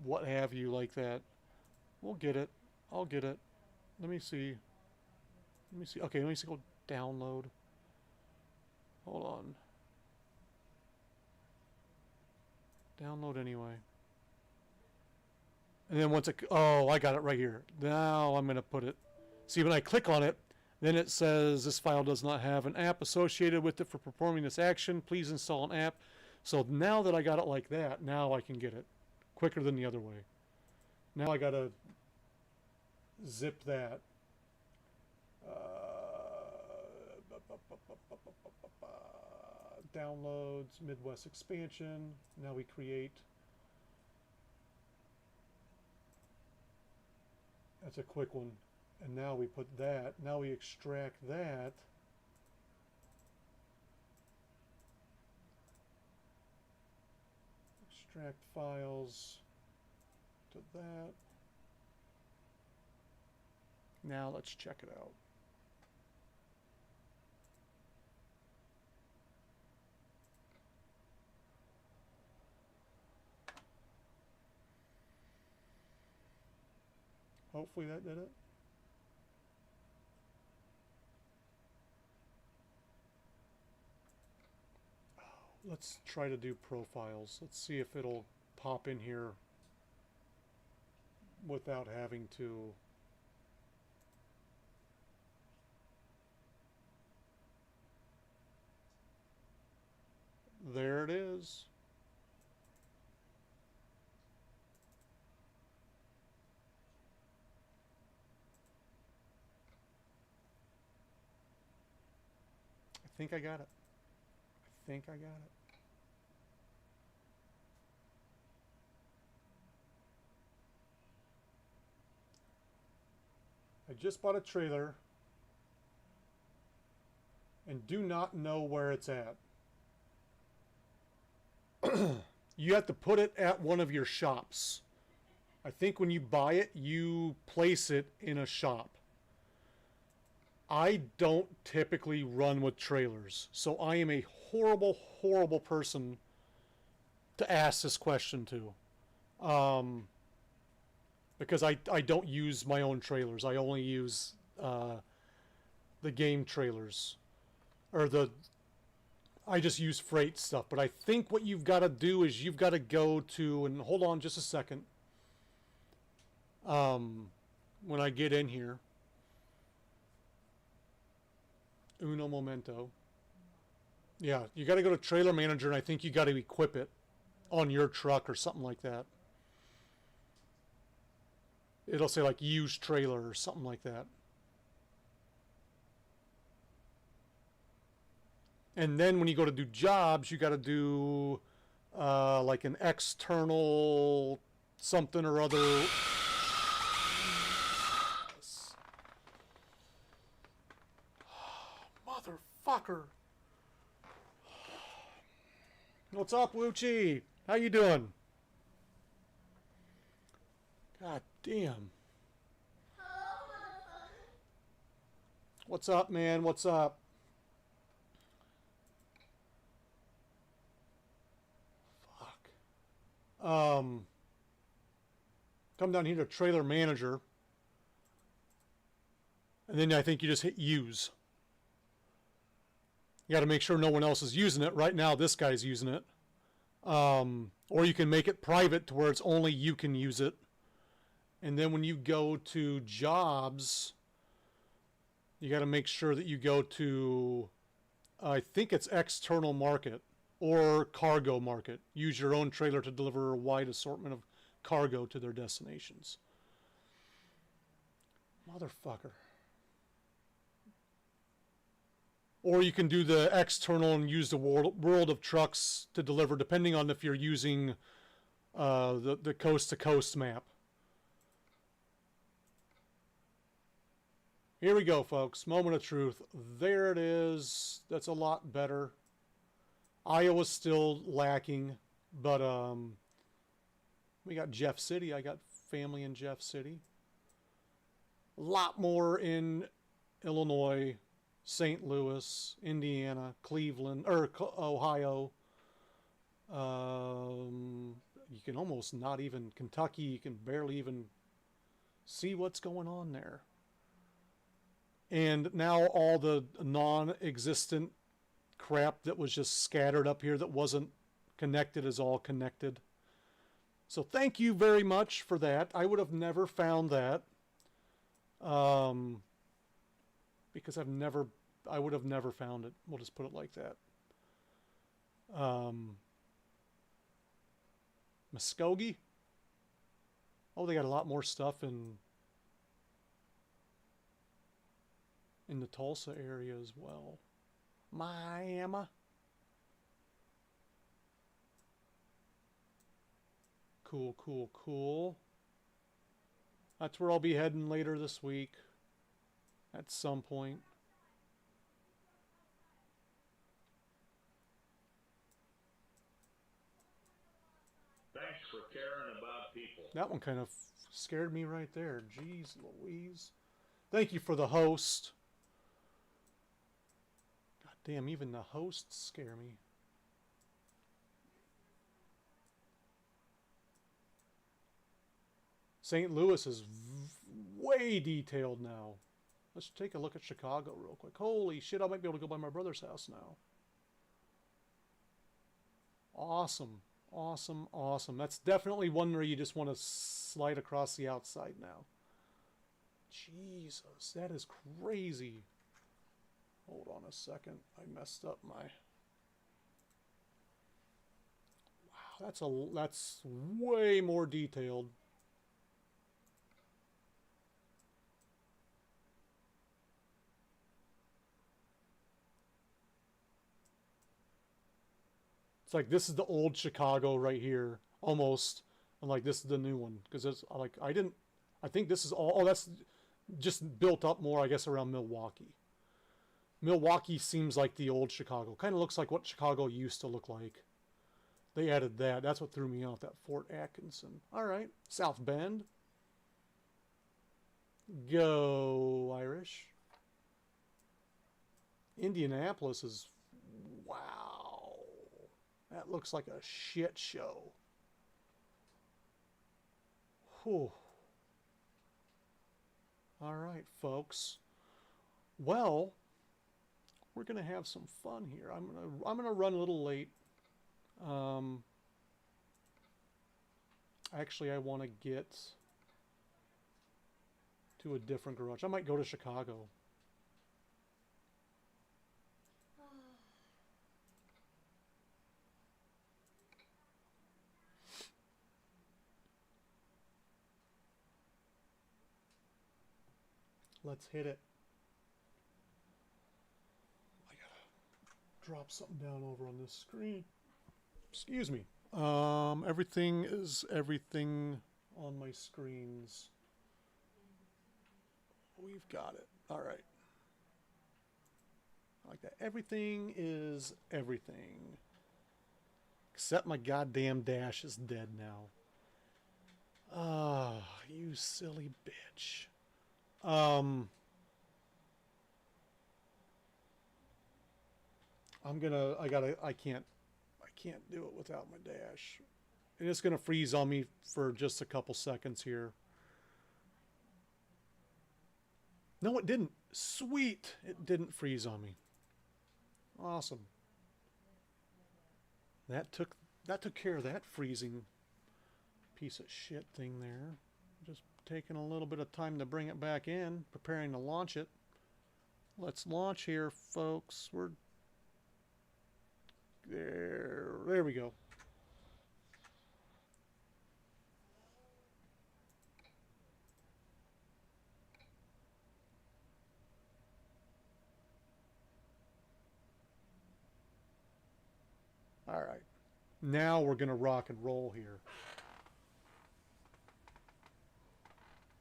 [SPEAKER 1] what have you like that. We'll get it. I'll get it. Let me see. Let me see. Okay, let me see. Go download. Hold on. Download anyway. And then once it, oh, I got it right here. Now I'm going to put it. See, when I click on it, then it says this file does not have an app associated with it for performing this action. Please install an app. So now that I got it like that, now I can get it quicker than the other way. Now I got to zip that. Downloads, Midwest expansion. Now we create. That's a quick one. And now we put that. Now we extract that. Extract files to that. Now let's check it out. Hopefully that did it. Let's try to do profiles. Let's see if it'll pop in here without having to. There it is. I think I got it. I think I got it. I just bought a trailer and do not know where it's at. You have to put it at one of your shops. I think when you buy it, you place it in a shop. I don't typically run with trailers, so I am a horrible, horrible person to ask this question to. Because I don't use my own trailers. I only use the game trailers. Or I just use freight stuff. But I think what you've got to do is you've got to go to, and hold on just a second. When I get in here. Uno momento. Yeah, you got to go to Trailer Manager, and I think you got to equip it on your truck or something like that. It'll say like used trailer or something like that. And then when you go to do jobs, you got to do like an external something or other. Motherfucker. What's up, Wuchi? How you doing? God damn. What's up, man? What's up? Fuck. Come down here to Trailer Manager. And then I think you just hit use. You got to make sure no one else is using it. Right now, this guy's using it. Or you can make it private to where it's only you can use it. And then when you go to jobs, you got to make sure that you go to, I think it's external market or cargo market. Use your own trailer to deliver a wide assortment of cargo to their destinations. Motherfucker. Or you can do the external and use the world of trucks to deliver, depending on if you're using the coast-to-coast map. Here we go, folks. Moment of truth. There it is. That's a lot better. Iowa's still lacking, but we got Jeff City. I got family in Jeff City. A lot more in Illinois, St. Louis, Indiana, Cleveland, or Ohio. You can almost not even Kentucky. You can barely even see what's going on there. And now all the non-existent crap that was just scattered up here that wasn't connected is all connected. So thank you very much for that. I would have never found that. Because I would have never found it. We'll just put it like that. Muskogee. Oh, they got a lot more stuff in the Tulsa area as well. Miami. Cool, cool, cool. That's where I'll be heading later this week. At some point.
[SPEAKER 4] Thanks for caring about people.
[SPEAKER 1] That one kind of scared me right there. Jeez Louise. Thank you for the host. God damn, even the hosts scare me. St. Louis is way detailed now. Let's take a look at Chicago real quick. Holy shit, I might be able to go by my brother's house now. Awesome. Awesome, awesome. That's definitely one where you just want to slide across the outside now. Jesus, that is crazy. Hold on a second. I messed up my... Wow, that's way more detailed. It's like this is the old Chicago right here, almost, and like this is the new one because it's like I think this is all. Oh, that's just built up more, I guess, around Milwaukee. Milwaukee seems like the old Chicago. Kind of looks like what Chicago used to look like. They added that. That's what threw me off. That Fort Atkinson. All right, South Bend. Go Irish. Indianapolis is wow. That looks like a shit show. Whew. All right, folks. Well, we're gonna have some fun here. I'm gonna run a little late. Actually, I want to get to a different garage. I might go to Chicago. Let's hit it. I gotta drop something down over on this screen. Excuse me. Everything is everything on my screens. We've got it. All right. I like that. Everything is everything. Except my goddamn dash is dead now. Ah, you silly bitch. I can't do it without my dash. And it's gonna freeze on me for just a couple seconds here. No, it didn't. Sweet, it didn't freeze on me. Awesome. That took care of that freezing piece of shit thing there. Just taking a little bit of time to bring it back in, preparing to launch it. Let's launch here, folks. We're there. There we go. All right. Now we're going to rock and roll here.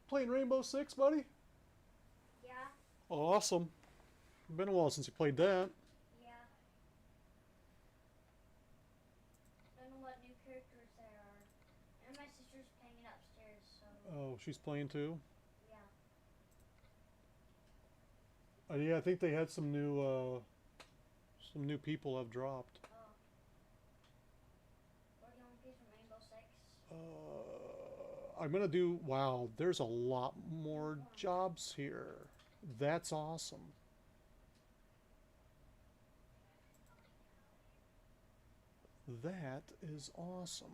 [SPEAKER 1] Playing Rainbow Six, buddy?
[SPEAKER 2] Yeah,
[SPEAKER 1] Awesome. Been a while since you played that.
[SPEAKER 2] yeah. Don't know what new characters there are. And my sister's playing it upstairs, so
[SPEAKER 1] Oh, she's playing too?
[SPEAKER 2] yeah.
[SPEAKER 1] Yeah, I think they had some new people have dropped.
[SPEAKER 2] Oh. We're going to play some Rainbow Six.
[SPEAKER 1] I'm gonna do. Wow, there's a lot more jobs here. That's awesome. That is awesome.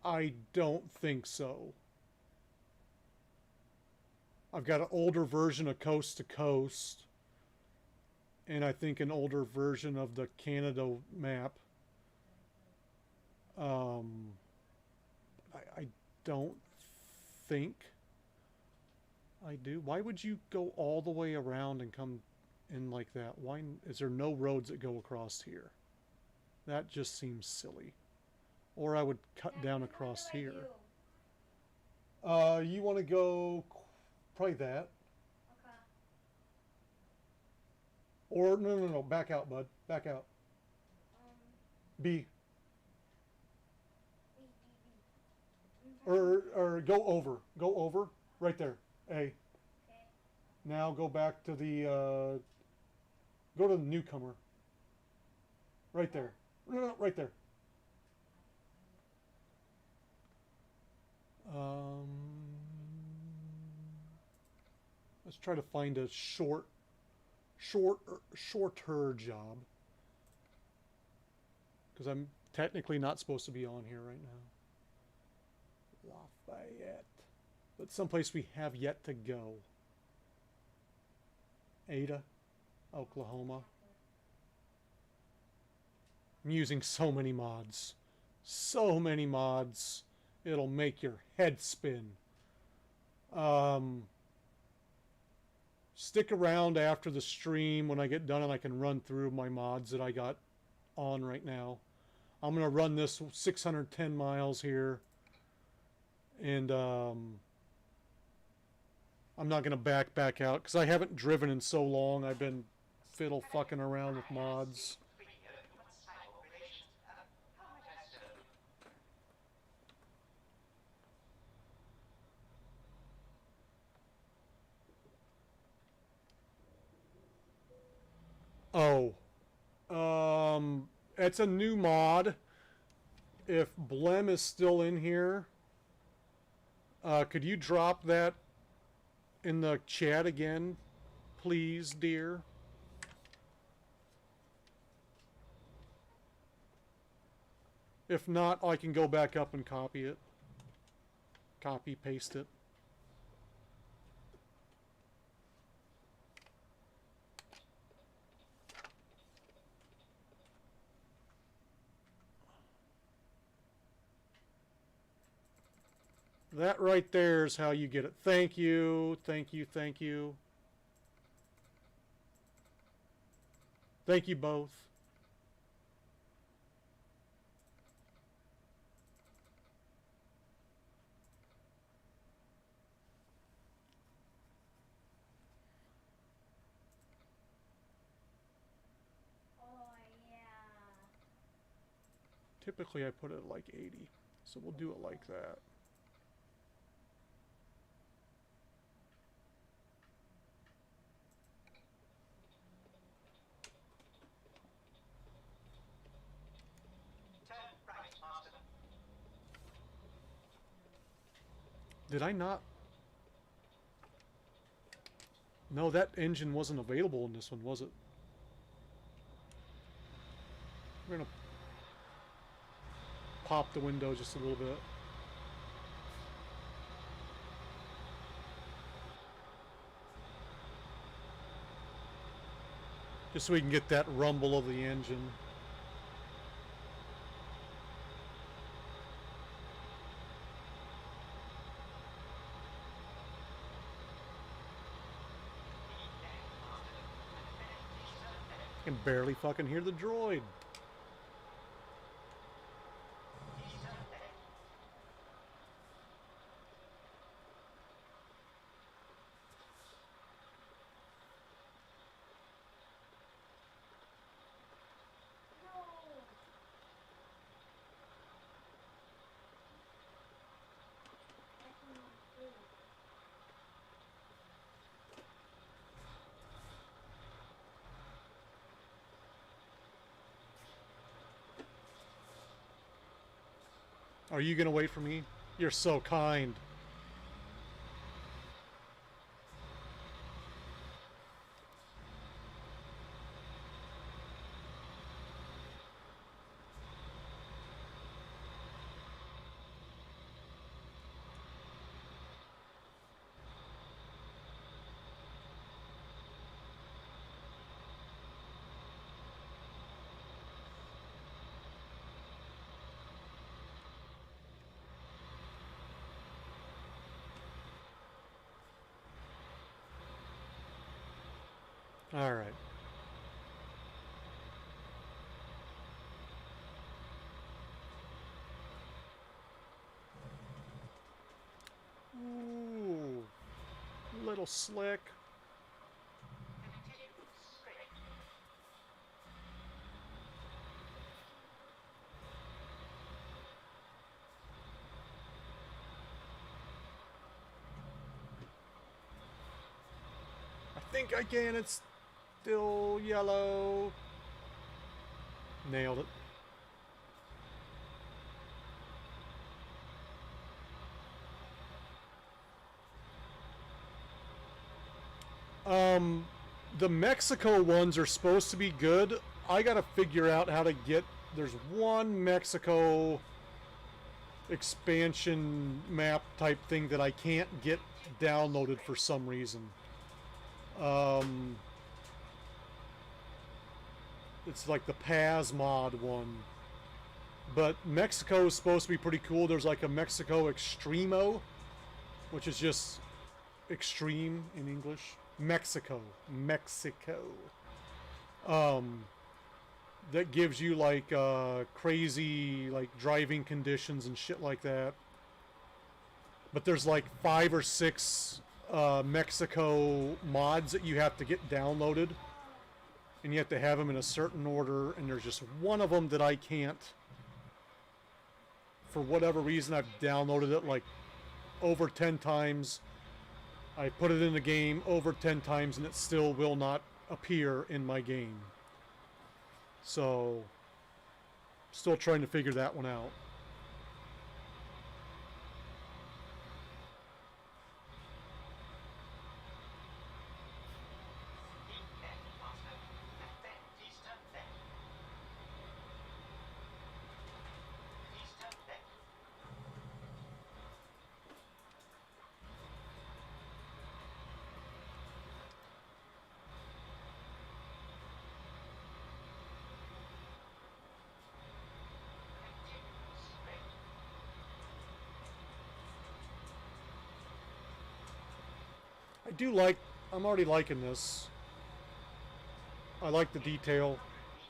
[SPEAKER 1] I don't think so. I've got an older version of Coast to Coast, and I think an older version of the Canada map. I don't think I do. Why would you go all the way around and come in like that? Why is there no roads that go across here? That just seems silly. Or I would cut
[SPEAKER 2] Dad,
[SPEAKER 1] down
[SPEAKER 2] which one
[SPEAKER 1] across
[SPEAKER 2] do I
[SPEAKER 1] here.
[SPEAKER 2] do?
[SPEAKER 1] You want to go probably that.
[SPEAKER 2] Okay.
[SPEAKER 1] Or no, back out, bud. Back out. B.
[SPEAKER 2] B, B, B.
[SPEAKER 1] Or go over. Go over. Right there. A.
[SPEAKER 2] Okay.
[SPEAKER 1] Now go back to the go to the newcomer. Right there. No, right there. Let's try to find a shorter job. Because I'm technically not supposed to be on here right now. Lafayette. But someplace we have yet to go. Ada, Oklahoma. I'm using so many mods. So many mods. It'll make your head spin. Stick around after the stream when I get done and I can run through my mods that I got on right now. I'm going to run this 610 miles here. And I'm not going to back out because I haven't driven in so long. I've been fiddle fucking around with mods. Oh. It's a new mod. If Blem is still in here, could you drop that in the chat again, please, dear? If not, I can go back up and copy it. Copy, paste it. That right there is how you get it. Thank you, thank you, thank you. Thank you both.
[SPEAKER 2] Oh, yeah.
[SPEAKER 1] Typically I put it at like 80, so we'll do it like that. Did I not? No, that engine wasn't available in this one, was it? We're gonna pop the window just a little bit. Just so we can get that rumble of the engine. I can barely fucking hear the droid.
[SPEAKER 2] No. I can breathe.
[SPEAKER 1] Are you gonna wait for me? You're so kind. All right. Ooh, little slick. I think I can. It's still yellow. Nailed it. The Mexico ones are supposed to be good. I gotta figure out how to get. There's one Mexico expansion map type thing that I can't get downloaded for some reason. It's like the Paz mod one. But Mexico is supposed to be pretty cool. There's like a Mexico Extremo, which is just extreme in English. Mexico. That gives you like crazy like driving conditions and shit like that. But there's like 5 or 6 Mexico mods that you have to get downloaded, and you have to have them in a certain order, and there's just one of them that I can't. For whatever reason, I've downloaded it like over 10 times. I put it in the game over 10 times and it still will not appear in my game. So, still trying to figure that one out. I do like, I'm already liking this. I like the detail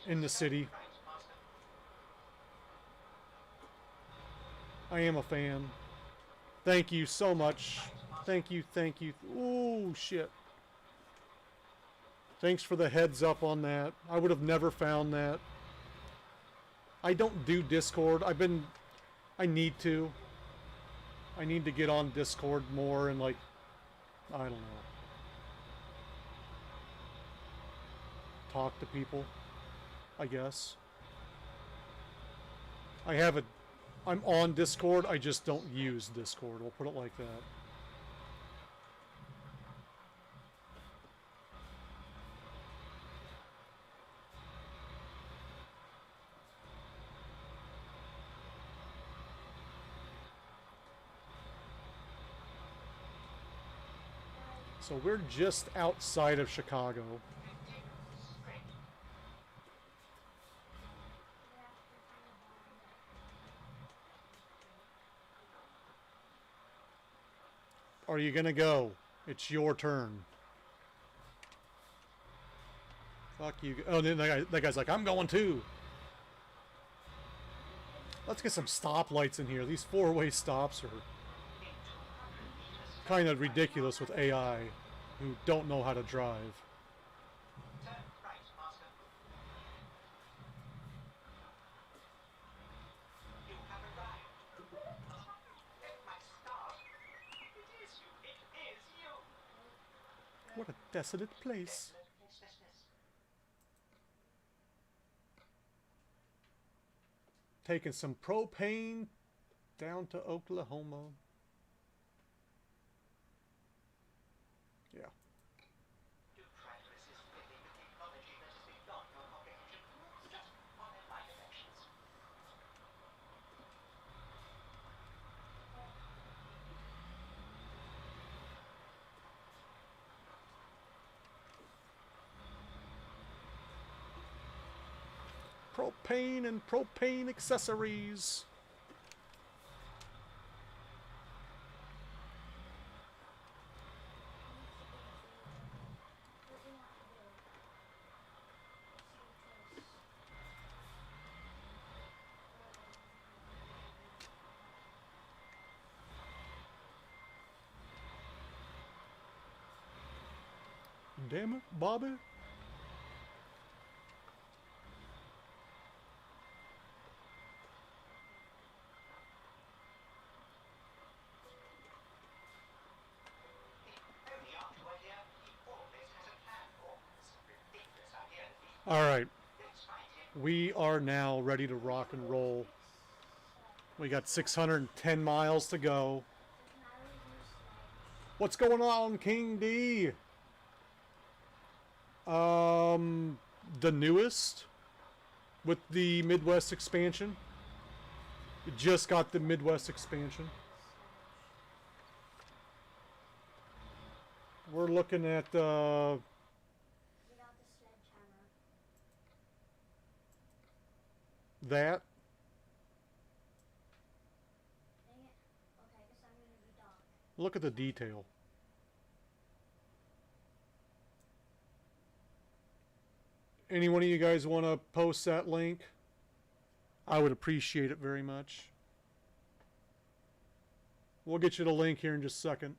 [SPEAKER 1] in the city. I am a fan. Thank you so much. Thank you, thank you. Ooh, shit. Thanks for the heads up on that. I would have never found that. I don't do Discord. I need to. I need to get on Discord more and like, I don't know. Talk to people, I guess. I have a I'm on Discord, I just don't use Discord. We'll put it like that. So we're just outside of Chicago. Are you gonna go? It's your turn. Fuck you. Oh, then that guy's like, I'm going too. Let's get some stoplights in here. These four-way stops are kind of ridiculous with AI who don't know how to drive.
[SPEAKER 3] Turn right, Master. You have arrived. My stars. It is you. It is you.
[SPEAKER 1] What a desolate place. Taking some propane down to Oklahoma. Yeah.
[SPEAKER 3] Do try to resist living with technology that is beyond your comprehension. Just follow my directions.
[SPEAKER 1] Propane and propane accessories. Damn it, Bobby.
[SPEAKER 3] The only afterward here, he always has a plan for. Some ridiculous idea that he
[SPEAKER 1] All right.
[SPEAKER 3] let's find him.
[SPEAKER 1] We are now ready to rock and roll. We got 610 miles to go. What's going on, King D? The newest with the Midwest expansion. We just got the Midwest expansion. We're looking at
[SPEAKER 2] We got the sledgehammer.
[SPEAKER 1] that.
[SPEAKER 2] Dang it. Okay, I guess I'm gonna be Doc.
[SPEAKER 1] Look at the detail. Any one of you guys want to post that link? I would appreciate it very much. We'll get you the link here in just a second.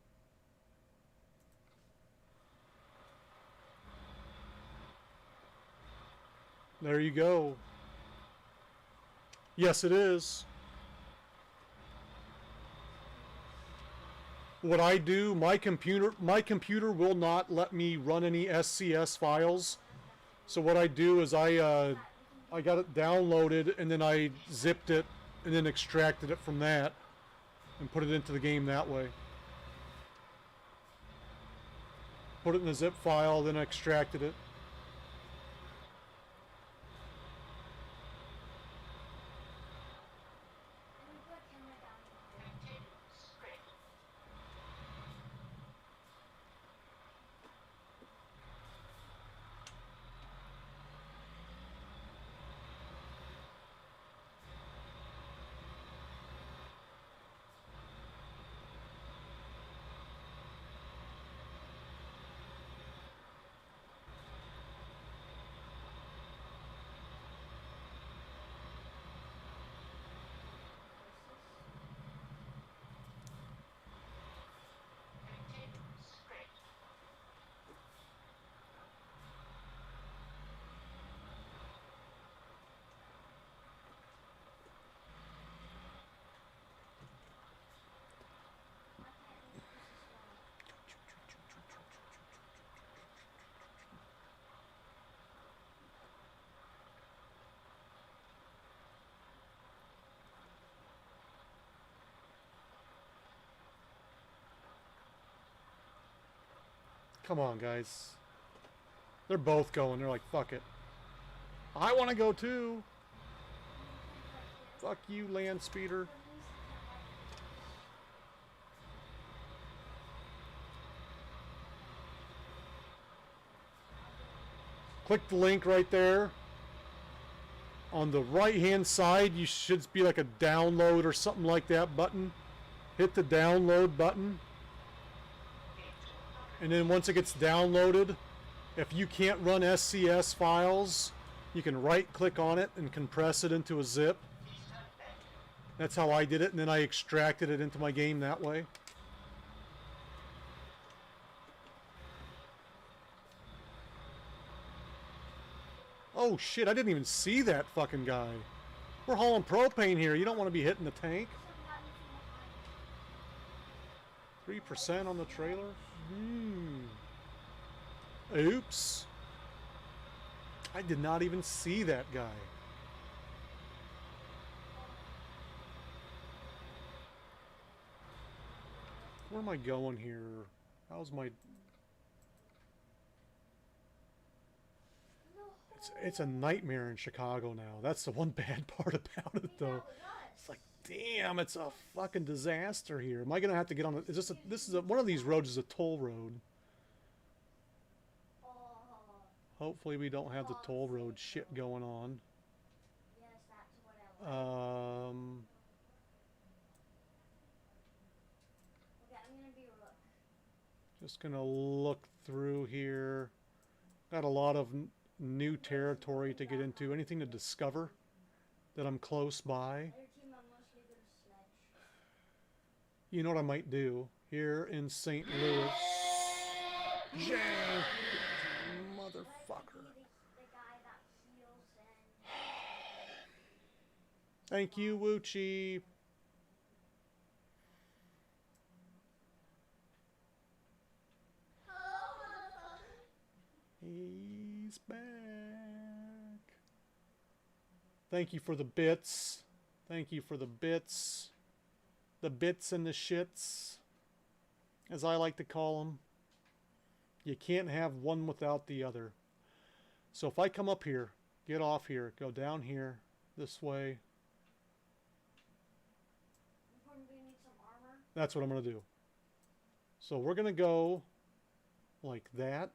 [SPEAKER 1] There you go. Yes, it is. What I do, my computer will not let me run any SCS files. So what I do is I got it downloaded and then I zipped it and then extracted it from that and put it into the game that way. Put it in a zip file, then extracted it.
[SPEAKER 2] I'm gonna put a camera down here.
[SPEAKER 3] Continue straight.
[SPEAKER 1] Come on, guys. They're both going. They're like, fuck it. I want to go too. Fuck you, land speeder. Click the link right there. On the right hand side, you should be like a download or something like that button. Hit the download button. And then once it gets downloaded, if you can't run SCS files, you can right click on it and compress it into a zip. That's how I did it, and then I extracted it into my game that way. Oh shit, I didn't even see that fucking guy. We're hauling propane here. You don't want to be hitting the tank. 3% on the trailer? Oops. I did not even see that guy. Where am I going here? How's my... It's a nightmare in Chicago now. That's the one bad part about it, though. It's like, damn, it's a fucking disaster here. Am I gonna have to get on? One of these roads is a toll road. Hopefully, we don't have the toll road shit going on.
[SPEAKER 2] Yes, that's what I like. Okay, I'm gonna be a rook.
[SPEAKER 1] Just gonna look through here. Got a lot of new territory to get into. Anything to discover that I'm close by.
[SPEAKER 2] Other team, I'm mostly good at sledge.
[SPEAKER 1] You know what I might do here in St. Louis? Jang! Motherfucker.
[SPEAKER 2] The guy that heals and...
[SPEAKER 1] Thank you, Wuchi. He's back. Thank you for the bits. Thank you for the bits. The bits and the shits, as I like to call them. You can't have one without the other. So if I come up here, get off here, go down here, this way.
[SPEAKER 2] We're gonna need some armor.
[SPEAKER 1] That's what I'm going to do. So we're going to go like that.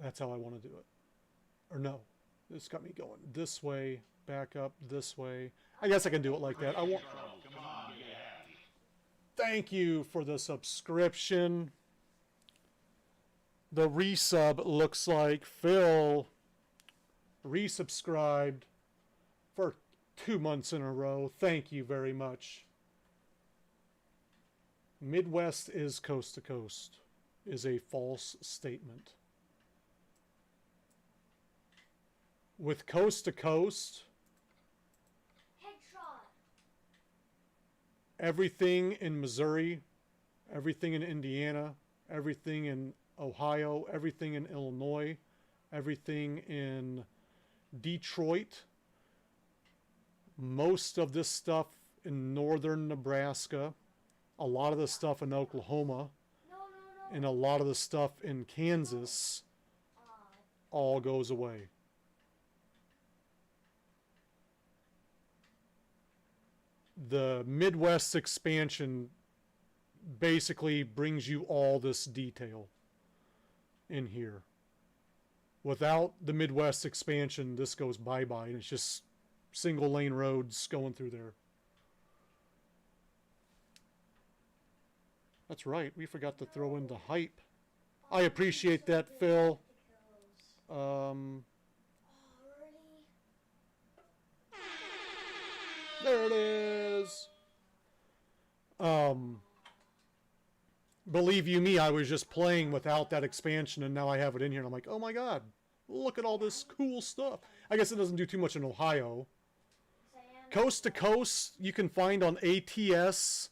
[SPEAKER 1] That's how I want to do it. Or no, this got me going this way, back up this way. I guess I can do it like that. I want. Thank you for the subscription. The resub looks like Phil resubscribed for 2 months in a row. Thank you very much. Midwest is coast to coast is a false statement. With coast to coast,
[SPEAKER 2] Headshot.
[SPEAKER 1] everything in Missouri, everything in Indiana, everything in Ohio, everything in Illinois, everything in Detroit, most of this stuff in northern Nebraska, a lot of the stuff in Oklahoma, and a lot of the stuff in Kansas all goes away. The Midwest expansion basically brings you all this detail in here. Without the Midwest expansion, this goes bye-bye, and it's just single lane roads going through there. That's right, we forgot to throw in the hype. I appreciate that, Phil. There it is. Believe you me, I was just playing without that expansion, and now I have it in here, and I'm like, oh my god, look at all this cool stuff. I guess it doesn't do too much in Ohio. Coast to coast, you can find on ATS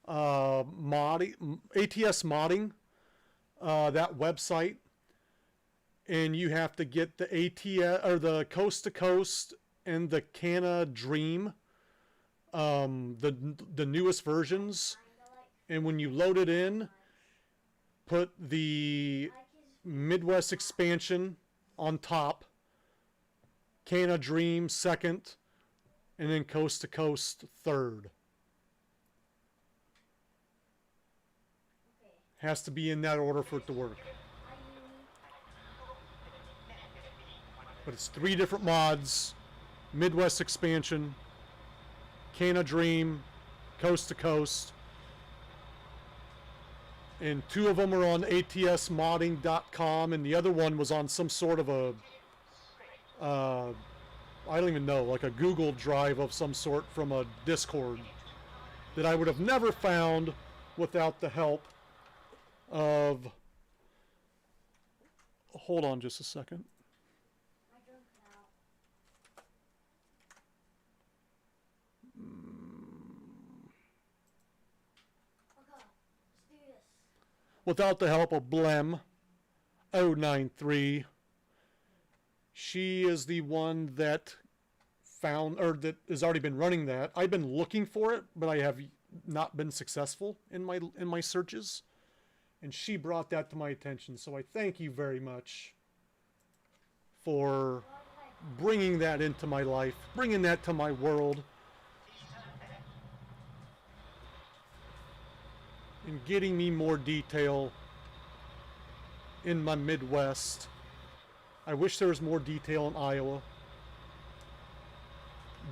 [SPEAKER 1] modding, that website, and you have to get the ATS or the coast to coast and the Canna Dream, the newest versions.
[SPEAKER 2] Kinda like
[SPEAKER 1] And when you load it in, put the
[SPEAKER 2] like his
[SPEAKER 1] Midwest expansion on top, Canna Dream second, and then Coast to Coast third.
[SPEAKER 2] okay.
[SPEAKER 1] Has to be in that order for it to work. But it's 3 different mods: Midwest expansion, Canna Dream, Coast to Coast. And 2 of them are on atsmodding.com, and the other one was on some sort of a, I don't even know, like a Google Drive of some sort from a Discord that I would have never found without the help of. Hold on just a second.
[SPEAKER 2] I drunk it out. Okay, let's do this.
[SPEAKER 1] Without the help of Blem093. She is the one that found, or that has already been running that. I've been looking for it, but I have not been successful in my searches. And she brought that to my attention, so I thank you very much for bringing that into my life, bringing that to my world, and getting me more detail in my Midwest. I wish there was more detail in Iowa,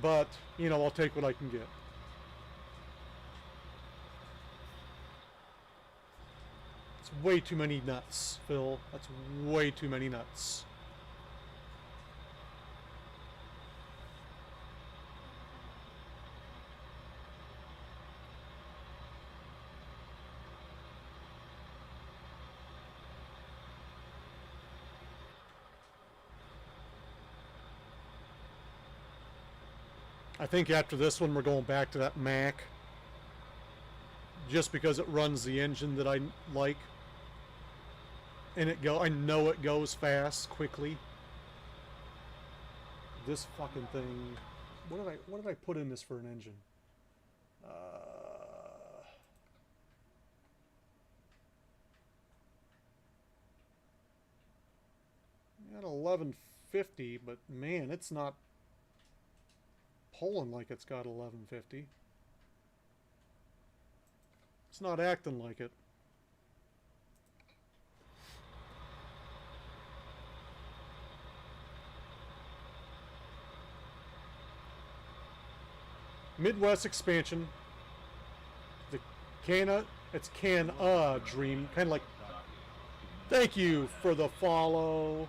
[SPEAKER 1] but, you know, I'll take what I can get. It's way too many nuts, Phil. That's way too many nuts. I think after this one we're going back to that Mac, just because it runs the engine that I like, and I know it goes fast, quickly. This fucking thing, what did I put in this for an engine? Got 1150, but man, it's not pulling like it's got 1150. It's not acting like it. Midwest expansion. The it's Canna Dream, kind of like. Thank you for the follow.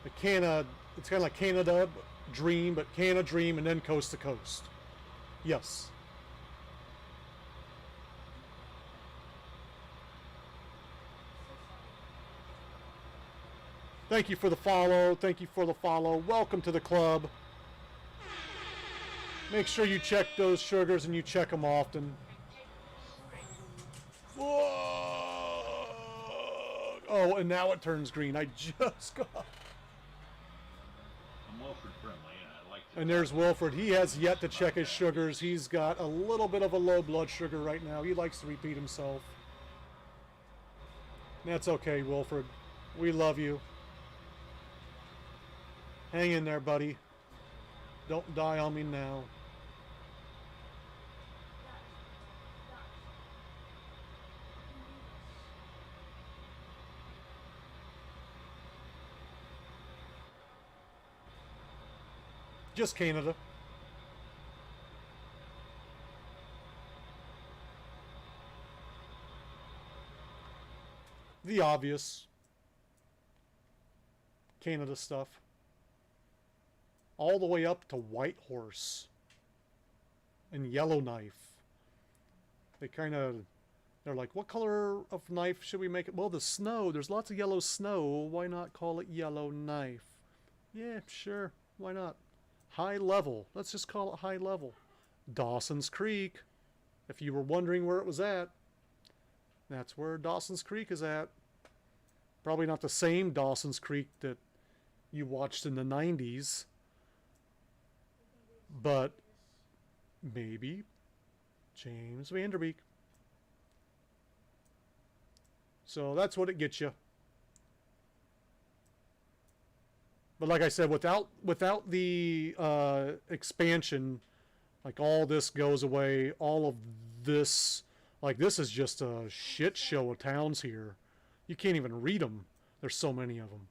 [SPEAKER 1] The Canna, it's kind of like Canada Dream, but Canna Dream and then Coast to Coast. Yes. Thank you for the follow. Thank you for the follow. Welcome to the club. Make sure you check those sugars and you check them often. Whoa! Oh, and now it turns green. I just got.
[SPEAKER 4] I'm Wilfred Brimley, and I'd like to.
[SPEAKER 1] And there's Wilfred. He has yet to check his sugars. He's got a little bit of a low blood sugar right now. He likes to repeat himself. That's okay, Wilfred. We love you. Hang in there, buddy. Don't die on me now. Just Canada. The obvious Canada stuff. All the way up to Whitehorse and Yellowknife. They're like, what color of knife should we make it? Well, the snow, there's lots of yellow snow. Why not call it Yellowknife? Yeah, sure. Why not? High level. Let's just call it high level. Dawson's Creek. If you were wondering where it was at, that's where Dawson's Creek is at. Probably not the same Dawson's Creek that you watched in the 90s. But maybe James Van Der Beek. So that's what it gets you. But like I said, without the expansion, like all this goes away. All of this, like this is just a shit show of towns here. You can't even read them. There's so many of them.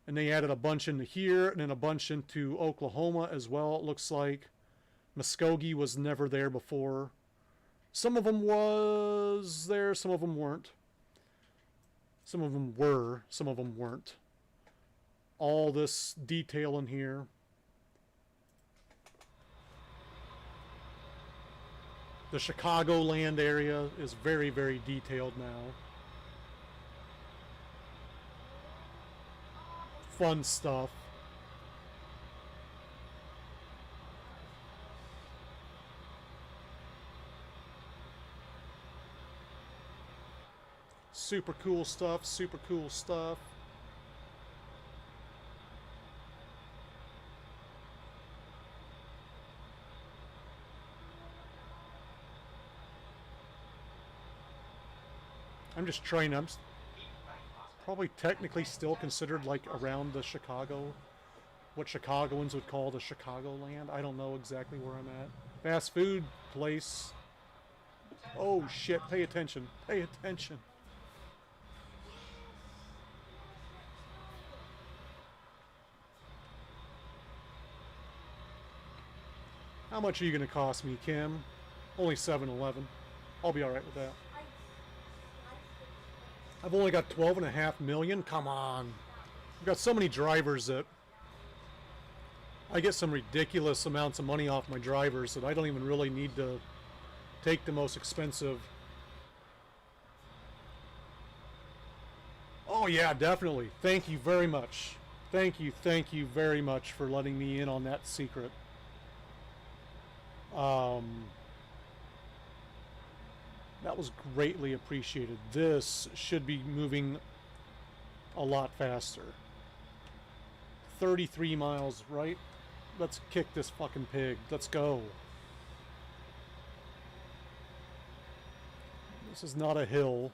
[SPEAKER 1] And they added a bunch into here and then a bunch into Oklahoma as well, it looks like. Muskogee was never there before. Some of them was there, some of them weren't. Some of them were, some of them weren't. All this detail in here. The Chicagoland area is very, very detailed now. Fun stuff. Super cool stuff, super cool stuff. I'm just trying, I'm probably technically still considered like around the Chicago, what Chicagoans would call the Chicagoland. I don't know exactly where I'm at. Fast food place. Oh shit, pay attention, pay attention. How much are you going to cost me, Kim? Only $7.11. I'll be alright with that. I've only got 12.5 million. Come on. I've got so many drivers that I get some ridiculous amounts of money off my drivers that I don't even really need to take the most expensive. Oh yeah, definitely. Thank you very much. Thank you very much for letting me in on that secret. That was greatly appreciated. This should be moving a lot faster. 33 miles, right? Let's kick this fucking pig. Let's go. This is not a hill.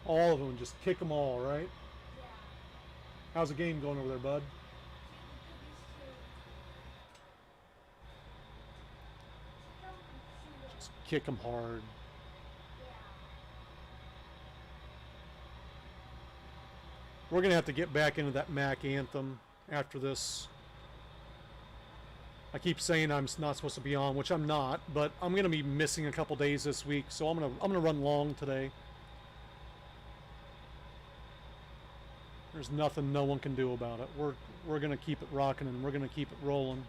[SPEAKER 1] All of them, just kick them all, right? How's the game going over there, bud? Just kick them hard. We're going to have to get back into that Mac Anthem after this. I keep saying I'm not supposed to be on, which I'm not, but I'm going to be missing a couple days this week, so I'm going to run long today. There's nothing no one can do about it. We're going to keep it rocking and we're going to keep it rolling.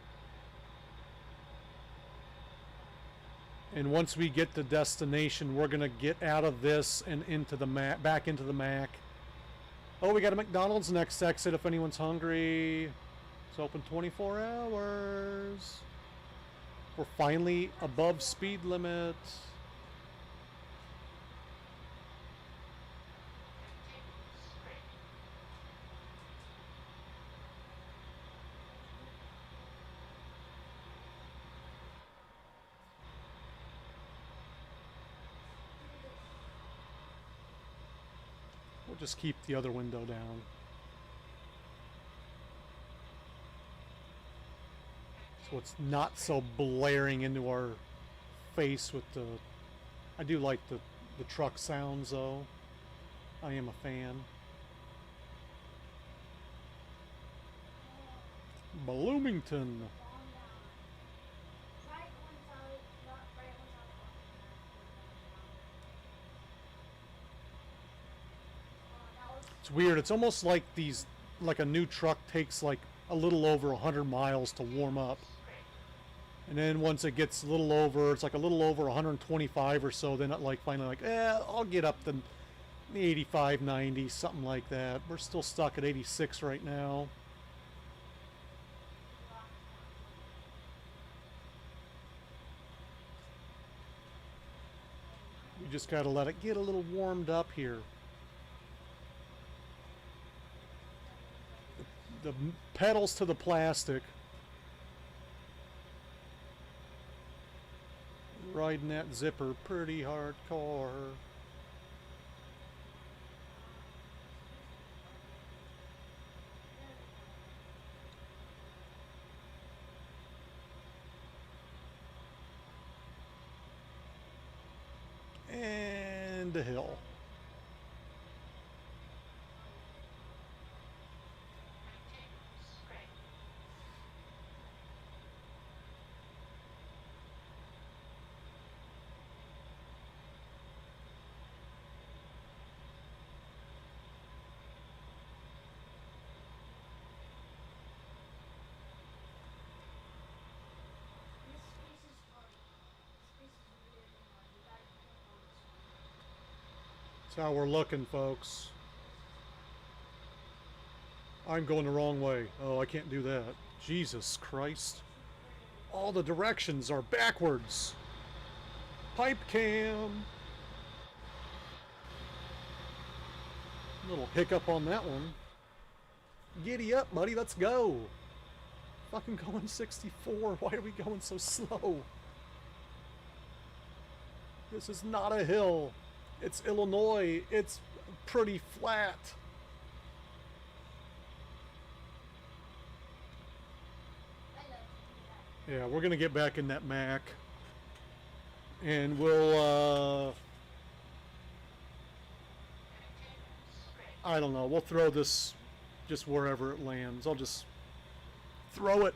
[SPEAKER 1] And once we get to destination, we're going to get out of this and into the Mac, back into the Mac. Oh, we got a McDonald's next exit if anyone's hungry. It's open 24 hours. We're finally above speed limit. We'll just keep the other window down. So it's not so blaring into our face with the... I do like the truck sounds though. I am a fan. Bloomington. It's weird. It's almost like these, like a new truck takes like a little over 100 miles to warm up. And then once it gets a little over, it's like a little over 125 or so, then it like finally like, I'll get up to 85, 90, something like that. We're still stuck at 86 right now. just gotta let it get a little warmed up here. The pedals to the plastic. Riding that zipper pretty hardcore. And a hill.
[SPEAKER 2] This space is hard. This space is really hard. You gotta keep on this one.
[SPEAKER 1] That's how we're looking, folks. I'm going the wrong way. Oh, I can't do that. Jesus Christ. All the directions are backwards. Pipe cam. Little hiccup on that one. Giddy up, buddy. Let's go. Fucking going 64. Why are we going so slow? This is not a hill. It's Illinois. It's pretty flat.
[SPEAKER 2] I love to do that.
[SPEAKER 1] Yeah, we're gonna get back in that Mac. And we'll, I don't know, we'll throw this just wherever it lands. I'll just throw it.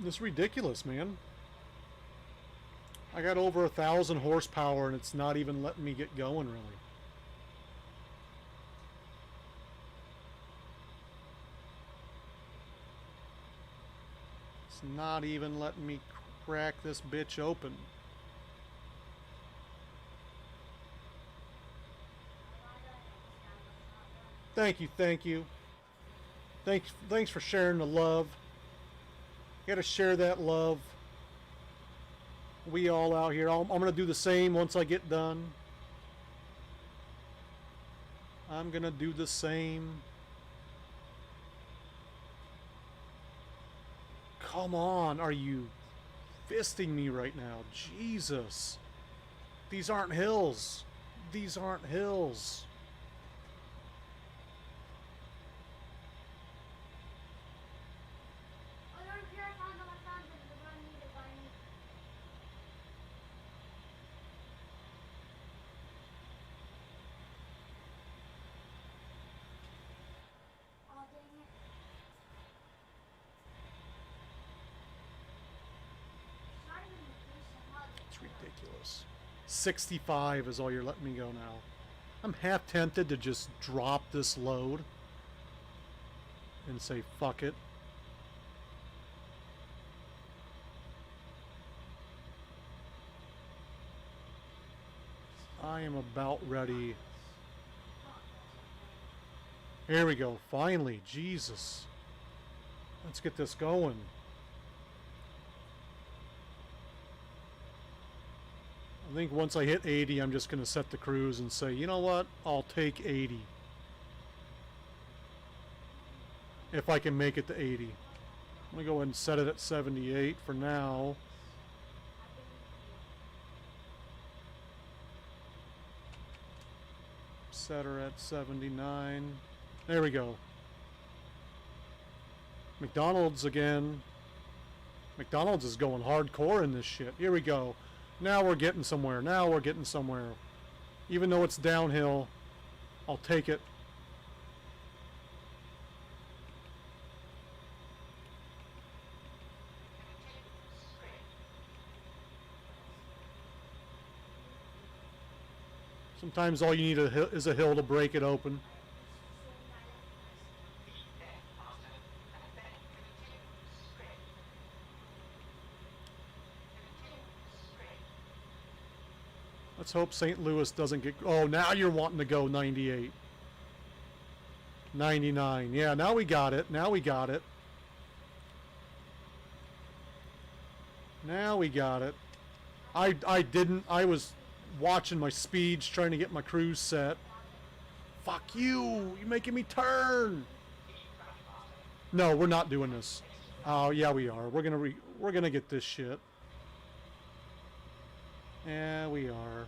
[SPEAKER 1] This is ridiculous, man. I got over 1,000 horsepower and it's not even letting me get going, really. It's not even letting me crack this bitch open. Thank you, thank you. Thanks for sharing the love. Gotta share that love. We all out here. I'm gonna do the same once I get done. I'm gonna do the same. Come on, are you fisting me right now? Jesus. These aren't hills. These aren't hills.
[SPEAKER 2] Oh, don't care, I found it, the one need to buy me. Oh, dang it. It's not even the place to hug.
[SPEAKER 1] It's ridiculous. 65 is all you're letting me go now. I'm half tempted to just drop this load and say fuck it. I am about ready. Here we go. Finally. Jesus. Let's get this going. I think once I hit 80, I'm just going to set the cruise and say, you know what? I'll take 80. If I can make it to 80. I'm going to go ahead and set it at 78 for now. Set her at 79. There we go. McDonald's again. McDonald's is going hardcore in this shit. Here we go. Now we're getting somewhere. Now we're getting somewhere. Even though it's downhill, I'll take it. Sometimes all you need is a hill to break it open. Let's Let's hope St. Louis doesn't get... Oh, now you're wanting to go 98. 99. Yeah, now we got it. Now we got it. Now we got it. I didn't. I was watching my speeds, trying to get my cruise set. Fuck you! You're making me turn! No, we're not doing this. Oh, yeah, we are. We're gonna get this shit. Yeah, we are.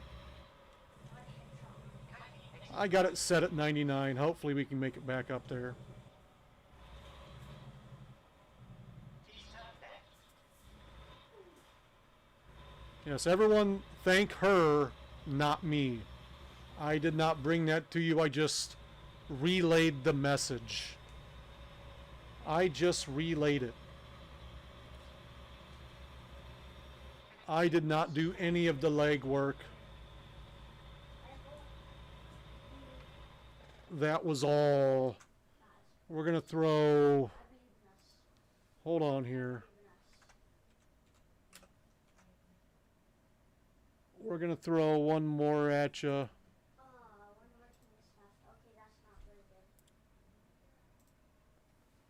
[SPEAKER 1] I got it set at 99. Hopefully we can make it back up there. Yes, everyone thank her, not me. I did not bring that to you. I just relayed the message. I just relayed it. I did not do any of the legwork. That was all. We're going to throw... Hold on here. We're going to throw one more at you.
[SPEAKER 2] One more king stuff. Okay, that's not very good.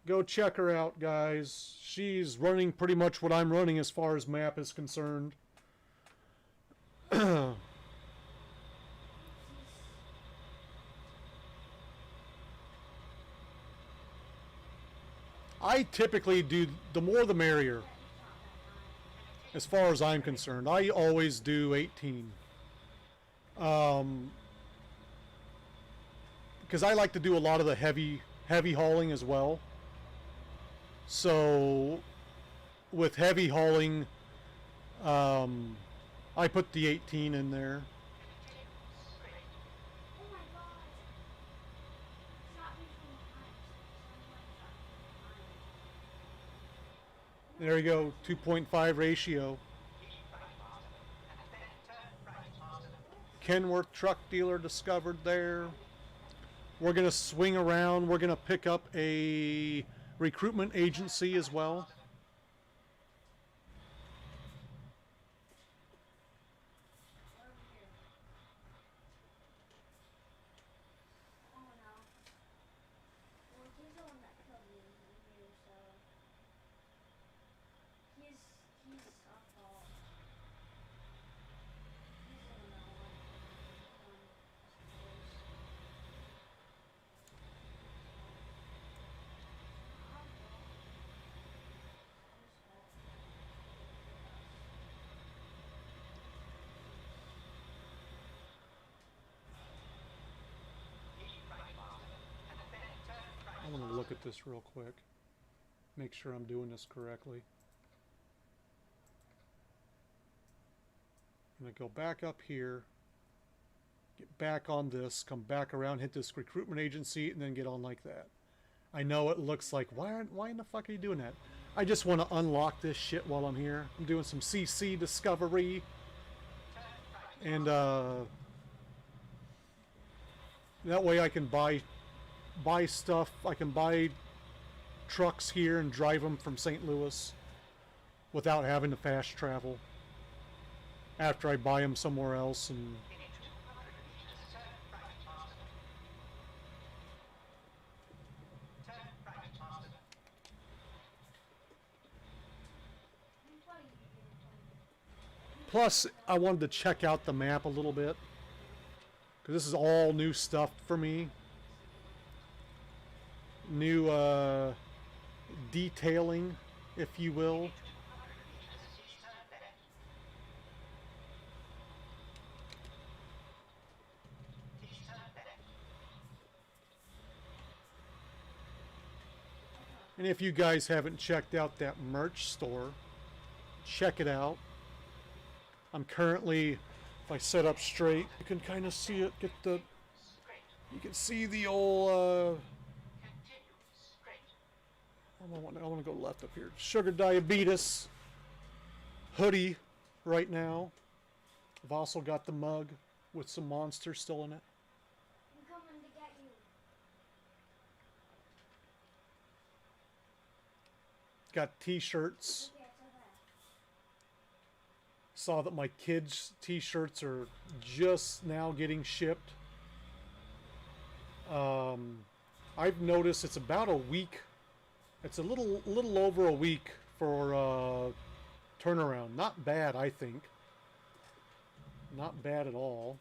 [SPEAKER 1] Go check her out, guys. She's running pretty much what I'm running as far as map is concerned. I typically do the more the merrier. As far as I'm concerned, I always do 18. Because I like to do a lot of the heavy hauling as well. So with heavy hauling, I put the 18 in there.
[SPEAKER 2] Oh my god! Shot me from behind.
[SPEAKER 1] There you go, 2.5 ratio. Kenworth truck dealer discovered there. We're going to swing around. We're going to pick up a recruitment agency as well.
[SPEAKER 2] Oh no. Well, he's the one that killed me in here, so he's our fault. He's the one that won.
[SPEAKER 1] I want to look at this real quick. Make sure I'm doing this correctly. I'm going to go back up here. Get back on this. Come back around. Hit this recruitment agency. And then get on like that. I know it looks like, why in the fuck are you doing that? I just want to unlock this shit while I'm here. I'm doing some CC discovery. And that way I can buy stuff. I can buy trucks here and drive them from St. Louis without having to fast travel after I buy them somewhere else. And plus I wanted to check out the map a little bit because this is all new stuff for me. New detailing, if you will. And if you guys haven't checked out that merch store, check it out. I'm currently, if I set up straight, you can kind of see it, you can see the old, I want to go left up here. Sugar Diabetes hoodie right now. I've also got the mug with some Monster still in it.
[SPEAKER 2] I'm coming to get you.
[SPEAKER 1] Got t-shirts.
[SPEAKER 2] Okay, it's over there.
[SPEAKER 1] Saw that my kids' t-shirts are just now getting shipped. I've noticed it's about a week. It's a little over a week for turnaround. Not bad, I think. Not bad at all.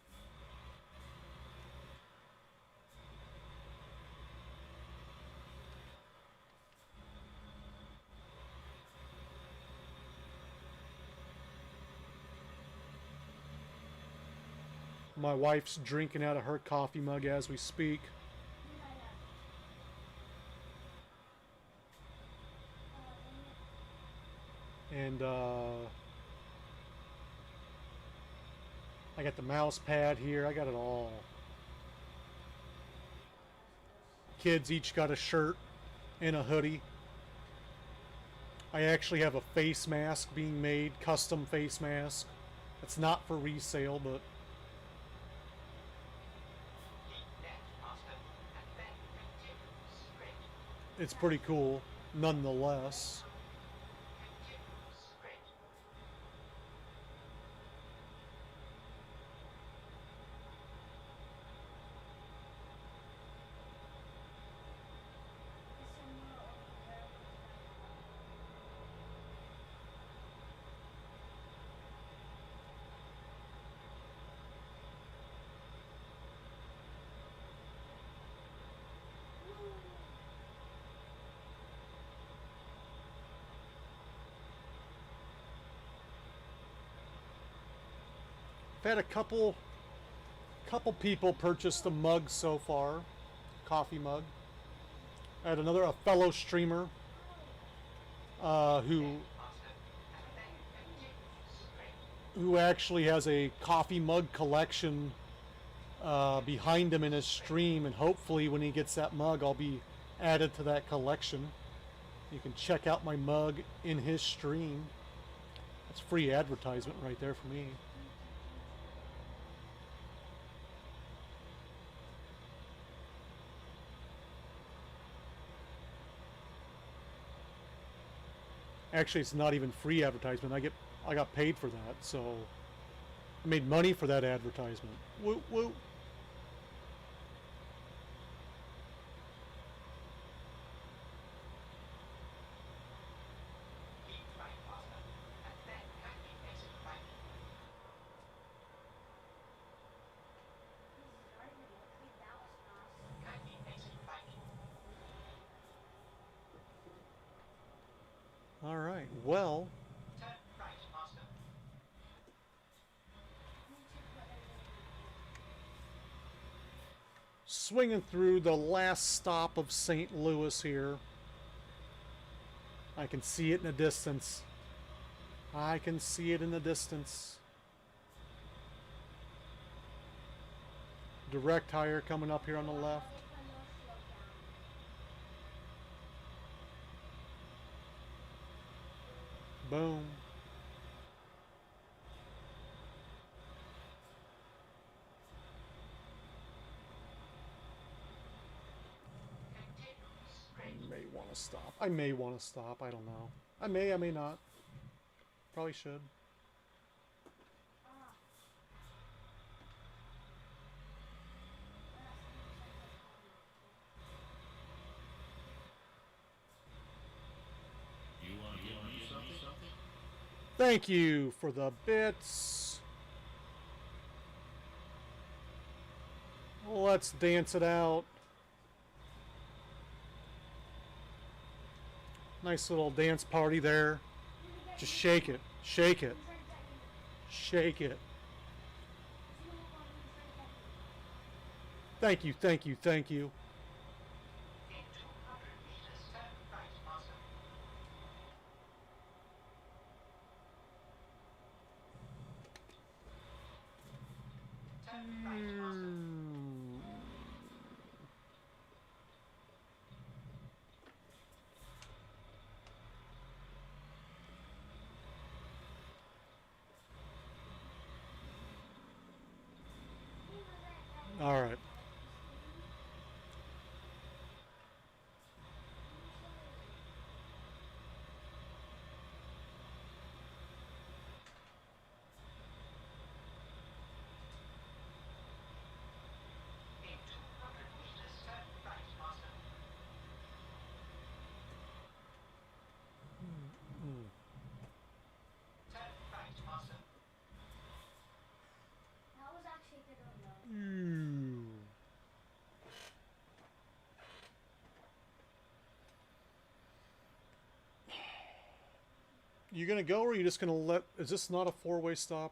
[SPEAKER 1] My wife's drinking out of her coffee mug as we speak. And I got the mouse pad here. I got it all. Kids each got a shirt and a hoodie. I actually have a face mask being made, custom face mask. It's not for resale, but it's pretty cool nonetheless. I've had a couple people purchase the mug so far, coffee mug. I had a fellow streamer who actually has a coffee mug collection behind him in his stream, and hopefully when he gets that mug, I'll be added to that collection. You can check out my mug in his stream. That's free advertisement right there for me. Actually, it's not even free advertisement. I got paid for that, so I made money for that advertisement. Woo woo. All right. Well, swinging through the last stop of St. Louis here. I can see it in the distance. I can see it in the distance. Direct hire coming up here on the left. Boom. May want to stop. I may want to stop. I don't know. I may not. Probably should.
[SPEAKER 4] You want to give me something?
[SPEAKER 1] Thank you for the bits. Let's dance it out. Nice little dance party there. Just shake it. Shake it. Shake it. Thank you, thank you, thank you. All right. You gonna go, or are you just gonna let... Is this not a four-way stop?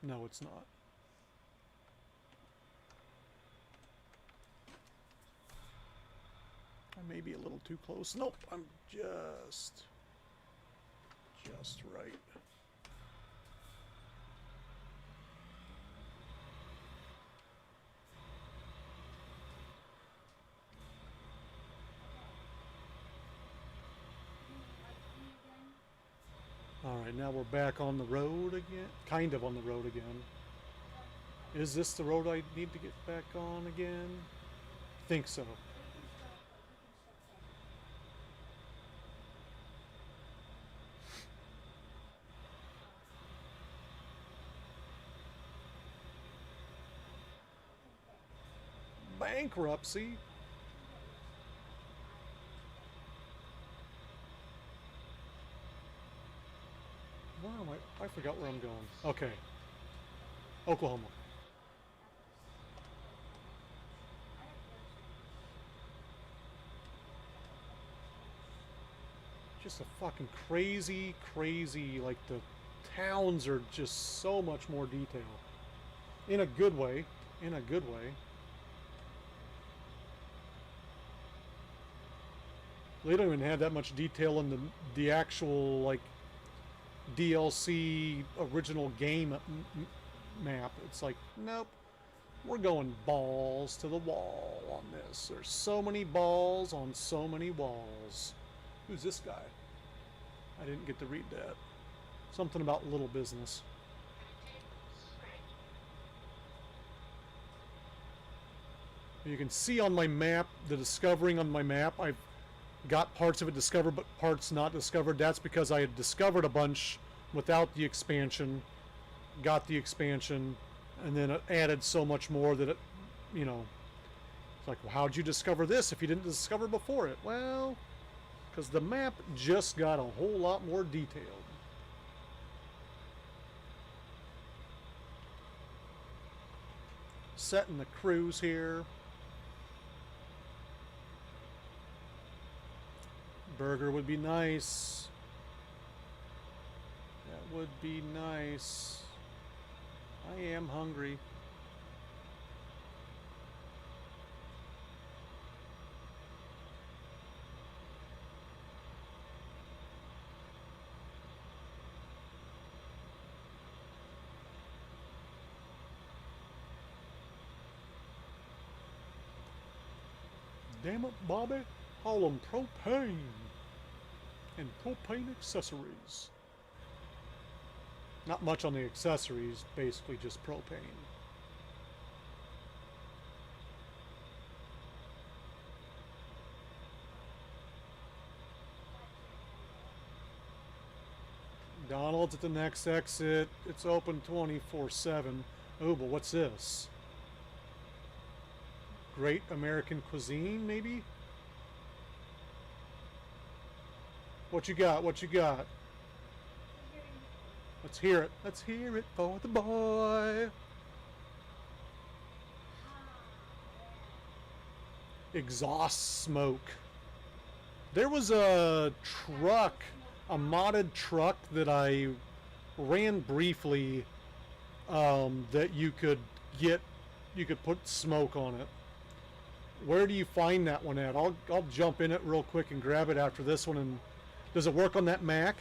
[SPEAKER 1] No, it's not. I may be a little too close. Nope, I'm just right. Alright, now we're back on the road again. Kind of on the road again. Is this the road I need to get back on again? Think so. Bankruptcy? Where am I? I forgot where I'm going. Okay. Oklahoma. Just a fucking crazy, like the towns are just so much more detail. In a good way. In a good way. They don't even have that much detail in the actual, like, DLC original game map. It's like, nope, we're going balls to the wall on this. There's so many balls on so many walls. Who's this guy? I didn't get to read that. Something about little business. You can see on my map, the discovering on my map, I've got parts of it discovered, but parts not discovered. That's because I had discovered a bunch without the expansion, got the expansion, and then it added so much more that it, you know, it's like, well, how'd you discover this if you didn't discover before it? Well, because the map just got a whole lot more detailed. Setting the cruise here. Burger would be nice. That would be nice. I am hungry. Damn it, Bobby. Call them propane. And propane accessories. Not much on the accessories, basically just propane. Donald's at the next exit. It's open 24/7. Oh, but what's this? Great American Cuisine, maybe? What you got? What you got? Let's hear it. Let's hear it for the boy. Exhaust smoke. There was a truck, a modded truck that I ran briefly that you could get, you could put smoke on it. Where do you find that one at? I'll jump in it real quick and grab it after this one. And does it work on that Mac?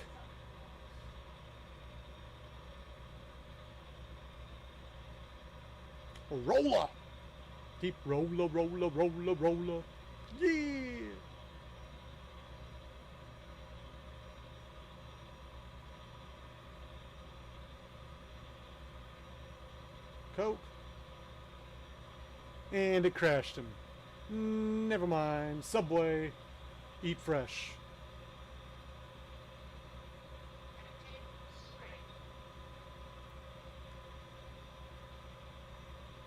[SPEAKER 1] Roller. Keep roller, roller, roller, roller. Yeah. Coke. And it crashed him. Never mind. Subway. Eat fresh.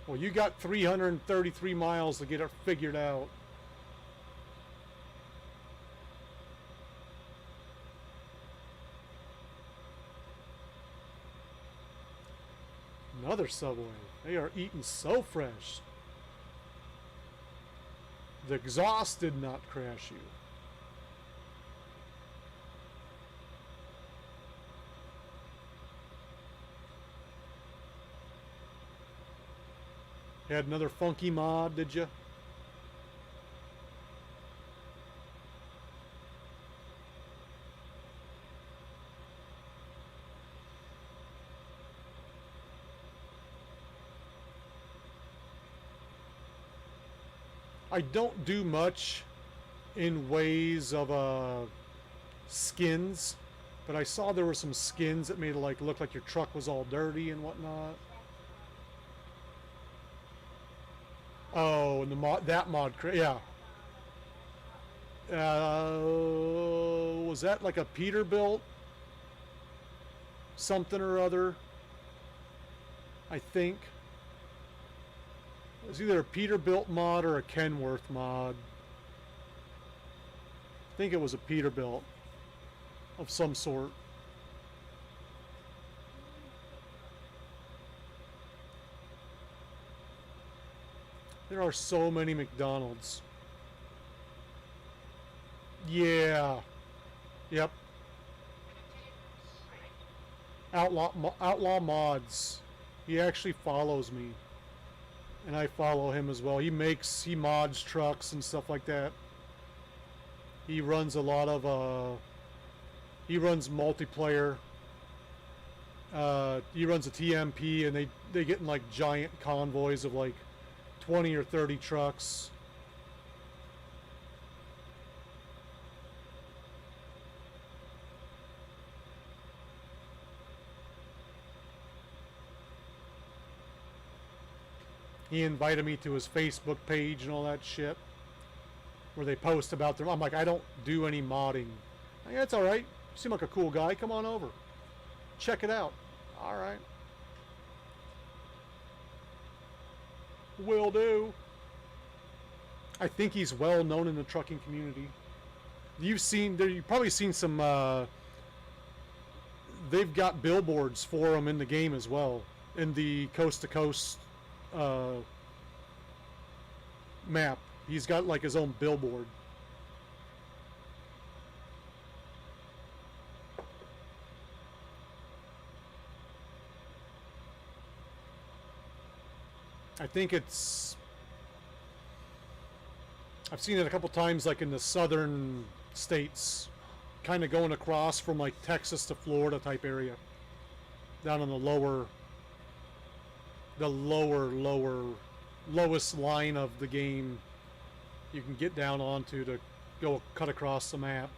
[SPEAKER 1] Well, you got 333 miles to get it figured out. Another Subway. They are eating so fresh. The exhaust did not crash you. Had another funky mod, did you? I don't do much in ways of skins, but I saw there were some skins that made it like look like your truck was all dirty and whatnot. Oh, and the mod, that mod, yeah. Was that like a Peterbilt something or other? I think. It was either a Peterbilt mod or a Kenworth mod. I think it was a Peterbilt of some sort. There are so many McDonald's. Yeah. Yep. Outlaw Mods. He actually follows me. And I follow him as well. He mods trucks and stuff like that. He runs a lot of, he runs multiplayer. He runs a TMP, and they get in like giant convoys of like 20 or 30 trucks. He invited me to his Facebook page and all that shit, where they post about them. I'm like, I don't do any modding. Yeah, it's all right. You seem like a cool guy. Come on over. Check it out. All right. Will do. I think he's well known in the trucking community. You've probably seen some. They've got billboards for him in the game as well, in the coast to coast map. He's got like his own billboard. I think I've seen it a couple times like in the southern states, kind of going across from like Texas to Florida type area, down on the lowest line of the game you can get down onto to go cut across the map.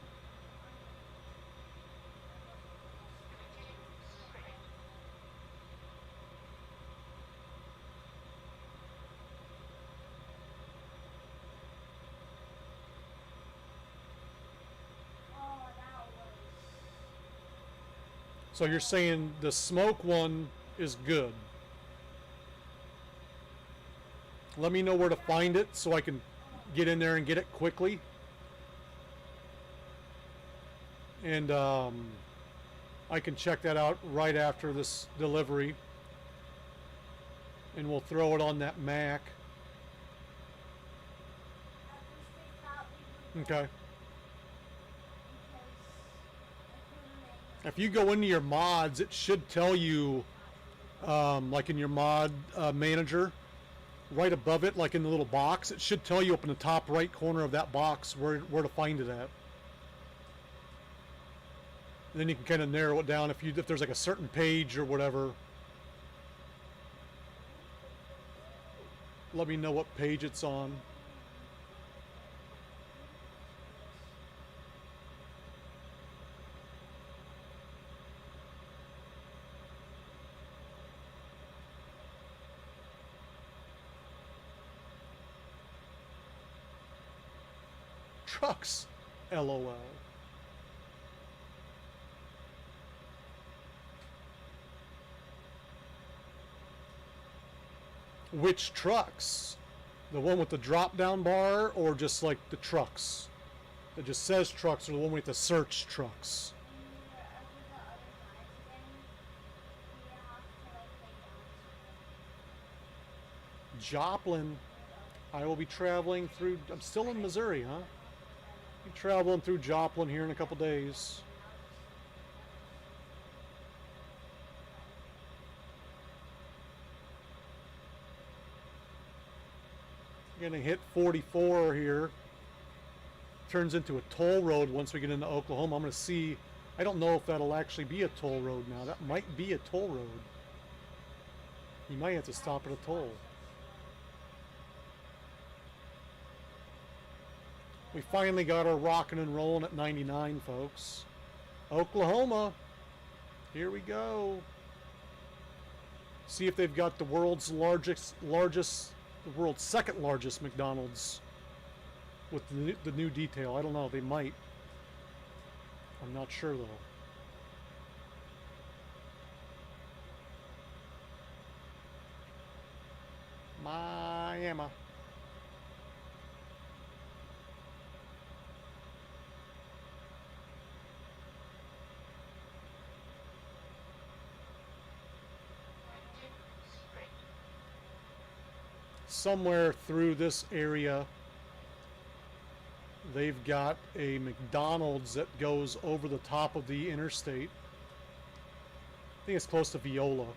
[SPEAKER 1] So you're saying the smoke one is good. Let me know where to find it so I can get in there and get it quickly. And I can check that out right after this delivery. And we'll throw it on that Mac. Okay. If you go into your mods, it should tell you, like in your mod manager, right above it, like in the little box, it should tell you up in the top right corner of that box where to find it at. And then you can kind of narrow it down if there's like a certain page or whatever. Let me know what page it's on. Trucks, LOL. Which trucks? The one with the drop down bar, or just like the trucks? That just says trucks, or the one with the search trucks? Joplin. I will be traveling through. I'm still in Missouri, huh? Be traveling through Joplin here in a couple days. gonna hit 44 here. Turns into a toll road once we get into Oklahoma. I'm gonna see. I don't know if that'll actually be a toll road now. That might be a toll road. You might have to stop at a toll. We finally got our rocking and rolling at 99, folks. Oklahoma. Here we go. See if they've got the world's the world's second largest McDonald's with the new detail. I don't know. They might. I'm not sure though. Miami. Somewhere through this area, they've got a McDonald's that goes over the top of the interstate. I think it's close to Viola.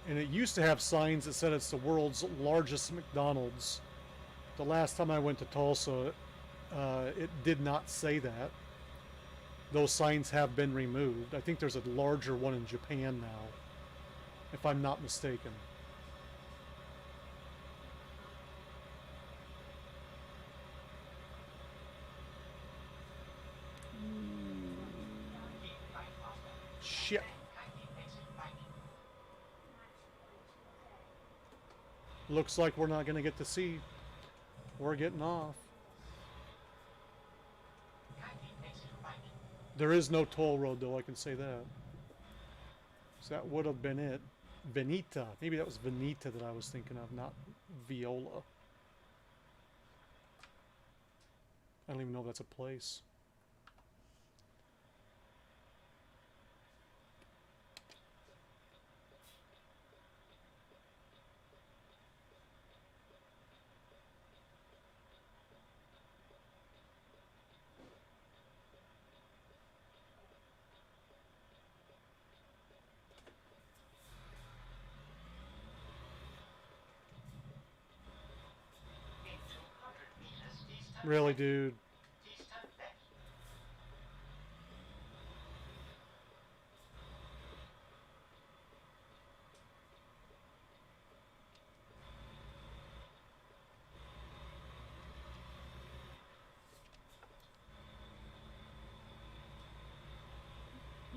[SPEAKER 1] And it used to have signs that said it's the world's largest McDonald's. The last time I went to Tulsa, it did not say that. Those signs have been removed. I think there's a larger one in Japan now, if I'm not mistaken. Shit. Looks like we're not going to get to see. We're getting off. There is no toll road, though, I can say that. So that would have been it. Veneta. Maybe that was Veneta that I was thinking of, not Viola. I don't even know if that's a place. Really, dude?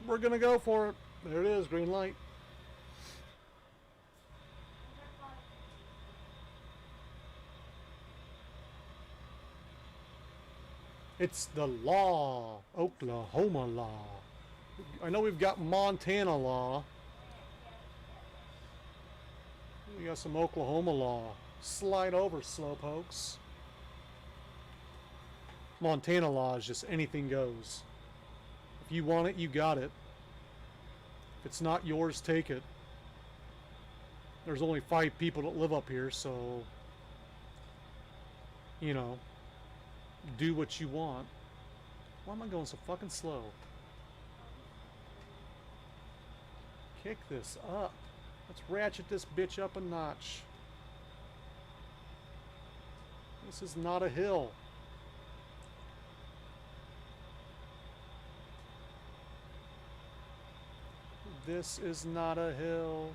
[SPEAKER 1] We're gonna go for it. There it is, green light. It's the law. Oklahoma law. I know we've got Montana law. We got some Oklahoma law. Slide over, slowpokes. Montana law is just anything goes. If you want it, you got it. If it's not yours, take it. There's only 5 people that live up here, so, you know, do what you want. Why am I going so fucking slow? Kick this up. Let's ratchet this bitch up a notch. This is not a hill. This is not a hill.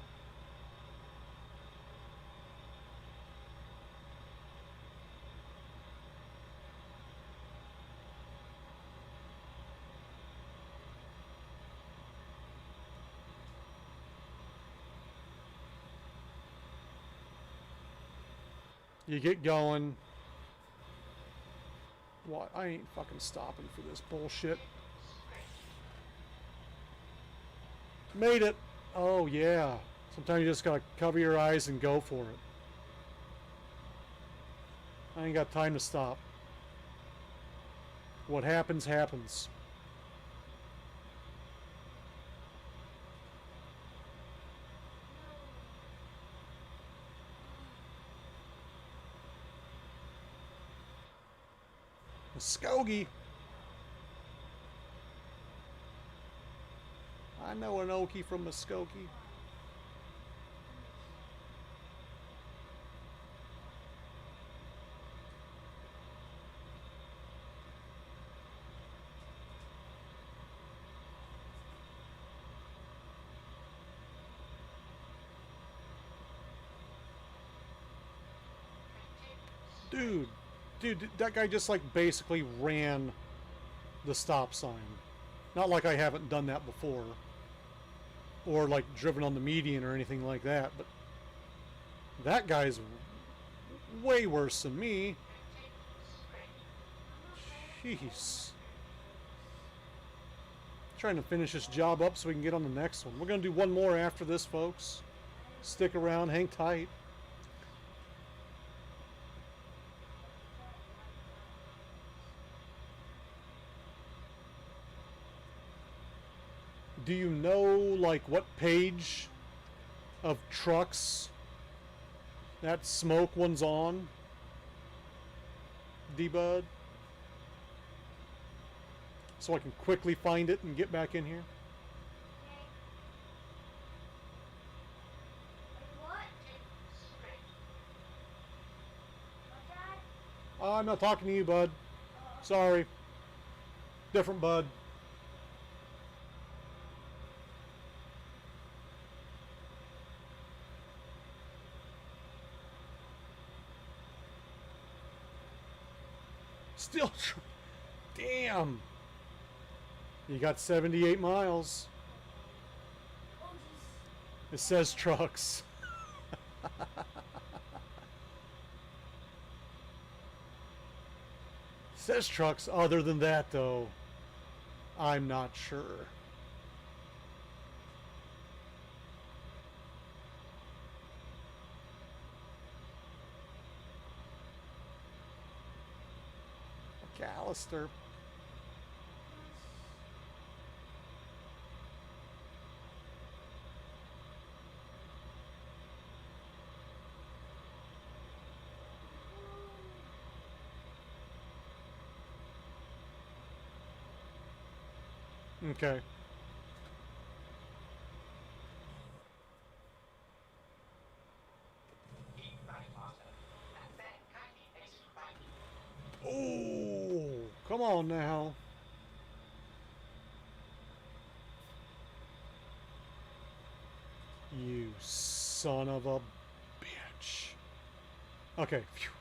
[SPEAKER 1] You get going. What? I ain't fucking stopping for this bullshit. Made it. Oh yeah. Sometimes you just gotta cover your eyes and go for it. I ain't got time to stop. What happens, happens. Muskogee. I know an Okie from Muskogee. Dude, that guy just like basically ran the stop sign. Not like I haven't done that before. Or like driven on the median or anything like that, but that guy's way worse than me. Jeez. Trying to finish this job up so we can get on the next one. We're going to do one more after this, folks. Stick around, hang tight. Do you know, like, what page of trucks that smoke one's on? D-Bud? So I can quickly find it and get back in here.
[SPEAKER 2] Okay. Wait, what? What, Dad?
[SPEAKER 1] I'm not talking to you, Bud. Sorry. Different Bud. Still, damn. You got 78 miles.
[SPEAKER 2] Oh, jeez.
[SPEAKER 1] It says trucks. Says trucks. Other than that, though, I'm not sure. McAllister. Okay. Oh, come on now. You son of a bitch. Okay. Phew.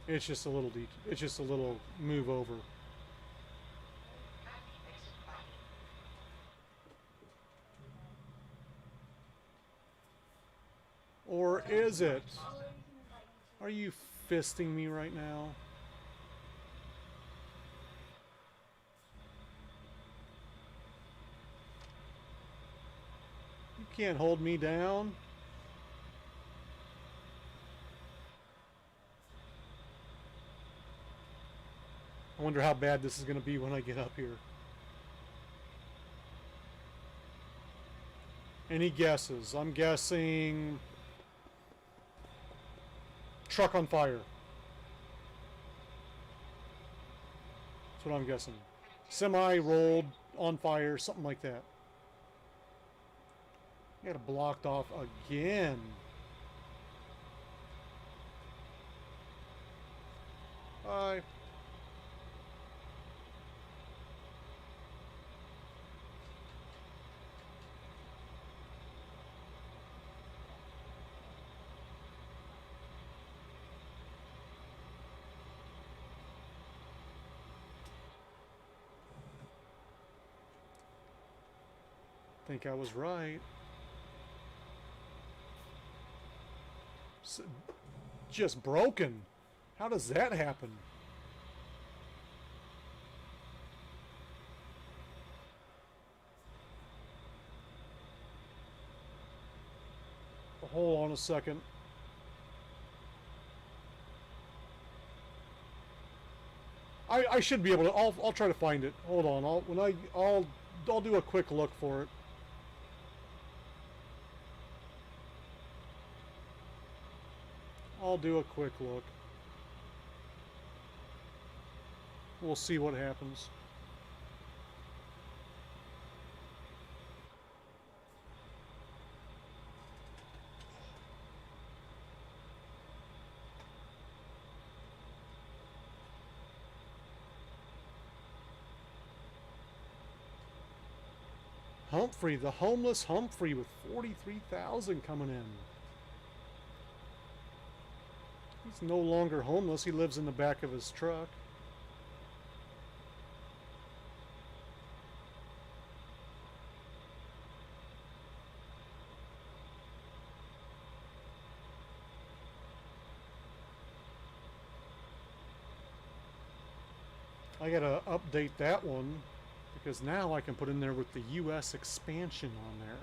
[SPEAKER 1] It's just a little it's just a little move over. Or is it? Are you fisting me right now? You can't hold me down. I wonder how bad this is going to be when I get up here. Any guesses? I'm guessing truck on fire. That's what I'm guessing. Semi rolled on fire, something like that. Got it blocked off again. Bye. Think I was right. Just broken. How does that happen? Hold on a second. I should be able to. I'll try to find it. Hold on. I'll do a quick look for it. I'll do a quick look. We'll see what happens. Humphrey, the homeless Humphrey with 43,000 coming in. He's no longer homeless. He lives in the back of his truck. I gotta update that one because now I can put in there with the US expansion on there.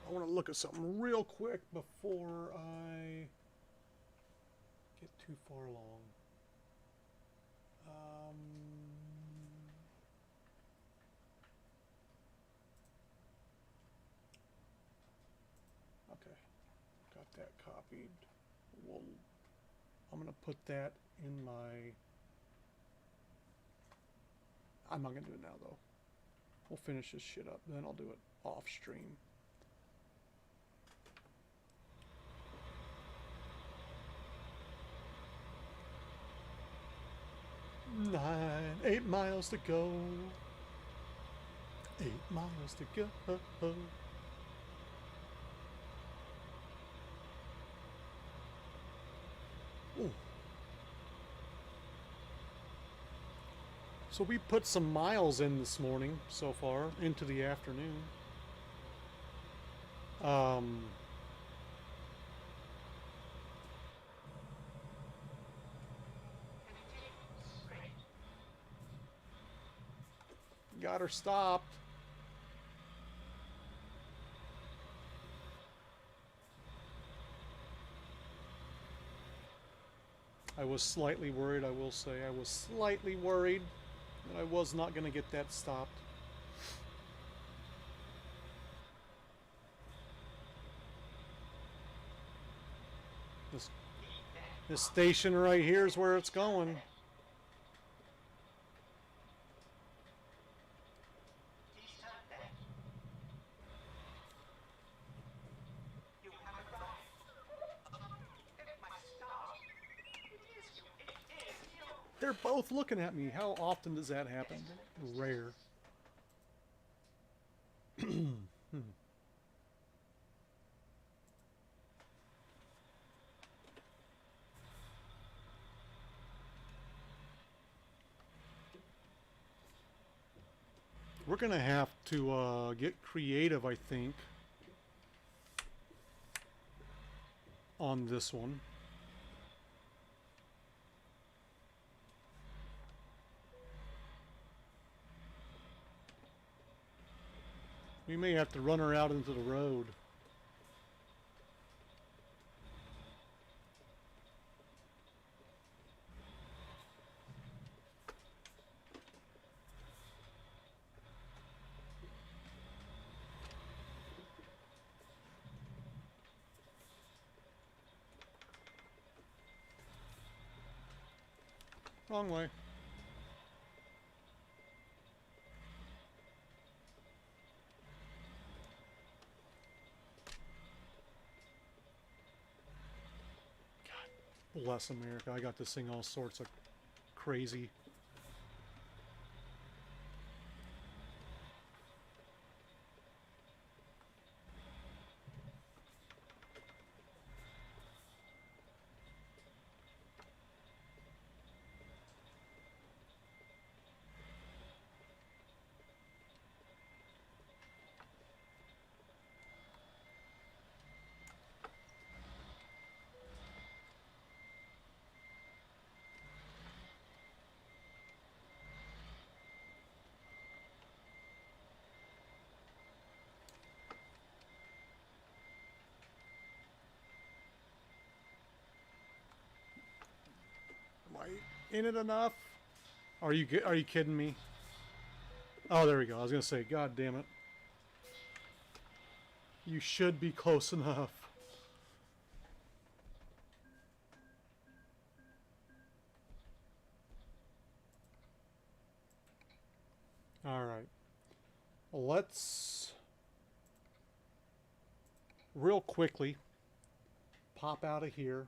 [SPEAKER 1] I want to look at something real quick before I get too far along. Okay, got that copied. I'm gonna put that in my. I'm not gonna do it now though. We'll finish this shit up, then I'll do it off stream. 8 miles to go. 8 miles to go. Ooh. So we put some miles in this morning so far into the afternoon. Got her stopped. I was slightly worried, I will say. I was slightly worried that I was not going to get that stopped. This station right here is where it's going. They're both looking at me. How often does that happen? Rare. We're gonna have to get creative, I think, on this one. We may have to run her out into the road. Wrong way. God bless America. I got this thing all sorts of crazy. Am I in it enough? Are you kidding me? Oh, there we go. I was gonna say, God damn it. You should be close enough. All right. Let's real quickly pop out of here.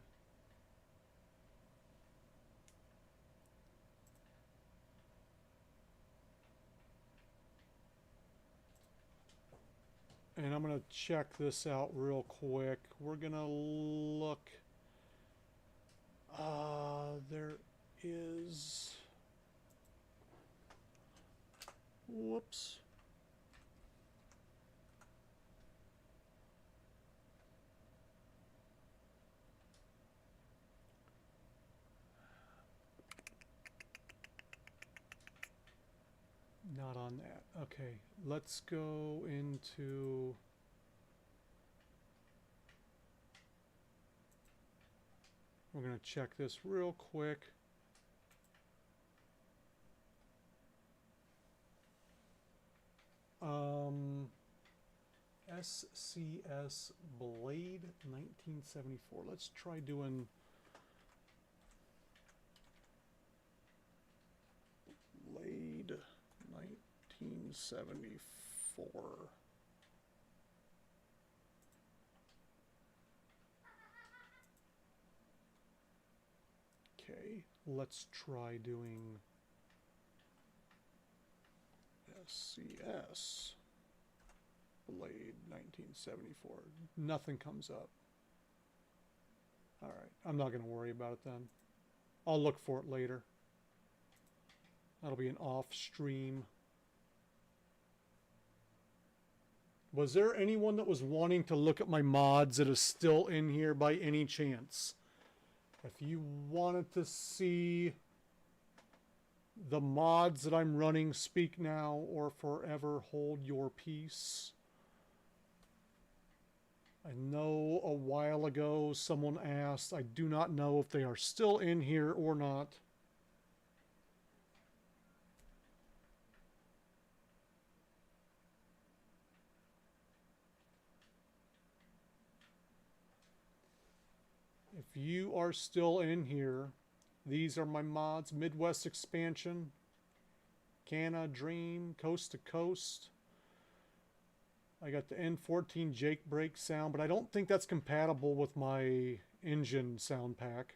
[SPEAKER 1] And I'm going to check this out real quick. We're going to look. There is. Whoops. Not on that. Okay, let's go into. We're going to check this real quick. SCS Blade 1974. Let's try doing Blade 1974. Okay, let's try doing SCS Blade 1974. Nothing comes up. Alright, I'm not going to worry about it then. I'll look for it later. That'll be an off stream. Was there anyone that was wanting to look at my mods that is still in here by any chance? If you wanted to see the mods that I'm running, speak now or forever hold your peace. I know a while ago someone asked. I do not know if they are still in here or not. If you are still in here, these are my mods. Midwest Expansion, Canna Dream, Coast to Coast. I got the N14 Jake brake sound, but I don't think that's compatible with my engine sound pack,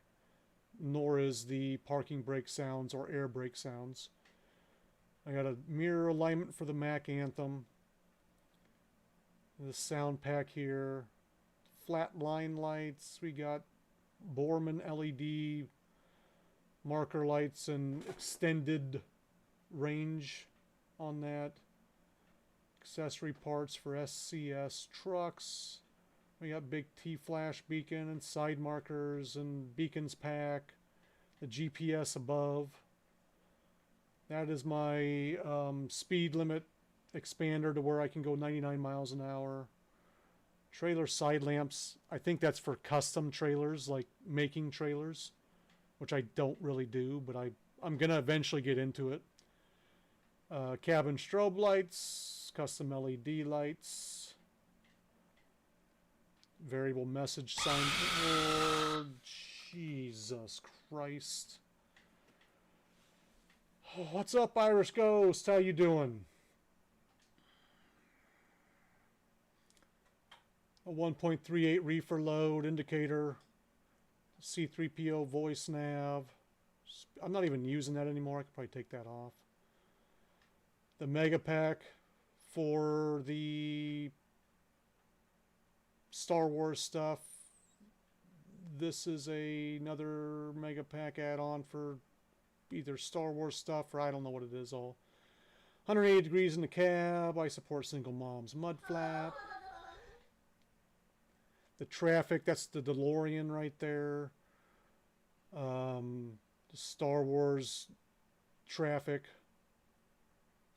[SPEAKER 1] nor is the parking brake sounds or air brake sounds. I got a mirror alignment for the Mac Anthem. The sound pack here. Flat line lights. We got Borman LED marker lights and extended range on that. Accessory parts for SCS trucks. We got big T-flash beacon and side markers and beacons pack. The GPS above. That is my speed limit expander to where I can go 99 miles an hour. Trailer side lamps. I think that's for custom trailers, like making trailers, which I don't really do, but I'm going to eventually get into it. Cabin strobe lights, custom LED lights, variable message sign. Oh, Jesus Christ. Oh, what's up, Irish Ghost? How you doing? A 1.38 reefer load indicator, C3PO voice nav. I'm not even using that anymore. I could probably take that off. The Mega Pack for the Star Wars stuff. This is another Mega Pack add-on for either Star Wars stuff or I don't know what it is all. 180 degrees in the cab. I support single mom's mud flap. The traffic, that's the DeLorean right there. The Star Wars traffic.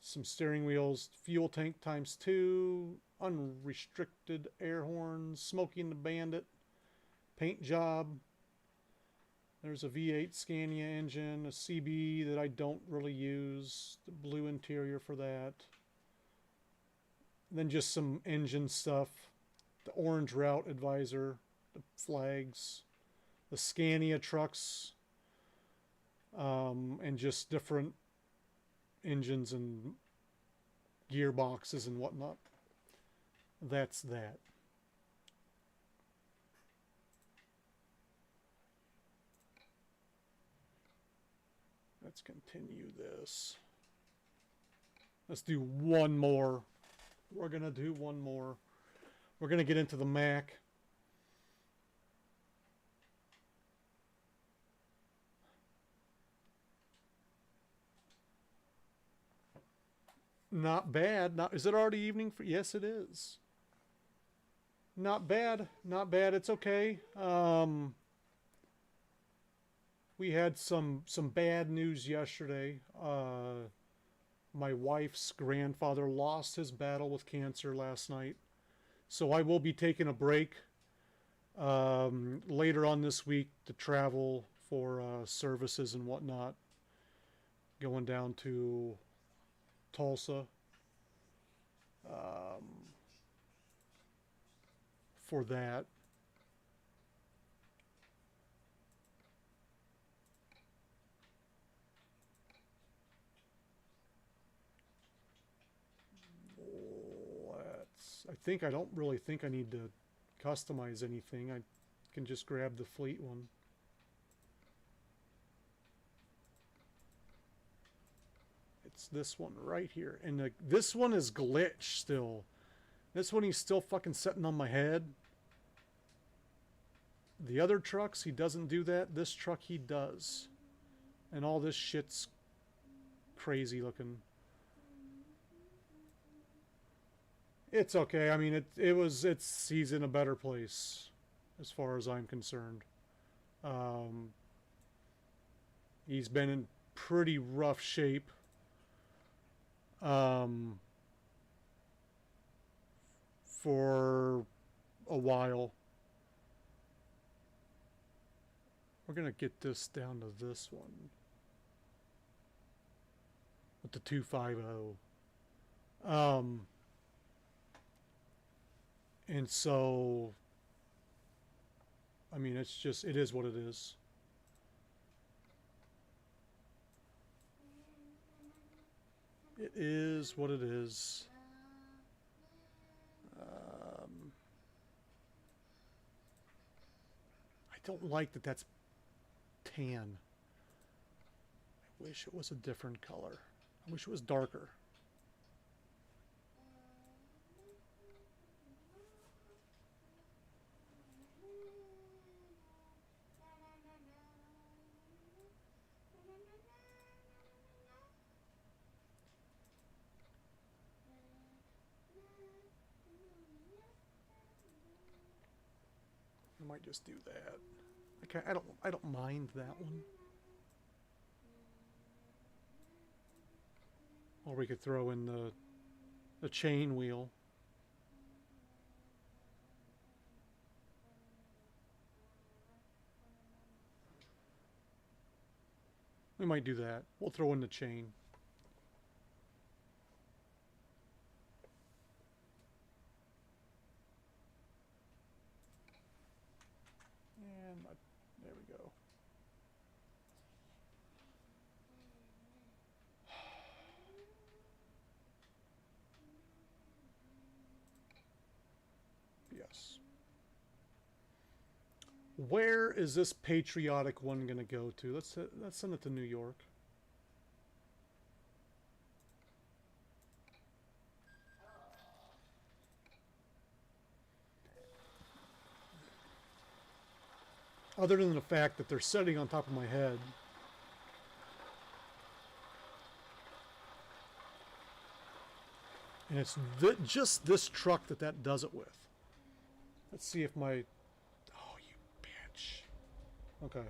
[SPEAKER 1] Some steering wheels, fuel tank ×2, unrestricted air horns, Smokey and the Bandit, paint job. There's a V8 Scania engine, a CB that I don't really use, the blue interior for that. Then just some engine stuff, the orange route advisor, the flags, the Scania trucks, and just different engines and gearboxes and whatnot. That's that. Let's continue this. Let's do one more. We're going to do one more. We're going to get into the Mac. Not bad. Not, is it already evening? Yes, it is. Not bad. Not bad. It's okay. We had some bad news yesterday. My wife's grandfather lost his battle with cancer last night. So I will be taking a break later on this week to travel for services and whatnot. Going down to Tulsa for that. I don't really think I need to customize anything. I can just grab the fleet one. It's this one right here. And this one is glitched still. This one he's still fucking sitting on my head. The other trucks, he doesn't do that. This truck, he does. And all this shit's crazy looking. It's okay. I mean, he's in a better place as far as I'm concerned. He's been in pretty rough shape. For a while. We're going to get this down to this one. With the 250. And so, I mean, it is what it is. It is what it is. I don't like that that's tan. I wish it was a different color. I wish it was darker. I might just do that. Okay, I don't mind that one. Or we could throw in the chain wheel. We might do that. We'll throw in the chain. And there we go. Yes. Where is this patriotic one going to go to? Let's send it to New York. Other than the fact that they're sitting on top of my head. And it's just this truck that does it with. Let's see if my... Oh, you bitch. Okay.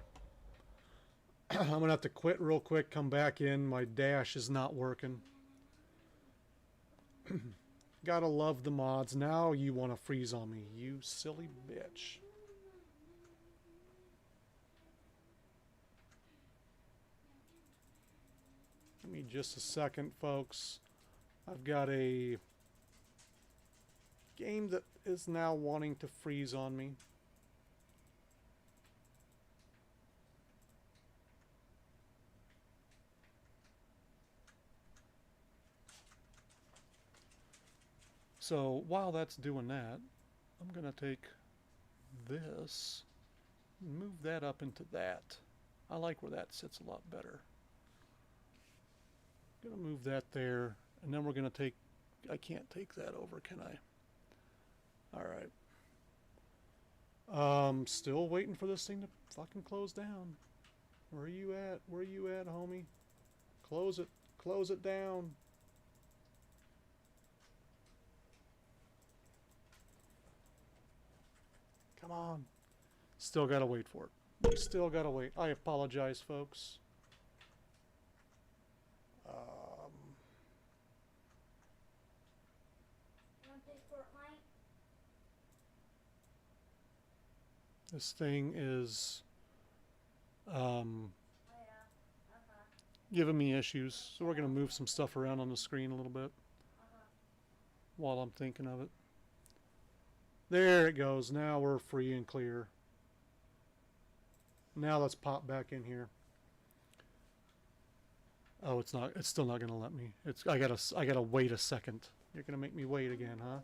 [SPEAKER 1] I'm going to have to quit real quick, come back in. My dash is not working. Gotta love the mods. Now you want to freeze on me, you silly bitch. Give me just a second, folks. I've got a game that is now wanting to freeze on me. So while that's doing that, I'm gonna take this, move that up into that. I like where that sits a lot better. Gonna move that there, and then we're gonna take, I can't take that over, can I? Alright. Still waiting for this thing to fucking close down. Where are you at? Where are you at, homie? Close it. Close it down. Come on. Still gotta wait for it. We still gotta wait. I apologize, folks.
[SPEAKER 2] You want to play Fortnite?
[SPEAKER 1] This thing is
[SPEAKER 2] Oh yeah.
[SPEAKER 1] giving me issues, so we're gonna move some stuff around on the screen a little bit while I'm thinking of it. There it goes. Now we're free and clear. Now let's pop back in here. Oh, it's not. It's still not gonna let me. It's. I gotta wait a second. You're gonna make me wait again, huh?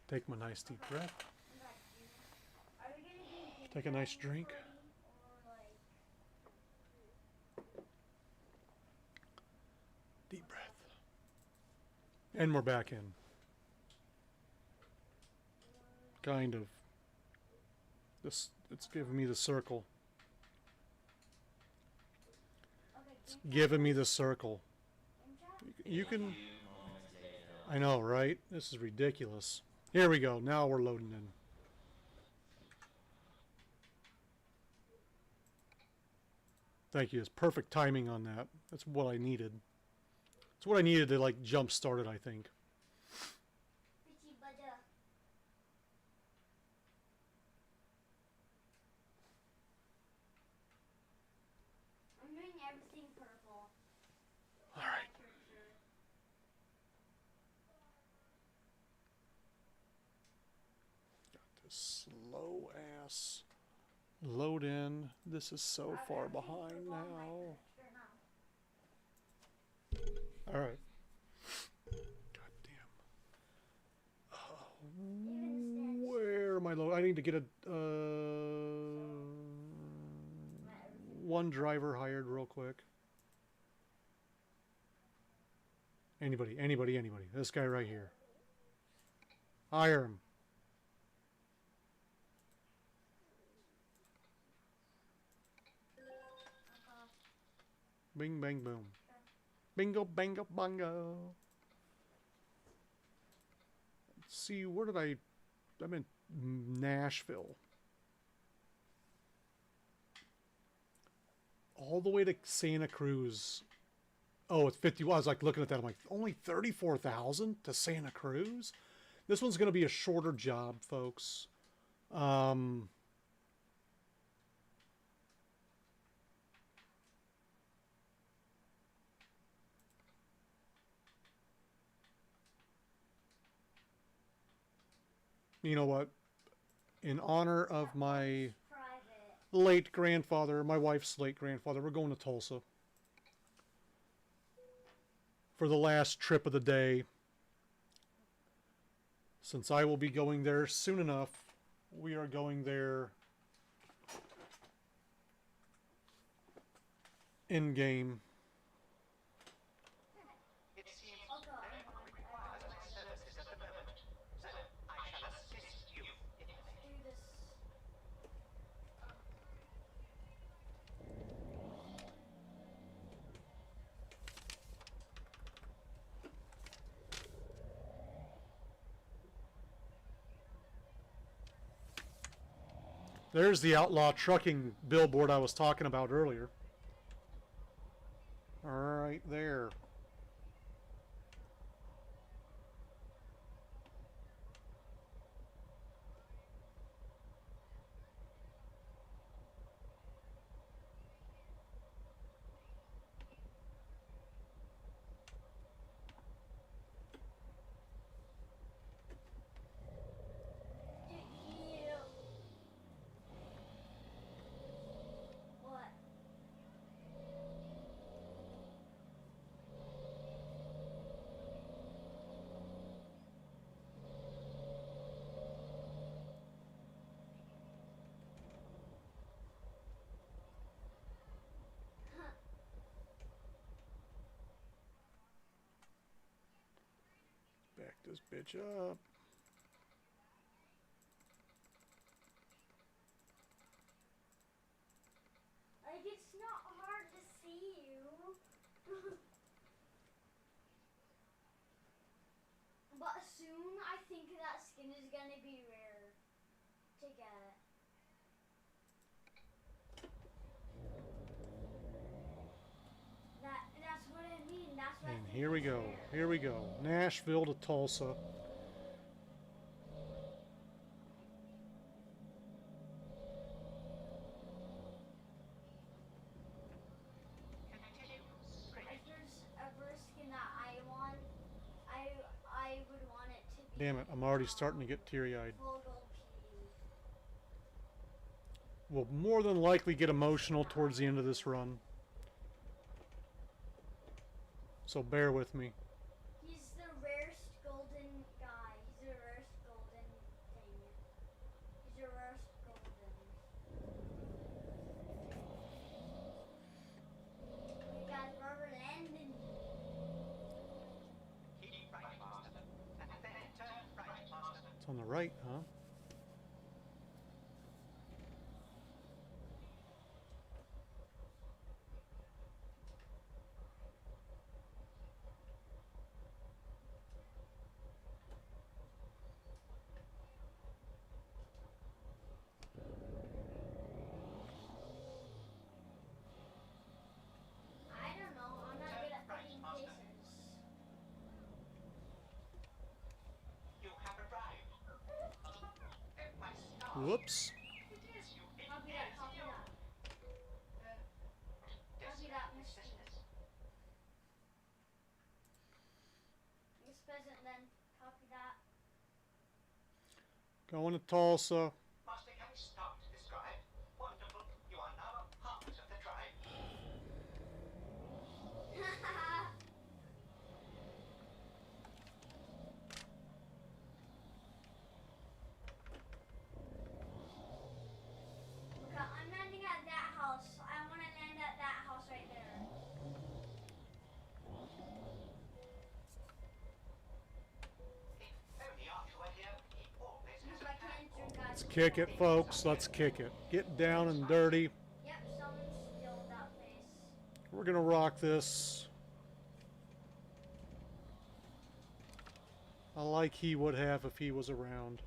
[SPEAKER 1] Take my nice deep breath.
[SPEAKER 2] Are we gonna do
[SPEAKER 1] Take a nice drink.
[SPEAKER 2] or like
[SPEAKER 1] Deep breath. And we're back in. Kind of. This. It's giving me the circle. It's giving me the circle. You can.
[SPEAKER 5] Moments later.
[SPEAKER 1] I know, right? This is ridiculous. Here we go. Now we're loading in. Thank you. It's perfect timing on that. That's what I needed. It's what I needed to like jump start it, I think.
[SPEAKER 2] Bitchy butter. I'm doing everything purple.
[SPEAKER 1] All right. This slow ass load in. This is so far behind now. All right. God damn. Where am I low? I need to get a one driver hired real quick. Anybody. This guy right here. Hire him. Bing, bang, boom. Bingo, bango, bongo. Let's see, where did I'm in Nashville. All the way to Santa Cruz. Oh, it's 50. I was like looking at that. I'm like, only 34,000 to Santa Cruz? This one's going to be a shorter job, folks. You know what? In honor of my
[SPEAKER 2] Private.
[SPEAKER 1] late grandfather, my wife's late grandfather, we're going to Tulsa for the last trip of the day. Since I will be going there soon enough, we are going there in game.
[SPEAKER 3] It seems no one requires my services at the moment, so I shall assist you in
[SPEAKER 2] Do this.
[SPEAKER 1] There's the outlaw trucking billboard I was talking about earlier. Right there.
[SPEAKER 2] What?
[SPEAKER 1] this bitch up.
[SPEAKER 2] Like, it's not hard to see you. But soon, I think that skin is gonna be rare to get. That's what I mean. That's what I
[SPEAKER 1] And
[SPEAKER 2] think
[SPEAKER 1] here we
[SPEAKER 2] it's
[SPEAKER 1] go.
[SPEAKER 2] rare.
[SPEAKER 1] Here we go. Nashville to Tulsa.
[SPEAKER 2] If there's a burst skin that I want, I would want it to be.
[SPEAKER 1] Damn it, I'm already starting to get teary-eyed.
[SPEAKER 2] Full gold PD.
[SPEAKER 1] We'll more than likely get emotional towards the end of this run. So bear with me.
[SPEAKER 2] He's the rarest golden guy. He's the rarest golden thing. He's the rarest golden. We got Robert Landon.
[SPEAKER 3] Keep right, Master. And then turn right, Master.
[SPEAKER 1] It's on the right, huh?
[SPEAKER 2] I don't know. I'm not good at picking places.
[SPEAKER 3] You have arrived. My star.
[SPEAKER 1] Whoops.
[SPEAKER 3] It is you. It
[SPEAKER 2] Copy
[SPEAKER 3] is
[SPEAKER 2] that. Copy
[SPEAKER 3] you.
[SPEAKER 2] that. Copy that, Miss
[SPEAKER 3] Sisters.
[SPEAKER 2] Miss Pheasant. Then copy that.
[SPEAKER 1] Going to Tulsa.
[SPEAKER 3] Master, can you stop to describe? Wonderful. You are now a part of the tribe.
[SPEAKER 2] Okay, I'm landing at that house. I want to land at that house right there.
[SPEAKER 3] If only Arthur were here, he always has
[SPEAKER 2] If
[SPEAKER 3] a
[SPEAKER 2] I
[SPEAKER 3] plan.
[SPEAKER 2] can't drink, guys.
[SPEAKER 1] Let's kick it, folks. Let's kick it. Get down and dirty.
[SPEAKER 2] Yep, someone stole that place.
[SPEAKER 1] We're gonna rock this. I like he would have if he was around.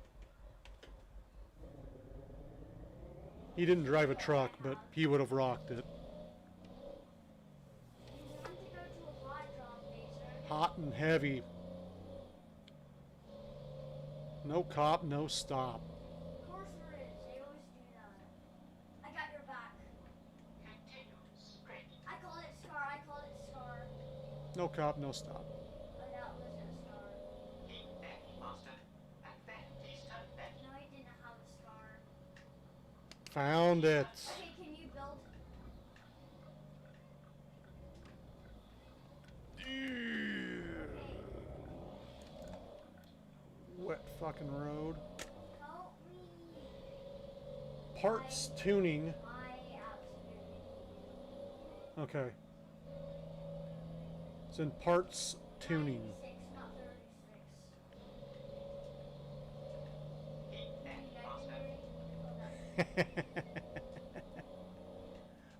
[SPEAKER 1] He didn't drive a truck, but he would have rocked it.
[SPEAKER 2] You want to go to a hot drop laser?
[SPEAKER 1] Hot and heavy. No cop, no stop.
[SPEAKER 2] Of course there is. They always do that. I got your back.
[SPEAKER 3] Continue to spread.
[SPEAKER 2] I called it Scar. I called it Scar.
[SPEAKER 1] No cop, no stop.
[SPEAKER 2] Oh, that wasn't Scar.
[SPEAKER 3] Keep left, Master. And then please turn left.
[SPEAKER 2] No, he didn't have a Scar.
[SPEAKER 1] Found it.
[SPEAKER 2] Okay, can you build? Okay,
[SPEAKER 1] Wet fucking road.
[SPEAKER 2] help me.
[SPEAKER 1] Parts tuning.
[SPEAKER 2] I absolutely.
[SPEAKER 1] Okay. It's in parts tuning.
[SPEAKER 2] 96, not 36.
[SPEAKER 3] Keep left, Master.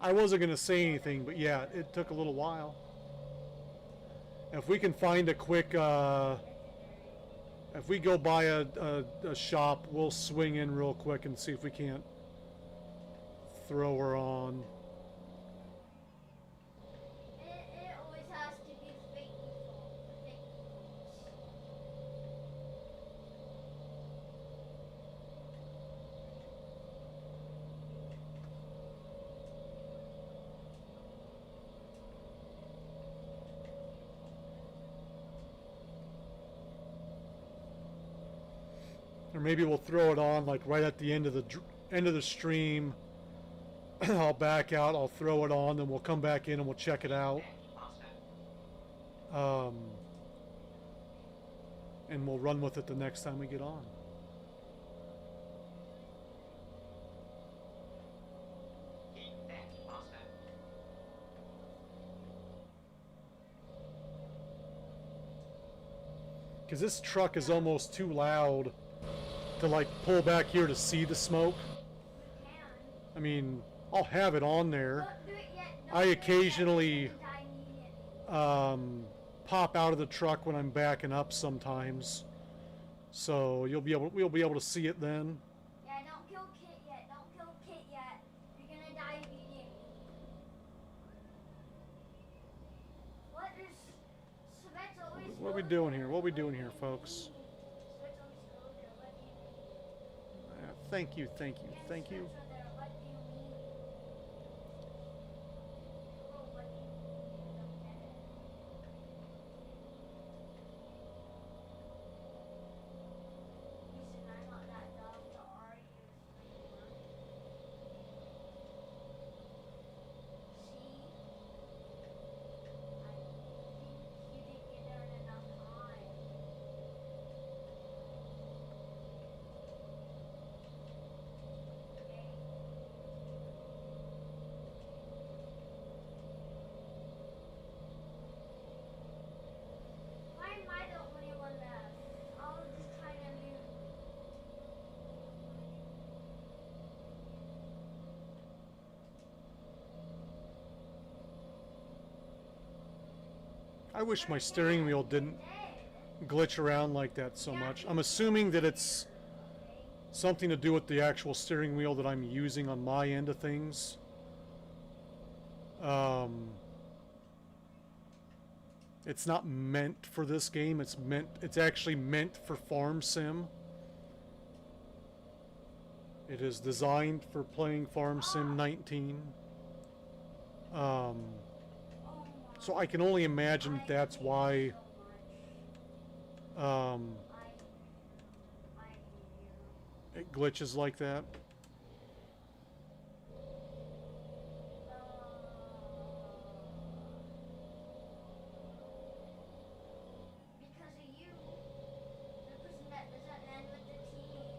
[SPEAKER 1] I wasn't going to say anything, but yeah, it took a little while. If we can find a quick, if we go by a shop, we'll swing in real quick and see if we can't throw her on.
[SPEAKER 2] It always has to be fake people. Fake people.
[SPEAKER 1] Or maybe we'll throw it on like right at the end of the end of the stream. I'll back out, I'll throw it on, then we'll come back in and we'll check it out.
[SPEAKER 3] Master.
[SPEAKER 1] And we'll run with it the next time we get on.
[SPEAKER 3] Keep left, Master.
[SPEAKER 1] Because this truck is almost too loud to like pull back here to see the smoke.
[SPEAKER 2] We can.
[SPEAKER 1] I mean, I'll have it on there.
[SPEAKER 2] Don't do it yet.
[SPEAKER 1] I
[SPEAKER 2] Don't do it yet.
[SPEAKER 1] occasionally
[SPEAKER 2] You're gonna die immediately.
[SPEAKER 1] Pop out of the truck when I'm backing up sometimes. So we'll be able to see it then.
[SPEAKER 2] Yeah, don't kill Kit yet. Don't kill Kit yet. You're gonna die immediately. What is... Svet's always...
[SPEAKER 1] What are we doing here? What are we doing here, folks?
[SPEAKER 2] Svet's always older. What do you mean?
[SPEAKER 1] Thank you, thank you, thank you.
[SPEAKER 2] Svet's older. What do you mean? Oh, what do you mean? I don't get it. Listen, I'm not that dumb, so are you? See? I think you didn't get there in enough time. Okay? Why am I the only one left? I was just trying to loot.
[SPEAKER 1] I wish my steering wheel didn't glitch around like that so much. I'm assuming that it's something to do with the actual steering wheel that I'm using on my end of things. It's not meant for this game. It's actually meant for Farm Sim. It is designed for playing Farm Sim 19. So I can only imagine that's why it glitches like that.
[SPEAKER 2] Because of you, the person that doesn't end with the team.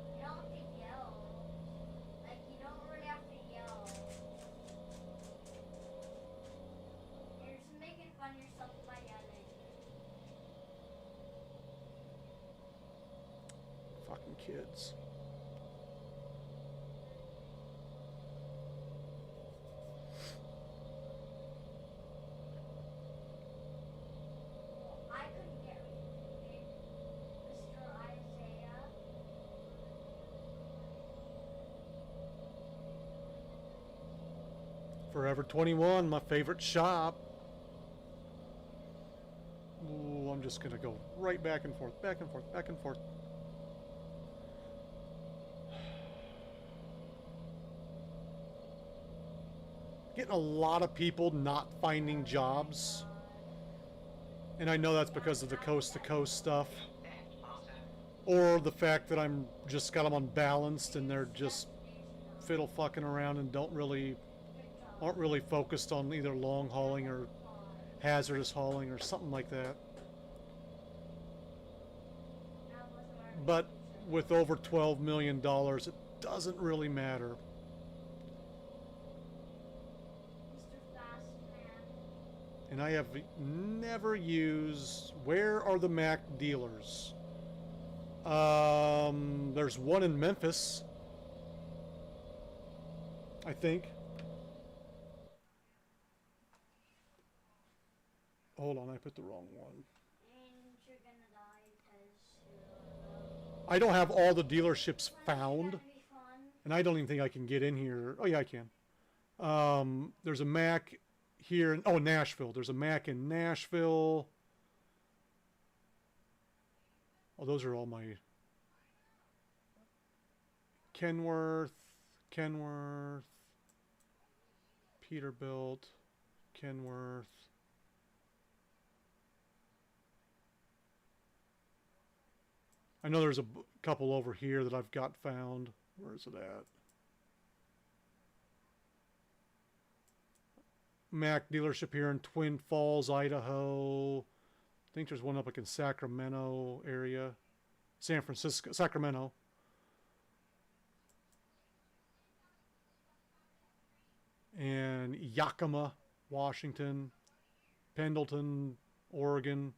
[SPEAKER 2] You don't have to yell. Like, you don't really have to yell. You're just making fun of yourself by yelling.
[SPEAKER 1] Fucking kids.
[SPEAKER 2] I couldn't get rebooted, Mr. Isaiah.
[SPEAKER 1] Forever 21, my favorite shop. Ooh, I'm just gonna go right back and forth, back and forth, back and forth. Getting a lot of people not finding jobs. And I know that's because of the coast-to-coast stuff. Or the fact that I'm just got them unbalanced and they're just fiddle fucking around and aren't really focused on either long hauling or hazardous hauling or something like that. But with over $12 million, it doesn't really matter.
[SPEAKER 2] Mr. Fastman.
[SPEAKER 1] And I have never used... Where are the Mac dealers? There's one in Memphis, I think. Hold on, I put the wrong one.
[SPEAKER 2] And you're gonna die because
[SPEAKER 1] I don't have all the dealerships found,
[SPEAKER 2] That'd be fun.
[SPEAKER 1] and I don't even think I can get in here. Oh yeah, I can. There's a Mac here in Nashville. There's a Mac in Nashville. Oh, those are all my Kenworth, Peterbilt, Kenworth. I know there's a couple over here that I've got found. Where is it at? Mac dealership here in Twin Falls, Idaho. I think there's one up like in Sacramento area. San Francisco, Sacramento. and Yakima, Washington, Pendleton, Oregon.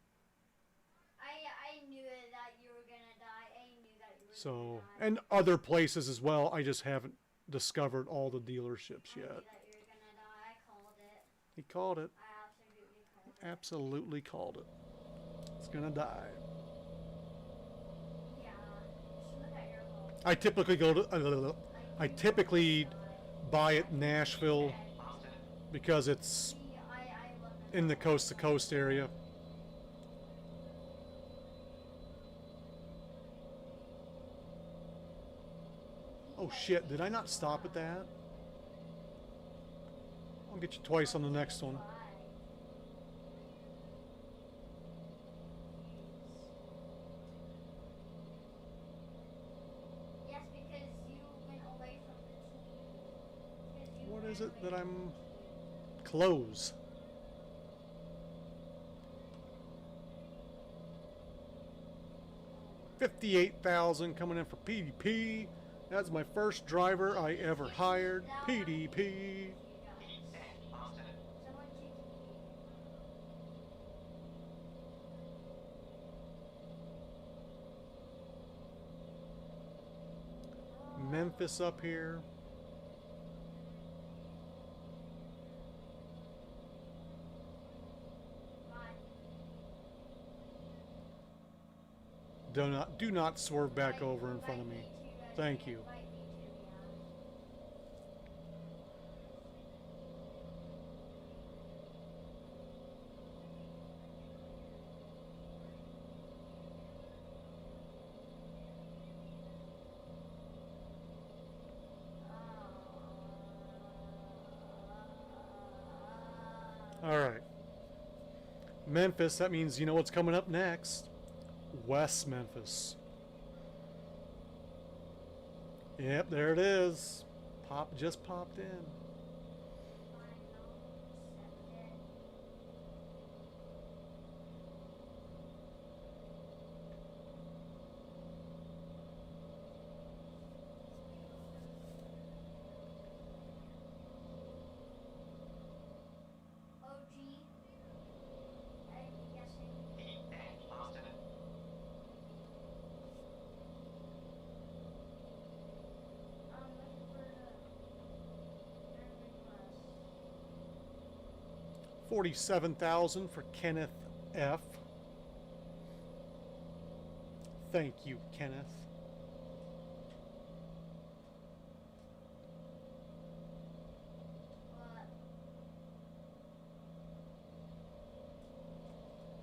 [SPEAKER 2] I knew it that you were gonna die. I knew that you were
[SPEAKER 1] So,
[SPEAKER 2] gonna die.
[SPEAKER 1] and other places as well. I just haven't discovered all the dealerships
[SPEAKER 2] I knew
[SPEAKER 1] yet.
[SPEAKER 2] that you were gonna die. I called it.
[SPEAKER 1] He called it.
[SPEAKER 2] I absolutely called it.
[SPEAKER 1] Absolutely called it. It's gonna die.
[SPEAKER 2] Yeah. Just look at your home.
[SPEAKER 1] I typically go to. I typically buy at Nashville because it's
[SPEAKER 2] See, I love it.
[SPEAKER 1] in the coast to coast area. Oh shit, did I not stop at that? I'll get you twice on the next one.
[SPEAKER 2] Yes, because you went away from the team. Because you
[SPEAKER 1] What
[SPEAKER 2] ran
[SPEAKER 1] is it
[SPEAKER 2] away
[SPEAKER 1] that
[SPEAKER 2] from
[SPEAKER 1] I'm...
[SPEAKER 2] the team.
[SPEAKER 1] Close. $58,000 coming in for PDP. That's my first driver I ever hired. PDP.
[SPEAKER 2] Someone cheat me.
[SPEAKER 1] Memphis up here.
[SPEAKER 2] Bye.
[SPEAKER 1] Do not swerve back
[SPEAKER 2] Invite-
[SPEAKER 1] over in front of
[SPEAKER 2] invite
[SPEAKER 1] me.
[SPEAKER 2] to,
[SPEAKER 1] Thank you.
[SPEAKER 2] invite me to, yeah.
[SPEAKER 1] Alright. Memphis, that means you know what's coming up next. West Memphis. Yep, there it is. Just popped in.
[SPEAKER 2] OG. I'm guessing. I'm looking for the request.
[SPEAKER 1] 47,000 for Kenneth F. Thank you, Kenneth.
[SPEAKER 2] What?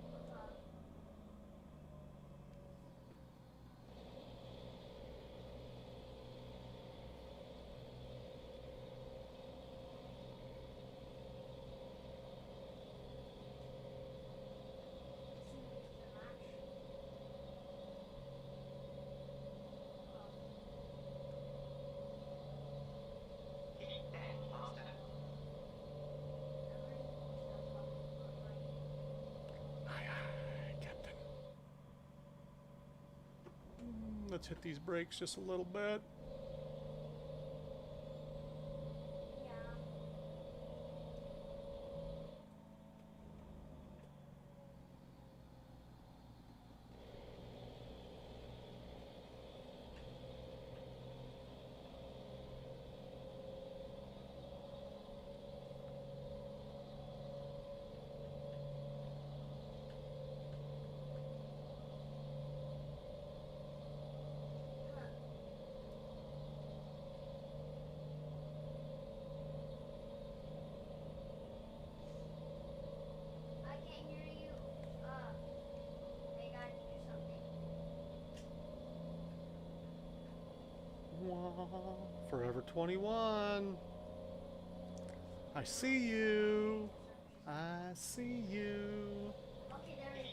[SPEAKER 2] What's up?
[SPEAKER 1] Aye, aye, Captain. Let's hit these brakes just a little bit.
[SPEAKER 2] Yeah. I can't hear you. I gotta do something.
[SPEAKER 1] Wah, Forever 21. I see you. I see you.
[SPEAKER 2] Okay, there we go.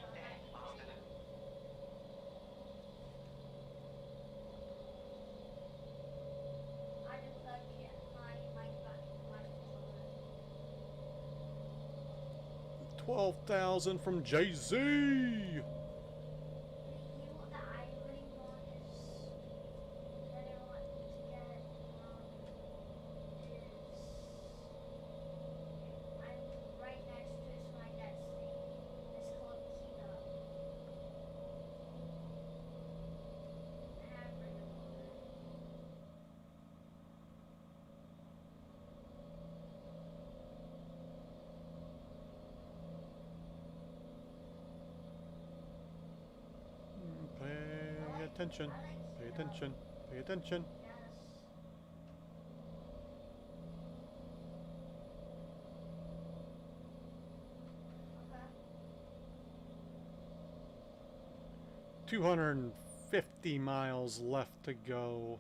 [SPEAKER 2] I just plugged my mic back into my controller.
[SPEAKER 1] 12,000 from Jay-Z.
[SPEAKER 2] The evil that I really want is that I want to get is
[SPEAKER 1] attention.
[SPEAKER 2] I like
[SPEAKER 1] Pay
[SPEAKER 2] keto.
[SPEAKER 1] attention. Pay attention.
[SPEAKER 2] Yes. Okay.
[SPEAKER 1] 250 miles left to go.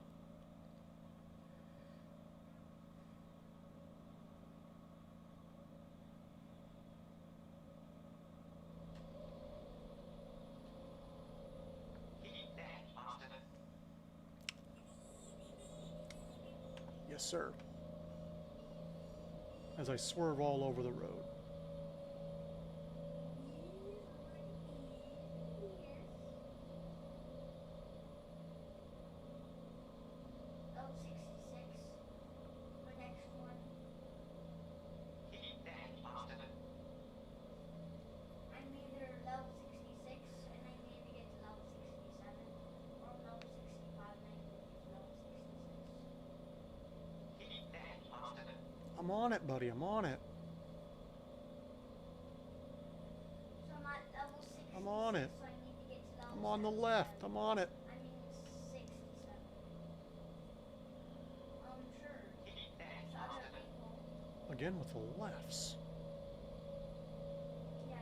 [SPEAKER 3] Keep that, Master.
[SPEAKER 1] Yes, sir. As I swerve all over the road.
[SPEAKER 2] Level 66. The next one.
[SPEAKER 3] Keep that, Master.
[SPEAKER 2] I'm either level 66 and I need to get to level 67, or level 65 and I need to get to level 66.
[SPEAKER 3] Keep that, Master.
[SPEAKER 1] I'm on it, buddy. I'm on it.
[SPEAKER 2] So I'm at level 66.
[SPEAKER 1] I'm on it.
[SPEAKER 2] So I need to get to level
[SPEAKER 1] I'm on the left.
[SPEAKER 2] 77.
[SPEAKER 1] I'm on it.
[SPEAKER 2] I mean 67. Sure.
[SPEAKER 3] Keep that,
[SPEAKER 2] So other
[SPEAKER 3] Master.
[SPEAKER 2] people.
[SPEAKER 1] Again with the lefts.
[SPEAKER 2] Yeah.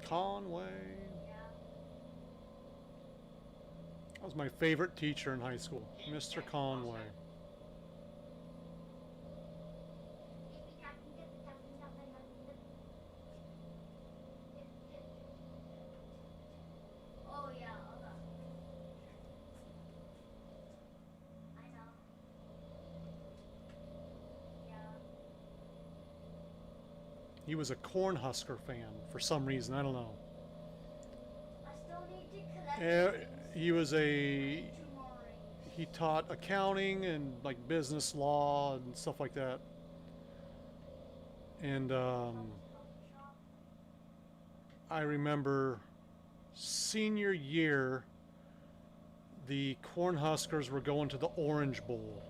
[SPEAKER 1] Conway.
[SPEAKER 2] Yeah.
[SPEAKER 1] That was my favorite teacher in high school, Mr. Conway.
[SPEAKER 2] Oh yeah, okay. I know. Yeah.
[SPEAKER 1] He was a Cornhusker fan for some reason. I don't know.
[SPEAKER 2] I still need to collect
[SPEAKER 1] Eh,
[SPEAKER 2] things.
[SPEAKER 1] He was a
[SPEAKER 2] Two more rings.
[SPEAKER 1] he taught accounting and like business law and stuff like that. And
[SPEAKER 2] Coffee shop.
[SPEAKER 1] I remember senior year, the Cornhuskers were going to the Orange Bowl.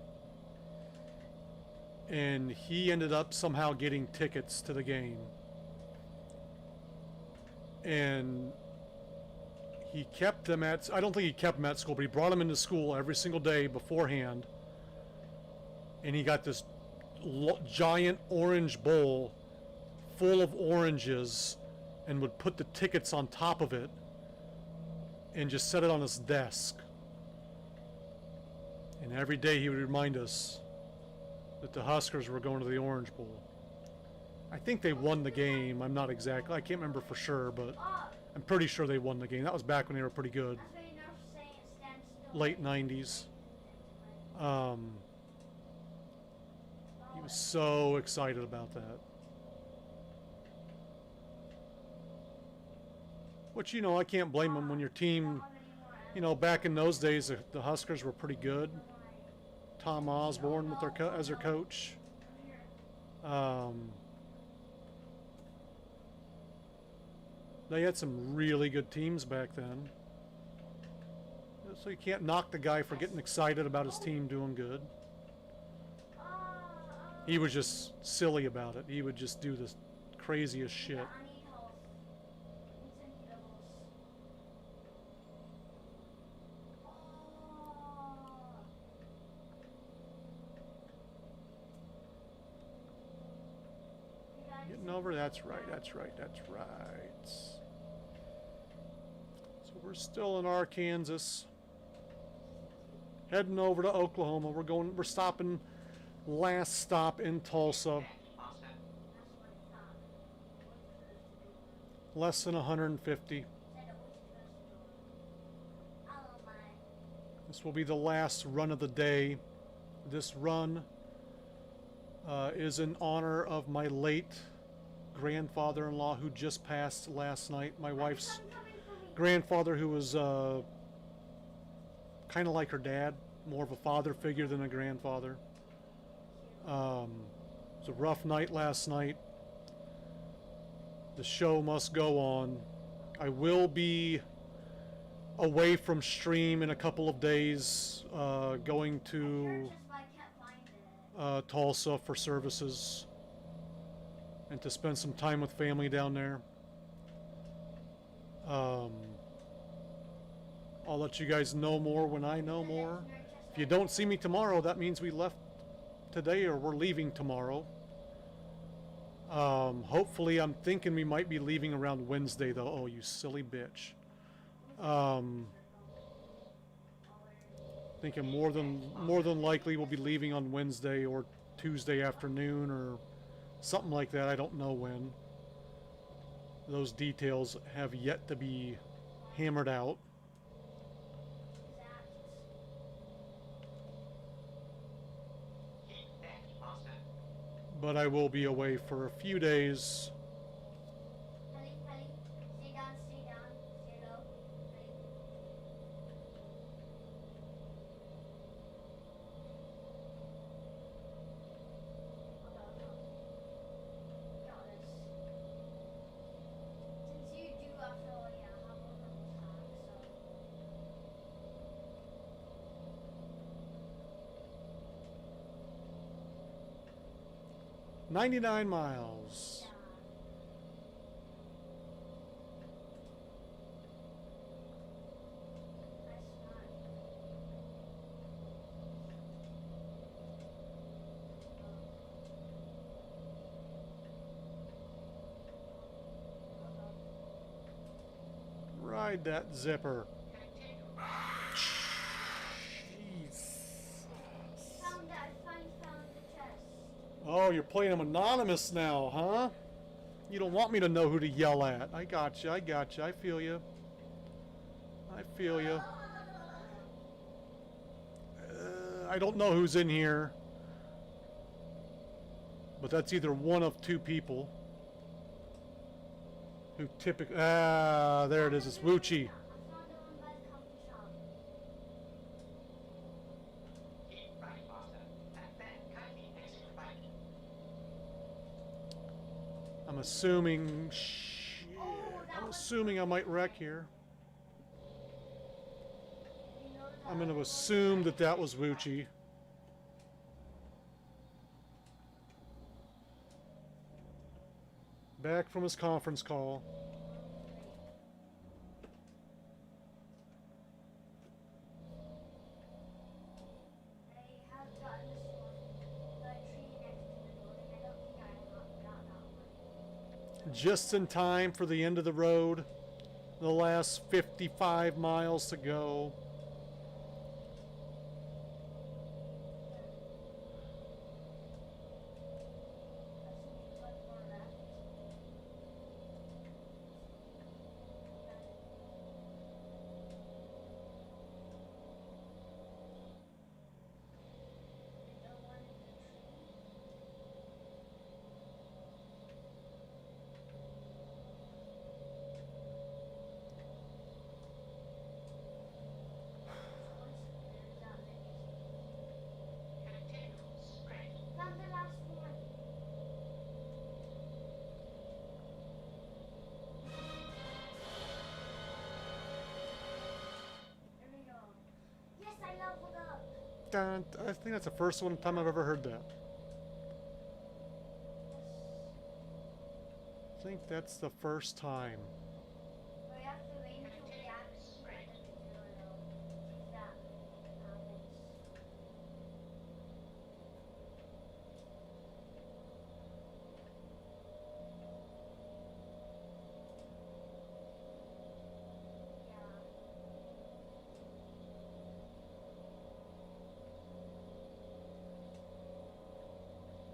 [SPEAKER 1] And he ended up somehow getting tickets to the game. And he kept them at, I don't think he kept them at school, but he brought them into school every single day beforehand. And he got this giant orange bowl full of oranges and would put the tickets on top of it and just set it on his desk. And every day he would remind us that the Huskers were going to the Orange Bowl. I think they won the game. I'm not exactly, I can't remember for sure, but
[SPEAKER 2] Oh,
[SPEAKER 1] I'm pretty sure they won the game. That was back when they were pretty good.
[SPEAKER 2] that's why you never say stand still.
[SPEAKER 1] Late 90s. He was so excited about that. Which, you know, I can't blame him when your team, you know, back in those days, the Huskers were pretty good. Tom Osborne with as their coach. They had some really good teams back then. So you can't knock the guy for getting excited about his team doing good. He was just silly about it. He would just do the craziest shit.
[SPEAKER 2] I need help. It's in doubles.
[SPEAKER 1] Getting over, that's right, that's right, that's right. So we're still in Arkansas. Heading over to Oklahoma. We're stopping last stop in Tulsa.
[SPEAKER 3] Master.
[SPEAKER 1] Less than 150. This will be the last run of the day. This run is in honor of my late grandfather-in-law who just passed last night. My wife's grandfather, who was kind of like her dad, more of a father figure than a grandfather. It was a rough night last night. The show must go on. I will be away from stream in a couple of days, going to
[SPEAKER 2] Searches, but I can't find it.
[SPEAKER 1] Tulsa for services and to spend some time with family down there. I'll let you guys know more when I know more. If you don't see me tomorrow, that means we left today or we're leaving tomorrow. Hopefully, I'm thinking we might be leaving around Wednesday, though. Oh, you silly bitch. Thinking more than likely we'll be leaving on Wednesday or Tuesday afternoon or something like that. I don't know when. Those details have yet to be hammered out.
[SPEAKER 3] Keep that, Master.
[SPEAKER 1] But I will be away for a few days.
[SPEAKER 2] Honey, honey, stay down, stay low. Honey. Got this. Since you do after all, yeah, have a little time, so.
[SPEAKER 1] 99 miles.
[SPEAKER 2] Yeah. Nice smart.
[SPEAKER 1] Ride that zipper.
[SPEAKER 3] Continue.
[SPEAKER 2] Found that. I finally found the chest.
[SPEAKER 1] Oh, you're playing him anonymous now, huh? You don't want me to know who to yell at. I got you. I feel you. I feel you. I don't know who's in here. But that's either one of two people. Who typically... Ah, there it is. It's Wuchi.
[SPEAKER 2] I found the one by the coffee shop.
[SPEAKER 3] Keep right, Master. And then kindly exit right.
[SPEAKER 1] I'm assuming... Shit. I'm assuming I might wreck here.
[SPEAKER 2] You know that
[SPEAKER 1] I'm going to assume that that was Wuchi. Back from his conference call.
[SPEAKER 2] I have gotten this one. The tree next to the building. I don't think I have got that one.
[SPEAKER 1] Just in time for the end of the road. The last 55 miles to go.
[SPEAKER 2] That's one more left. No one in the tree.
[SPEAKER 3] Continue straight.
[SPEAKER 2] Found the last one. There we go. Yes, I leveled up.
[SPEAKER 1] I think that's the first one time I've ever heard that. I think that's the first time.
[SPEAKER 2] We have to wait until we actually get the tutorial. If that happens. Yeah.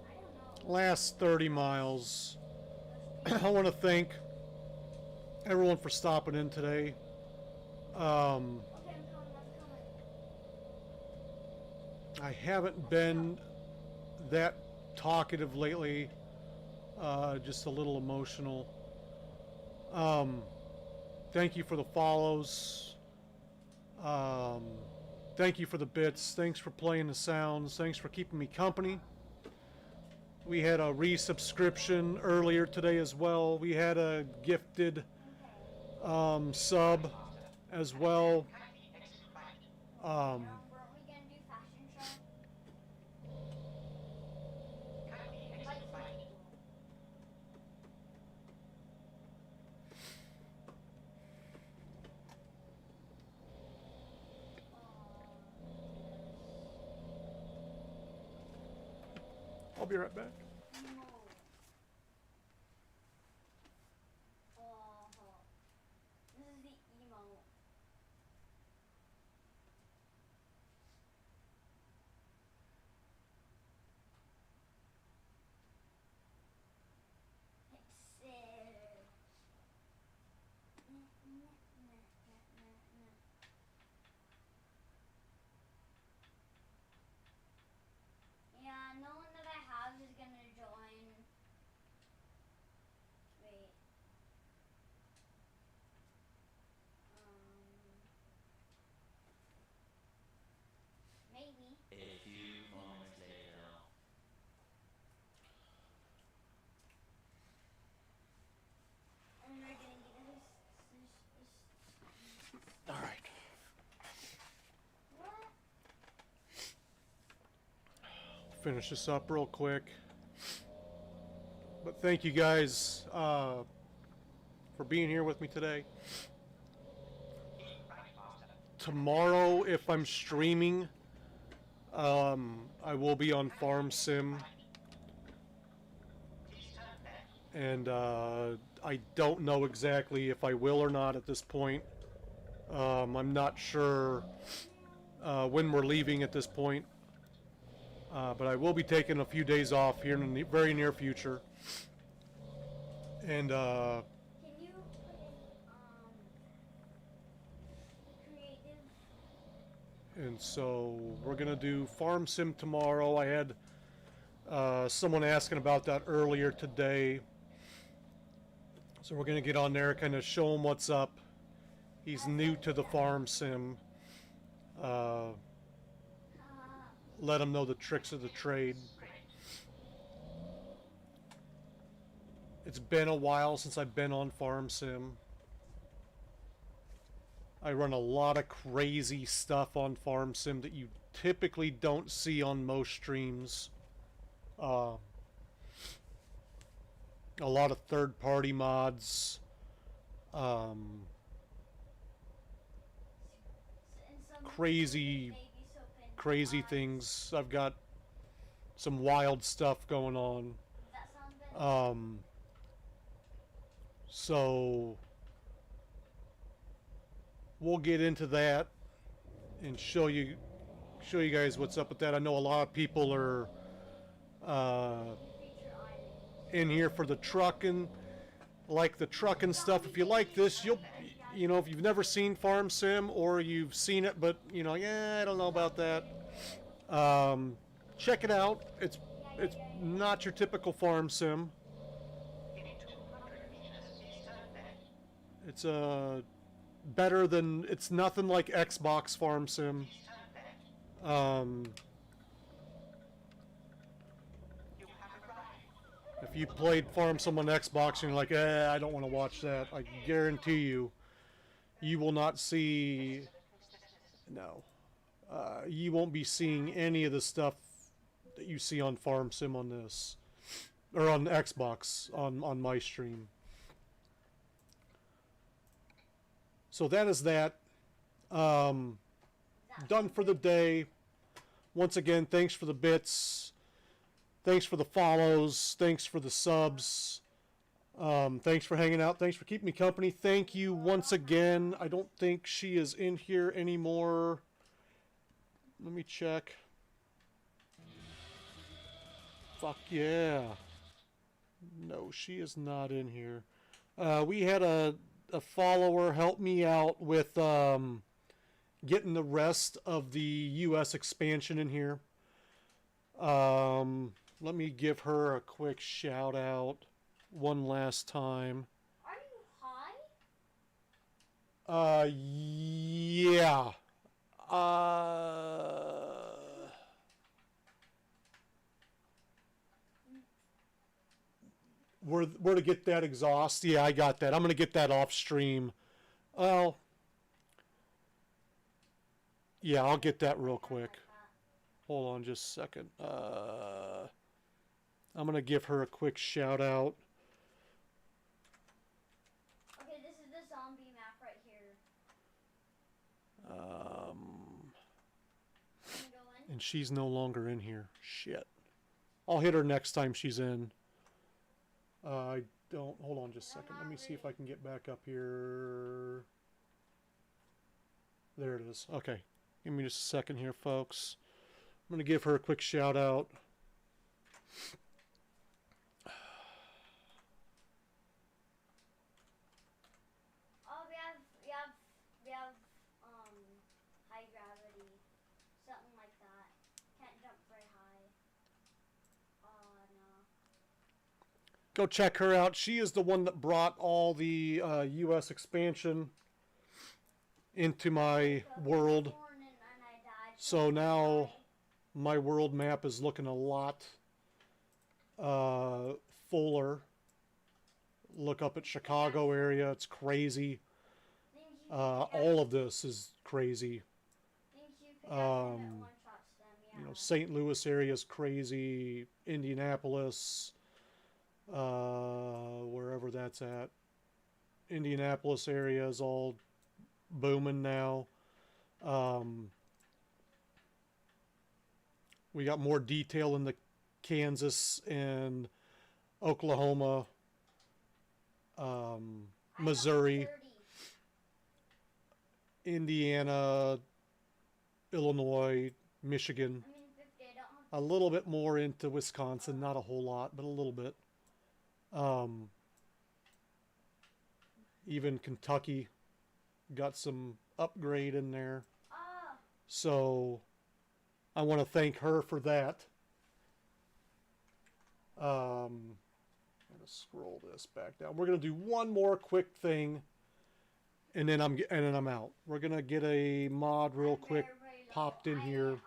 [SPEAKER 2] I don't know.
[SPEAKER 1] Last 30 miles. I want to thank everyone for stopping in today.
[SPEAKER 2] Okay, I'm coming.
[SPEAKER 1] I haven't been that talkative lately. Just a little emotional. Thank you for the follows. Thank you for the bits. Thanks for playing the sounds. Thanks for keeping me company. We had a resubscription earlier today as well. We had a gifted sub as well.
[SPEAKER 2] Weren't we gonna do fashion show? Invite some people.
[SPEAKER 1] I'll be right back.
[SPEAKER 2] No. Oh. This is the emote. Except. Yeah, no one that I have is gonna join. Wait. Maybe.
[SPEAKER 5] A few moments later.
[SPEAKER 2] And we're gonna get this.
[SPEAKER 1] All right.
[SPEAKER 2] What?
[SPEAKER 1] Finish this up real quick. But thank you guys for being here with me today. Tomorrow, if I'm streaming, I will be on Farm Sim. And I don't know exactly if I will or not at this point. I'm not sure when we're leaving at this point. But I will be taking a few days off here in the very near future. And
[SPEAKER 2] Can you put in creative?
[SPEAKER 1] and so we're gonna do Farm Sim tomorrow. I had someone asking about that earlier today. So we're gonna get on there, kind of show him what's up. He's new to the Farm Sim. Let him know the tricks of the trade. It's been a while since I've been on Farm Sim. I run a lot of crazy stuff on Farm Sim that you typically don't see on most streams. A lot of third-party mods.
[SPEAKER 2] And some
[SPEAKER 1] Crazy
[SPEAKER 2] baby soap and
[SPEAKER 1] crazy
[SPEAKER 2] eyes.
[SPEAKER 1] things. I've got some wild stuff going on.
[SPEAKER 2] Does that sound better?
[SPEAKER 1] So we'll get into that and show you guys what's up with that. I know a lot of people are
[SPEAKER 2] Feature island.
[SPEAKER 1] in here for the trucking, like the trucking stuff. If you like this, you know, if you've never seen Farm Sim or you've seen it but you know, yeah, I don't know about that, check it out. It's not your typical Farm Sim. It's better than, it's nothing like Xbox Farm Sim. If you played Farm Sim on Xbox and you're like, I don't want to watch that, I guarantee you, you will not see, no, you won't be seeing any of the stuff that you see on Farm Sim on this, or on Xbox, on my stream. So that is that. Done for the day. Once again, thanks for the bits. Thanks for the follows. Thanks for the subs. Thanks for hanging out. Thanks for keeping me company. Thank you once again. I don't think she is in here anymore. Let me check. Fuck yeah. No, she is not in here. We had a follower help me out with getting the rest of the U.S. expansion in here. Let me give her a quick shout out one last time.
[SPEAKER 2] Are you high?
[SPEAKER 1] Yeah. where to get that exhaust. Yeah, I got that. I'm gonna get that off stream. Well, yeah, I'll get that real quick.
[SPEAKER 2] Like that.
[SPEAKER 1] Hold on just a second. I'm gonna give her a quick shout out.
[SPEAKER 2] Okay, this is the zombie map right here. Can you go in?
[SPEAKER 1] And she's no longer in here. Shit. I'll hit her next time she's in. I don't. Hold on just a second. Let me see if I can get back up here. There it is. Okay. Give me just a second here, folks. I'm going to give her a quick shout out.
[SPEAKER 2] Oh, we have high gravity, something like that. Can't jump very high. Oh no.
[SPEAKER 1] Go check her out. She is the one that brought all the U.S. expansion into my world.
[SPEAKER 2] Born and I died.
[SPEAKER 1] So now my world map is looking a lot fuller. Look up at Chicago area. It's crazy.
[SPEAKER 2] Thank you.
[SPEAKER 1] All of this is crazy.
[SPEAKER 2] Thank you. 'Cause that's when it one-shots them, yeah.
[SPEAKER 1] You know, St. Louis area is crazy. Indianapolis, wherever that's at. Indianapolis area is all booming now. We got more detail in the Kansas and Oklahoma,
[SPEAKER 2] I got
[SPEAKER 1] Missouri,
[SPEAKER 2] 30.
[SPEAKER 1] Indiana, Illinois, Michigan.
[SPEAKER 2] I mean 50. I don't have.
[SPEAKER 1] A little bit more into Wisconsin, not a whole lot, but a little bit. Even Kentucky got some upgrade in there.
[SPEAKER 2] Ah.
[SPEAKER 1] So I want to thank her for that. I'm going to scroll this back down. We're going to do one more quick thing and then I'm out. We're going to get a mod real
[SPEAKER 2] I'm
[SPEAKER 1] quick
[SPEAKER 2] very, very low.
[SPEAKER 1] popped in here.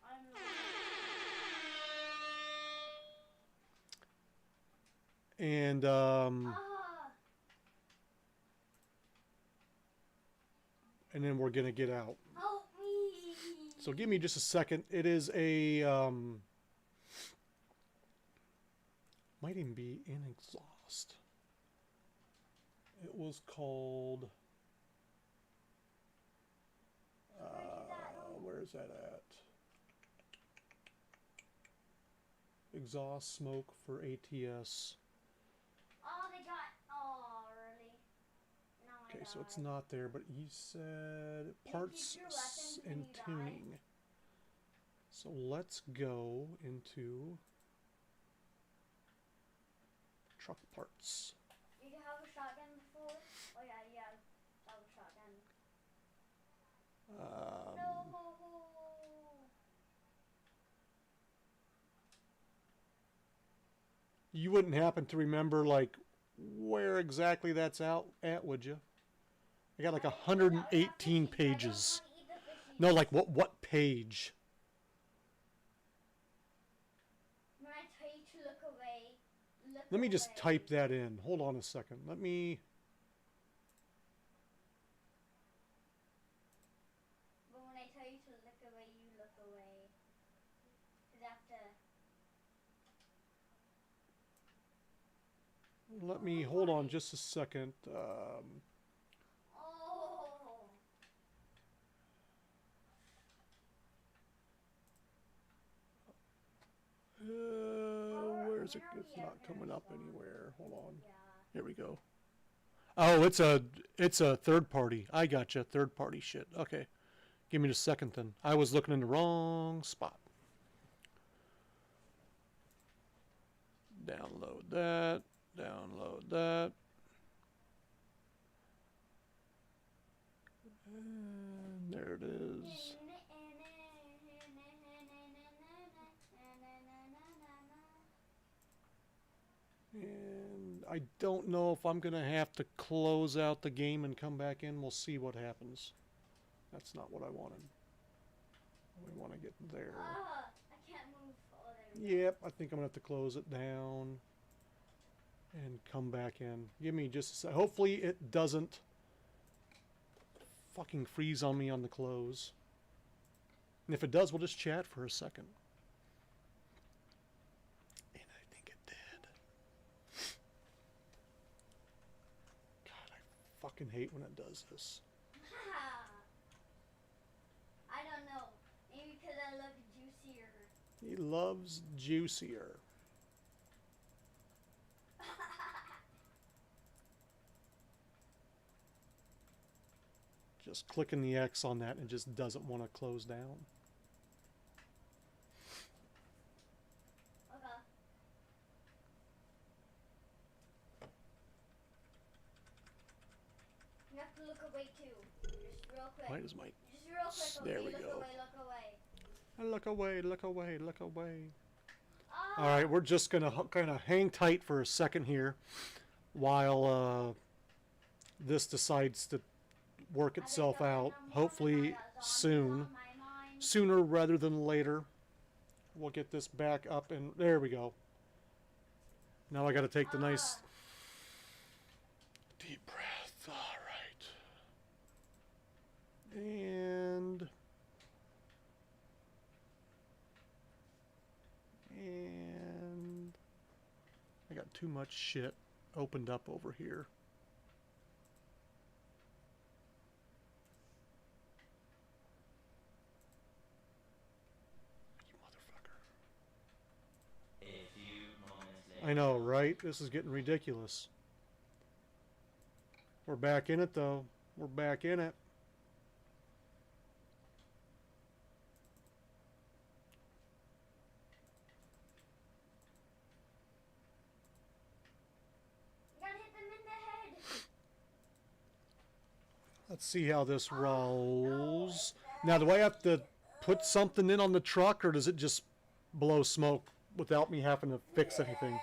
[SPEAKER 2] I'm low.
[SPEAKER 1] And
[SPEAKER 2] Ah.
[SPEAKER 1] and then we're going to get out.
[SPEAKER 2] Help me.
[SPEAKER 1] So give me just a second. It is a might even be in exhaust. It was called where's that at? Exhaust smoke for ATS.
[SPEAKER 2] Oh, they got. Oh, really? No, I
[SPEAKER 1] Okay, so
[SPEAKER 2] died.
[SPEAKER 1] it's not there, but he said
[SPEAKER 2] you
[SPEAKER 1] parts
[SPEAKER 2] keep your weapons when
[SPEAKER 1] and
[SPEAKER 2] you die?
[SPEAKER 1] tuning. So let's go into truck parts.
[SPEAKER 2] You have a shotgun before? Oh yeah, that was a shotgun. No.
[SPEAKER 1] You wouldn't happen to remember like where exactly that's out at, would you? I got like 118 pages. No, like what page?
[SPEAKER 2] When I tell you to look away, look
[SPEAKER 1] Let me just
[SPEAKER 2] away.
[SPEAKER 1] type that in. Hold on a second. Let me.
[SPEAKER 2] But when I tell you to look away, you look away. 'Cause after.
[SPEAKER 1] Let me hold on just a second.
[SPEAKER 2] Oh.
[SPEAKER 1] Where is it? It's not coming up anywhere. Hold on.
[SPEAKER 2] Yeah.
[SPEAKER 1] Here we go. Oh, it's a third party. I gotcha. Third party shit. Okay. Give me just a second then. I was looking in the wrong spot. Download that. Download that. And there it is. And I don't know if I'm going to have to close out the game and come back in. We'll see what happens. That's not what I wanted. We want to get there.
[SPEAKER 2] I can't move. Oh, there
[SPEAKER 1] Yep, I think I'm gonna have to close it down and come back in. Give me just a sec. Hopefully it doesn't fucking freeze on me on the close. And if it does, we'll just chat for a second. And I think it did. God, I fucking hate when it does this.
[SPEAKER 2] I don't know. Maybe because I love juicier.
[SPEAKER 1] He loves juicier. Just clicking the X on that and it just doesn't want to close down.
[SPEAKER 2] Okay. You have to look away too. Just real quick.
[SPEAKER 1] Why does my...
[SPEAKER 2] Just real quick.
[SPEAKER 1] There
[SPEAKER 2] Okay,
[SPEAKER 1] we
[SPEAKER 2] look
[SPEAKER 1] go.
[SPEAKER 2] away, look away.
[SPEAKER 1] Look away, look away, look away.
[SPEAKER 2] Oh,
[SPEAKER 1] Alright, we're just going to kind of hang tight for a second here while this decides to work itself out. Hopefully soon. Sooner rather than later. We'll get this back up and there we go. Now I got to take the nice deep breath. Alright. And I got too much shit opened up over here. You motherfucker.
[SPEAKER 5] A few moments later.
[SPEAKER 1] I know, right? This is getting ridiculous. We're back in it, though. We're back in it.
[SPEAKER 2] You gotta hit them in the head.
[SPEAKER 1] Let's see how this rolls. Now, do I have to put something in on the truck, or does it just blow smoke without me having to fix anything?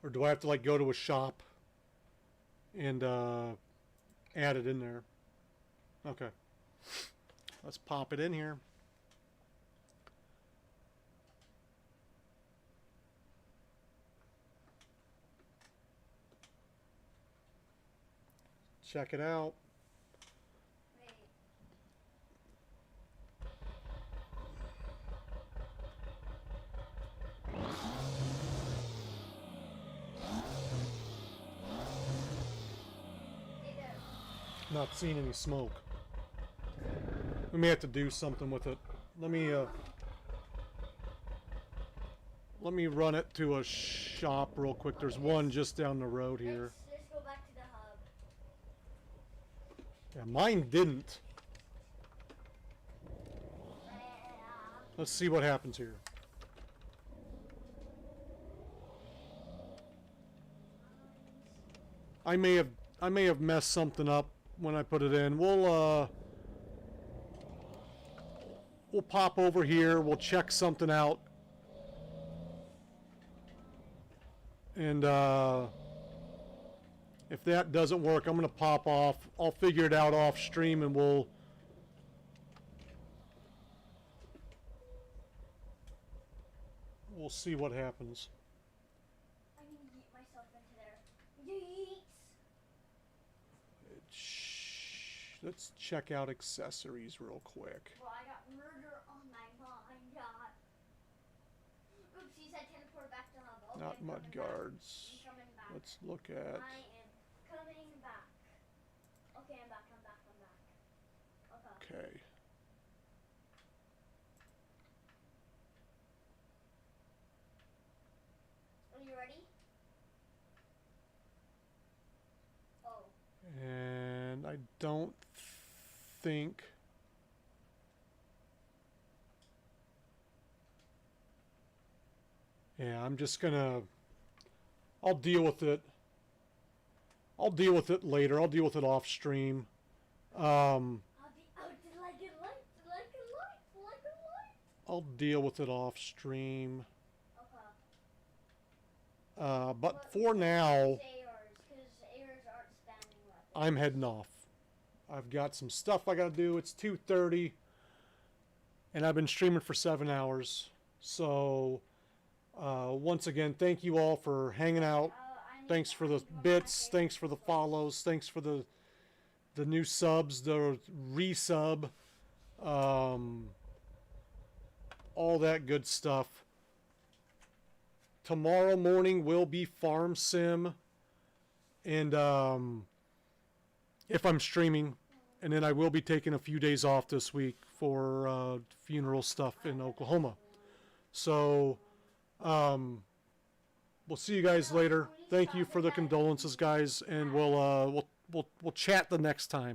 [SPEAKER 1] Or do I have to, like, go to a shop and add it in there? Okay. Let's pop it in here. Check it out.
[SPEAKER 2] Wait. Stay there.
[SPEAKER 1] Not seeing any smoke. We may have to do something with it. Let me run it to a shop real quick. There's one just down the road here.
[SPEAKER 2] Let's go back to the hub.
[SPEAKER 1] Yeah, mine didn't. Let's see what happens here. I may have messed something up when I put it in. We'll pop over here. We'll check something out. And if that doesn't work, I'm going to pop off. I'll figure it out off stream and we'll see what happens.
[SPEAKER 2] I need to yeet myself into there. Yeet!
[SPEAKER 1] Let's check out accessories real quick.
[SPEAKER 2] Well, I got murder on my mind, God. Oops, he said teleport back to hub. Okay,
[SPEAKER 1] Not
[SPEAKER 2] I'm
[SPEAKER 1] mud
[SPEAKER 2] coming back.
[SPEAKER 1] guards.
[SPEAKER 2] I'm coming back.
[SPEAKER 1] Let's look at.
[SPEAKER 2] I am coming back. Okay, I'm back. Okay.
[SPEAKER 1] Okay.
[SPEAKER 2] Are you ready? Oh.
[SPEAKER 1] And I don't think. Yeah, I'm just gonna. I'll deal with it. I'll deal with it later. I'll deal with it off stream.
[SPEAKER 2] I'll be out like a light, like a light, like a light.
[SPEAKER 1] I'll deal with it off stream.
[SPEAKER 2] Okay.
[SPEAKER 1] But for now,
[SPEAKER 2] ARs, because ARs aren't spamming weapons.
[SPEAKER 1] I'm heading off. I've got some stuff I gotta do. It's 2:30, and I've been streaming for 7 hours. So, once again, thank you all for hanging out. Thanks for the bits. Thanks for the follows. Thanks for the new subs, the resub, all that good stuff. Tomorrow morning will be Farm Sim, and if I'm streaming, and then I will be taking a few days off this week for funeral stuff in Oklahoma. So, we'll see you guys later. Thank you for the condolences, guys, and we'll chat the next time.